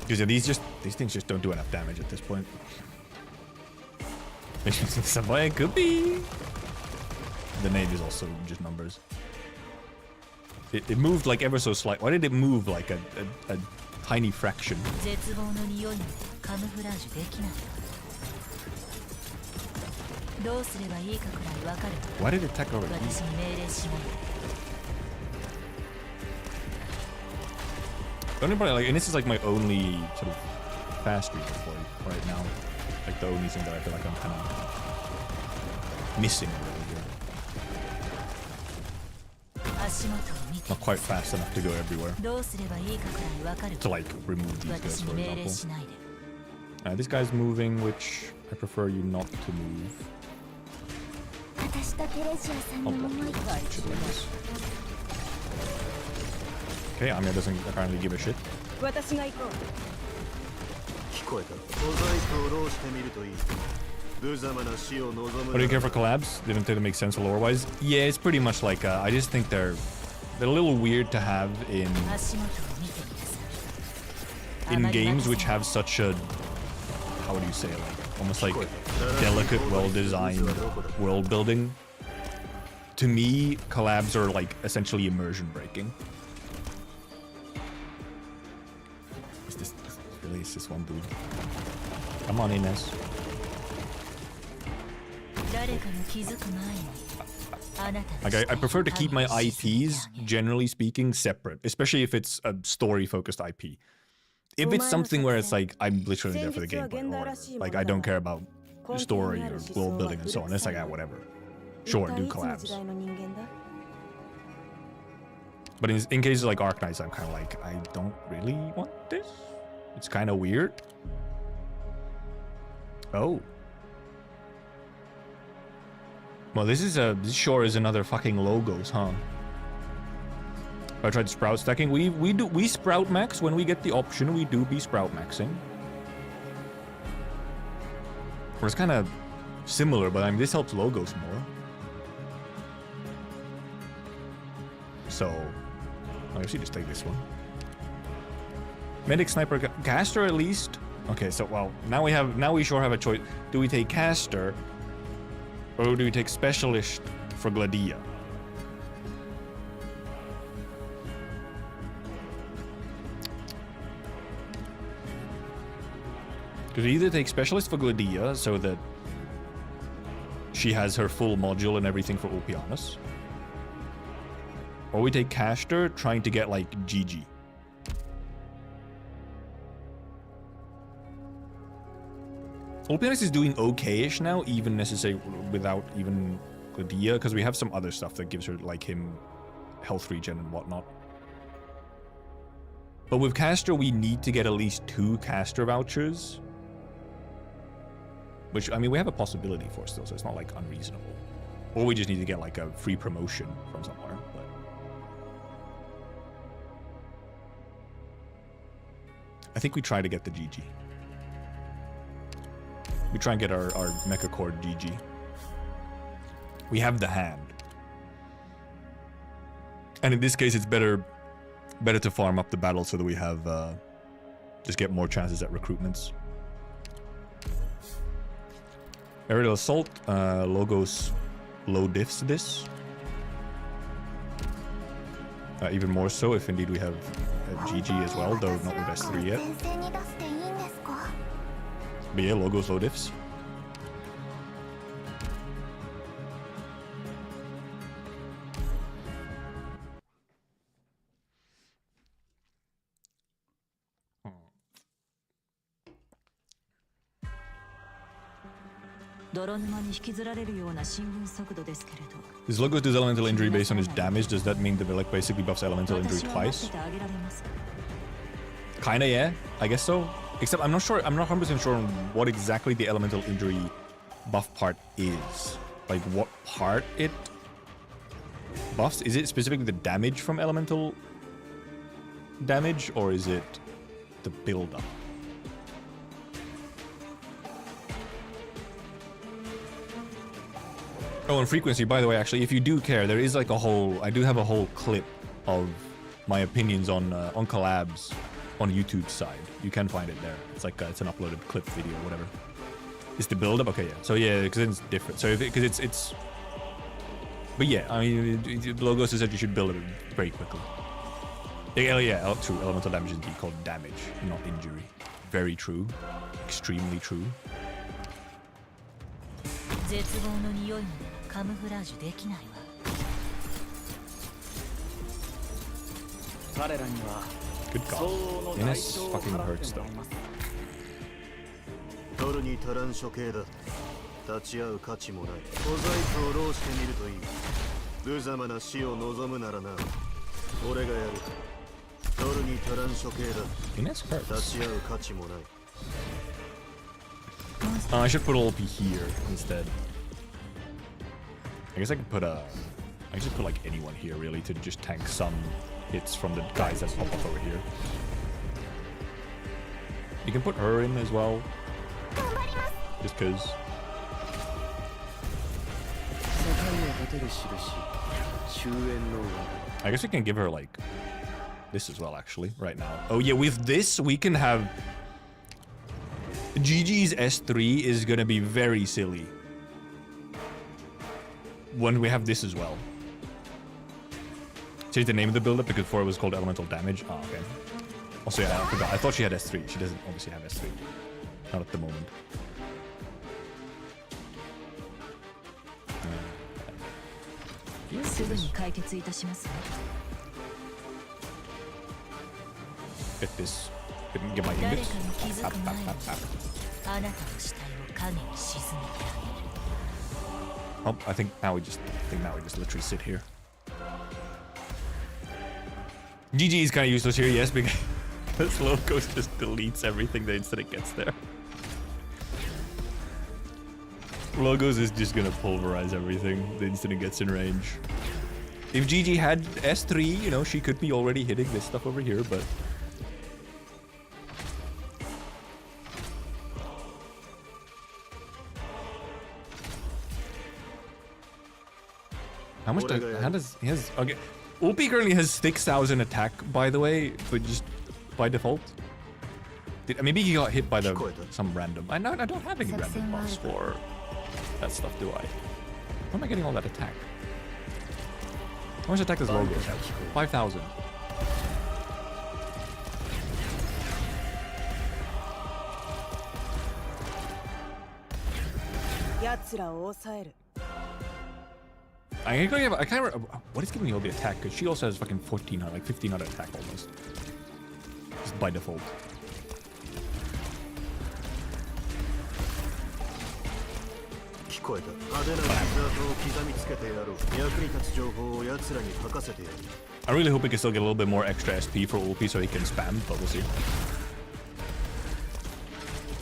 Because yeah, these things just don't do enough damage at this point. It could be. The name is also just numbers. It moved like ever so slight. Why did it move like a tiny fraction? Why did it attack over here? The only part, like, and this is like my only sort of fast read deploy right now. Like the only thing that I feel like I'm kind of missing a little here. Not quite fast enough to go everywhere. To like remove these guys, for example. This guy's moving, which I prefer you not to move. I'll block you. Should win this. Okay, Anya doesn't apparently give a shit. 私が行こう。聞こえた。小細工を浪してみるといい。無様な死を望む What do you care for collabs? They don't tend to make sense lore-wise. Yeah, it's pretty much like I just think they're a little weird to have in games which have such a, how would you say, like almost like delicate, well-designed world building. To me, collabs are like essentially immersion breaking. Is this really is this one dude? Come on, Ines. Like I prefer to keep my IPs, generally speaking, separate, especially if it's a story-focused IP. If it's something where it's like I'm literally there for the gameplay, or whatever, like I don't care about story or world building and so on. It's like whatever. Sure, do collabs. But in cases like Arknights, I'm kind of like, I don't really want this. It's kind of weird. Oh. Well, this sure is another fucking logos, huh? I tried sprout stacking. We sprout max when we get the option. We do be sprout maxing. Or it's kind of similar, but I mean this helps logos more. So I guess you just take this one. Medic, sniper, caster at least. Okay, so well now we sure have a choice. Do we take caster or do we take specialist for Gladia? Because we either take specialist for Gladia so that she has her full module and everything for Ulpianus, or we take caster trying to get like GG. Ulpianus is doing okay-ish now, even necessary without even Gladia, because we have some other stuff that gives her like him health regen and whatnot. But with caster, we need to get at least 2 caster vouchers. Which, I mean, we have a possibility for still, so it's not like unreasonable. Or we just need to get like a free promotion from somewhere. But I think we try to get the GG. We try and get our mecha core GG. We have the hand. And in this case, it's better to farm up the battle so that we have just get more chances at recruitments. Aerial assault, logos low diffs this. Even more so if indeed we have GG as well, though not with S3 yet. But yeah, logos low diffs. His logos does elemental injury based on his damage. Does that mean the Velek basically buffs elemental injury twice? Kinda, yeah. I guess so. Except I'm not 100% sure on what exactly the elemental injury buff part is. Like what part it buffs? Is it specifically the damage from elemental damage, or is it the build-up? Oh, and frequency, by the way, actually, if you do care, there is like a whole... I do have a whole clip of my opinions on collabs on YouTube's side. You can find it there. It's like it's an uploaded clip video or whatever. It's the build-up? Okay, yeah. So yeah, because it's different. So because it's... But yeah, I mean, Logos said you should build it very quickly. Yeah, true. Elemental damage is indeed called damage, not injury. Very true. Extremely true. Good God. Ines fucking hurts though. Ines hurts. I should put OP here instead. I guess I could put I just put like anyone here really to just tank some hits from the guys that pop up over here. You can put her in as well, just cause. I guess we can give her like this as well, actually, right now. Oh yeah, with this we can have GG's S3 is gonna be very silly when we have this as well. Change the name of the build-up because before it was called elemental damage. Oh, okay. Also, yeah, I forgot. I thought she had S3. She doesn't obviously have S3. Not at the moment. Get this. Get my ingots. Oh, I think now we just literally sit here. GG is kind of useless here, yes, because this logos just deletes everything the instant it gets there. Logos is just gonna pulverize everything the instant it gets in range. If GG had S3, you know, she could be already hitting this stuff over here, but... How much does he has? Okay, Ulpi currently has 6,000 attack, by the way, but just by default. Maybe he got hit by some random. I don't have any random buffs for that stuff, do I? Where am I getting all that attack? How much attack does Logo have? 5,000. I can't remember what is giving me all the attack, because she also has fucking 1,400, like 1,500 attack almost. Just by default. I really hope we can still get a little bit more extra SP for Ulpi so he can spam, but we'll see.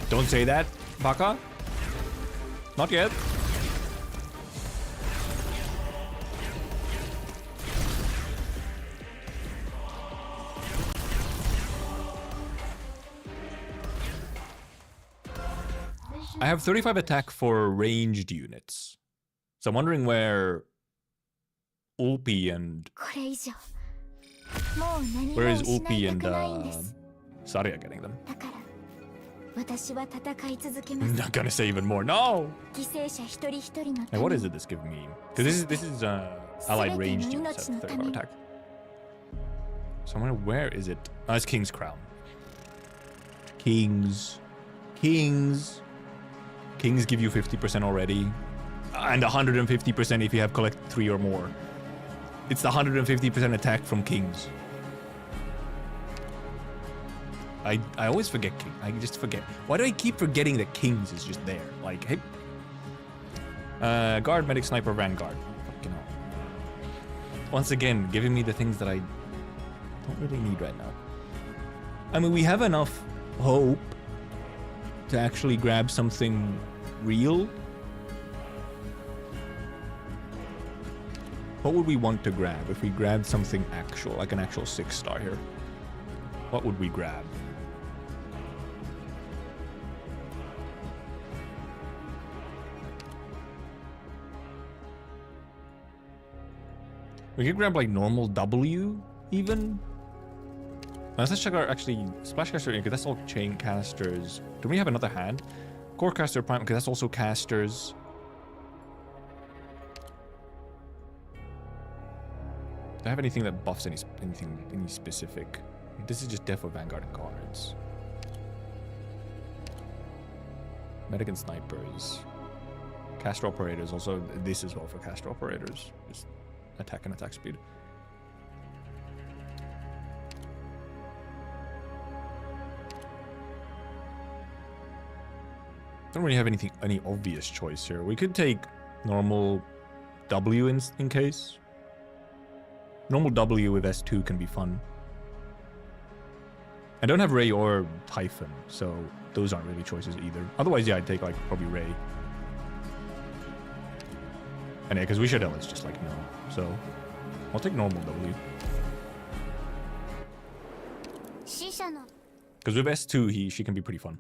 Don't say that, Baka. Not yet. I have 35 attack for ranged units. So I'm wondering where Ulpi and... Where is Ulpi and Saria getting them? I'm not gonna say even more. No! Hey, what is it that's giving me? Because this is allied ranged units at 35 attack. So I'm wondering, where is it? Oh, it's King's Crown. Kings give you 50% already, and 150% if you have collect 3 or more. It's the 150% attack from Kings. I always forget King. I just forget. Why do I keep forgetting that Kings is just there? Like, hey. Guard, Medic, Sniper, Vanguard. Fucking hell. Once again, giving me the things that I don't really need right now. I mean, we have enough hope to actually grab something real. What would we want to grab if we grabbed something actual, like an actual 6-star here? What would we grab? We could grab like normal W even. Let's check our actually splash caster, because that's all chain casters. Do we have another hand? Core caster prime, because that's also casters. Do I have anything that buffs any specific? This is just Death of Vanguard and Guards. Medic and Snipers. Caster Operators, also this as well for Caster Operators. Just attack and attack speed. Don't really have any obvious choice here. We could take normal W in case. Normal W with S2 can be fun. I don't have Ray or Typhon, so those aren't really choices either. Otherwise, yeah, I'd take like probably Ray. And yeah, because we should is just like no. So I'll take normal W. 死者の Because with S2, she can be pretty fun.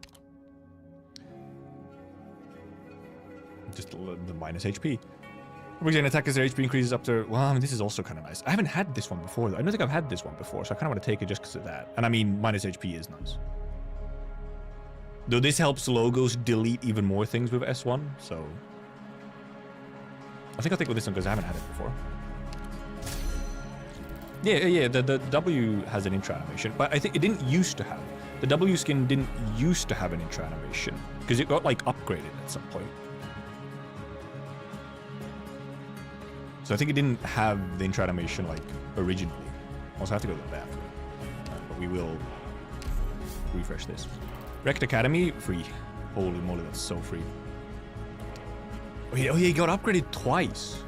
Just the minus HP. When an attacker's HP increases up to... Well, I mean, this is also kind of nice. I haven't had this one before, though. I don't think I've had this one before, so I kind of want to take it just because of that. And I mean, minus HP is nice. Though this helps logos delete even more things with S1, so... I think I'll take with this one because I haven't had it before. Yeah, the W has an intro animation, but I think it didn't used to have. The W skin didn't used to have an intro animation, because it got, like, upgraded at some point. So I think it didn't have the intro animation, like, originally. Also, I have to go to the bathroom. But we will refresh this. Rect Academy, free. Holy moly, that's so free. Oh yeah, he got upgraded twice.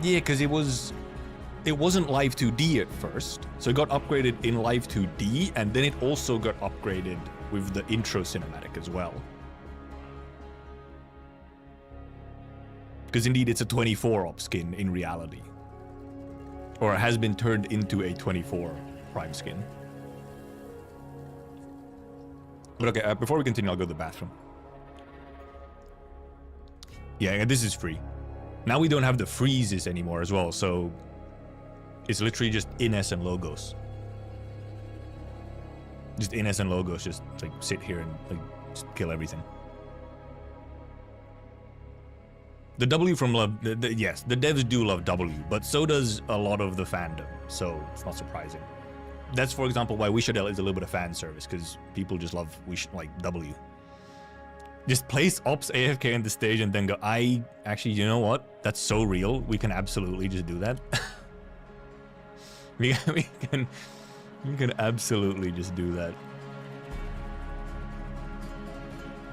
Yeah, because it wasn't Live 2D at first. So it got upgraded in Live 2D, and then it also got upgraded with the intro cinematic as well. Because indeed it's a 24 op skin in reality. Or it has been turned into a 24 prime skin. But okay, before we continue, I'll go to the bathroom. Yeah, this is free. Now we don't have the freezes anymore as well, so it's literally just ins and logos. Just ins and logos, just like sit here and like just kill everything. The W from Love, yes, the devs do love W, but so does a lot of the fandom, so it's not surprising. That's, for example, why Wishadel is a little bit of fan service, because people just love W. Just place Ops AFK on the stage and then go, actually, you know what? That's so real. We can absolutely just do that. we can absolutely just do that.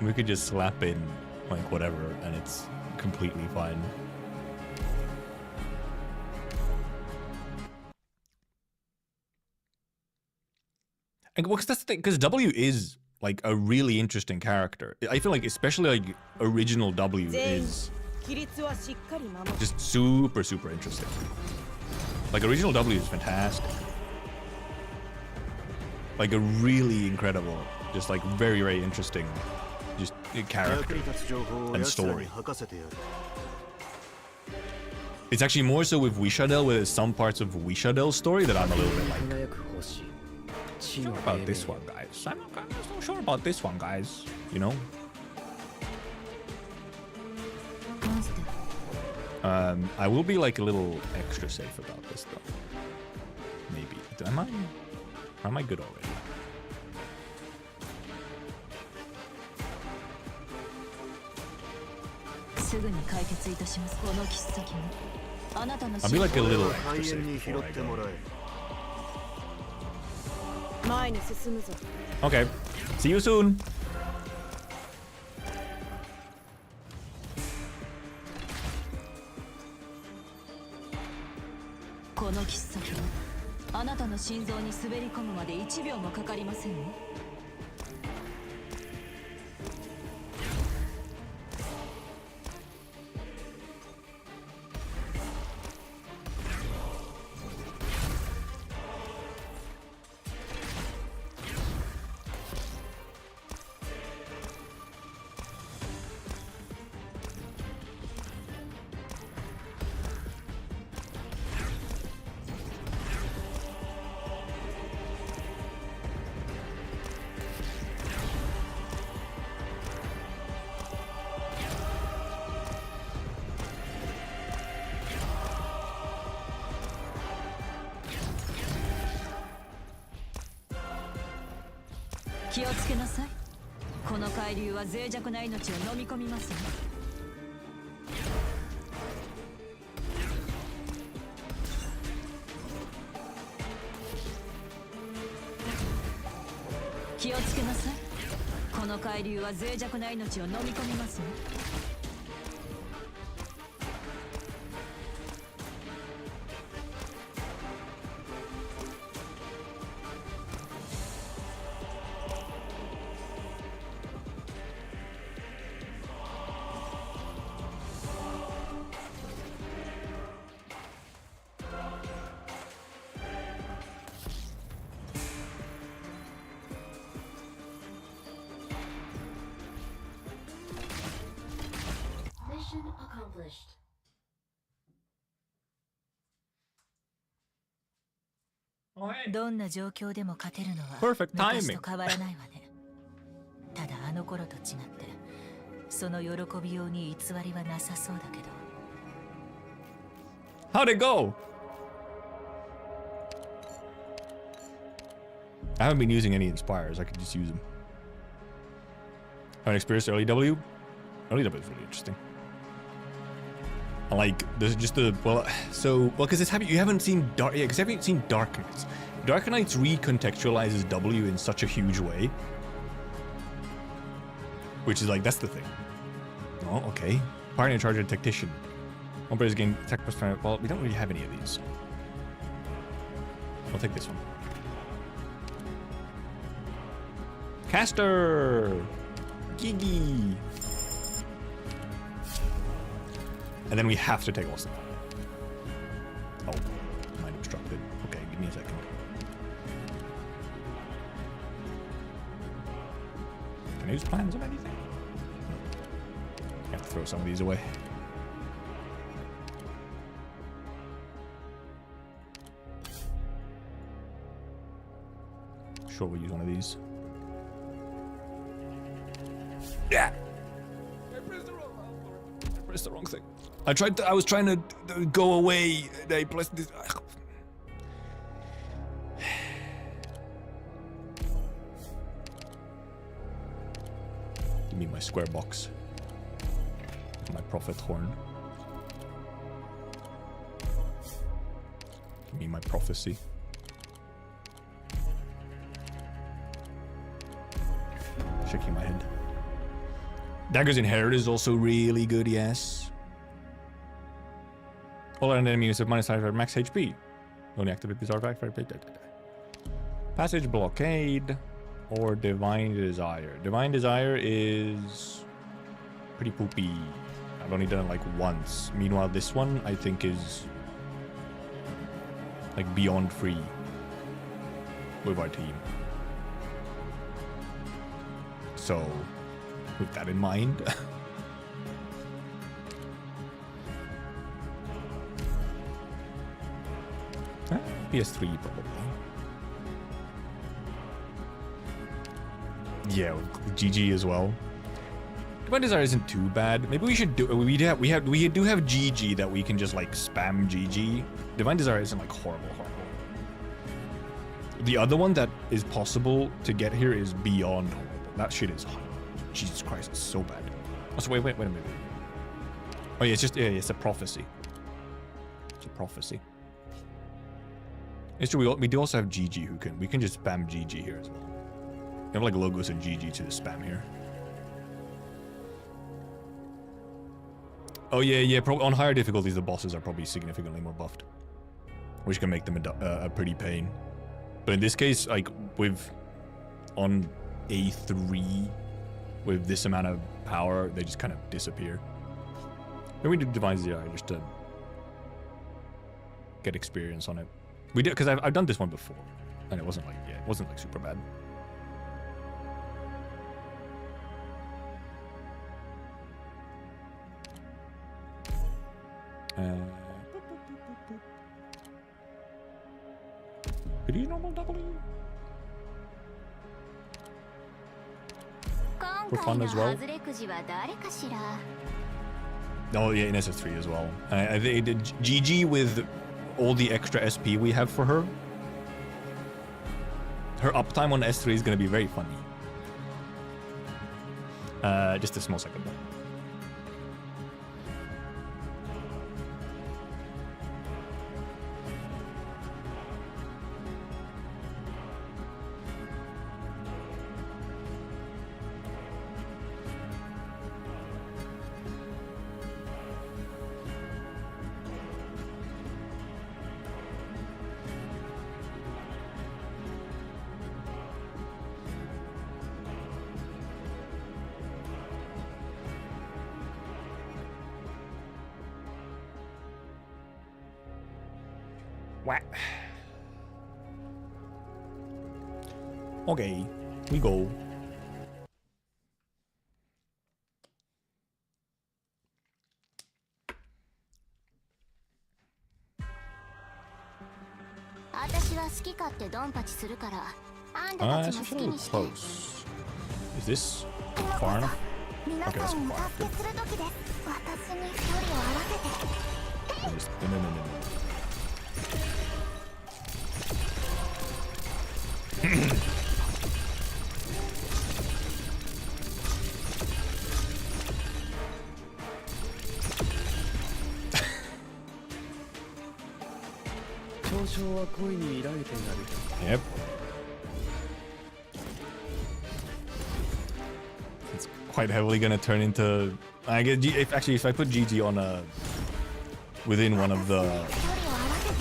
We could just slap in like whatever and it's completely fine. And because that's the thing, because W is like a really interesting character. I feel like especially like original W is just super interesting. Like original W is fantastic. Like a really incredible, just like very interesting just character and story. It's actually more so with Wishadel, where there's some parts of Wishadel's story that I'm a little bit like, sure about this one, guys. I'm not so sure about this one, guys. You know? I will be like a little extra safe about this though. Maybe. Am I good already? I'll be like a little extra safe before I go. Okay. See you soon. どんな状況でも勝てるのは Perfect 昔 timing. と変わらないわね。ただあの頃と違ってその喜びように偽りはなさそうだけど。 How'd it go? I haven't been using any inspires. I could just use them. Haven't experienced early W? Early W is really interesting. I like, there's just a, well, because it's you haven't seen Dark, yeah, because you haven't seen Arknights. Arknights recontextualizes W in such a huge way. Which is like, that's the thing. Oh, okay. Partner Charger Tactician. One player's gain attack plus fire. Well, we don't really have any of these. I'll take this one. Caster! Gigi! And then we have to take Austin. Oh, mind obstructed. Okay, give me a second. Can I use plans on anything? I have to throw some of these away. Sure, we'll use one of these. Yeah! I pressed the wrong thing. I was trying to go away. I pressed this. Give me my square box. My prophet horn. Give me my prophecy. Shaking my head. Dagger's Inherit is also really good, yes. All our enemies have minus 5 max HP. Only activate this artifact for Passage Blockade or Divine Desire. Divine Desire is pretty poopy. I've only done it like once. Meanwhile, this one I think is like beyond free with our team. So, with that in mind. PS3 probably. Yeah, with GG as well. Divine Desire isn't too bad. Maybe we should do. We do have GG that we can just like spam GG. Divine Desire isn't like horrible. The other one that is possible to get here is beyond horrible. That shit is, Jesus Christ, it's so bad. Oh, so wait a minute. Oh yeah, it's a prophecy. It's a prophecy. It's true. We do also have GG we can just spam GG here as well. We have like logos of GG to the spam here. Oh yeah. Probably on higher difficulties, the bosses are probably significantly more buffed, which can make them a pretty pain. But in this case, like on A3 with this amount of power, they just kind of disappear. Then we do Divine Desire just to get experience on it. We did, because I've done this one before, and it wasn't like super bad. Could you normal W? For fun as well. Oh yeah, in SF3 as well. I did GG with all the extra SP we have for her. Her uptime on S3 is going to be very funny. Just a small second though. Okay, we go. 私は好き勝手ドンパチするからあんた That's たちも actually 好 a き little にして close. Is this far enough? 皆 Okay, that's さん far. をお助けする時です私に距離を合わせて Yep. It's quite heavily gonna turn into. I get if I put GG on a within one of the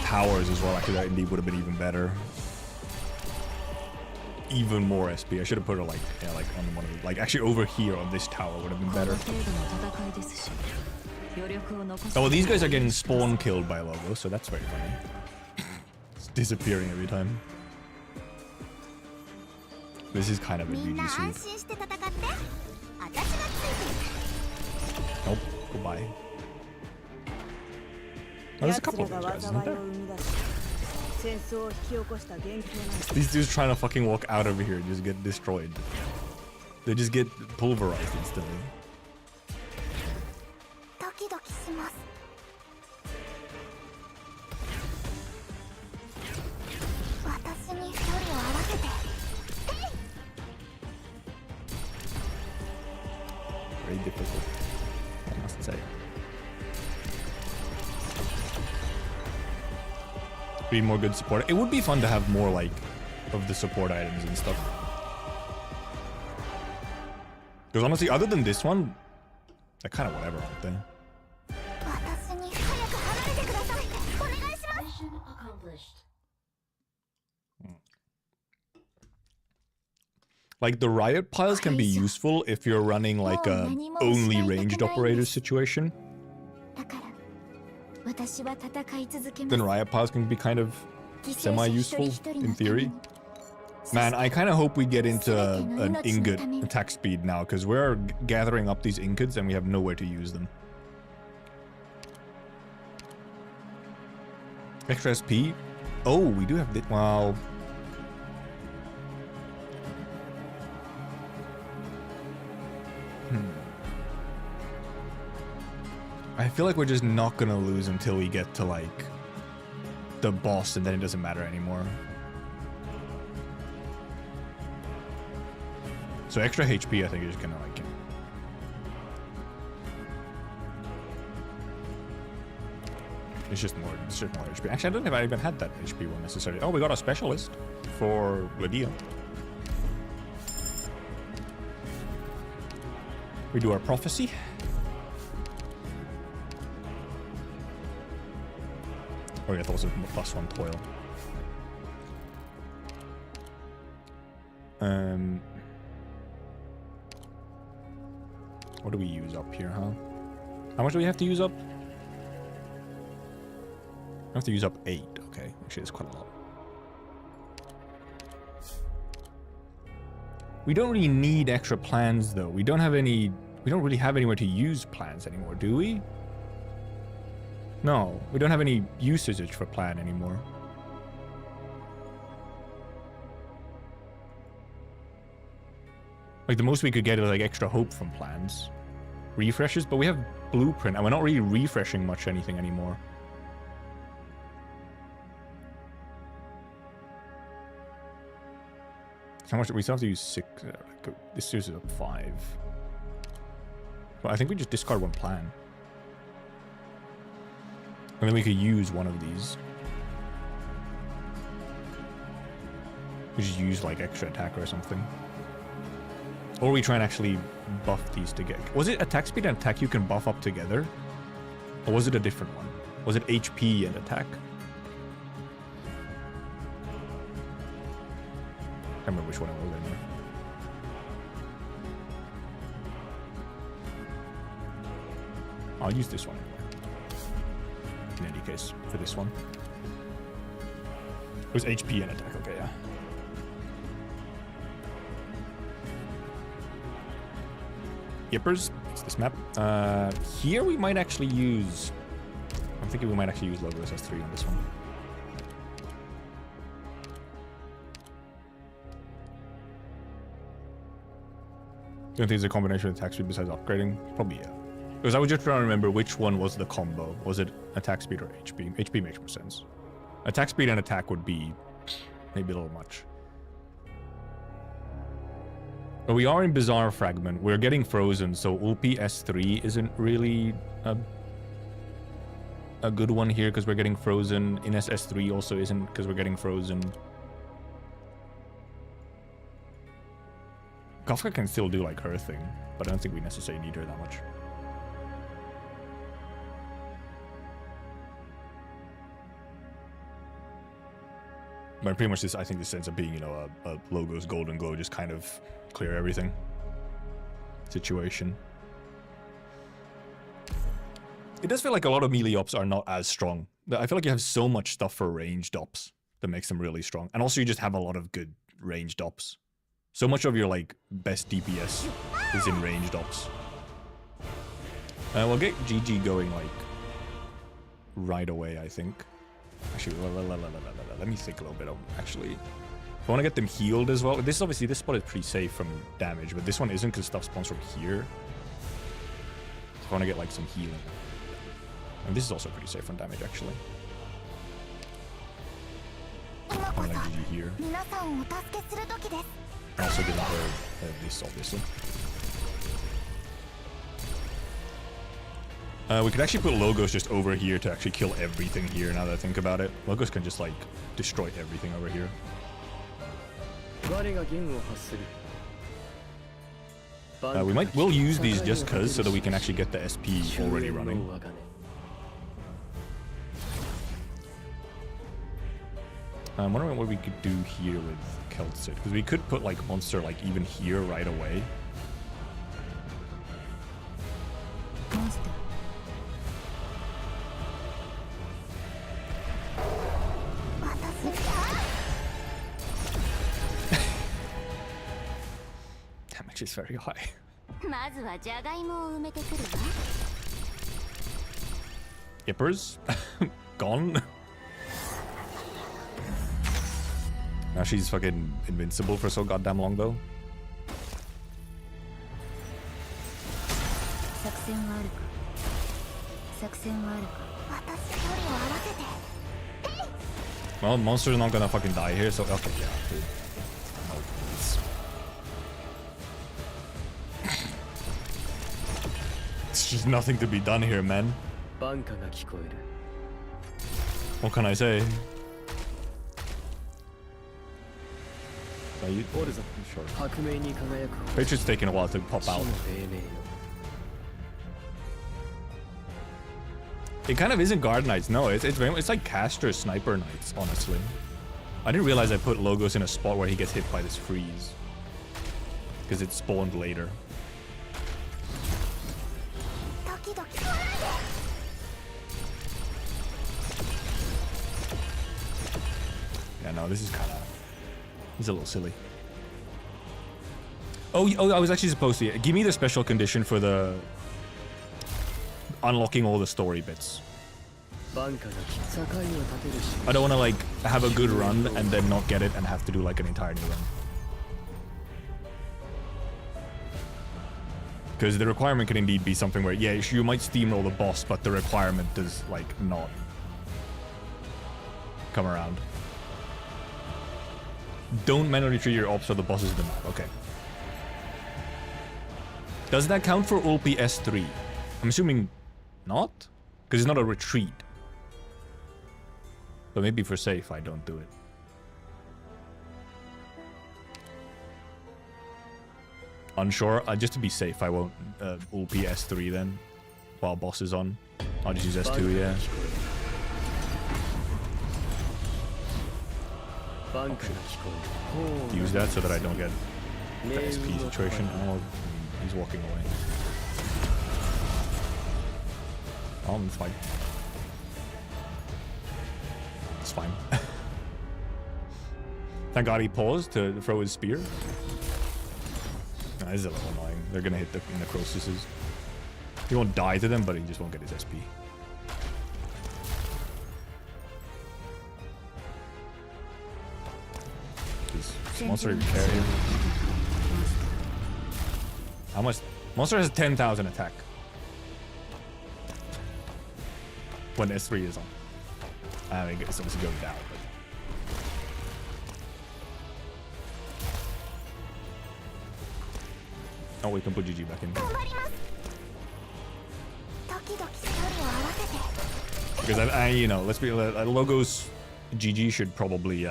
towers as well, actually that indeed would have been even better. Even more SP. I should have put it like on one of the, like actually over here on this tower would have been better. Oh well, these guys are getting spawn killed by Logo, so that's very funny. It's disappearing every time. This is kind of a みんな GG 安 sweep. 心して戦って私がついてる Nope. Goodbye. Oh, there's a 奴 couple ら of が those guys, 災 isn't いを there? 生み出し戦争を引き起こした原型なんです These dudes trying to fucking walk out of here and just get destroyed. They just get pulverized instantly. ドキドキします私に距離を合わせて Very difficult, I must say. Be more good support. It would be fun to have more like of the support items and stuff. Because honestly, other than this one, they're kind of whatever, aren't they? 私に早く離れてくださいお願いします Mission accomplished. Like the riot piles can be useful if you're running like a only ranged operators situation. だから私は戦い続けま Then す riot piles can be kind of 犠牲者一人 semi-useful 一人 in のため theory. に Man, I kind of hope we get into an ingot attack speed now, because we're gathering up these ingots and we have nowhere to use them. Extra SP? Oh, we do have the... Well... I feel like we're just not gonna lose until we get to, like, the boss, and then it doesn't matter anymore. So extra HP, I think, is gonna, like... It's just more HP. Actually, I don't know if I even had that HP one necessarily. Oh, we got a specialist for Lydia. We do our prophecy. Oh yeah, that was a +1 toil. What do we use up here, huh? How much do we have to use up? I have to use up 8. Okay, actually, it's quite a lot. We don't really need extra plans, though. We don't have any... We don't really have anywhere to use plans anymore, do we? No, we don't have any usage for plan anymore. Like, the most we could get is, like, extra hope from plans. Refreshes, but we have blueprint, and we're not really refreshing much anything anymore. How much? We still have to use 6. This uses up 5. Well, I think we just discard one plan. And then we could use one of these. We just use, like, extra attack or something. Or we try and actually buff these together. Was it attack speed and attack you can buff up together? Or was it a different one? Was it HP and attack? I can't remember which one it was anymore. I'll use this one anyway. In any case, for this one. It was HP and attack, okay, yeah. Yippers, it's this map. Here we might actually use... I'm thinking we might actually use Logos S3 on this one. Don't think it's a combination of attack speed besides upgrading? Probably, yeah. Because I was just trying to remember which one was the combo. Was it attack speed or HP? HP makes more sense. Attack speed and attack would be maybe a little much. But we are in Bizarre Fragment. We're getting frozen, so Ulpi S3 isn't really a good one here because we're getting frozen. Ines S3 also isn't because we're getting frozen. Kafka can still do like her thing, but I don't think we necessarily need her that much. But pretty much this, I think this ends up being, you know, a Logos Golden Glow, just kind of clear everything situation. It does feel like a lot of melee ops are not as strong. I feel like you have so much stuff for ranged ops that makes them really strong. And also you just have a lot of good ranged ops. So much of your like best DPS is in ranged ops. We'll get GG going like right away, I think. Actually, let me think a little bit. Actually, if I want to get them healed as well. This obviously this spot is pretty safe from damage, but this one isn't because stuff spawns from here. So I want to get like some healing. And this is also pretty safe from damage, actually. I'm gonna GG here. Also giving her this, obviously. We could actually put Logos just over here to actually kill everything here, now that I think about it. Logos can just, like, destroy everything over here. We'll use these just cause, so that we can actually get the SP already running. I'm wondering what we could do here with Keltsid, because we could put, like, Monster, like, even here right away. Monster. Damage is very high. Yippers? Gone? Now she's fucking invincible for so goddamn long though. Well, Monster's not gonna fucking die here, so okay, yeah, dude. No, it's just nothing to be done here, man. What can I say? Sure. Patriot's taking a while to pop out. It kind of isn't Guard Knights, no. It's like Caster Sniper Knights, honestly. I didn't realize I put Logos in a spot where he gets hit by this freeze. Because it spawned later. Yeah, no, this is kind of... He's a little silly. Oh, I was actually supposed to... Give me the special condition for the... Unlocking all the story bits. I don't want to, like, have a good run and then not get it and have to do, like, an entire new run. Because the requirement can indeed be something where, yeah, you might steamroll the boss, but the requirement does, like, not come around. Don't manually treat your ops or the bosses in the map. Okay. Does that count for Ulpi S3? I'm assuming not? Because it's not a retreat. But maybe for safe, I don't do it. Unsure. Just to be safe, I won't Ulpi S3 then. While boss is on. I'll just use S2, yeah. Okay. Use that so that I don't get the SP situation. Oh, he's walking away. Oh, it's fine. It's fine. Thank God he paused to throw his spear. Nah, this is a little annoying. They're gonna hit the necrosises. He won't die to them, but he just won't get his SP. Monster even carry. How much? Monster has 10,000 attack. When S3 is on. I mean, it's obviously going down, but... Oh, we can put GG back in. Because I you know, let's be Logos GG should probably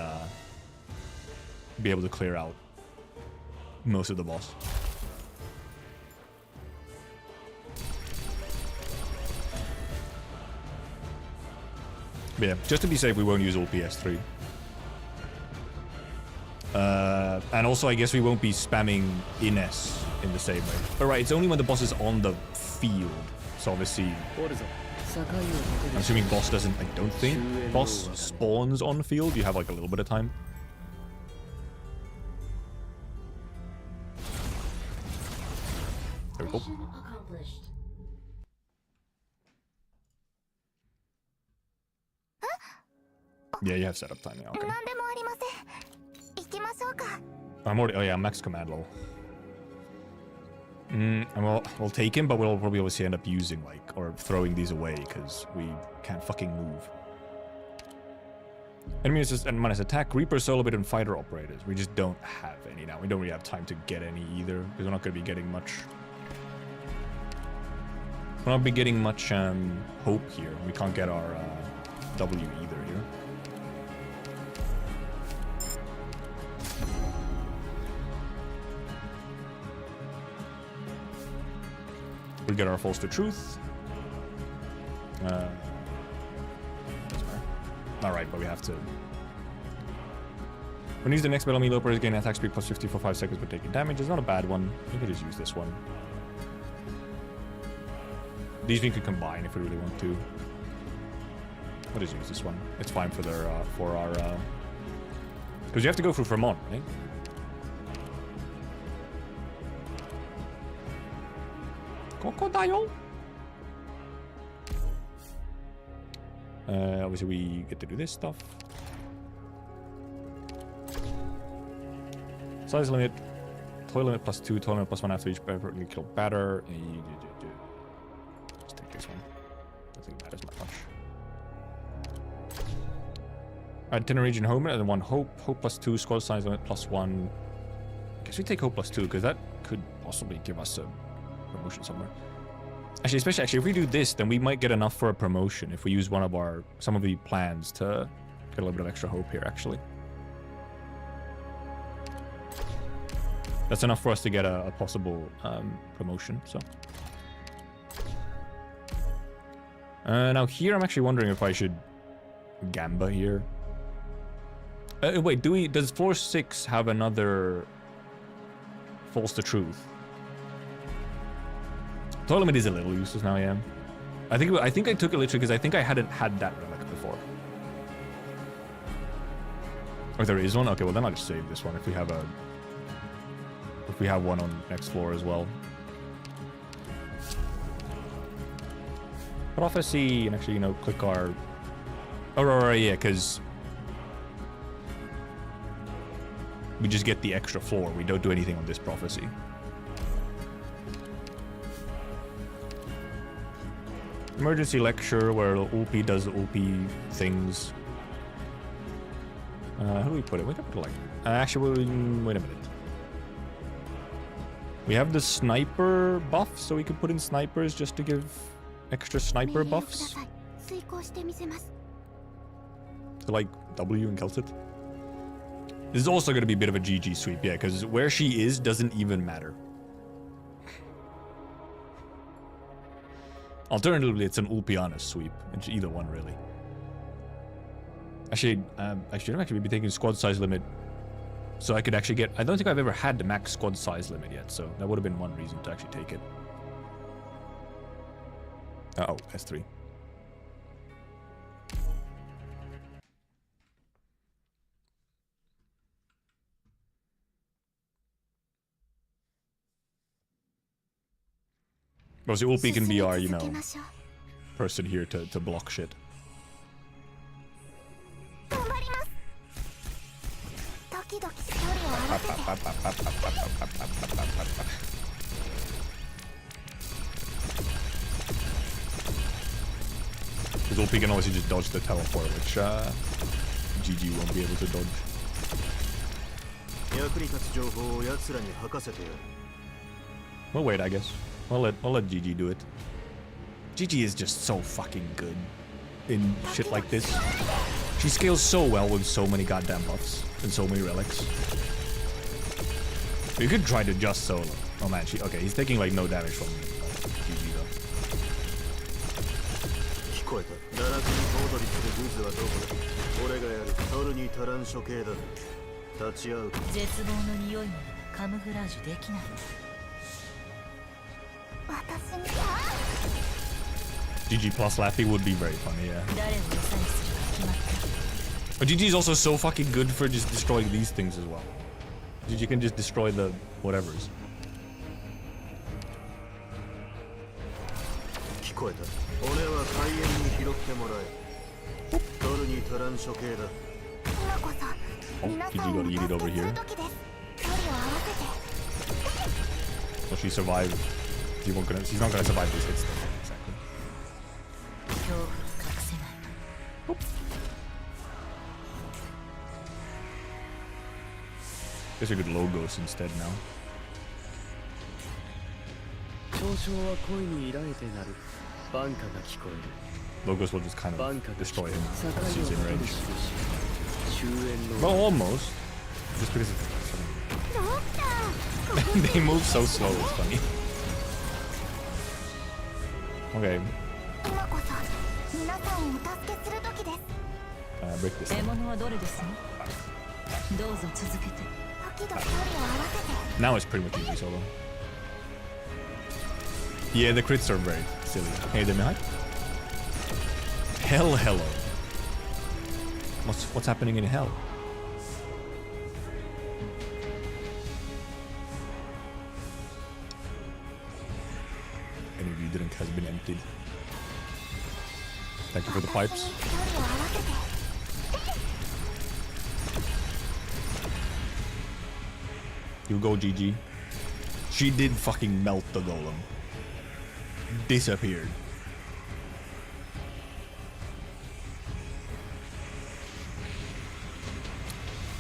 be able to clear out most of the boss. But yeah, just to be safe, we won't use all PS3. And also, I guess we won't be spamming Ines in the same way. But right, it's only when the boss is on the field. So obviously, I'm assuming boss doesn't, I don't think boss spawns on field. You have like a little bit of time. There we go. Mission accomplished. Yeah, you have setup time. Yeah, okay. I'm already. Oh yeah, max command level. And we'll take him, but we'll probably obviously end up using like or throwing these away because we can't fucking move. Enemies and minus attack, Reaper, Solo Bit, and Fighter Operators. We just don't have any now. We don't really have time to get any either because we're not going to be getting much. We're not be getting much hope here. We can't get our W either here. We get our false to truth. Alright, but we have to. When you use the next battle, melee operators gain attack speed plus 50 for 5 seconds but taking damage. It's not a bad one. We could just use this one. These we could combine if we really want to. We'll just use this one. It's fine for their for our because you have to go through Vermont, right? Crocodile. Obviously we get to do this stuff. Size limit, toy limit +2, toy limit +1 after each perfectly killed batter. Let's take this one. I don't think it matters much. Alright, 10 region home and then 1 hope. Hope +2, squad size limit +1. I guess we take hope +2 because that could possibly give us a promotion somewhere. Actually, especially if we do this, then we might get enough for a promotion if we use some of the plans to get a little bit of extra hope here, actually. That's enough for us to get a possible promotion, so. Now here, I'm actually wondering if I should Gamba here. Wait, does floor 6 have another false to truth? Toy limit is a little useless now, yeah. I think I took it literally because I think I hadn't had that relic before. Oh, there is one? Okay, well then I'll just save this one if we have one on next floor as well. Prophecy, and actually, you know, click our... Oh, right, yeah, because we just get the extra floor. We don't do anything on this prophecy. Emergency lecture where Ulpi does Ulpi things. Who do we put it? We can put it like... actually, wait a minute. We have the sniper buff, so we could put in snipers just to give extra sniper buffs. To like W and Celtic. This is also going to be a bit of a GG sweep, yeah, because where she is doesn't even matter. Alternatively, it's an Ulpiana sweep. It's either one, really. Actually, I should actually be taking squad size limit. So I could actually get... I don't think I've ever had the max squad size limit yet, so that would have been one reason to actually take it. Oh, S3. Obviously, Ulpi can be our, you know, person here to block shit. we can also just dodge the teleport, which GG won't be able to dodge. 役に立つ情報を奴らに吐かせてやる。 We'll wait, I guess. We'll let GG do it. GG is just so fucking good in shit like this. She scales so well with so many goddamn buffs and so many relics. You could try to just solo. Oh man, okay, he's taking like no damage from GG though. 聞こえた。堕落に小躍りするグズはどこだ。俺がやる。取るに足らん処刑だ。立ち会うか。絶望の匂いもカムフラージュできない。 GG plus Laffy would be very funny, yeah. But GG is also so fucking good for just destroying these things as well. GG can just destroy the whatevers. 聞こえた。俺は海縁に拾ってもらえ。取るに足らん処刑だ。 Oh, GG got eat it over here. Well, she survived. She's not gonna survive this hit still. Exactly. Guess we could logos instead now. Logos will just kind of destroy him once he's in range. Well, almost. Just because they move so slow, it's funny. Okay. Break this down. Now it's pretty much easy solo. Yeah, the crits are very silly. Hey, Demi, hi. Hell, hello. What's happening in hell? Any redrant has been emptied. Thank you for the pipes. You go, GG. She did fucking melt the golem. Disappeared.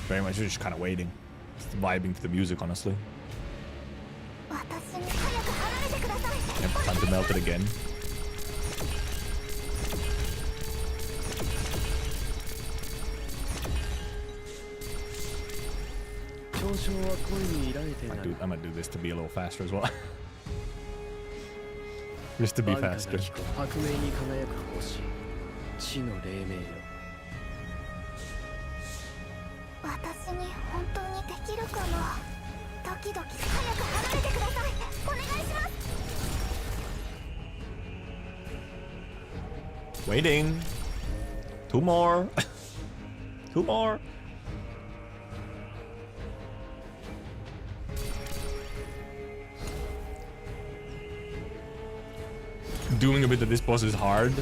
Very much just kind of waiting. Just vibing to the music, honestly. Yep, time to melt it again. I'm gonna do this to be a little faster as well. Just to be faster. Waiting. 2 more. 2 more. Doing a bit of this boss is hard.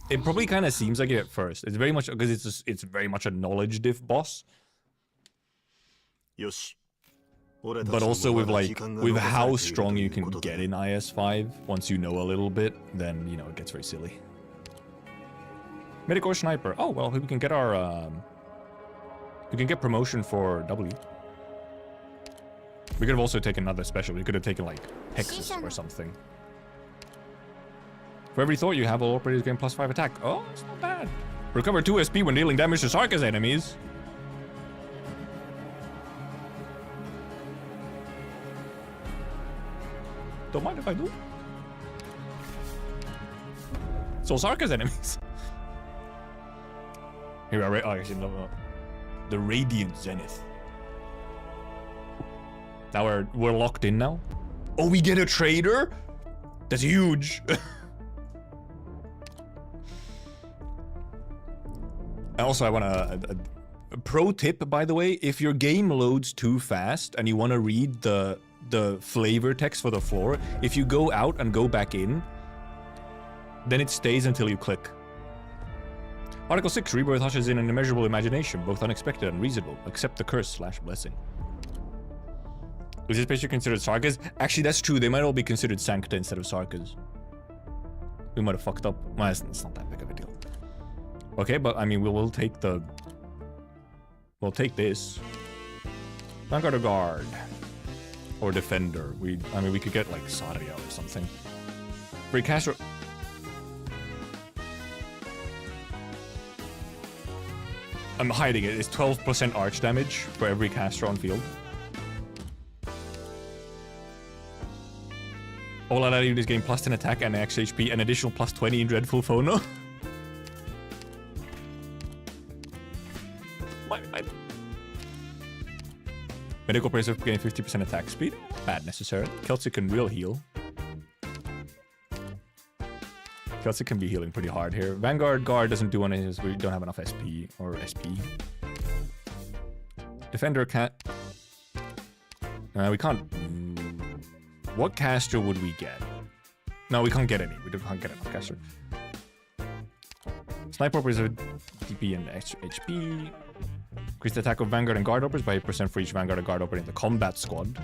It probably kind of seems like it at first. It's very much because it's very much a knowledge diff boss. But also with how strong you can get in IS5 once you know a little bit, then you know it gets very silly. Medic or sniper. Oh well, we can get our we can get promotion for W. We could have also taken another special. We could have taken like Hexus or something. For every thought you have, all operators gain +5 attack. Oh, it's not bad. Recover 2 SP when dealing damage to Sarka's enemies. Don't mind if I do. So Sarka's enemies. Here we are. Oh, actually, no. The Radiant Zenith. Now we're locked in now. Oh, we get a trader? That's huge. Also, I want a pro tip, by the way. If your game loads too fast and you want to read the flavor text for the floor, if you go out and go back in, then it stays until you click. Article 6, Rebirth ushers in an immeasurable imagination, both unexpected and reasonable. Accept the curse/blessing. Is this basically considered Sarkas? Actually, that's true. They might all be considered Sancta instead of Sarkas. We might have fucked up. Well, it's not that big of a deal. Okay, but I mean, we'll take the... We'll take this. Vanguard or guard. Or defender. I mean, we could get like Saria or something. Free caster... I'm hiding it. It's 12% arch damage for every caster on field. All allied units gain plus 10 attack and max HP, and additional plus 20 in Dreadful Phono. Medical Preserve gain 50% attack speed. Bad necessarily. Celtic can real heal. Celtic can be healing pretty hard here. Vanguard Guard doesn't do anything because we don't have enough SP or SP. Defender can't... we can't... What caster would we get? No, we can't get any. We can't get enough caster. Sniper Operators have DP and HP. Increase the attack of Vanguard and Guard Operators by 8% for each Vanguard and Guard Operator in the combat squad.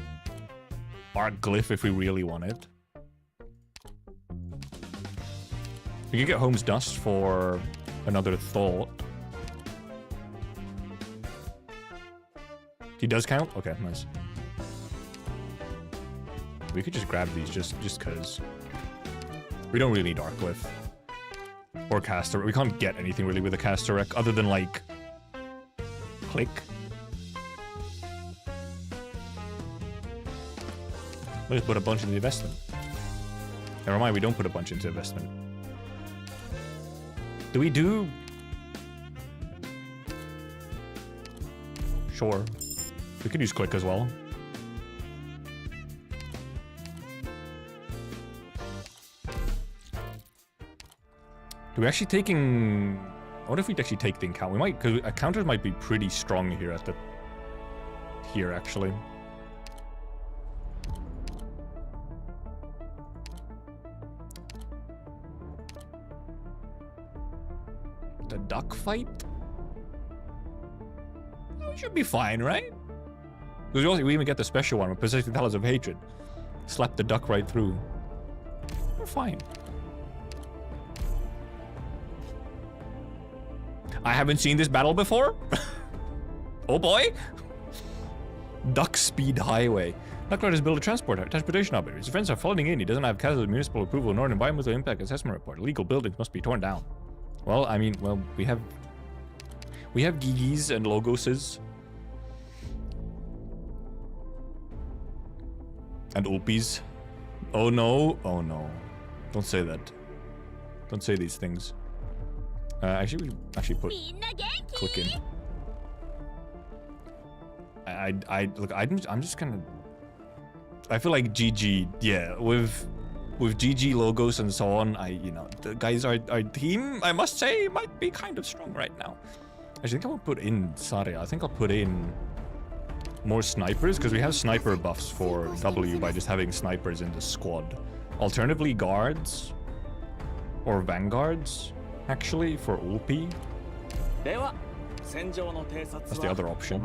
Arc Glyph if we really want it. We could get Home's Dust for another thought. He does count? Okay, nice. We could just grab these just cause. We don't really need Arc Glyph. Or Caster. We can't get anything really with a Caster Rec other than like... Click. We'll just put a bunch into the investment. Never mind, we don't put a bunch into investment. Do we do... Sure. We could use click as well. Do we actually taking... What if we actually take the encounter? We might, because counters might be pretty strong here at the... Here, actually. The duck fight? We should be fine, right? Because we even get the special one with Persistent Talons of Hatred. Slap the duck right through. We're fine. I haven't seen this battle before. Oh boy. Duck Speed Highway. Ducklord has built a transportation operator. His friends are flooding in. He doesn't have Castle municipal approval nor an environmental impact assessment report. Illegal buildings must be torn down. Well, I mean, well, we have Gigis and Logoses. And Ulpis. Oh no. Oh no. Don't say that. Don't say these things. Actually, we actually put click in. I'm just gonna. I feel like GG, yeah, with GG logos and so on. You know, the guys, our team, I must say, might be kind of strong right now. I think I won't put in Saria. I think I'll put in more snipers because we have sniper buffs for W by just having snipers in the squad. Alternatively, guards or vanguards. Actually, for Ulpi. That's the other option.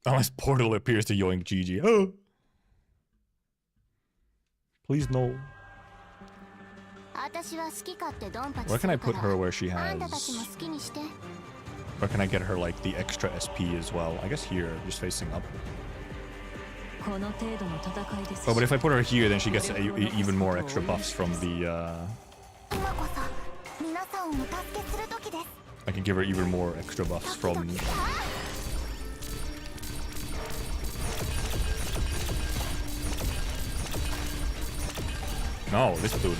Unless Portal appears to yoink GG. Oh! Please no. Where can I put her where she has... Where can I get her like the extra SP as well? I guess here, just facing up. Oh, but if I put her here, then she gets even more extra buffs from the, I can give her even more extra buffs from... No, this dude.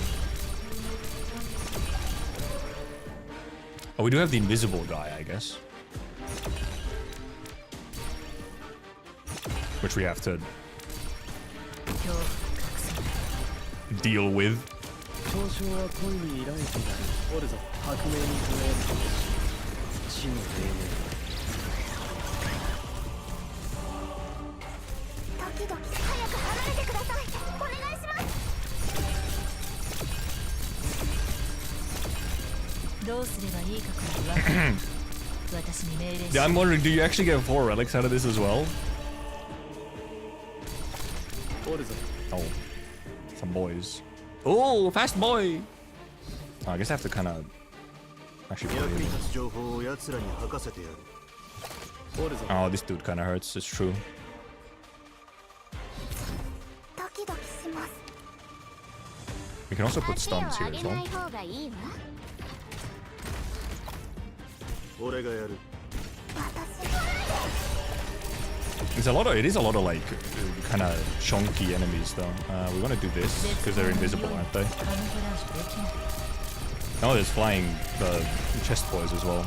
Oh, we do have the invisible guy, I guess. Which we have to deal with. Yeah, I'm wondering, do you actually get 4 relics out of this as well? Oh, some boys. Oh, fast boy! Oh, I guess I have to kind of actually play him. Oh, this dude kind of hurts. It's true. ドキドキします。 We can also put stuns here as well. 方がいいわ。俺がやる。 It's a lot of, it is a lot of like kind of chunky enemies though. We want to do this because they're invisible, aren't they? Oh, there's flying chest boys as well.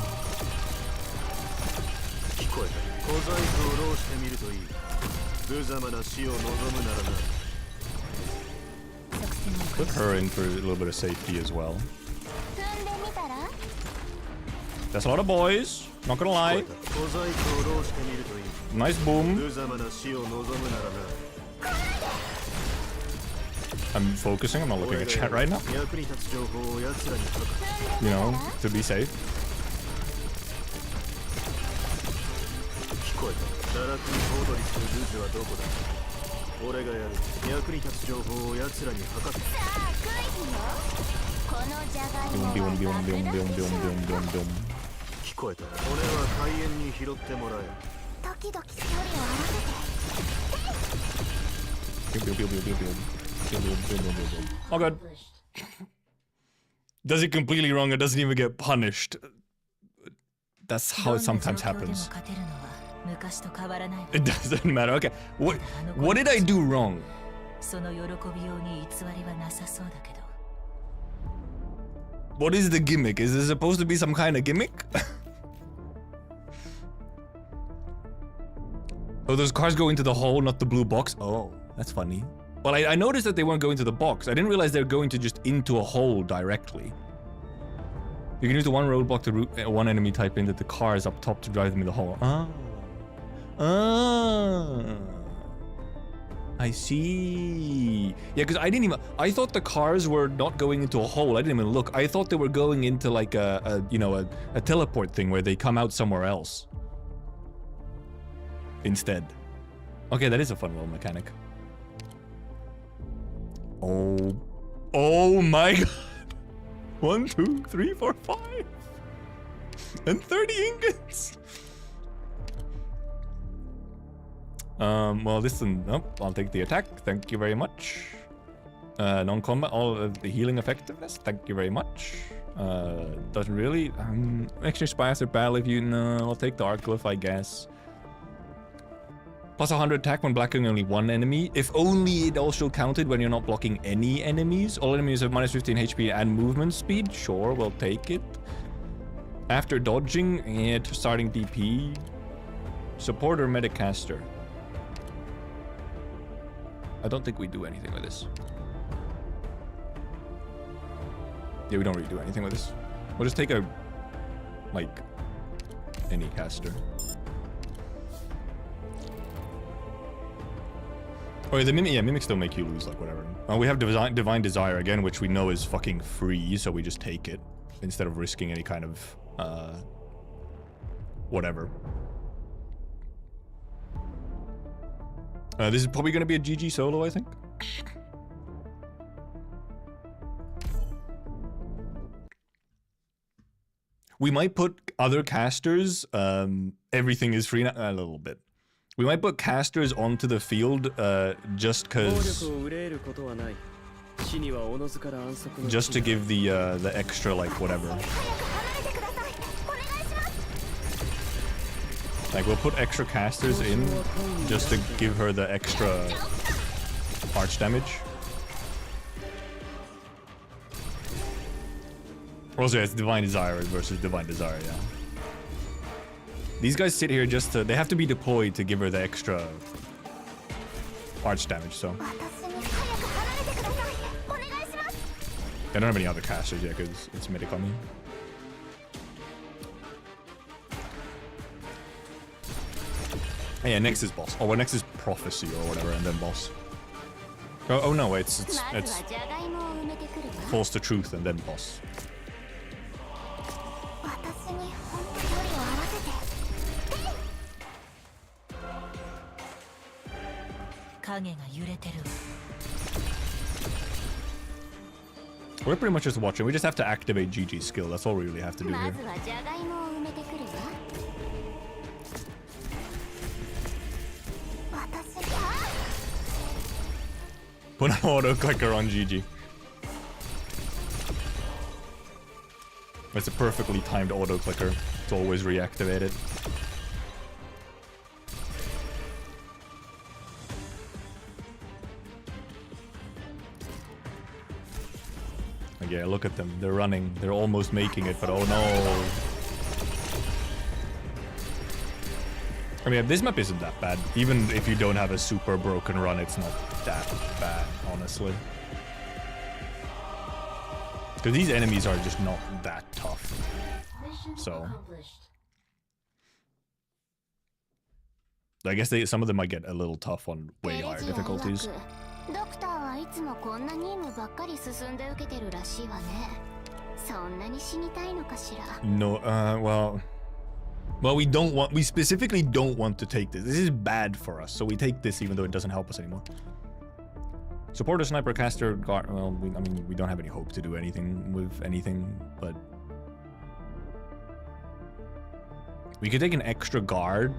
聞こえた。小細工を浪してみるといい。無様な死を望むならな。 Put her in for a little bit of safety as well. 踏んでみたら？ That's a lot of boys. Not gonna lie. 小細工を浪してみるといい。 Nice boom. 無様な死を望むならな。 I'm focusing. I'm not looking at chat right now. 役に立つ情報を奴らに書く。 You know, to be safe. 聞こえた。堕落に小躍りするルーズはどこだ。俺がやる。役に立つ情報を奴らに吐かせ。さあクイズよ。このじゃがいも Boom, は boom, boom, boom, boom, boom, boom, boom, boom. 聞こえた。俺は開演に拾ってもらえ。ドキドキ距離を合わせて。 Boom, boom, boom, boom, boom, boom. Boom, boom, boom, boom, boom, boom. Oh god. Does it completely wrong and doesn't even get punished. That's how it sometimes happens. It doesn't matter. Okay. What did I do wrong? その喜びように偽りはなさそうだけど。 What is the gimmick? Is it supposed to be some kind of gimmick? Oh, those cars go into the hole, not the blue box. Oh, that's funny. Well, I noticed that they weren't going to the box. I didn't realize they were going to just into a hole directly. You can use the one roadblock to route one enemy type in that the car is up top to drive them in the hole. Ah. Ah. I see. Yeah, because I didn't even... I thought the cars were not going into a hole. I didn't even look. I thought they were going into like a teleport thing where they come out somewhere else. Instead. Okay, that is a fun little mechanic. Oh. Oh my god. 1, 2, 3, 4, 5. And 30 ingots. Well, this one, oh, I'll take the attack. Thank you very much. Non-combat, all of the healing effectiveness. Thank you very much. Doesn't really. Extra spice or battle if you know. I'll take the Arcglyph, I guess. Plus 100 attack when blocking only one enemy. If only it also counted when you're not blocking any enemies. All enemies have minus 15 HP and movement speed. Sure, we'll take it. After dodging, yeah, starting DP. Support or Medicaster. I don't think we do anything with this. Yeah, we don't really do anything with this. We'll just take a, like, any caster. Oh, yeah, the Mimic, yeah, Mimics still make you lose, like, whatever. We have Divine Desire again, which we know is fucking free, so we just take it. Instead of risking any kind of, whatever. This is probably gonna be a GG solo, I think. We might put other casters, everything is free now, a little bit. We might put casters onto the field, just to give the extra, like, whatever. Like, we'll put extra casters in, just to give her the extra arch damage. Also, yeah, it's Divine Desire versus Divine Desire, yeah. These guys sit here just to... They have to be deployed to give her the extra arch damage, so... I don't have any other casters yet, because it's medic on me. Yeah, next is boss. Oh, well, next is Prophecy or whatever, and then boss. Oh no, it's False to Truth and then boss. 影が揺れてるわ。 We're pretty much just watching. We just have to activate GG's skill. That's all we really have to do ま here. ずはじゃがいもを埋めてくるわ。私が Put an auto clicker on GG. It's a perfectly timed auto clicker. It's always reactivated. Like, yeah, look at them. They're running. They're almost making it, but oh no. I mean, this map isn't that bad. Even if you don't have a super broken run, it's not that bad, honestly. Because these enemies are just not that tough. Mission So. accomplished. I guess some of them might get a little tough on way higher difficulties. ドクターはいつもこんな任務ばっかり進んで受けてるらしいわね。そんなに死にたいのかしら。 No, well, we specifically don't want to take this. This is bad for us, so we take this even though it doesn't help us anymore. Support a sniper caster guard. Well, I mean, we don't have any hope to do anything with anything, but we could take an extra guard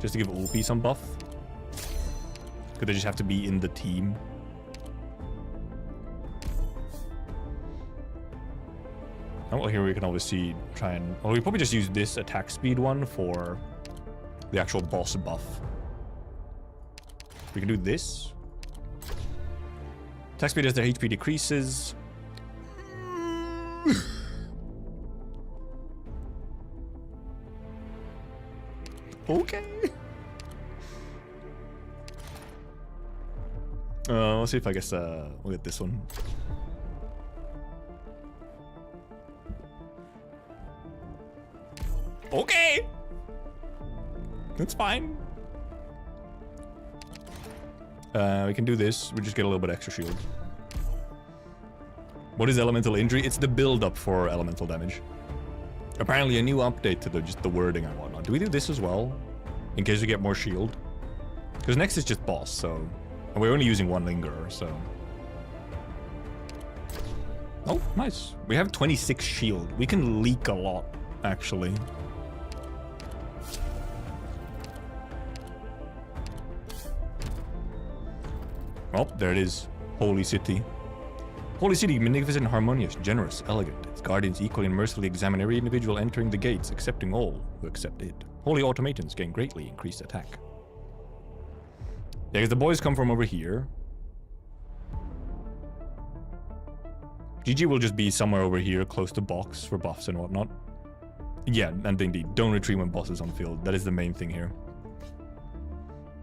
just to give Ulpi some buff. Could they just have to be in the team? Oh, well, here we can obviously try and... Well, we probably just use this attack speed one for the actual boss buff. We can do this. Attack speed as their HP decreases. Okay. Let's see if I guess we'll get this one. Okay. That's fine. We can do this. We just get a little bit extra shield. What is elemental injury? It's the build-up for elemental damage. Apparently a new update to just the wording and whatnot. Do we do this as well? In case we get more shield? Because next is just boss, so... And we're only using one lingerer, so... Oh, nice. We have 26 shield. We can leak a lot, actually. Oh, there it is. Holy City. Holy City, magnificent, harmonious, generous, elegant. Its guardians equally and mercifully examine every individual entering the gates, accepting all who accept it. Holy automatons gain greatly increased attack. Yeah, because the boys come from over here. GG will just be somewhere over here, close to box for buffs and whatnot. Yeah, and indeed, don't retreat when boss is on field. That is the main thing here.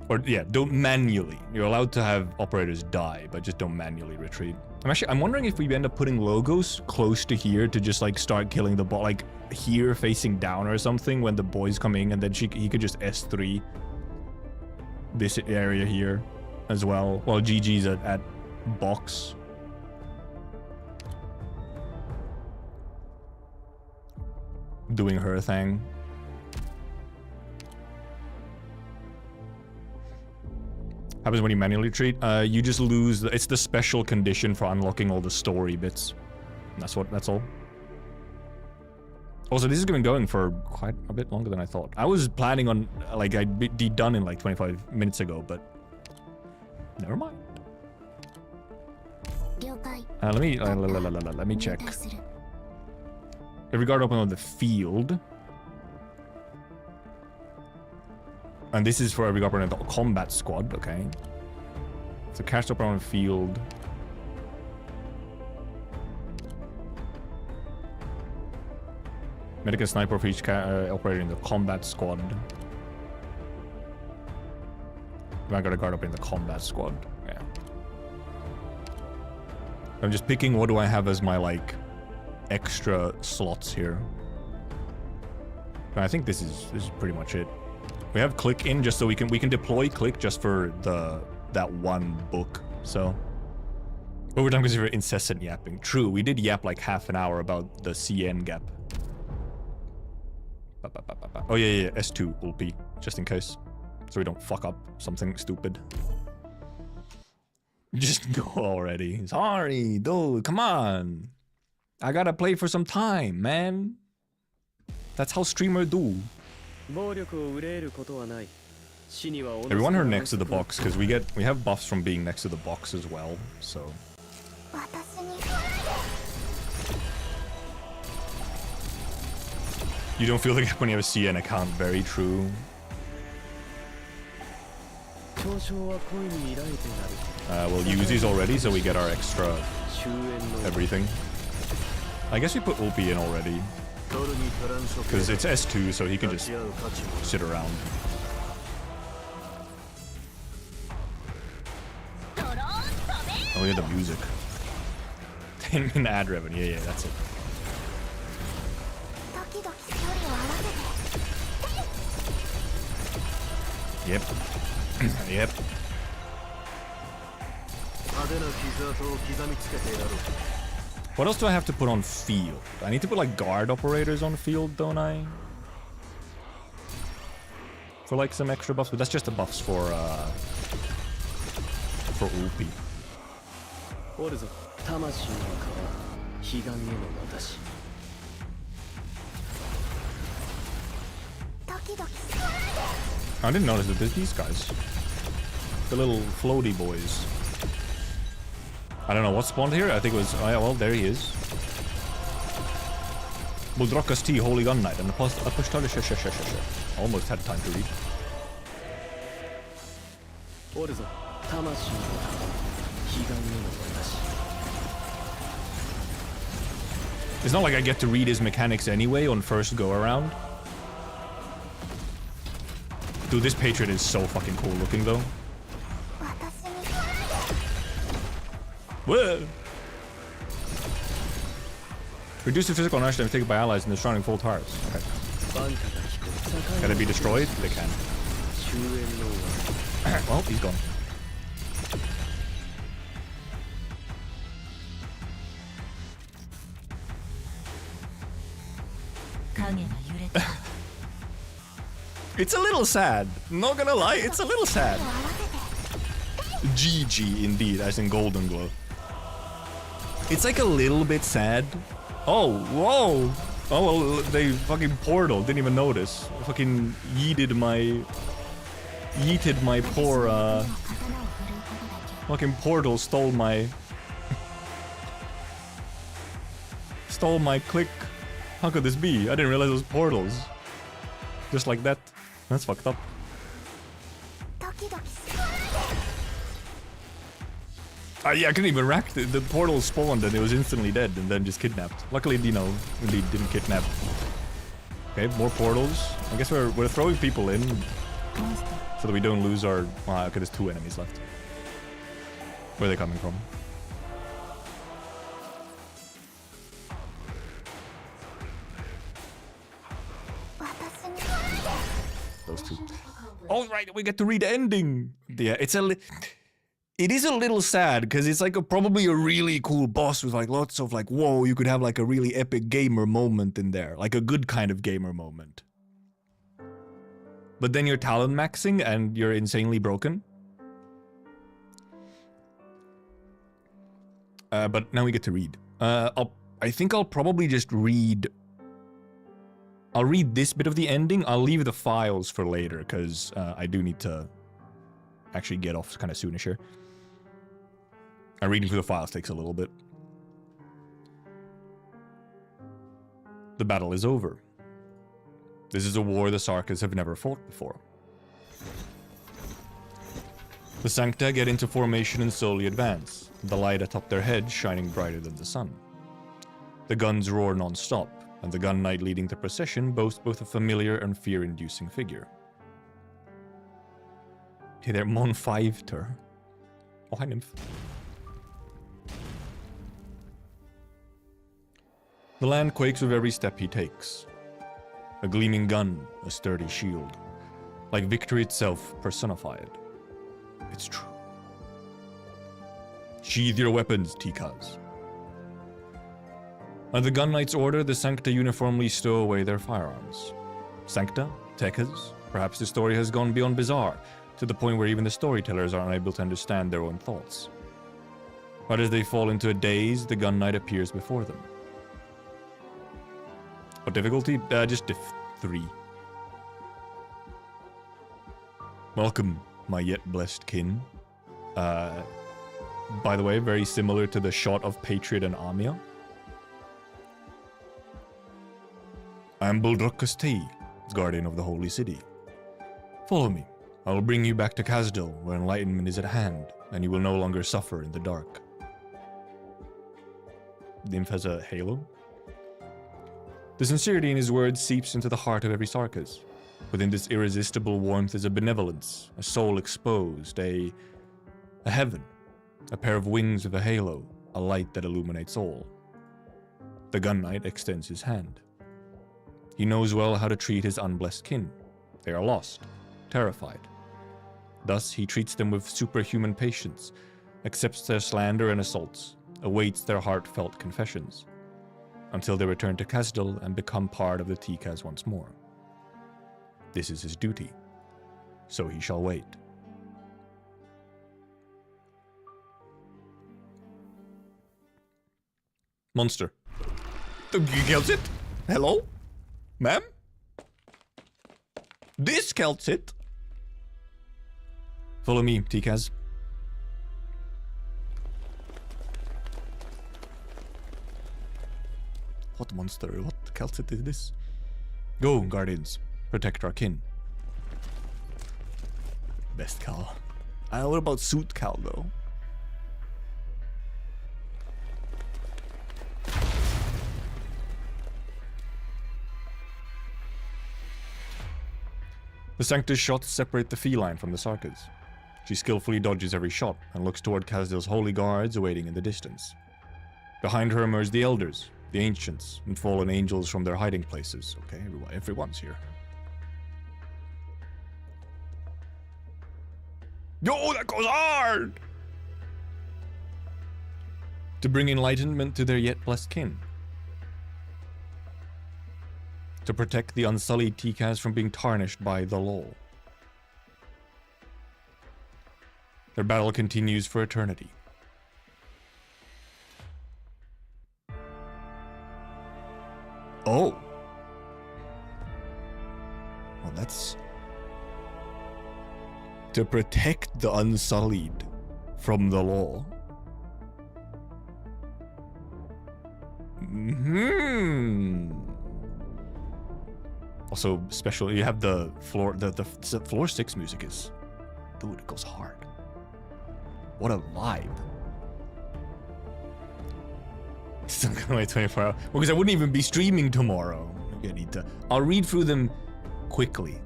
Or, yeah, don't manually. You're allowed to have operators die, but just don't manually retreat. I'm wondering if we end up putting logos close to here to just, like, start killing the bot, like, here facing down or something when the boys come in, and then he could just S3 this area here as well, while GG's at box. Doing her thing. Happens when you manually retreat. You just lose. It's the special condition for unlocking all the story bits. That's all. Also, this has been going for quite a bit longer than I thought. I was planning on, like, I'd be done in like 25 minutes ago, but never mind. Let me check. Every guard open on the field. And this is for every guard open on the combat squad, okay. So cast open on the field. Medic and sniper for each operator in the combat squad. I got a guard up in the combat squad. Yeah. I'm just picking what do I have as my, like, extra slots here. But I think this is pretty much it. We have click in just so we can deploy click just for that one book. So overtime because you're incessant yapping. True, we did yap like half an hour about the CN gap. Oh yeah, S2 Ulpi, just in case. So we don't fuck up something stupid. Just go already. Sorry, dude, come on. I gotta play for some time, man. That's how streamers do. Everyone her next to the box, because we have buffs from being next to the box as well, so. You don't feel the gap when you have a CN account, very true. We'll use these already, so we get our extra everything. I guess we put OP in already. Because it's S2, so he can just sit around. Oh, yeah, the music. 10-minute ad revenue. Yeah, that's it. Yep. Yep. What else do I have to put on field? I need to put like guard operators on field, don't I? For like some extra buffs, but that's just the buffs for OP. I didn't notice that there's these guys. The little floaty boys. I don't know what spawned here. I think it was... Oh yeah, well, there he is. Buldrokas T, Holy Gun Knight. And the post... Almost had time to read. It's not like I get to read his mechanics anyway on first go around. Dude, this Patriot is so fucking cool looking though. Whoa! Reduce the physical damage taken by allies in the surrounding full towers. Okay. Can it be destroyed? They can. Well, he's gone. It's a little sad. Not gonna lie, it's a little sad. GG indeed, as in Golden Glow. It's like a little bit sad. Oh, whoa! Oh well, they fucking portal, didn't even notice. Fucking yeeted my poor fucking portal stole my click. How could this be? I didn't realize it was portals. Just like that. That's fucked up. Yeah, I couldn't even rack the portal spawned and it was instantly dead and then just kidnapped. Luckily, you know, really didn't kidnap. Okay, more portals. I guess we're throwing people in so that we don't lose our... okay, there's 2 enemies left. Where are they coming from? Those 2. All right, we get to read the ending. Yeah, it is a little sad because it's like probably a really cool boss with like lots of like, whoa, you could have like a really epic gamer moment in there, like a good kind of gamer moment. But then you're talonmaxxing and you're insanely broken. But now we get to read. I think I'll probably just read. I'll read this bit of the ending. I'll leave the files for later because I do need to actually get off kind of soonish here. And reading through the files takes a little bit. The battle is over. This is a war the Sarkas have never fought before. The Sancta get into formation and slowly advance, the light atop their heads shining brighter than the sun. The guns roar non-stop, and the gun knight leading the procession boasts both a familiar and fear-inducing figure. Hey there, Mon 5-ter. Oh, hi, Nymph. The land quakes with every step he takes. A gleaming gun, a sturdy shield. Like victory itself personified. It's true. Sheathe your weapons, Tikas. At the gun knight's order, the Sancta uniformly stow away their firearms. Sancta, Tekas, Perhaps the story has gone beyond bizarre, to the point where even the storytellers are unable to understand their own thoughts. But as they fall into a daze, the gun knight appears before them. What difficulty? Just diff 3. Welcome, my yet blessed kin. By the way, very similar to the shot of Patriot and Amia. I am Buldruckus T, guardian of the Holy City. Follow me. I will bring you back to Kazdil, where enlightenment is at hand, and you will no longer suffer in the dark. The imp has a halo. The sincerity in his words seeps into the heart of every Sarkaz. Within this irresistible warmth is a benevolence, a soul exposed, a heaven, a pair of wings with a halo, a light that illuminates all. The gun knight extends his hand. He knows well how to treat his unblessed kin. They are lost, terrified. Thus he treats them with superhuman patience, accepts their slander and assaults, awaits their heartfelt confessions, until they return to Kazdil and become part of the Tikaz once more. This is his duty, so he shall wait. Monster. You kills it? Hello? Ma'am? This kills it? Follow me, Tikaz. What monster? What Kelsit is this? Go, guardians. Protect our kin. Best Cal. What about Suit Cal, though? The Sanctus shots separate the feline from the Sarkaz. She skillfully dodges every shot and looks toward Kazdil's holy guards awaiting in the distance. Behind her emerge the elders, the ancients, and fallen angels from their hiding places. Okay, everyone's here. Yo, that goes hard! To bring enlightenment to their yet blessed kin. To protect the unsullied Tikaz from being tarnished by the law. Their battle continues for eternity. Oh. Well, that's... To protect the unsullied from the law. Also, special, you have the floor, the floor 6 music is, dude, it goes hard. What a vibe. Still gonna wait 24 hours. Well, because I wouldn't even be streaming tomorrow. I'll read through them quickly.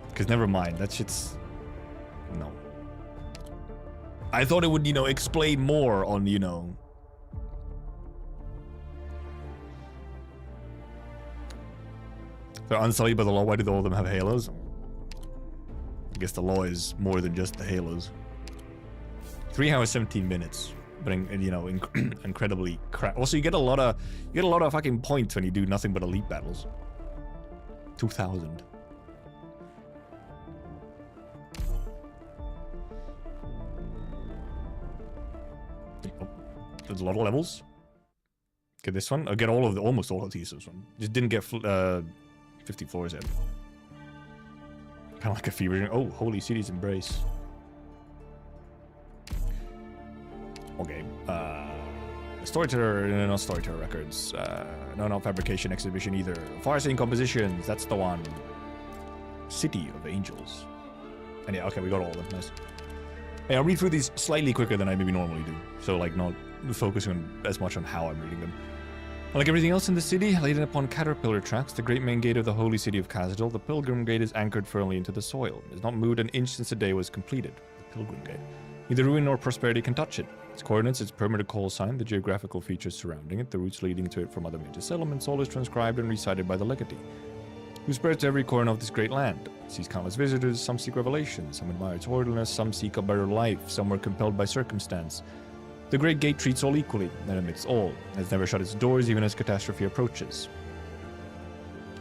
Because never mind, that shit's... No. I thought it would, explain more on, They're unsullied by the law. Why do all of them have halos? I guess the law is more than just the halos. 3 hours 17 minutes, but incredibly crap. Also, you get a lot of fucking points when you do nothing but elite battles. 2,000. Oh, there's a lot of levels. Get this one. I'll get almost all of these. This one just didn't get 50 floors in. Kind of like a fever dream. Oh, Holy City's Embrace. Okay. Storyteller, not Storyteller Records. No, not Fabrication Exhibition either. Far-seeing Compositions, that's the one. City of Angels. And yeah, okay, we got all of them. Nice. Hey, I'll read through these slightly quicker than I maybe normally do. So, like, not focusing as much on how I'm reading them. Like everything else in the city, laden upon caterpillar tracks, the great main gate of the holy city of Kazdil, the Pilgrim Gate is anchored firmly into the soil. It has not moved an inch since the day was completed. The Pilgrim Gate. Neither ruin nor prosperity can touch it. Its coordinates, its permanent call sign, the geographical features surrounding it, the routes leading to it from other major settlements, all is transcribed and recited by the legatee, who spreads to every corner of this great land. It sees countless visitors, some seek revelation, some admire its orderliness, some seek a better life, some were compelled by circumstance. The Great Gate treats all equally, and amidst all, has never shut its doors even as catastrophe approaches.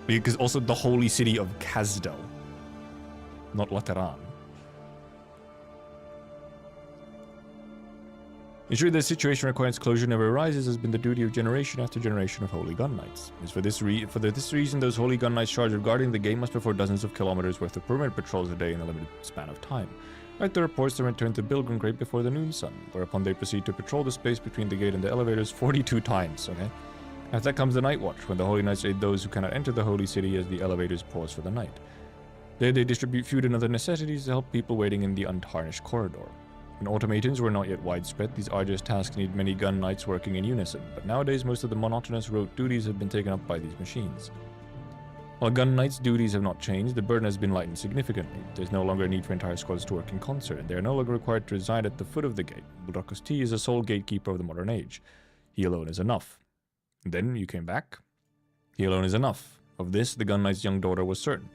Because also the holy city of Kazdel, not Lateran. Ensuring the situation requires closure never arises has been the duty of generation after generation of holy gun knights. It's for this reason, those holy gun knights charged with guarding the gate must perform dozens of kilometers worth of permanent patrols a day in a limited span of time. Right, the reports then return to Pilgrim Gate before the noon sun, whereupon they proceed to patrol the space between the gate and the elevators 42 times, okay? After that comes the night watch, when the holy knights aid those who cannot enter the holy city as the elevators pause for the night. There they distribute food and other necessities to help people waiting in the untarnished corridor. When automatons were not yet widespread, these arduous tasks need many gun knights working in unison, but nowadays most of the monotonous rote duties have been taken up by these machines. While gun knights' duties have not changed, the burden has been lightened significantly. There's no longer a need for entire squads to work in concert, and they are no longer required to reside at the foot of the gate. Buldrakos T is the sole gatekeeper of the modern age. He alone is enough. And then you came back. He alone is enough. Of this, the gun knight's young daughter was certain.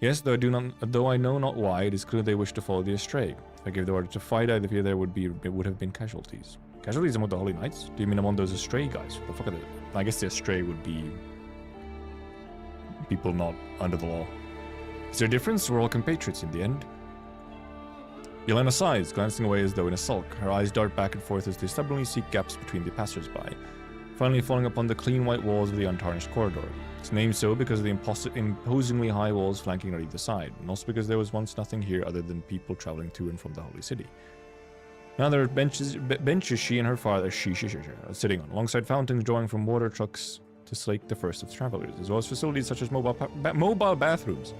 Yes, though I know not why, it is clear they wish to follow the astray. If I gave the order to fight, I fear there would have been casualties. Casualties among the holy knights? Do you mean among those astray guys? What the fuck are they? I guess the astray would be people not under the law. Is there a difference? We're all compatriots in the end. Yelena sighs, glancing away as though in a sulk. Her eyes dart back and forth as they stubbornly seek gaps between the passers-by, finally falling upon the clean white walls of the untarnished corridor. It's named so because of the imposingly high walls flanking on either side, and also because there was once nothing here other than people traveling to and from the holy city. Now there are benches she and her father are sitting on, alongside fountains drawing from water trucks to slake the thirst of travelers, as well as facilities such as mobile bathrooms.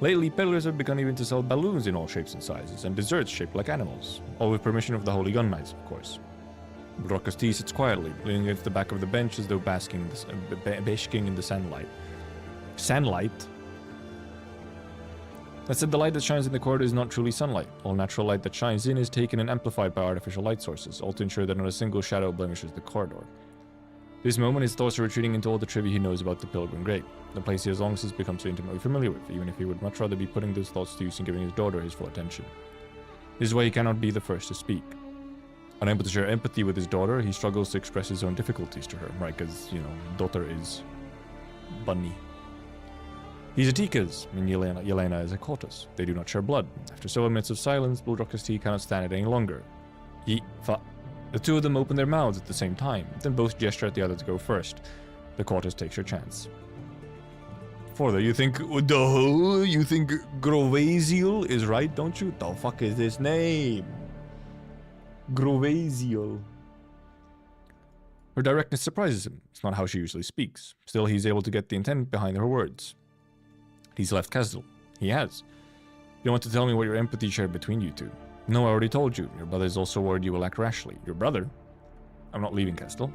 Lately, peddlers have begun even to sell balloons in all shapes and sizes, and desserts shaped like animals, all with permission of the holy gun knights, of course. Buldrakos T sits quietly, leaning against the back of the bench as though basking in the sunlight. Sunlight? That said, the light that shines in the corridor is not truly sunlight. All natural light that shines in is taken and amplified by artificial light sources, all to ensure that not a single shadow blemishes the corridor. This moment, his thoughts are retreating into all the trivia he knows about the Pilgrim Gate, the place he has long since become so intimately familiar with, even if he would much rather be putting those thoughts to use and giving his daughter his full attention. This is why he cannot be the first to speak. Unable to share empathy with his daughter, he struggles to express his own difficulties to her, right? Because, you know, daughter is bunny. He's a Tikas, and Yelena is a Kotas. They do not share blood. After several minutes of silence, Buldrakos T cannot stand it any longer. The two of them open their mouths at the same time, then both gesture at the other to go first. The Kotas takes her chance. Further, you think Grovaziel is right, don't you? The fuck is this name? Grovaziel. Her directness surprises him. It's not how she usually speaks. Still, he's able to get the intent behind her words. He's left Kazdel. He has. You don't want to tell me what your empathy shared between you two. No, I already told you. Your brother is also worried you will act rashly. Your brother? I'm not leaving Kazdel.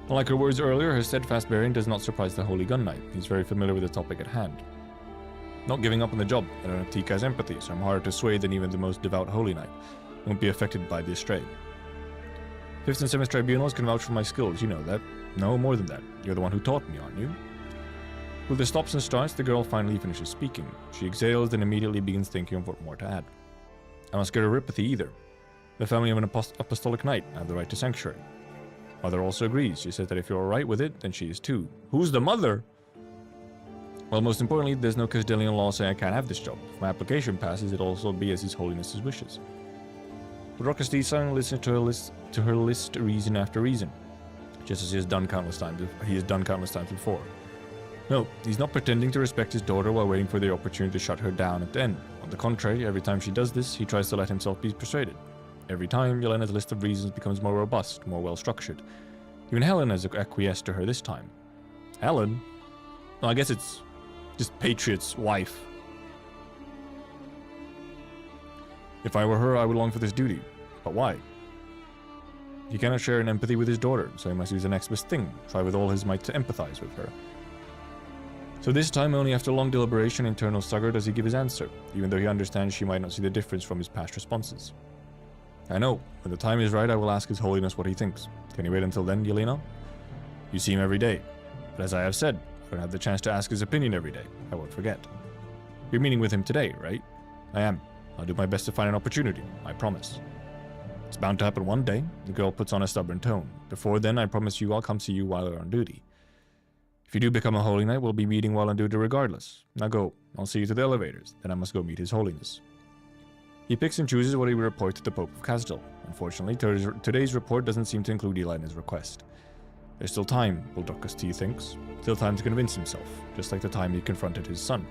Unlike her words earlier, her steadfast bearing does not surprise the Holy Gun Knight. He's very familiar with the topic at hand. Not giving up on the job. I don't have Tika's empathy, so I'm harder to sway than even the most devout Holy Knight. Won't be affected by the astray. 5th and 7th tribunals can vouch for my skills, you know that. No, more than that. You're the one who taught me, aren't you? With the stops and starts, the girl finally finishes speaking. She exhales and immediately begins thinking of what more to add. I'm not scared of Ripathy either. The family of an apostolic knight. I have the right to sanctuary. Mother also agrees. She says that if you're alright with it, then she is too. Who's the mother? Well, most importantly, there's no Kazdelian law saying I can't have this job. If my application passes, it'll also be as His Holiness's wishes. But Buldrakos T silently listens to her list reason after reason, just as he has done countless times before. No, he's not pretending to respect his daughter while waiting for the opportunity to shut her down at the end. On the contrary, every time she does this, he tries to let himself be persuaded. Every time, Yelena's list of reasons becomes more robust, more well-structured. Even Helen has acquiesced to her this time. Helen? Well, I guess it's just Patriot's wife. If I were her, I would long for this duty. But why? He cannot share an empathy with his daughter, so he must use the next best thing, try with all his might to empathize with her. So this time, only after long deliberation and internal struggle does he give his answer, even though he understands she might not see the difference from his past responses. I know, when the time is right, I will ask His Holiness what he thinks. Can you wait until then, Yelena? You see him every day. But as I have said, I don't have the chance to ask his opinion every day. I won't forget. You're meeting with him today, right? I am. I'll do my best to find an opportunity, I promise. It's bound to happen one day, the girl puts on a stubborn tone. Before then, I promise you I'll come see you while you're on duty. If you do become a Holy Knight, we'll be meeting well on duty regardless. Now go. I'll see you to the elevators. Then I must go meet His Holiness. He picks and chooses what he will report to the Pope of Casdal. Unfortunately, today's report doesn't seem to include Eli in his request. There's still time, Buldruckus T thinks. Still time to convince himself, just like the time he confronted his son.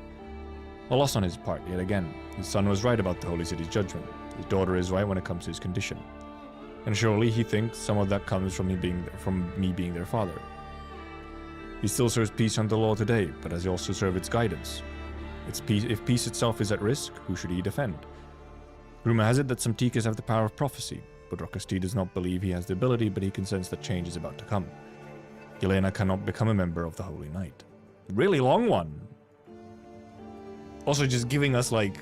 A loss on his part, yet again. His son was right about the Holy City's judgment. His daughter is right when it comes to his condition. And surely he thinks some of that comes from me being their father. He still serves peace under the law today, but does he also serve its guidance? If peace itself is at risk, who should he defend? Rumor has it that some Tikas have the power of prophecy, but Buldruckus T does not believe he has the ability, but he can sense that change is about to come. Yelena cannot become a member of the Holy Knight. Really long one. Also just giving us like,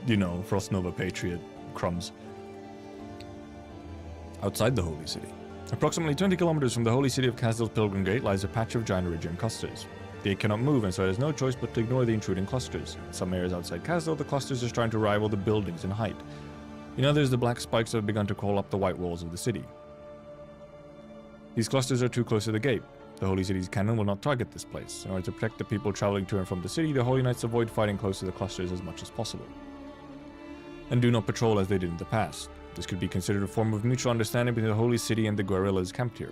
you know, Frost Nova Patriot crumbs. Outside the Holy City. Approximately 20 kilometers from the Holy City of Casdal's Pilgrim Gate lies a patch of giant iridium clusters. They cannot move, and so it has no choice but to ignore the intruding clusters. In some areas outside Casdal, the clusters are trying to rival the buildings in height. In others, the black spikes have begun to crawl up the white walls of the city. These clusters are too close to the gate. The Holy City's cannon will not target this place. In order to protect the people traveling to and from the city, the Holy Knights avoid fighting close to the clusters as much as possible. And do not patrol as they did in the past. This could be considered a form of mutual understanding between the Holy City and the guerrillas camped here.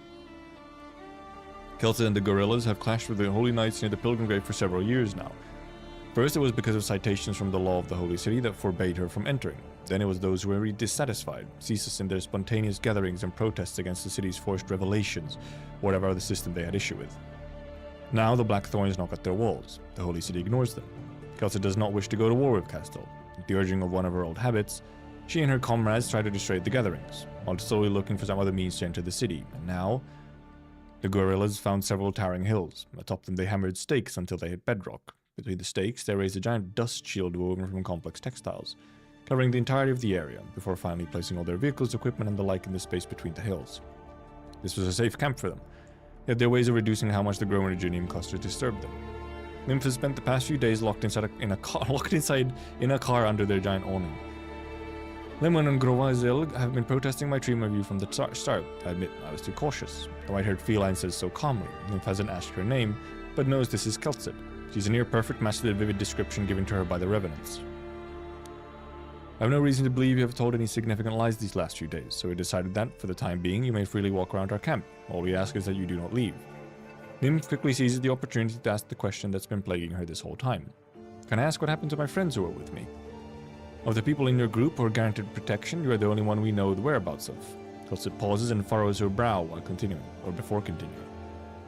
Kelsa and the guerrillas have clashed with the Holy Knights near the Pilgrim Gate for several years now. First it was because of citations from the law of the Holy City that forbade her from entering. Then it was those who were dissatisfied, ceaseless in their spontaneous gatherings and protests against the city's forced revelations, whatever other system they had issue with. Now the Black Thorns knock at their walls. The Holy City ignores them. Kelsa does not wish to go to war with Casdal. At the urging of one of her old habits, she and her comrades try to dissuade the gatherings, while slowly looking for some other means to enter the city. And now, the guerrillas found several towering hills. Atop them they hammered stakes until they hit bedrock. Between the stakes, they raised a giant dust shield woven from complex textiles, covering the entirety of the area, before finally placing all their vehicles, equipment, and the like in the space between the hills. This was a safe camp for them, yet there were ways of reducing how much the growing Iridium cluster disturbed them. Nymph has spent the past few days locked inside in a car under their giant awning. Lemon and Grovazel have been protesting my treatment of you from the start. I admit I was too cautious. The white-haired feline says so calmly. Nymph hasn't asked her name, but knows this is Keltsid. She's a near-perfect match to the vivid description given to her by the Revenants. I have no reason to believe you have told any significant lies these last few days, so we decided that, for the time being, you may freely walk around our camp. All we ask is that you do not leave. Nymph quickly seizes the opportunity to ask the question that's been plaguing her this whole time. Can I ask what happened to my friends who were with me? Of the people in your group who are guaranteed protection, you are the only one we know the whereabouts of. Keltsid pauses and furrows her brow while continuing, or before continuing.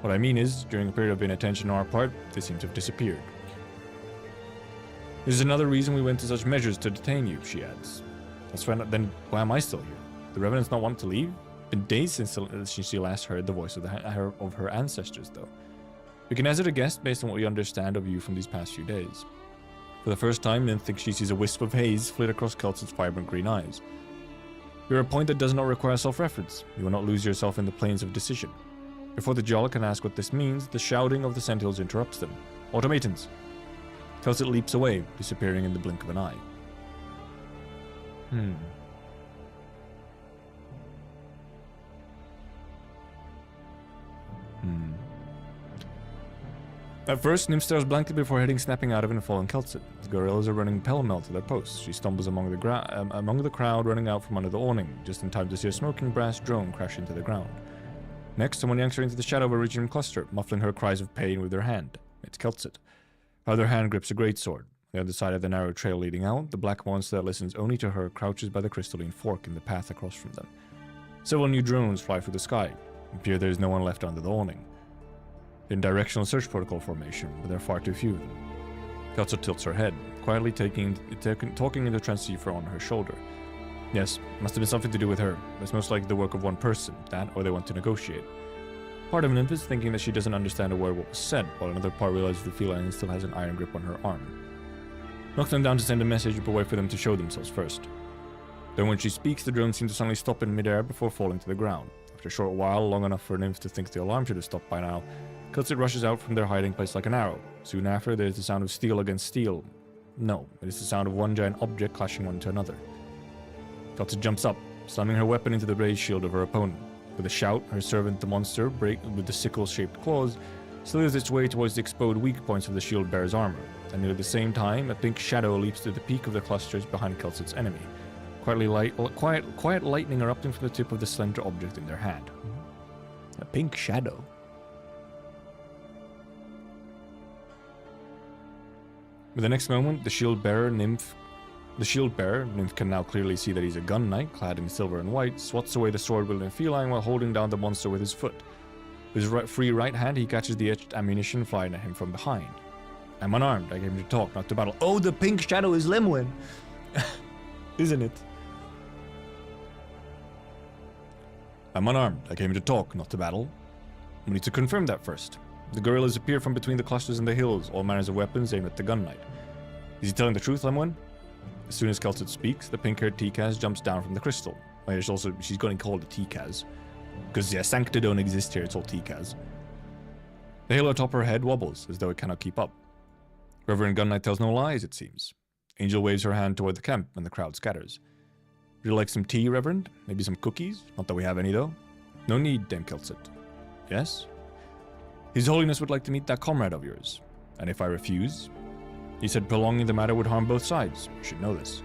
What I mean is, during a period of inattention on our part, they seem to have disappeared. This is another reason we went to such measures to detain you, she adds. Then why am I still here? The Revenants not want to leave? Been days since she last heard the voice of her ancestors, though. We can hazard a guess based on what we understand of you from these past few days. For the first time, Nymph thinks she sees a wisp of haze flit across Keltsid's vibrant green eyes. You're a point that does not require self-reference. You will not lose yourself in the plains of decision. Before the Jarl can ask what this means, the shouting of the Sentinels interrupts them. Automatons! Keltsid leaps away, disappearing in the blink of an eye. At first, Nymph stares blankly before heading snapping out of and falling Keltsid. The guerrillas are running pell-mell to their posts. She stumbles among the crowd running out from under the awning, just in time to see a smoking brass drone crash into the ground. Next, someone yanks her into the shadow of a Iridium cluster, muffling her cries of pain with their hand. It's Keltsid. Her other hand grips a greatsword. On the other side of the narrow trail leading out, the black monster that listens only to her crouches by the crystalline fork in the path across from them. Several new drones fly through the sky. It appears there is no one left under the awning. In directional search protocol formation, but there are far too few of them. Keltsid tilts her head, quietly talking in the transceiver on her shoulder. Yes, must have been something to do with her. It's most likely the work of one person, that or they want to negotiate. Part of Nymph is thinking that she doesn't understand a word what was said, while another part realizes the feline still has an iron grip on her arm. Knock them down to send a message, but wait for them to show themselves first. Then when she speaks, the drone seems to suddenly stop in midair before falling to the ground. After a short while, long enough for Nymph to think the alarm should have stopped by now, Keltsid rushes out from their hiding place like an arrow. Soon after, there is the sound of steel against steel. No, it is the sound of one giant object clashing one into another. Keltsid jumps up, slamming her weapon into the raised shield of her opponent. With a shout, her servant, the monster, with the sickle-shaped claws, slithers its way towards the exposed weak points of the shield-bearer's armor, and near the same time, a pink shadow leaps to the peak of the clusters behind Kelset's enemy, quiet lightning erupting from the tip of the slender object in their hand. A pink shadow. With the next moment, the shield-bearer, Nymph can now clearly see that he's a gun knight, clad in silver and white, swats away the sword-wielding feline while holding down the monster with his foot. With his free right hand, he catches the etched ammunition flying at him from behind. I'm unarmed, I came to talk, not to battle. Oh, the pink shadow is Lemwin! Isn't it? I'm unarmed, I came to talk, not to battle. We need to confirm that first. The gorillas appear from between the clusters and the hills, all manners of weapons aimed at the gun knight. Is he telling the truth, Lemwin? As soon as Kelset speaks, the pink-haired T-Kaz jumps down from the crystal. Well, she's going to call it a T-Kaz. Because, yeah, Sancta don't exist here, it's all T-Kaz. The halo atop her head wobbles, as though it cannot keep up. Reverend Gun Knight tells no lies, it seems. Angel waves her hand toward the camp, and the crowd scatters. Would you like some tea, Reverend? Maybe some cookies? Not that we have any, though. No need, Dame Kelset. Yes? His Holiness would like to meet that comrade of yours. And if I refuse? He said prolonging the matter would harm both sides. You should know this.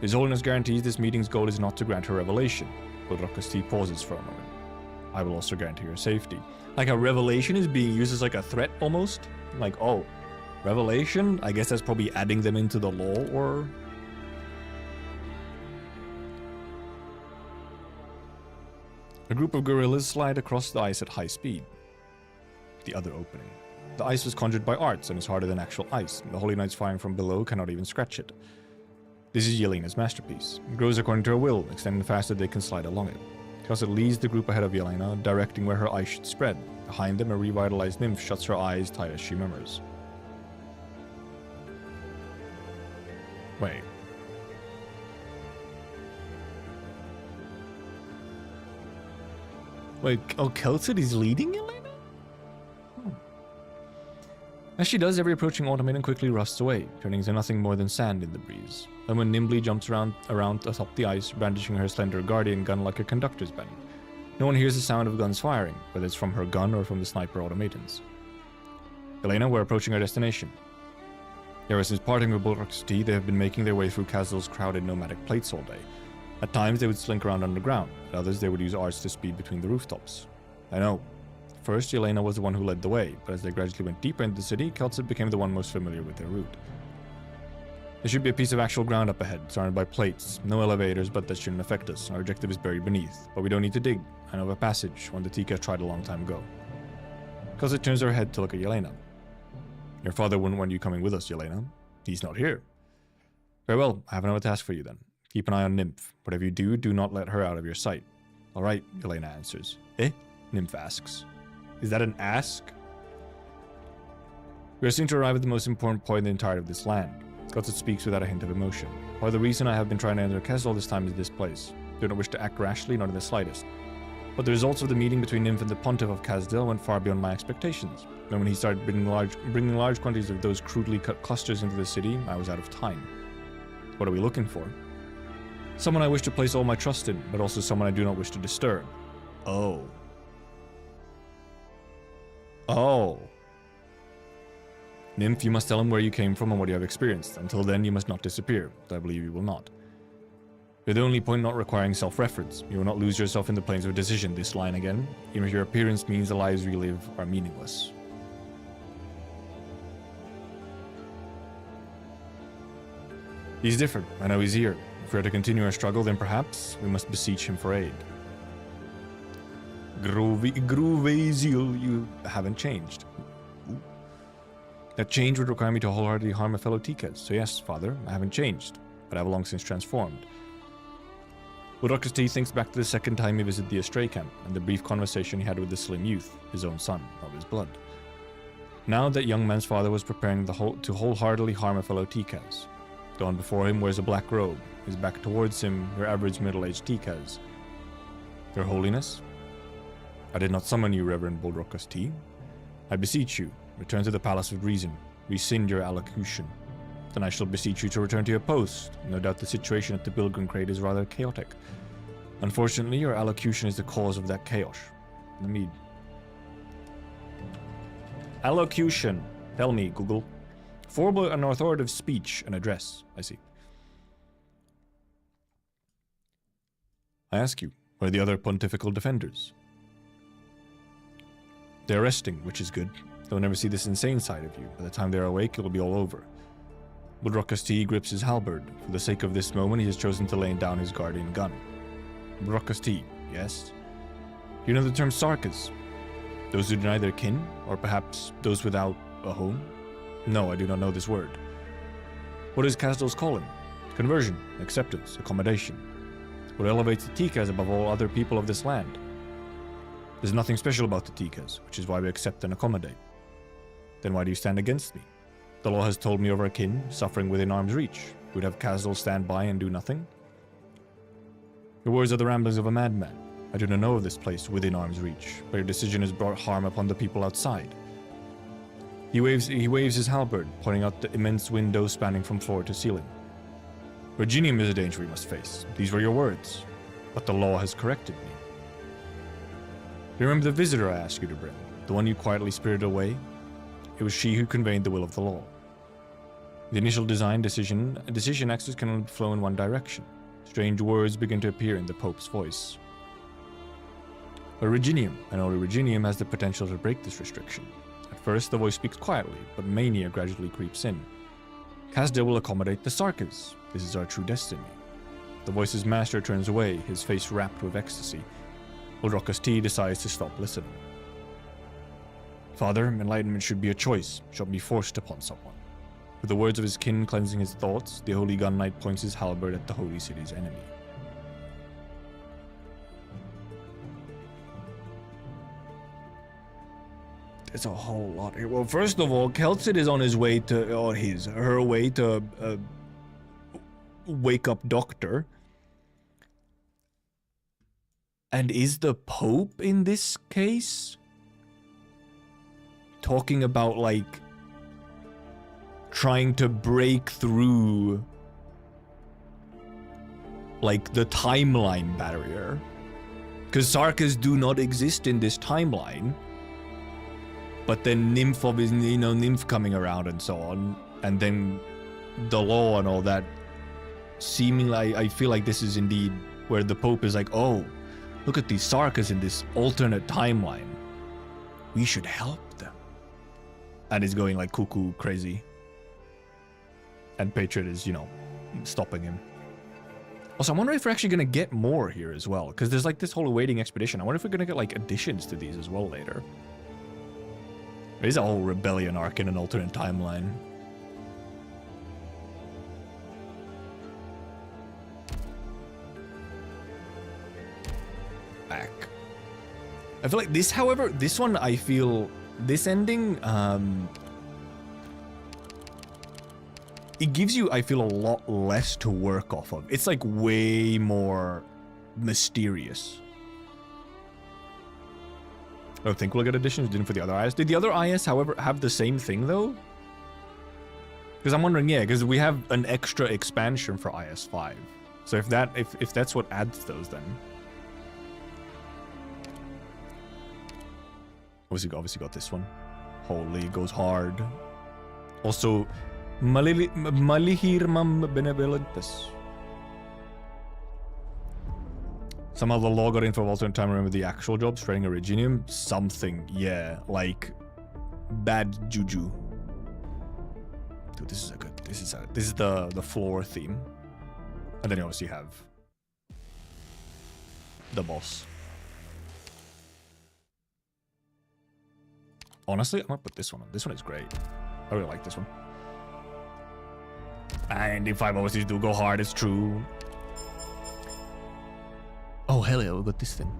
His Holiness guarantees this meeting's goal is not to grant her revelation. Bodrokosti pauses for a moment. I will also guarantee her safety. Like a revelation is being used as like a threat almost? Like, oh, revelation? I guess that's probably adding them into the law, or... A group of gorillas slide across the ice at high speed. The other opening. The ice was conjured by arts and is harder than actual ice. The Holy Knights firing from below cannot even scratch it. This is Yelena's masterpiece. It grows according to her will, extending faster than they can slide along it. Kelset leads the group ahead of Yelena, directing where her ice should spread. Behind them, a revitalized nymph shuts her eyes tight as she murmurs. Wait. Wait, oh, Kelset is leading Yelena? As she does, every approaching automaton quickly rusts away, turning to nothing more than sand in the breeze. Then when nimbly jumps around atop the ice, brandishing her slender guardian gun like a conductor's bend. No one hears the sound of guns firing, whether it's from her gun or from the sniper automatons. Yelena, we're approaching our destination. Ever since parting with Bodrokosti, they have been making their way through Kazil's crowded nomadic plates all day. At times they would slink around underground, at others they would use arts to speed between the rooftops. I know. First, Yelena was the one who led the way, but as they gradually went deeper into the city, Kelset became the one most familiar with their route. There should be a piece of actual ground up ahead, surrounded by plates. No elevators, but that shouldn't affect us. Our objective is buried beneath, but we don't need to dig. I know of a passage, one the Tika tried a long time ago. Kelset turns her head to look at Yelena. Your father wouldn't want you coming with us, Yelena. He's not here. Very well, I have another task for you then. Keep an eye on Nymph. Whatever you do, do not let her out of your sight. Alright, Yelena answers. Eh? Nymph asks. Is that an ask? We are soon to arrive at the most important point in the entirety of this land. Kelset speaks without a hint of emotion. Part of the reason I have been trying to enter Kess all this time is this place. I do not wish to act rashly, not in the slightest. But the results of the meeting between Nymph and the Pontiff of Kazdil went far beyond my expectations. And when he started bringing large quantities of those crudely cut clusters into the city, I was out of time. What are we looking for? Someone I wish to place all my trust in, but also someone I do not wish to disturb. Oh. Oh. Nymph, you must tell him where you came from and what you have experienced. Until then, you must not disappear, though I believe you will not. You're the only point not requiring self-reference. You will not lose yourself in the plains of decision. This line again. Even if your appearance means the lives we live are meaningless. He's different. I know he's here. If we are to continue our struggle, then perhaps we must beseech him for aid. Grovezil, you haven't changed. Ooh. That change would require me to wholeheartedly harm a fellow Tikas. So yes, father, I haven't changed, but I have long since transformed. Bodrokosti thinks back to the second time he visited the Astray camp, and the brief conversation he had with the slim youth, his own son, of his blood. Now that young man's father was preparing to wholeheartedly harm a fellow Tikas. The one before him wears a black robe, his back towards him, your average middle-aged Tikas. Your Holiness? I did not summon you, Reverend Bodrokosti. I beseech you, return to the Palace of Reason. Rescind your allocution. Then I shall beseech you to return to your post. No doubt the situation at the Pilgrim Crate is rather chaotic. Unfortunately, your allocution is the cause of that chaos. Let me... Allocution. Tell me, Google. Formal and authoritative speech and address. I see. I ask you, where are the other pontifical defenders? They're resting, which is good. They'll never see this insane side of you. By the time they're awake, it'll be all over. Budrokas T grips his halberd. For the sake of this moment, he has chosen to lay down his guardian gun. Budrokas T, yes? Do you know the term sarkas? Those who deny their kin? Or perhaps those without a home? No, I do not know this word. What does Kasdal's calling? Conversion, acceptance, accommodation. What elevates the Tikas above all other people of this land? There's nothing special about the Tikas, which is why we accept and accommodate. Then why do you stand against me? The law has told me of our kin, suffering within arm's reach. Would have Kasdal stand by and do nothing? Your words are the ramblings of a madman. I do not know of this place within arm's reach, but your decision has brought harm upon the people outside. He waves his halberd, pointing out the immense window spanning from floor to ceiling. Virginium is a danger we must face. These were your words. But the law has corrected me. You remember the visitor I asked you to bring? The one you quietly spirited away? It was she who conveyed the will of the law. The initial decision axis can only flow in one direction. Strange words begin to appear in the Pope's voice. Originium, and only Originium has the potential to break this restriction. At first, the voice speaks quietly, but mania gradually creeps in. Kasdal will accommodate the Sarkas. This is our true destiny. The voice's master turns away, his face wrapped with ecstasy. Budrokas T decides to stop listening. Father, enlightenment should be a choice, should be forced upon someone. With the words of his kin cleansing his thoughts, the Holy Gun Knight points his halberd at the Holy City's enemy. There's a whole lot here. Well, first of all, Keltsid is on his way to, or her way to wake up Doctor. And is the Pope in this case talking about, like, trying to break through, like, the timeline barrier? Because Sarkas do not exist in this timeline. But then Nymph coming around and so on, and then the law and all that, seemingly, I feel like this is indeed where the Pope is like, oh, look at these Sarkas in this alternate timeline. We should help them. And he's going like cuckoo crazy. And Patriot is, stopping him. Also, I'm wondering if we're actually going to get more here as well, because there's like this whole awaiting expedition. I wonder if we're going to get like additions to these as well later. There's a whole rebellion arc in an alternate timeline. Back. I feel like this, however, this one, I feel, this ending, it gives you, I feel, a lot less to work off of. It's like way more mysterious. I don't think we'll get additions. Didn't for the other IS. Did the other IS, however, have the same thing though? Because I'm wondering, yeah, because we have an extra expansion for IS5. So if that's what adds those, then obviously got this one. Holy, goes hard. Also, Malihirmam Benevolentus. Somehow the law got info of alternate time. Remember the actual job, spreading Originium? Something, yeah, like bad juju. Dude, this is a good. This is the floor theme, and then you obviously have the boss. Honestly, I might put this one on. This one is great. I really like this one. And if I obviously do go hard, it's true. Oh, hell yeah, we got this thing.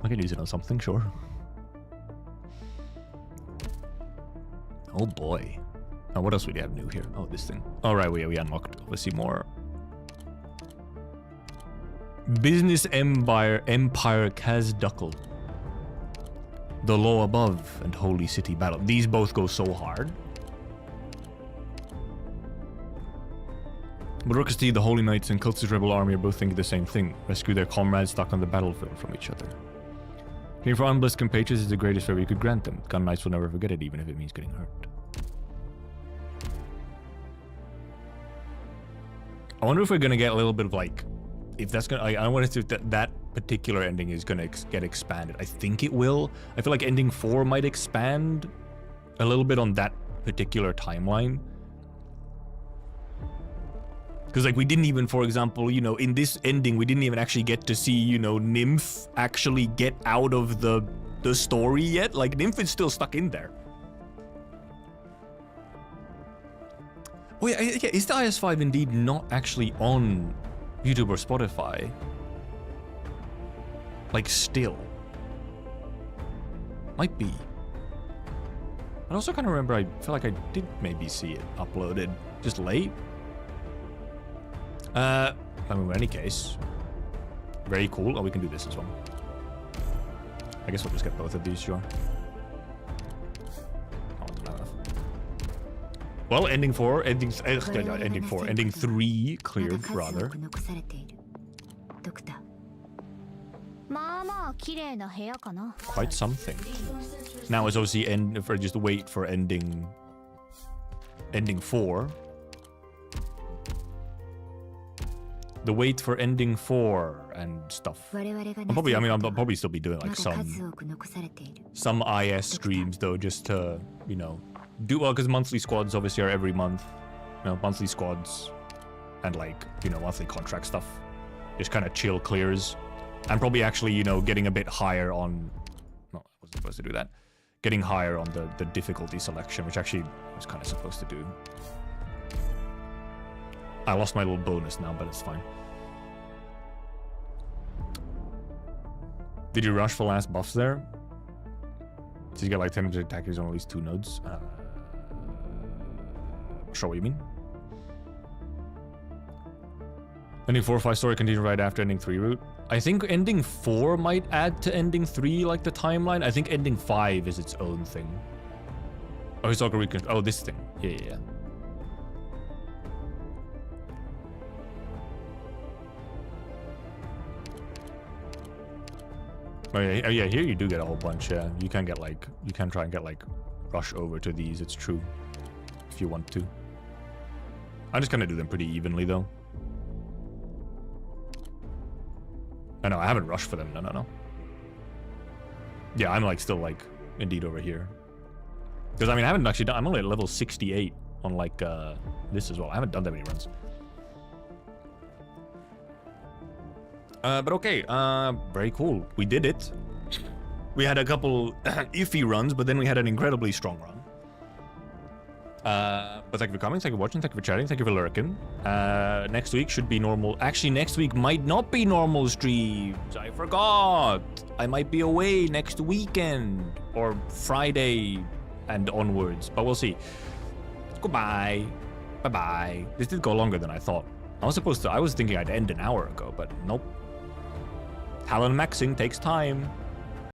I can use it on something, sure. Oh boy. Now, what else would you have new here? Oh, this thing. Alright, we unlocked, obviously, more. Business Empire Kazduckle. The Law Above and Holy City Battle. These both go so hard. But Orchestra, the Holy Knights, and Cultist Rebel Army are both thinking the same thing. Rescue their comrades stuck on the battlefield from each other. Caring for unblessed compatriots is the greatest favor you could grant them. Gun Knights will never forget it, even if it means getting hurt. I wonder if we're gonna get a little bit of like, if that's gonna, I wonder if that particular ending is gonna get expanded. I think it will. I feel like ending 4 might expand a little bit on that particular timeline. Because like we didn't even, for example, you know, in this ending, we didn't even actually get to see, you know, Nymph actually get out of the story yet. Like Nymph is still stuck in there. Oh yeah, is the IS5 indeed not actually on YouTube or Spotify? Like still. Might be. I also kind of remember, I feel like I did maybe see it uploaded just late. I mean, in any case, very cool. Oh, we can do this as well. I guess we'll just get both of these, sure. Oh, don't have enough. Well, ending 3 cleared, rather. Quite something. Now it's obviously just wait for ending 4. The wait for ending 4 and stuff. I'll probably still be doing like some IS streams though, just to, you know, do well, because monthly squads obviously are every month. You know, monthly squads and like, you know, monthly contract stuff. Just kind of chill clears. And probably actually, you know, getting a bit higher on, no, I wasn't supposed to do that. Getting higher on the difficulty selection, which actually I was kind of supposed to do. I lost my little bonus now, but it's fine. Did you rush for last buffs there? So you get like 10% attackers on at least 2 nodes. Sure what you mean. Ending 4 or 5 story continue right after ending 3 route. I think ending 4 might add to ending 3, like the timeline. I think ending 5 is its own thing. Oh, historical recon. Oh, this thing. Yeah. Oh yeah, here you do get a whole bunch, yeah. You can get like, you can try and get like rush over to these, it's true. If you want to. I'm just gonna do them pretty evenly though. No, I haven't rushed for them, no. Yeah, I'm like still like, indeed over here. Because I mean, I haven't actually done, I'm only at level 68 on like this as well. I haven't done that many runs. But okay, very cool. We did it. We had a couple iffy runs, but then we had an incredibly strong run. But thank you for coming, thank you for watching, thank you for chatting, thank you for lurking. Next week should be normal. Actually, next week might not be normal streams. I forgot. I might be away next weekend or Friday and onwards, but we'll see. Goodbye. Bye-bye. This did go longer than I thought. I was thinking I'd end an hour ago, but nope. Talonmaxxing takes time.